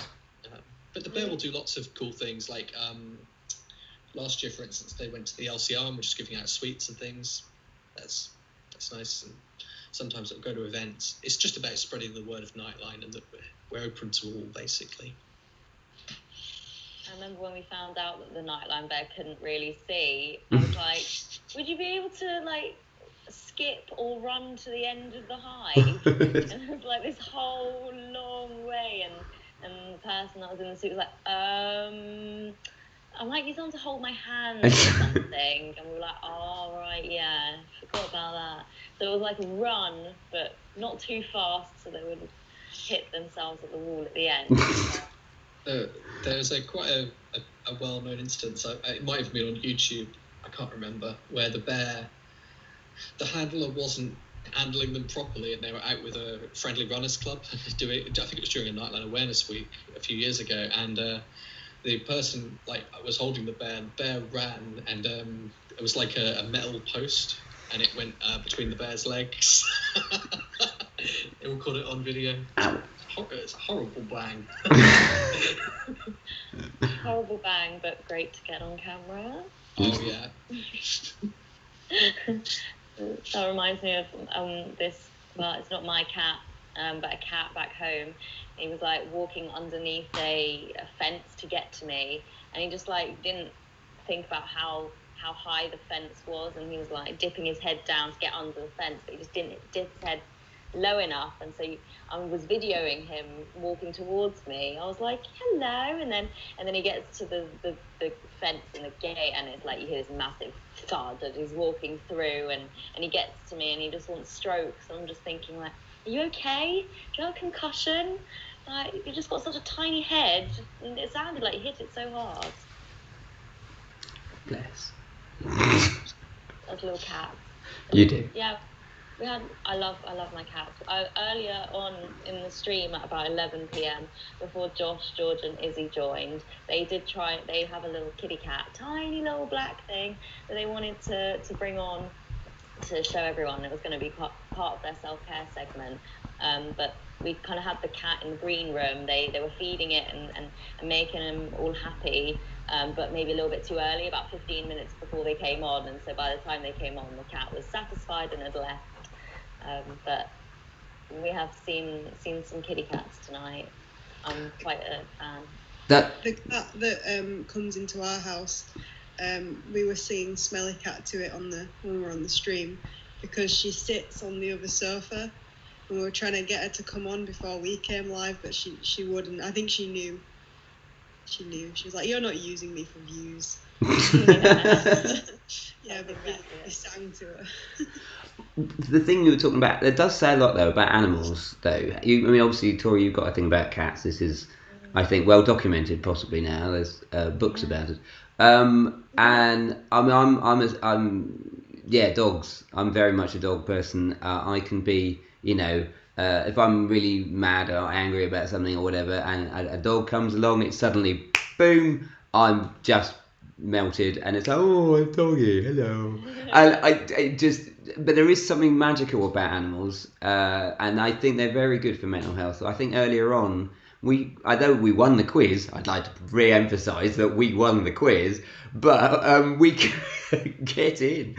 But the bear will do lots of cool things. Like last year, for instance, they went to the LCR and were just giving out sweets and things. That's nice. And sometimes it'll go to events. It's just about spreading the word of Nightline, and that we're open to all, basically. I remember when we found out that the Nightline bear couldn't really see, I was like, would you be able to like skip or run to the end of the hive? And it was like this whole long way, and the person that was in the suit was like, I might need someone to hold my hand or something. And we were like, oh, right, yeah, forgot about that. So it was like a run, but not too fast, so they would hit themselves at the wall at the end. There's quite a well-known instance, it might have been on YouTube, I can't remember, where the handler wasn't handling them properly, and they were out with a friendly runners club I think it was during a Nightline Awareness Week a few years ago, and the person was holding the bear ran, and it was like a metal post, and it went between the bear's legs. They all caught it on video. Ow. It's a horrible bang. Horrible bang, but great to get on camera. Oh yeah. That reminds me of this. Well, it's not my cat, but a cat back home. He was like walking underneath a fence to get to me, and he just like didn't think about how high the fence was, and he was like dipping his head down to get under the fence, but he just didn't dip his head low enough, and so I was videoing him walking towards me. I was like, hello, and then he gets to the fence and the gate, and it's like you hear this massive thud as he's walking through, and he gets to me and he just wants strokes. And I'm just thinking, like, are you okay? Do you have a concussion? Like, you just got such a tiny head, and it sounded like you hit it so hard. Bless. Those little cats. You do. Yeah. I love my cats. Earlier on in the stream at about 11 p.m. before Josh, George, and Izzy joined, they did try. They have a little kitty cat, tiny little black thing that they wanted to bring on to show everyone. It was going to be part of their self-care segment, but we kind of had the cat in the green room. They were feeding it and making them all happy, but maybe a little bit too early, about 15 minutes before they came on, and so by the time they came on, the cat was satisfied and had left. But we have seen some kitty cats tonight. I'm quite a fan. The cat that comes into our house, we were seeing Smelly Cat to it when we were on the stream, because she sits on the other sofa, and we were trying to get her to come on before we came live, but she wouldn't. I think she knew. She was like, "You're not using me for views." Yeah, but we sang to her. The thing you were talking about, it does say a lot though about animals though. I mean, obviously, Tori, you've got a thing about cats. This is, I think, well documented possibly now. There's books about it. And I mean, yeah, dogs. I'm very much a dog person. I can be, if I'm really mad or angry about something or whatever, and a dog comes along, it's suddenly, boom, I'm just melted, and it's like, oh, a doggy, hello. And but there is something magical about animals, and I think they're very good for mental health. I think earlier on, although we won the quiz, I'd like to re-emphasise that we won the quiz, but we could get in.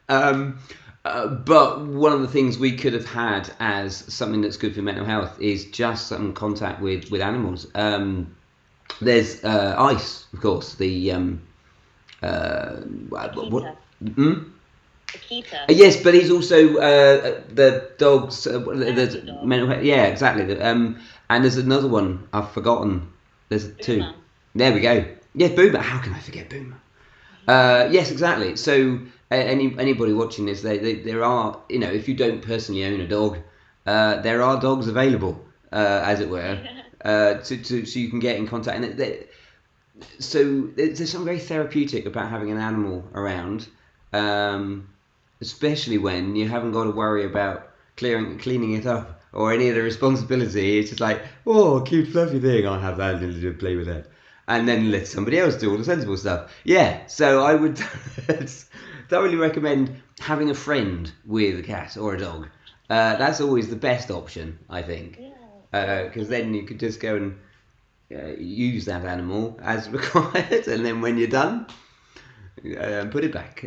But one of the things we could have had as something that's good for mental health is just some contact with animals. There's Ice, of course, the Akita. Yes, but he's also the dog's the mental health. Yeah, exactly. And there's another one I've forgotten. There's two. Boomer. There we go. Yeah, Boomer. How can I forget Boomer? Yes, exactly. So anybody watching this, there are, if you don't personally own a dog, there are dogs available, as it were, so you can get in contact. And so there's something very therapeutic about having an animal around, especially when you haven't got to worry about cleaning it up or any of the responsibility. It's just like, oh, cute fluffy thing, I'll have that and play with it. And then let somebody else do all the sensible stuff. Yeah, so I would thoroughly recommend having a friend with a cat or a dog. That's always the best option, I think. Because then you could just go and use that animal as required, and then when you're done, put it back.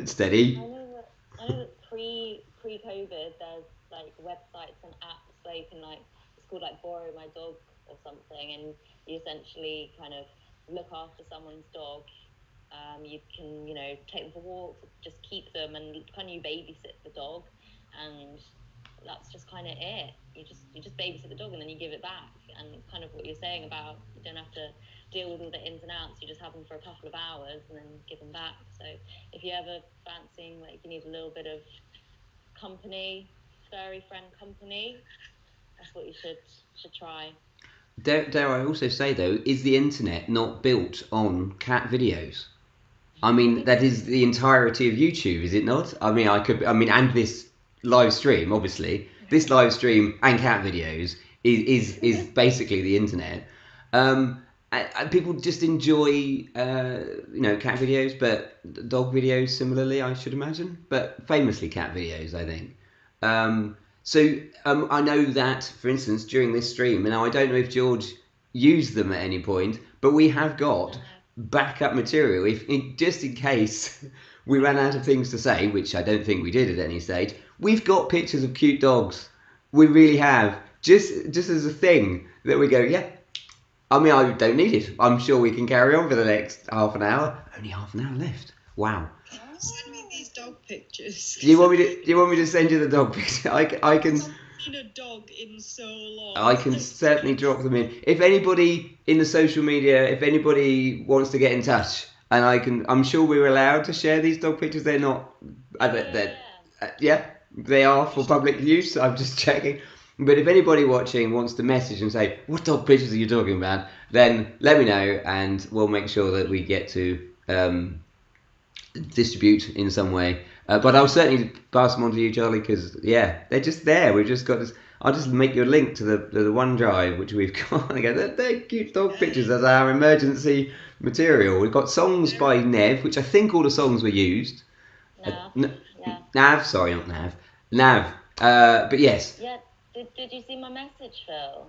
Steady. I know that pre-COVID, there's like websites and apps where you can it's called like Borrow My Dog or something, and you essentially kind of look after someone's dog. You can, take them for walks, just keep them, and kind of you babysit the dog, and that's just kind of it. You just babysit the dog, and then you give it back, and it's kind of what you're saying about you don't have to deal with all the ins and outs. You just have them for a couple of hours and then give them back. So if you ever fancying you need a little bit of company, furry friend company, that's what you should try. Dare I also say though, is the internet not built on cat videos? I mean, that is the entirety of YouTube, is it not? I mean, and this live stream, obviously, this live stream and cat videos is basically the internet. And people just enjoy, cat videos, but dog videos similarly, I should imagine, but famously cat videos, I think. I know that, for instance, during this stream, and now I don't know if George used them at any point, but we have got backup material just in case we ran out of things to say, which I don't think we did at any stage. We've got pictures of cute dogs. We really have, just as a thing that we go, yeah. I mean, I don't need it. I'm sure we can carry on for the next half an hour. Only half an hour left. Wow. Send me these dog pictures. Do you want me to send you the dog picture? I can. I haven't seen a dog in so long. I can certainly drop them in. If anybody in the social media, if anybody wants to get in touch, and I'm sure we're allowed to share these dog pictures. They're not. They are for public use. I'm just checking. But if anybody watching wants to message and say, what dog pictures are you talking about? Then let me know, and we'll make sure that we get to distribute in some way. But I'll certainly pass them on to you, Charlie, because they're just there. We've just got this. I'll just make you a link to the OneDrive which we've got. And they're cute dog pictures as our emergency material. We've got songs by Nev, which I think all the songs were used. Nav, sorry, not Nav. Nav. But yes. Yeah. Did you see my message, Phil?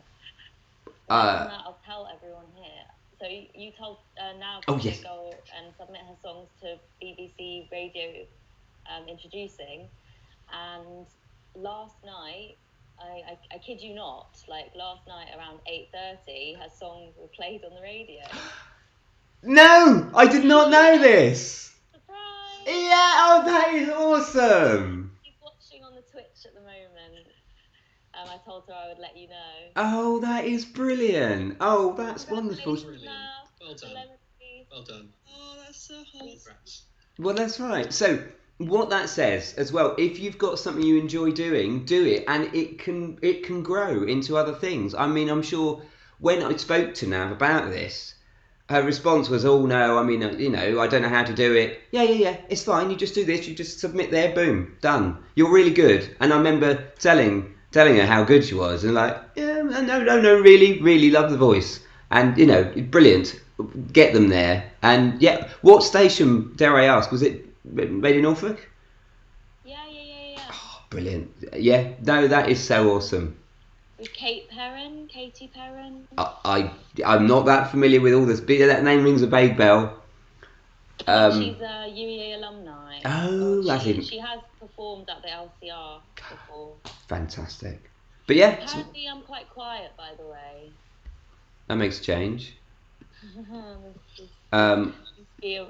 I'll tell everyone here. So you told Nav to go and submit her songs to BBC Radio introducing, and last night, I kid you not, like last night around 8:30, her songs were played on the radio. No, I did not know this. Surprise! Yeah, oh, that is awesome. She's watching on the Twitch at the moment. I told her I would let you know. Oh, that is brilliant. Oh, that's wonderful. Brilliant. Well done. Well done. Oh, that's so wholesome. Congrats. Well, that's right. So, what that says as well, if you've got something you enjoy doing, do it, and it can grow into other things. I mean, I'm sure when I spoke to Nav about this, her response was, "Oh no, I mean, I don't know how to do it." Yeah, it's fine. You just do this. You just submit there. Boom, done. You're really good. And I remember telling her how good she was, and like, yeah, no, really love the voice, and brilliant. Get them there. And what station, dare I ask, was it Radio Norfolk? Yeah. Oh, brilliant. Yeah, no, that is so awesome. With Katie Perrin. I'm not that familiar with all this, but that name rings a vague bell. She's a UEA alumni. Oh, that's it. She has performed at the LCR before. Fantastic. But yeah. Apparently I'm quite quiet, by the way. That makes a change. Not here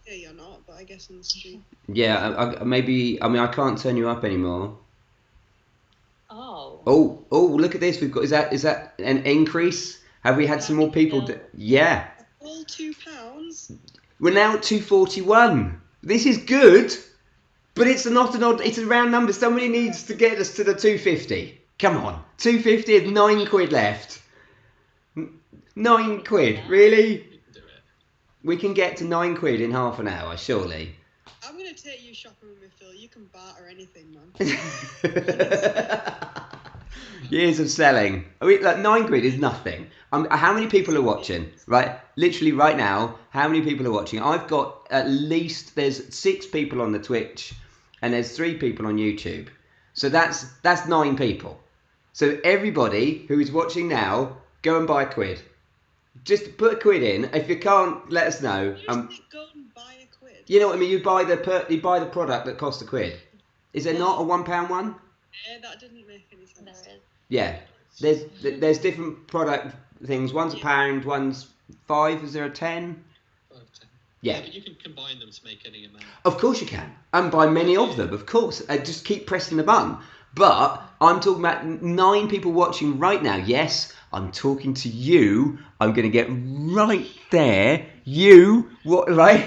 you're not, but I guess on the street. Yeah, maybe. I mean, I can't turn you up anymore. Oh, look at this. We've got. Is that an increase? Have we had some more people? Yeah. All £2. We're now at 241. This is good, but it's not an odd. It's a round number. Somebody needs to get us to the 250. Come on, 250 is £9 left. £9, really? We can get to £9 in half an hour, surely. I'm gonna take you shopping with me, Phil. You can barter anything, man. Years of selling. I mean, like, £9 is nothing. How many people are watching? Right, literally right now. How many people are watching? I've got at least there's 6 people on the Twitch, and there's 3 people on YouTube. So that's 9 people. So everybody who is watching now, go and buy £1. Just put £1 in. If you can't, let us know. Go and buy £1. You know what I mean? You buy the product that costs £1. Is there not a £1 one? Yeah, that didn't make any sense. Yeah, there's different product things. One's £1, one's £5. Is there a 10? 5, 10. Yeah, but you can combine them to make any amount. Of course you can, and buy many of them. Of course, just keep pressing the button. But I'm talking about 9 people watching right now. Yes, I'm talking to you. I'm going to get right there. You, what, right?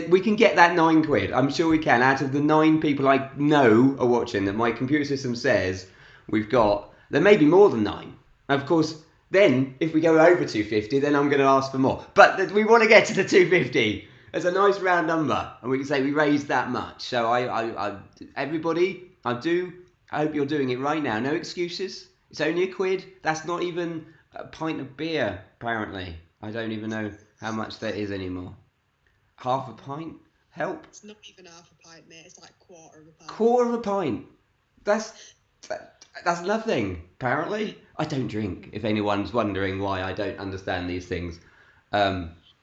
We can get that £9. I'm sure we can. Out of the 9 people I know are watching, that my computer system says we've got, there may be more than 9. Of course, then if we go over 250, then I'm going to ask for more. But we want to get to the 250. It's a nice round number, and we can say we raised that much. So everybody, I hope you're doing it right now. No excuses. It's only £1. That's not even a pint of beer, apparently. I don't even know how much that is anymore. Half a pint? Help. It's not even half a pint, mate. It's like quarter of a pint. Quarter of a pint. That's nothing, apparently. I don't drink, if anyone's wondering why I don't understand these things.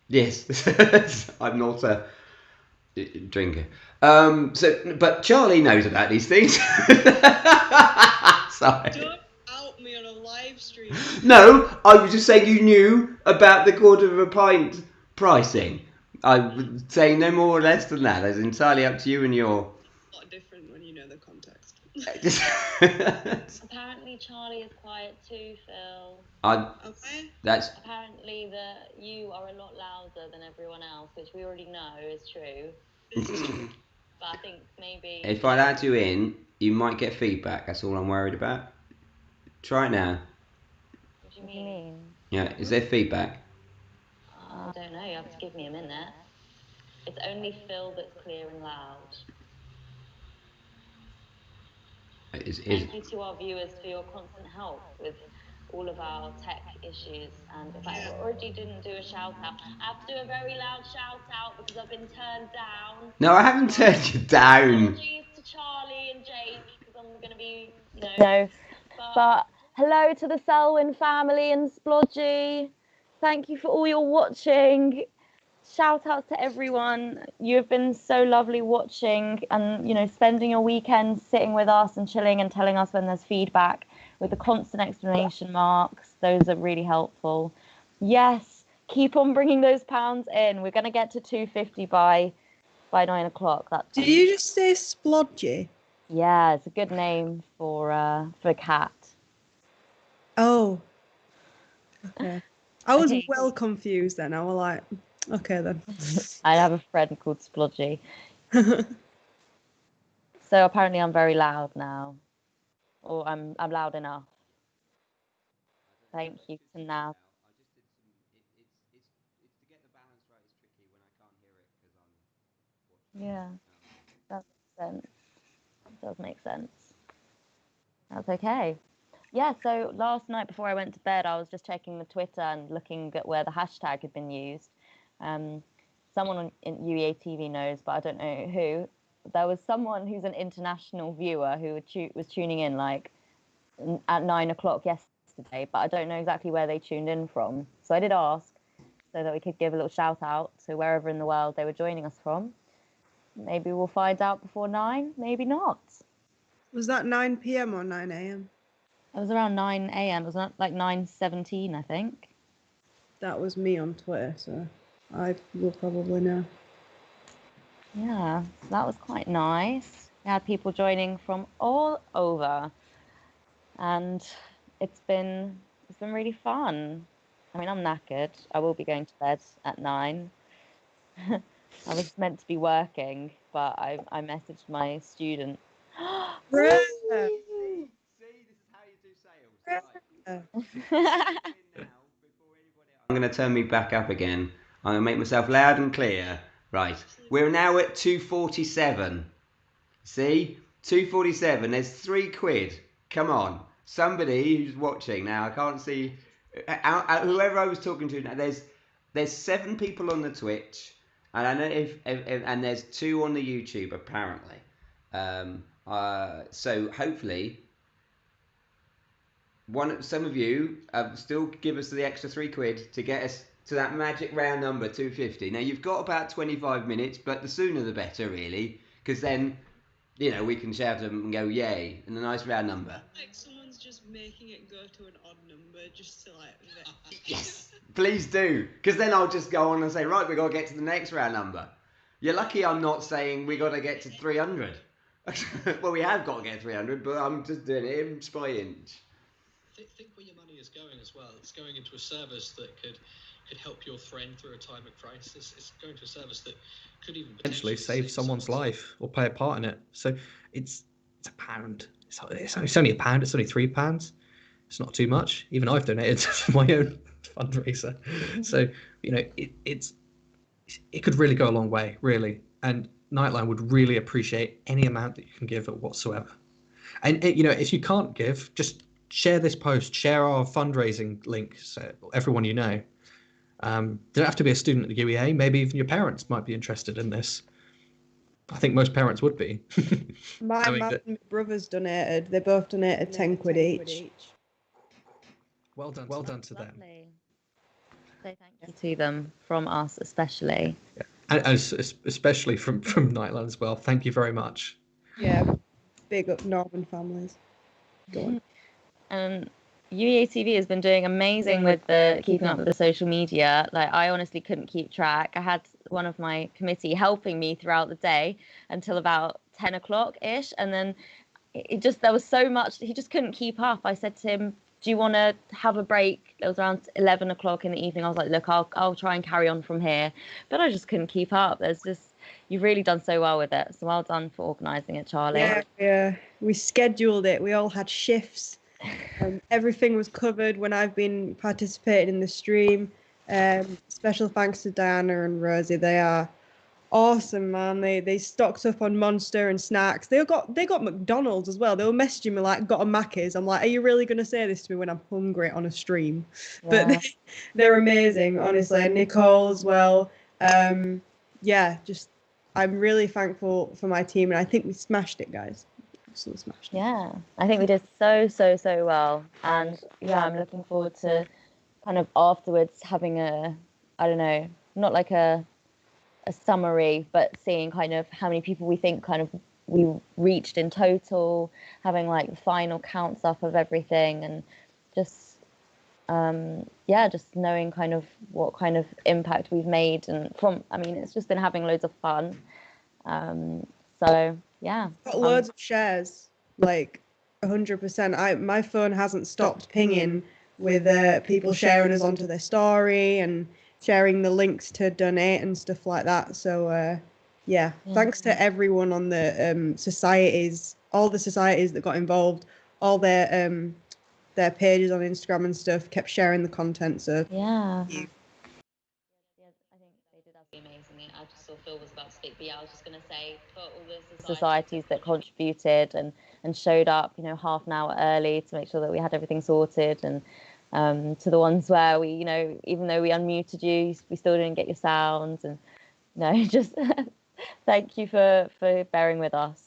Yes, I'm not a drinker. But Charlie knows about these things. Sorry. Don't out me on a live stream. No, I was just saying you knew about the quarter of a pint pricing. I would say no more or less than that. It's entirely up to you and your... It's a lot different when you know the context. Apparently Charlie is quiet too, Phil. Okay. That's... Apparently you are a lot louder than everyone else, which we already know is true. But I think maybe... If I add you in, you might get feedback. That's all I'm worried about. Try it now. What do you mean? Yeah, is there feedback? I don't know, you have to give me a minute. It's only Phil that's clear and loud. Thank you to our viewers for your constant help with all of our tech issues. And in fact, I already didn't do a shout out. I have to do a very loud shout out because I've been turned down. No, I haven't turned you down. Apologies to Charlie and Jake because I'm going to be, No. But hello to the Selwyn family and Splodgy. Thank you for all your watching. Shout out to everyone. You have been so lovely watching and, spending your weekend sitting with us and chilling and telling us when there's feedback with the constant exclamation marks. Those are really helpful. Yes, keep on bringing those pounds in. We're going to get to 250 by 9 o'clock. Did you just say Splodgy? Yeah, it's a good name for a cat. Oh. Okay. I was well confused then. I was like, okay then. I have a friend called Splodgy. So apparently I'm very loud now. Or I'm loud enough. Thank you to Nav. Yeah, that makes sense. It does make sense. That's okay. Yeah, so last night before I went to bed, I was just checking the Twitter and looking at where the hashtag had been used. Someone in UEA TV knows, but I don't know who. There was someone who's an international viewer who was tuning in like at 9 o'clock yesterday, but I don't know exactly where they tuned in from. So I did ask so that we could give a little shout out to wherever in the world they were joining us from. Maybe we'll find out before 9, maybe not. Was that 9 p.m. or 9 a.m.? It was around 9 a.m. It was not like 9:17, I think. That was me on Twitter, so I will probably know. Yeah, so that was quite nice. We had people joining from all over, and it's been really fun. I mean, I'm knackered. I will be going to bed at 9. I was meant to be working, but I messaged my student. I'm going to turn me back up again. I'm going to make myself loud and clear. Right, we're now at 247. See? 247. There's £3. Come on. Somebody who's watching now. I can't see. Whoever I was talking to now. There's 7 people on the Twitch, and I know and there's 2 on the YouTube apparently. So hopefully, some of you still give us the extra £3 to get us to that magic round number 250. Now you've got about 25 minutes, but the sooner the better, really, because then we can shout them and go yay and a nice round number. Like someone's just making it go to an odd number just to like. Yes, please do, because then I'll just go on and say, right, we got to get to the next round number. You're lucky I'm not saying we got to get to 300. Well, we have got to get 300, but I'm just doing it inch by inch. Think where your money is going as well. It's going into a service that could help your friend through a time of crisis. It's going to a service that could even potentially save someone's life or play a part in it. So it's £1. It's only £1. It's only £3. It's not too much. Even I've donated to my own fundraiser. So it could really go a long way, really. And Nightline would really appreciate any amount that you can give whatsoever. And if you can't give, just share this post, share our fundraising link, so everyone you know. Don't have to be a student at the UEA. Maybe even your parents might be interested in this. I think most parents would be. My mum and my brothers donated. They both donated £10 each. Well done to them. Say thank you to them from us, especially. Yeah. And especially from Nightline as well. Thank you very much. Yeah, big up Northern families. Go on. UEA TV has been doing amazing with the keeping up with the social media. Like, I honestly couldn't keep track. I had one of my committee helping me throughout the day until about 10 o'clock ish, and then there was so much, he just couldn't keep up. I said to him, do you want to have a break? It was around 11 o'clock in the evening. I was like, look, I'll try and carry on from here, but I just couldn't keep up. You've really done so well with it, so well done for organising it, Charlie. Yeah, we scheduled it. We all had shifts. Everything was covered when I've been participating in the stream. Special thanks to Diana and Rosie. They are awesome, man. They stocked up on Monster and snacks. They got McDonald's as well. They were messaging me like, got a Macca's. I'm like, are you really gonna say this to me when I'm hungry on a stream? But Yeah. they're amazing, honestly. And Nicole as well. Yeah, just I'm really thankful for my team, and I think we smashed it, guys. Absolutely smashed it. Yeah, I think we did so well, and yeah, I'm looking forward to kind of afterwards having I don't know, not like a summary, but seeing kind of how many people we think kind of we reached in total, having like the final counts up of everything, and just yeah, just knowing kind of what kind of impact we've made, and I mean, it's just been having loads of fun. So yeah, Got loads of shares, like 100%. My phone hasn't stopped pinging with people sharing us onto their story and sharing the links to donate and stuff like that. So yeah, thanks to everyone on the societies, all the societies that got involved, all their pages on Instagram and stuff kept sharing the content. So yeah. I think they did absolutely amazing. I just saw Phil was about to speak, but yeah, I was just going to say for all the societies that contributed and showed up, you know, half an hour early to make sure that we had everything sorted, and to the ones where we, you know, even though we unmuted you, we still didn't get your sounds, and just thank you for bearing with us.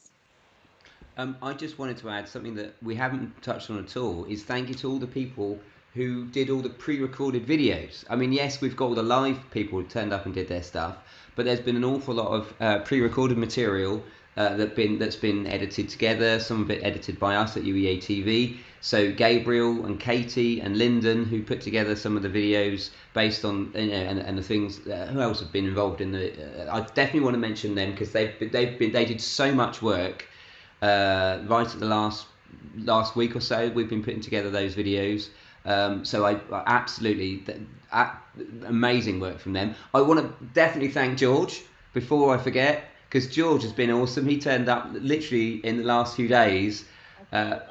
I just wanted to add something that we haven't touched on at all, is thank you to all the people who did all the pre-recorded videos. I mean, yes, we've got all the live people who turned up and did their stuff, but there's been an awful lot of pre-recorded material that's been edited together, some of it edited by us at UEA TV. So Gabriel and Katie and Lyndon, who put together some of the videos based on, you know, and the things. Who else have been involved in the? I definitely want to mention them because they did so much work. Right at the last week or so, we've been putting together those videos. So I absolutely amazing work from them. I want to definitely thank George before I forget, because George has been awesome. He turned up literally in the last few days. I said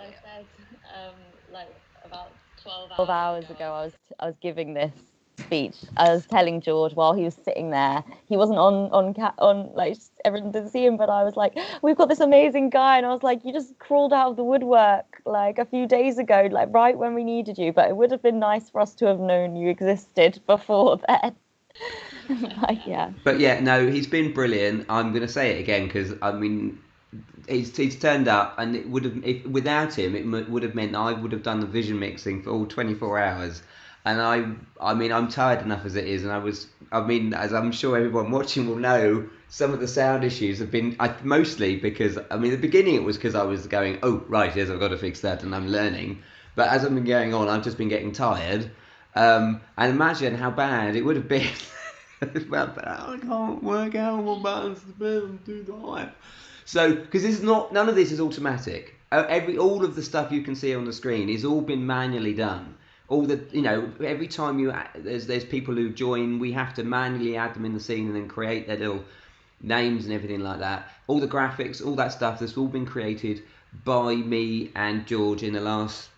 like about 12 hours ago, I was giving this speech. I was telling George while he was sitting there. He wasn't on like, everyone didn't see him, but I was like, we've got this amazing guy, and I was like, you just crawled out of the woodwork like a few days ago, like right when we needed you, but it would have been nice for us to have known you existed before then. But yeah, no, he's been brilliant. I'm going to say it again because I mean, he's turned up, and it would have, without him, it would have meant I would have done the vision mixing for all 24 hours. And I mean, I'm tired enough as it is, and I mean, as I'm sure everyone watching will know, some of the sound issues have been mostly because, I mean, at the beginning it was because I was going, oh right, yes, I've got to fix that, and I'm learning. But as I've been going on, I've just been getting tired. And imagine how bad it would have been. I can't work out what buttons to do that. So, because none of this is automatic. All of the stuff you can see on the screen is all been manually done. All the, you know, every time there's people who join, we have to manually add them in the scene and then create their little names and everything like that. All the graphics, all that stuff, that's all been created by me and George in the last,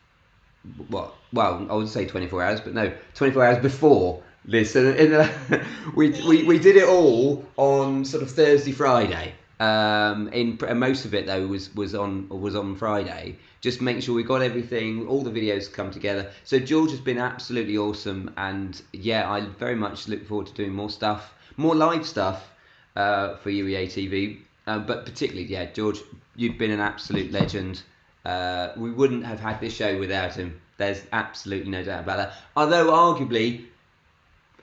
well, I would say 24 hours, but no, 24 hours before this. We did it all on sort of Thursday, Friday. And most of it though was on Friday. Just making sure we got everything, all the videos come together. So George has been absolutely awesome, and yeah, I very much look forward to doing more stuff, more live stuff for UEA TV. But particularly, yeah, George, you've been an absolute legend. We wouldn't have had this show without him. There's absolutely no doubt about that. Although arguably,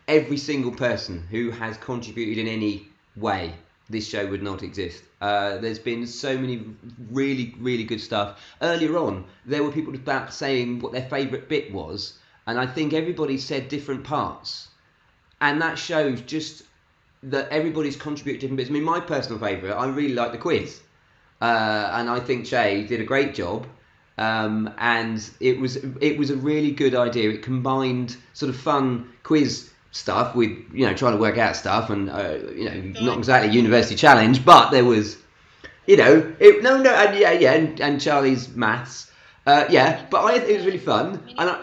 every single person who has contributed in any way, this show would not exist. There's been so many really, really good stuff. Earlier on, there were people about saying what their favourite bit was, and I think everybody said different parts. And that shows just that everybody's contributed different bits. I mean, my personal favourite, I really like the quiz. And I think Shay did a great job. And it was a really good idea. It combined sort of fun quiz stuff with, you know, trying to work out stuff, and you know, not exactly university challenge, but there was, you know, and Charlie's maths, but it was really fun, and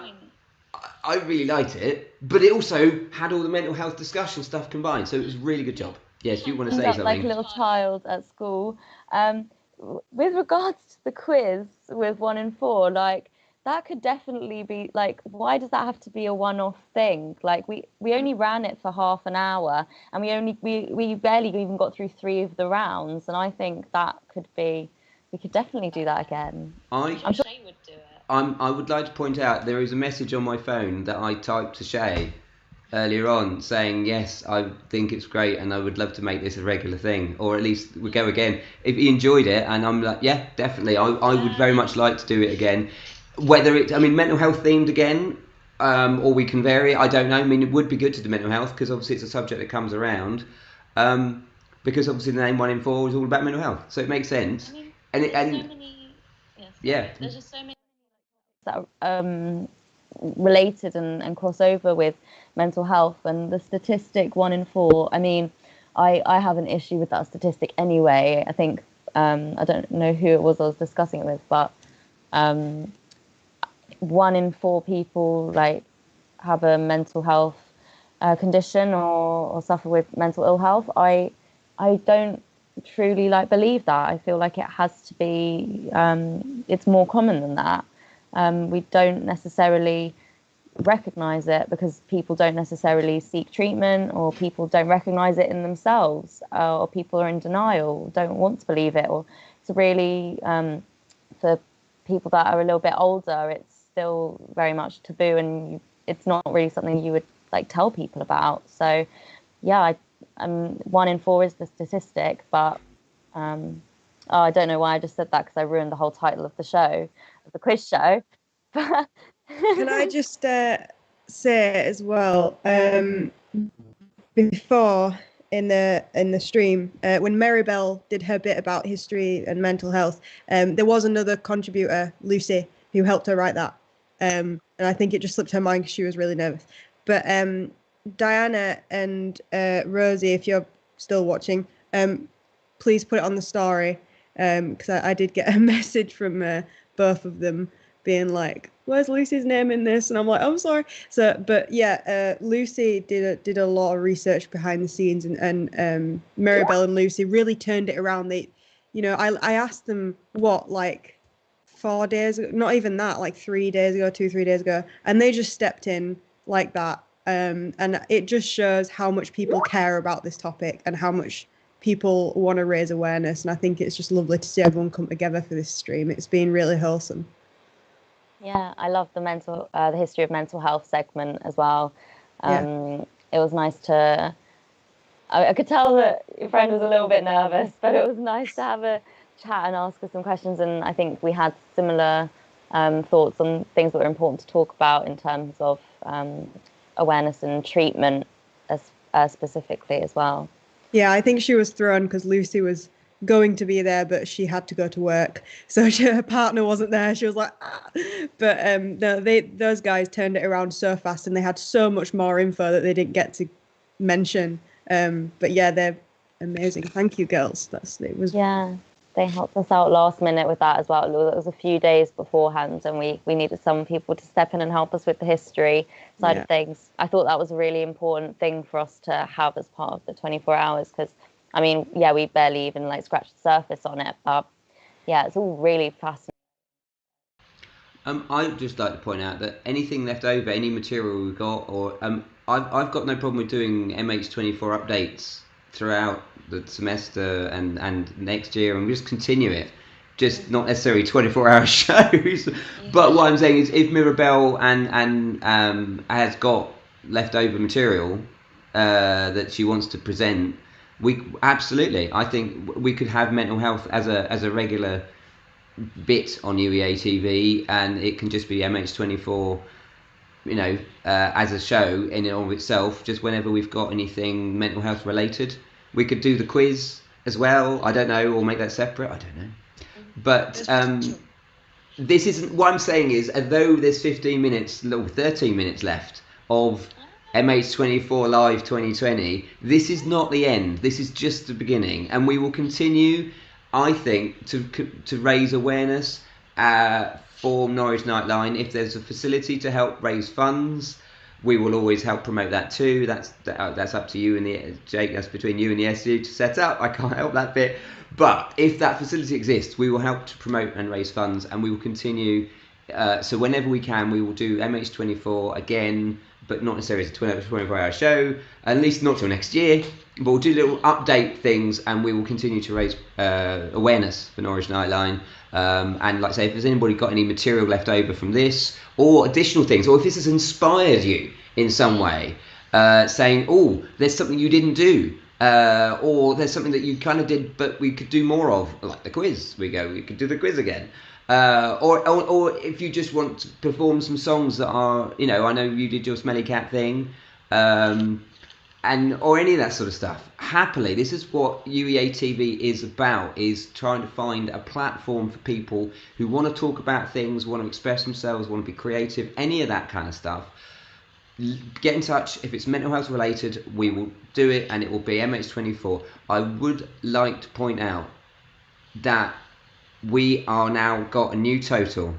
I really liked it, but it also had all the mental health discussion stuff combined, so it was a really good job. Yes, you want to end say up like a something? little child at school. With regards to the quiz with 1 in 4, like that could definitely be like, why does that have to be a one-off thing? Like we only ran it for half an hour, and we barely even got through 3 of the rounds, and I think that could be, we could definitely do that again. I'm sure Shay would do it. I would like to point out there is a message on my phone that I typed to Shay earlier on saying, yes, I think it's great and I would love to make this a regular thing, or at least we go again. If he enjoyed it, and I'm like, yeah, definitely, I would very much like to do it again. Whether it's, I mean, mental health themed again, or we can vary, I don't know. I mean, it would be good to do mental health because obviously it's a subject that comes around. Because obviously the name 1 in 4 is all about mental health, so it makes sense. I mean, And there's so many. Yeah. There's just so many that are related and cross over with mental health, and the statistic 1 in 4. I mean, I have an issue with that statistic anyway. I think I don't know who it was I was discussing it with, but 1 in 4 people like have a mental health condition or suffer with mental ill health. I don't truly like believe that. I feel like it has to be it's more common than that. We don't necessarily recognize it because people don't necessarily seek treatment, or people don't recognize it in themselves, or people are in denial, don't want to believe it, or it's really for people that are a little bit older, it's still very much taboo, and it's not really something you would like tell people about. So yeah, 1 in 4 is the statistic, but I don't know why I just said that, because I ruined the whole title of the show, of the quiz show. Can I just say as well, before in the stream, when Maribel did her bit about history and mental health, there was another contributor, Lucy, who helped her write that, and I think it just slipped her mind because she was really nervous. But Diana and Rosie, if you're still watching, please put it on the story, because I did get a message from both of them being like, where's Lucy's name in this? And I'm like, I'm sorry. So, but yeah, Lucy did a lot of research behind the scenes, and Maribel and Lucy really turned it around. They, I asked them what, like 4 days ago, not even that, like 3 days ago, 2-3 days ago, and they just stepped in like that. And it just shows how much people care about this topic and how much people want to raise awareness. And I think it's just lovely to see everyone come together for this stream. It's been really wholesome. Yeah, I love the history of mental health segment as well. It was nice to. I could tell that your friend was a little bit nervous, but it was nice to have a chat and ask her some questions. And I think we had similar thoughts on things that were important to talk about in terms of awareness and treatment, as specifically as well. Yeah, I think she was thrown because Lucy was going to be there, but she had to go to work, so her partner wasn't there. She was like, ah. But no, those guys turned it around so fast, and they had so much more info that they didn't get to mention. But yeah, they're amazing. Thank you, girls. Yeah, they helped us out last minute with that as well. It was a few days beforehand, and we needed some people to step in and help us with the history side of things. I thought that was a really important thing for us to have as part of the 24 hours, because I mean, yeah, we barely even like scratched the surface on it, but yeah, it's all really fascinating. I'd just like to point out that anything left over, any material we've got, or I've got no problem with doing MH24 updates throughout the semester and next year, and we just continue it. Just not necessarily 24-hour shows. But what I'm saying is, if Mirabelle and has got leftover material that she wants to present, we absolutely. I think we could have mental health as a regular bit on UEA TV, and it can just be MH24, as a show in and of itself. Just whenever we've got anything mental health related, we could do the quiz as well. I don't know, or make that separate. I don't know. But this isn't. What I'm saying is, although there's 15 minutes, 13 minutes left of MH24 Live 2020, this is not the end. This is just the beginning, and we will continue, I think, to raise awareness for Norwich Nightline. If there's a facility to help raise funds, we will always help promote that too. That's up to you and Jake. That's between you and the SU to set up. I can't help that bit. But if that facility exists, we will help to promote and raise funds, and we will continue. So whenever we can, we will do MH24 again, but not necessarily as a 24-hour show, at least not till next year. But we'll do little update things, and we will continue to raise awareness for Norwich Nightline. And like I say, if there's anybody got any material left over from this, or additional things, or if this has inspired you in some way, saying, oh, there's something you didn't do, or there's something that you kind of did but we could do more of, like the quiz, we could do the quiz again. Or if you just want to perform some songs that are, I know you did your Smelly Cat thing, or any of that sort of stuff. Happily, this is what UEA TV is about, is trying to find a platform for people who want to talk about things, want to express themselves, want to be creative, any of that kind of stuff. Get in touch. If it's mental health related, we will do it, and it will be MH24. I would like to point out that we are now got a new total.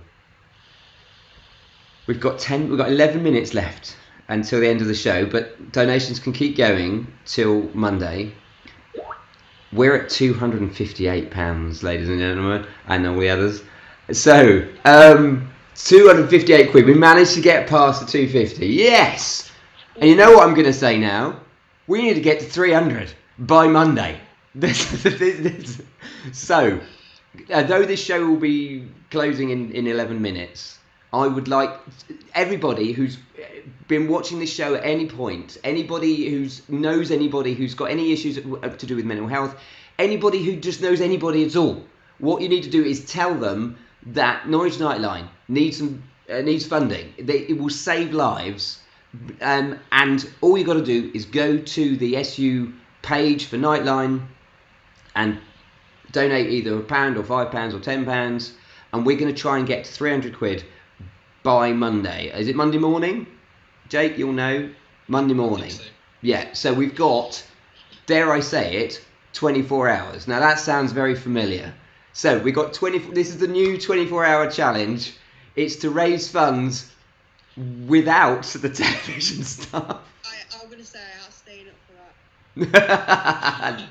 We've got 11 minutes left until the end of the show, but donations can keep going till Monday. We're at £258, ladies and gentlemen, and all the others. So 258 quid. We managed to get past the 250. Yes. And you know what I'm going to say now? We need to get to 300 by Monday. So, though this show will be closing in 11 minutes, I would like everybody who's been watching this show at any point, anybody who knows anybody who's got any issues to do with mental health, anybody who just knows anybody at all, what you need to do is tell them that Norwich Nightline needs funding. It will save lives, and all you got to do is go to the SU page for Nightline and donate either £1 or £5 or £10, and we're going to try and get to 300 quid by Monday. Is it Monday morning? Jake, you'll know. Monday morning. Yeah, so we've got, dare I say it, 24 hours. Now that sounds very familiar. So we got 20. This is the new 24-hour challenge. It's to raise funds without the television stuff. I'm going to say I have staying up for that.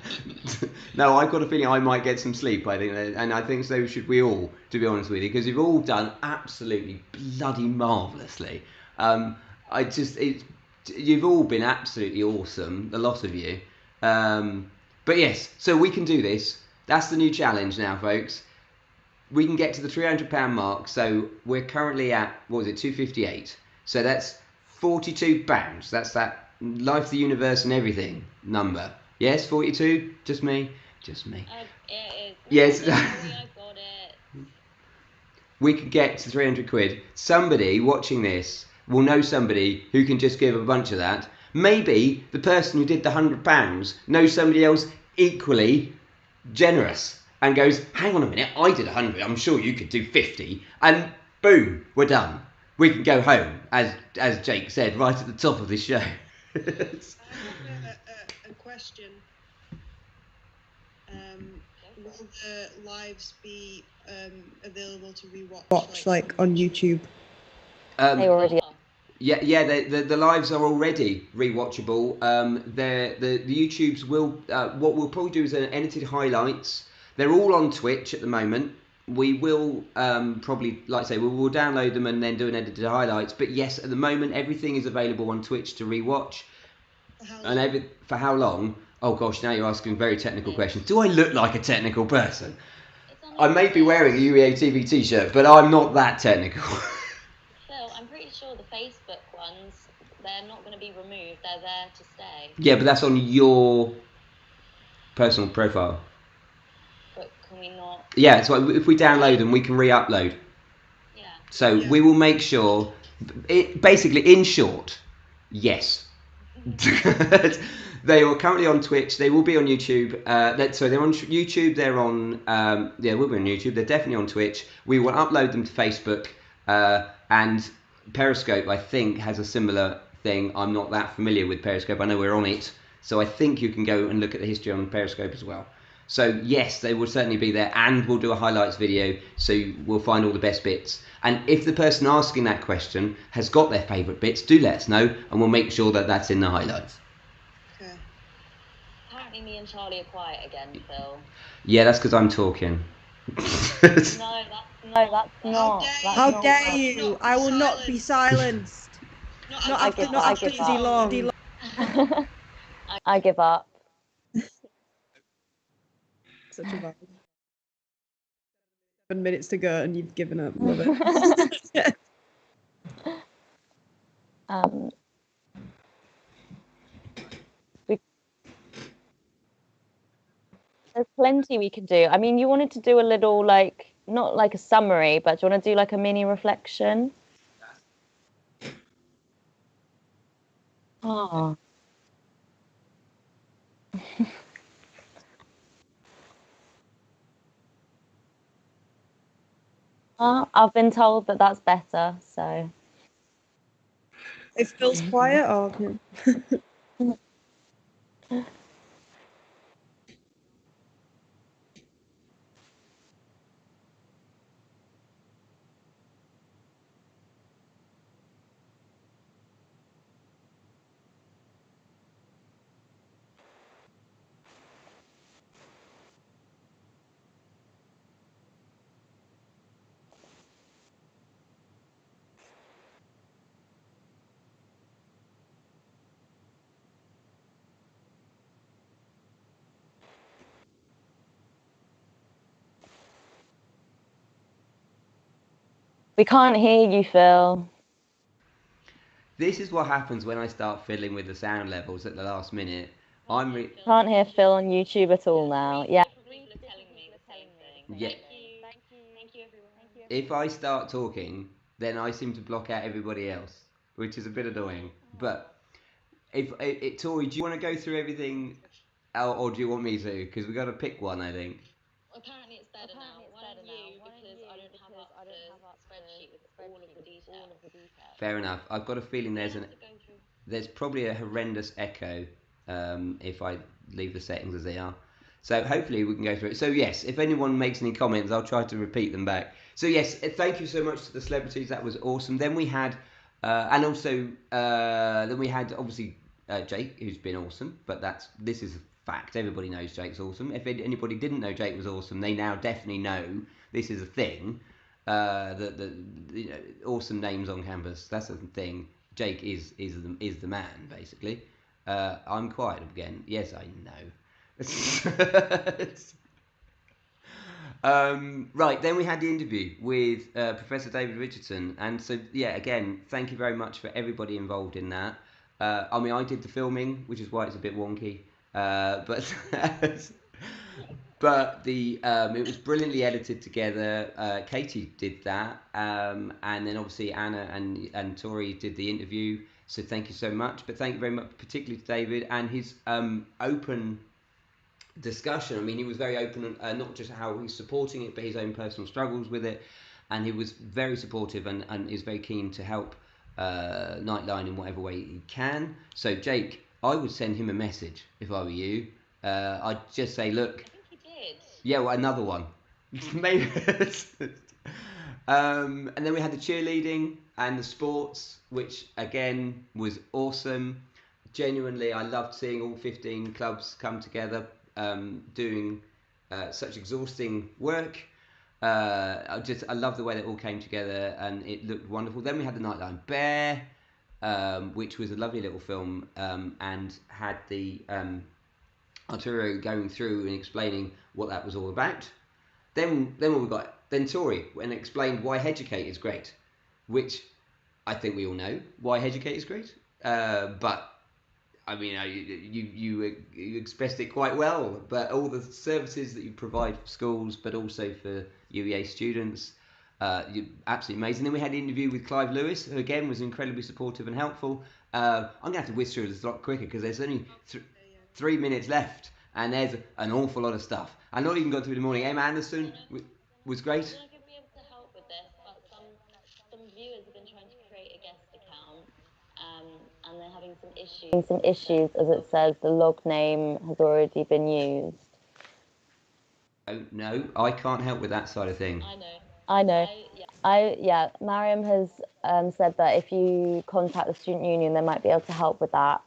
No, I've got a feeling I might get some sleep, I think, and I think so should we all, to be honest with you, because you've all done absolutely bloody marvellously. You've all been absolutely awesome, a lot of you. But yes, so we can do this. That's the new challenge now, folks. We can get to the £300 mark, so we're currently at, 258. So that's £42. That's that Life, the Universe and Everything number. Yes, 42? Just me? Just me. It is. Yes. I got it. We could get to 300 quid. Somebody watching this will know somebody who can just give a bunch of that. Maybe the person who did the £100 knows somebody else equally generous and goes, hang on a minute, I did 100, I'm sure you could do 50, and boom, we're done. We can go home, as Jake said right at the top of this show. I have a question. Will the lives be available to rewatch? Watch like on YouTube. They already are. Yeah. The lives are already rewatchable. The YouTubes will. What we'll probably do is edited highlights. They're all on Twitch at the moment. We will probably, like I say, we will download them and then do an edited highlights. But yes, at the moment, everything is available on Twitch to rewatch. For how long? Oh gosh, now you're asking very technical questions. Do I look like a technical person? I may be wearing a UEA TV t-shirt, but I'm not that technical. Phil, I'm pretty sure the Facebook ones, they're not going to be removed. They're there to stay. Yeah, but that's on your personal profile. But can we not? Yeah, so if we download them, we can re-upload. Yeah. So we will make sure. Basically, in short, yes. They are currently on Twitch. They will be on YouTube. They're on YouTube. They're on. We'll be on YouTube. They're definitely on Twitch. We will upload them to Facebook and Periscope. I think has a similar thing. I'm not that familiar with Periscope. I know we're on it, so I think you can go and look at the history on Periscope as well. So yes, they will certainly be there, and we'll do a highlights video, so we'll find all the best bits. And if the person asking that question has got their favourite bits, do let us know, and we'll make sure that that's in the highlights. Okay. Apparently me and Charlie are quiet again, Phil. Yeah, that's because I'm talking. That's not. How dare you? I will not be silenced. Not after too long. I give up. Such a vibe. 7 minutes to go and you've given up. Love it. There's plenty we can do. I mean, you wanted to do a little, like, not like a summary, but do you want to do like a mini reflection? Oh. I've been told that that's better, so. It feels quiet or We can't hear you, Phil. This is what happens when I start fiddling with the sound levels at the last minute. Can't hear Phil on YouTube at all now. Yeah. Yeah. Thank you, everyone. If I start talking, then I seem to block out everybody else, which is a bit annoying. But if Tori, do you want to go through everything, or do you want me to? Because we've got to pick one, I think. Apparently it's better now. Why don't you? Because I don't have up the spreadsheet with all of the details. Fair enough. I've got a feeling there's probably a horrendous echo if I leave the settings as they are. So hopefully we can go through it. So yes, if anyone makes any comments, I'll try to repeat them back. So yes, thank you so much to the celebrities. That was awesome. Then we had, and also then we had obviously Jake, who's been awesome. But this is a fact. Everybody knows Jake's awesome. If anybody didn't know Jake was awesome, they now definitely know this is a thing. Awesome names on campus. That's the thing. Jake is the man basically. I'm quiet again. Yes, I know. Right, then we had the interview with Professor David Richardson, and so yeah, again, thank you very much for everybody involved in that. I mean, I did the filming, which is why it's a bit wonky, but it was brilliantly edited together. Katie did that, and then obviously Anna and Tori did the interview. So thank you so much. But thank you very much, particularly to David and his open discussion. I mean, he was very open, not just how he's supporting it, but his own personal struggles with it. And he was very supportive and is very keen to help Nightline in whatever way he can. So Jake, I would send him a message if I were you. I'd just say, look. I think he did. Yeah, well, another one. Maybe. And then we had the cheerleading and the sports, which again was awesome. Genuinely, I loved seeing all 15 clubs come together, doing such exhausting work. I love the way they all came together, and it looked wonderful. Then we had the Nightline Bear, which was a lovely little film, and had the Arturo going through and explaining what that was all about. Then Tori and explained why Headucate is great, which I think we all know why Headucate is great. But I mean, you expressed it quite well. But all the services that you provide for schools, but also for UEA students, you're absolutely amazing. Then we had an interview with Clive Lewis, who again was incredibly supportive and helpful. I'm gonna have to whiz through this a lot quicker because there's only 3 minutes left, and there's an awful lot of stuff. I'm not even got through the morning. Emma Anderson was great. I don't know if you'll be able to help with this, but some viewers have been trying to create a guest account, and they're having some issues. As it says, the log name has already been used. Oh, no, I can't help with that side of thing. I know. Yeah. Mariam has said that if you contact the student union, they might be able to help with that.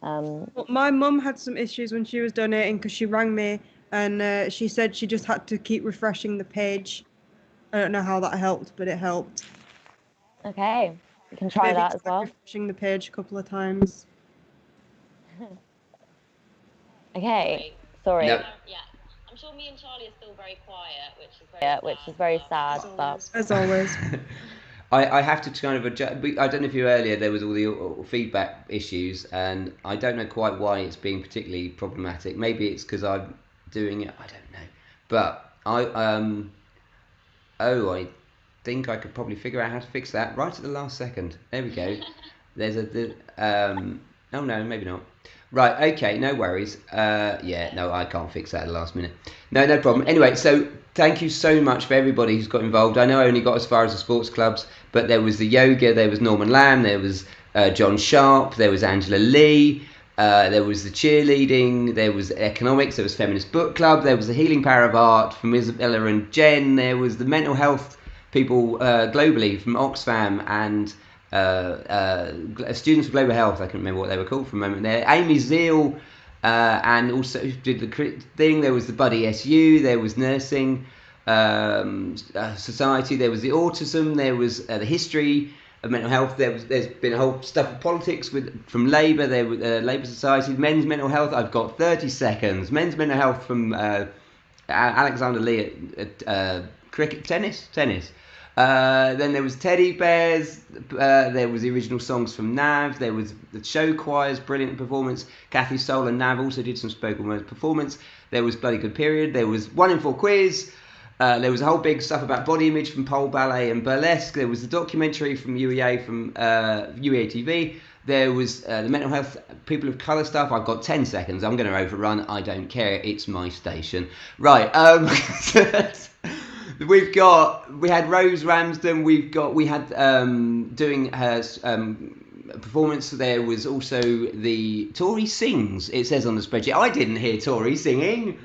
Well, my mum had some issues when she was donating because she rang me and she said she just had to keep refreshing the page. I don't know how that helped, but it helped. Okay, you can try Maybe that as try well. refreshing the page a couple of times. Okay, sorry. No. Yeah, I'm sure me and Charlie are still very quiet, which is very sad. But As always. I have to kind of adjust. I don't know if you earlier there was all the feedback issues, and I don't know quite why it's being particularly problematic. Maybe it's because I'm doing it. I don't know, but I think I could probably figure out how to fix that right at the last second. There we go. There's oh no, maybe not. Right, okay, no worries. Yeah, no, I can't fix that at the last minute. No problem. Anyway, so thank you so much for everybody who's got involved. I know I only got as far as the sports clubs, but there was the yoga, there was Norman Lamb, there was John Sharp, there was Angela Lee, there was the cheerleading, there was economics, there was feminist book club, there was the healing power of art from Isabella and Jen, there was the mental health people globally from Oxfam and students of global health. I can remember what they were called for a moment there. Amy Zeal, and also did the thing. There was the Buddy SU. There was nursing society. There was the autism. There was the history of mental health. There's been a whole stuff of politics from Labour. There was Labour Society. Men's mental health. I've got 30 seconds. Men's mental health from Alexander Lee at cricket, tennis. Then there was Teddy Bears, there was the original songs from Nav, there was the show choirs, brilliant performance. Kathy Soul and Nav also did some spoken word performance. There was Bloody Good Period, there was 1 in 4 quiz, there was a whole big stuff about body image from pole ballet and burlesque, there was the documentary from UEA TV, there was the mental health, people of colour stuff. I've got 10 seconds, I'm going to overrun, I don't care, it's my station. Right, we had Rose Ramsden. We had doing her performance. There was also the Tori sings. It says on the spreadsheet. I didn't hear Tori singing.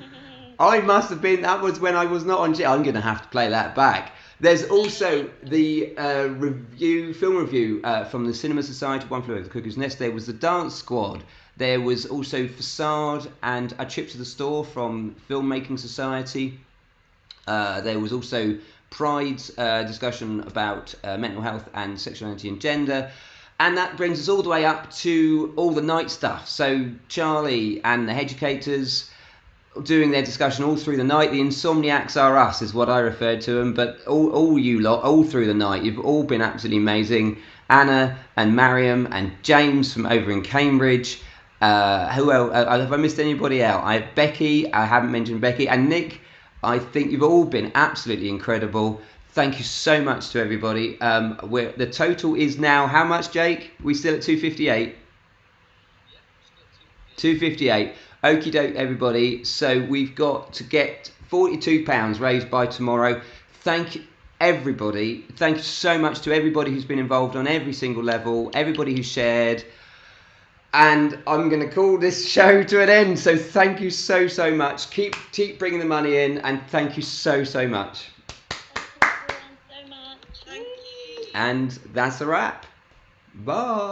I must have been. That was when I was not on. I'm going to have to play that back. There's also the film review from the Cinema Society. One Flew Over the Cuckoo's Nest. There was the Dance Squad. There was also Facade and A Trip to the Store from Filmmaking Society. There was also Pride's discussion about mental health and sexuality and gender. And that brings us all the way up to all the night stuff. So Charlie and the Headucators doing their discussion all through the night. The Insomniacs are us, is what I referred to them. But all you lot, all through the night, you've all been absolutely amazing. Anna and Mariam and James from over in Cambridge. Who else? Have I missed anybody out? I have Becky. I haven't mentioned Becky. And Nick. I think you've all been absolutely incredible. Thank you so much to everybody. The total is now how much, Jake? We still at 258? 258. Okie doke, everybody. So we've got to get £42 raised by tomorrow. Thank you, everybody. Thank you so much to everybody who's been involved on every single level, everybody who shared. And I'm going to call this show to an end. So thank you so much. Keep bringing the money in, and thank you so much. thank you everyone so much. Thank you. And that's a wrap. Bye.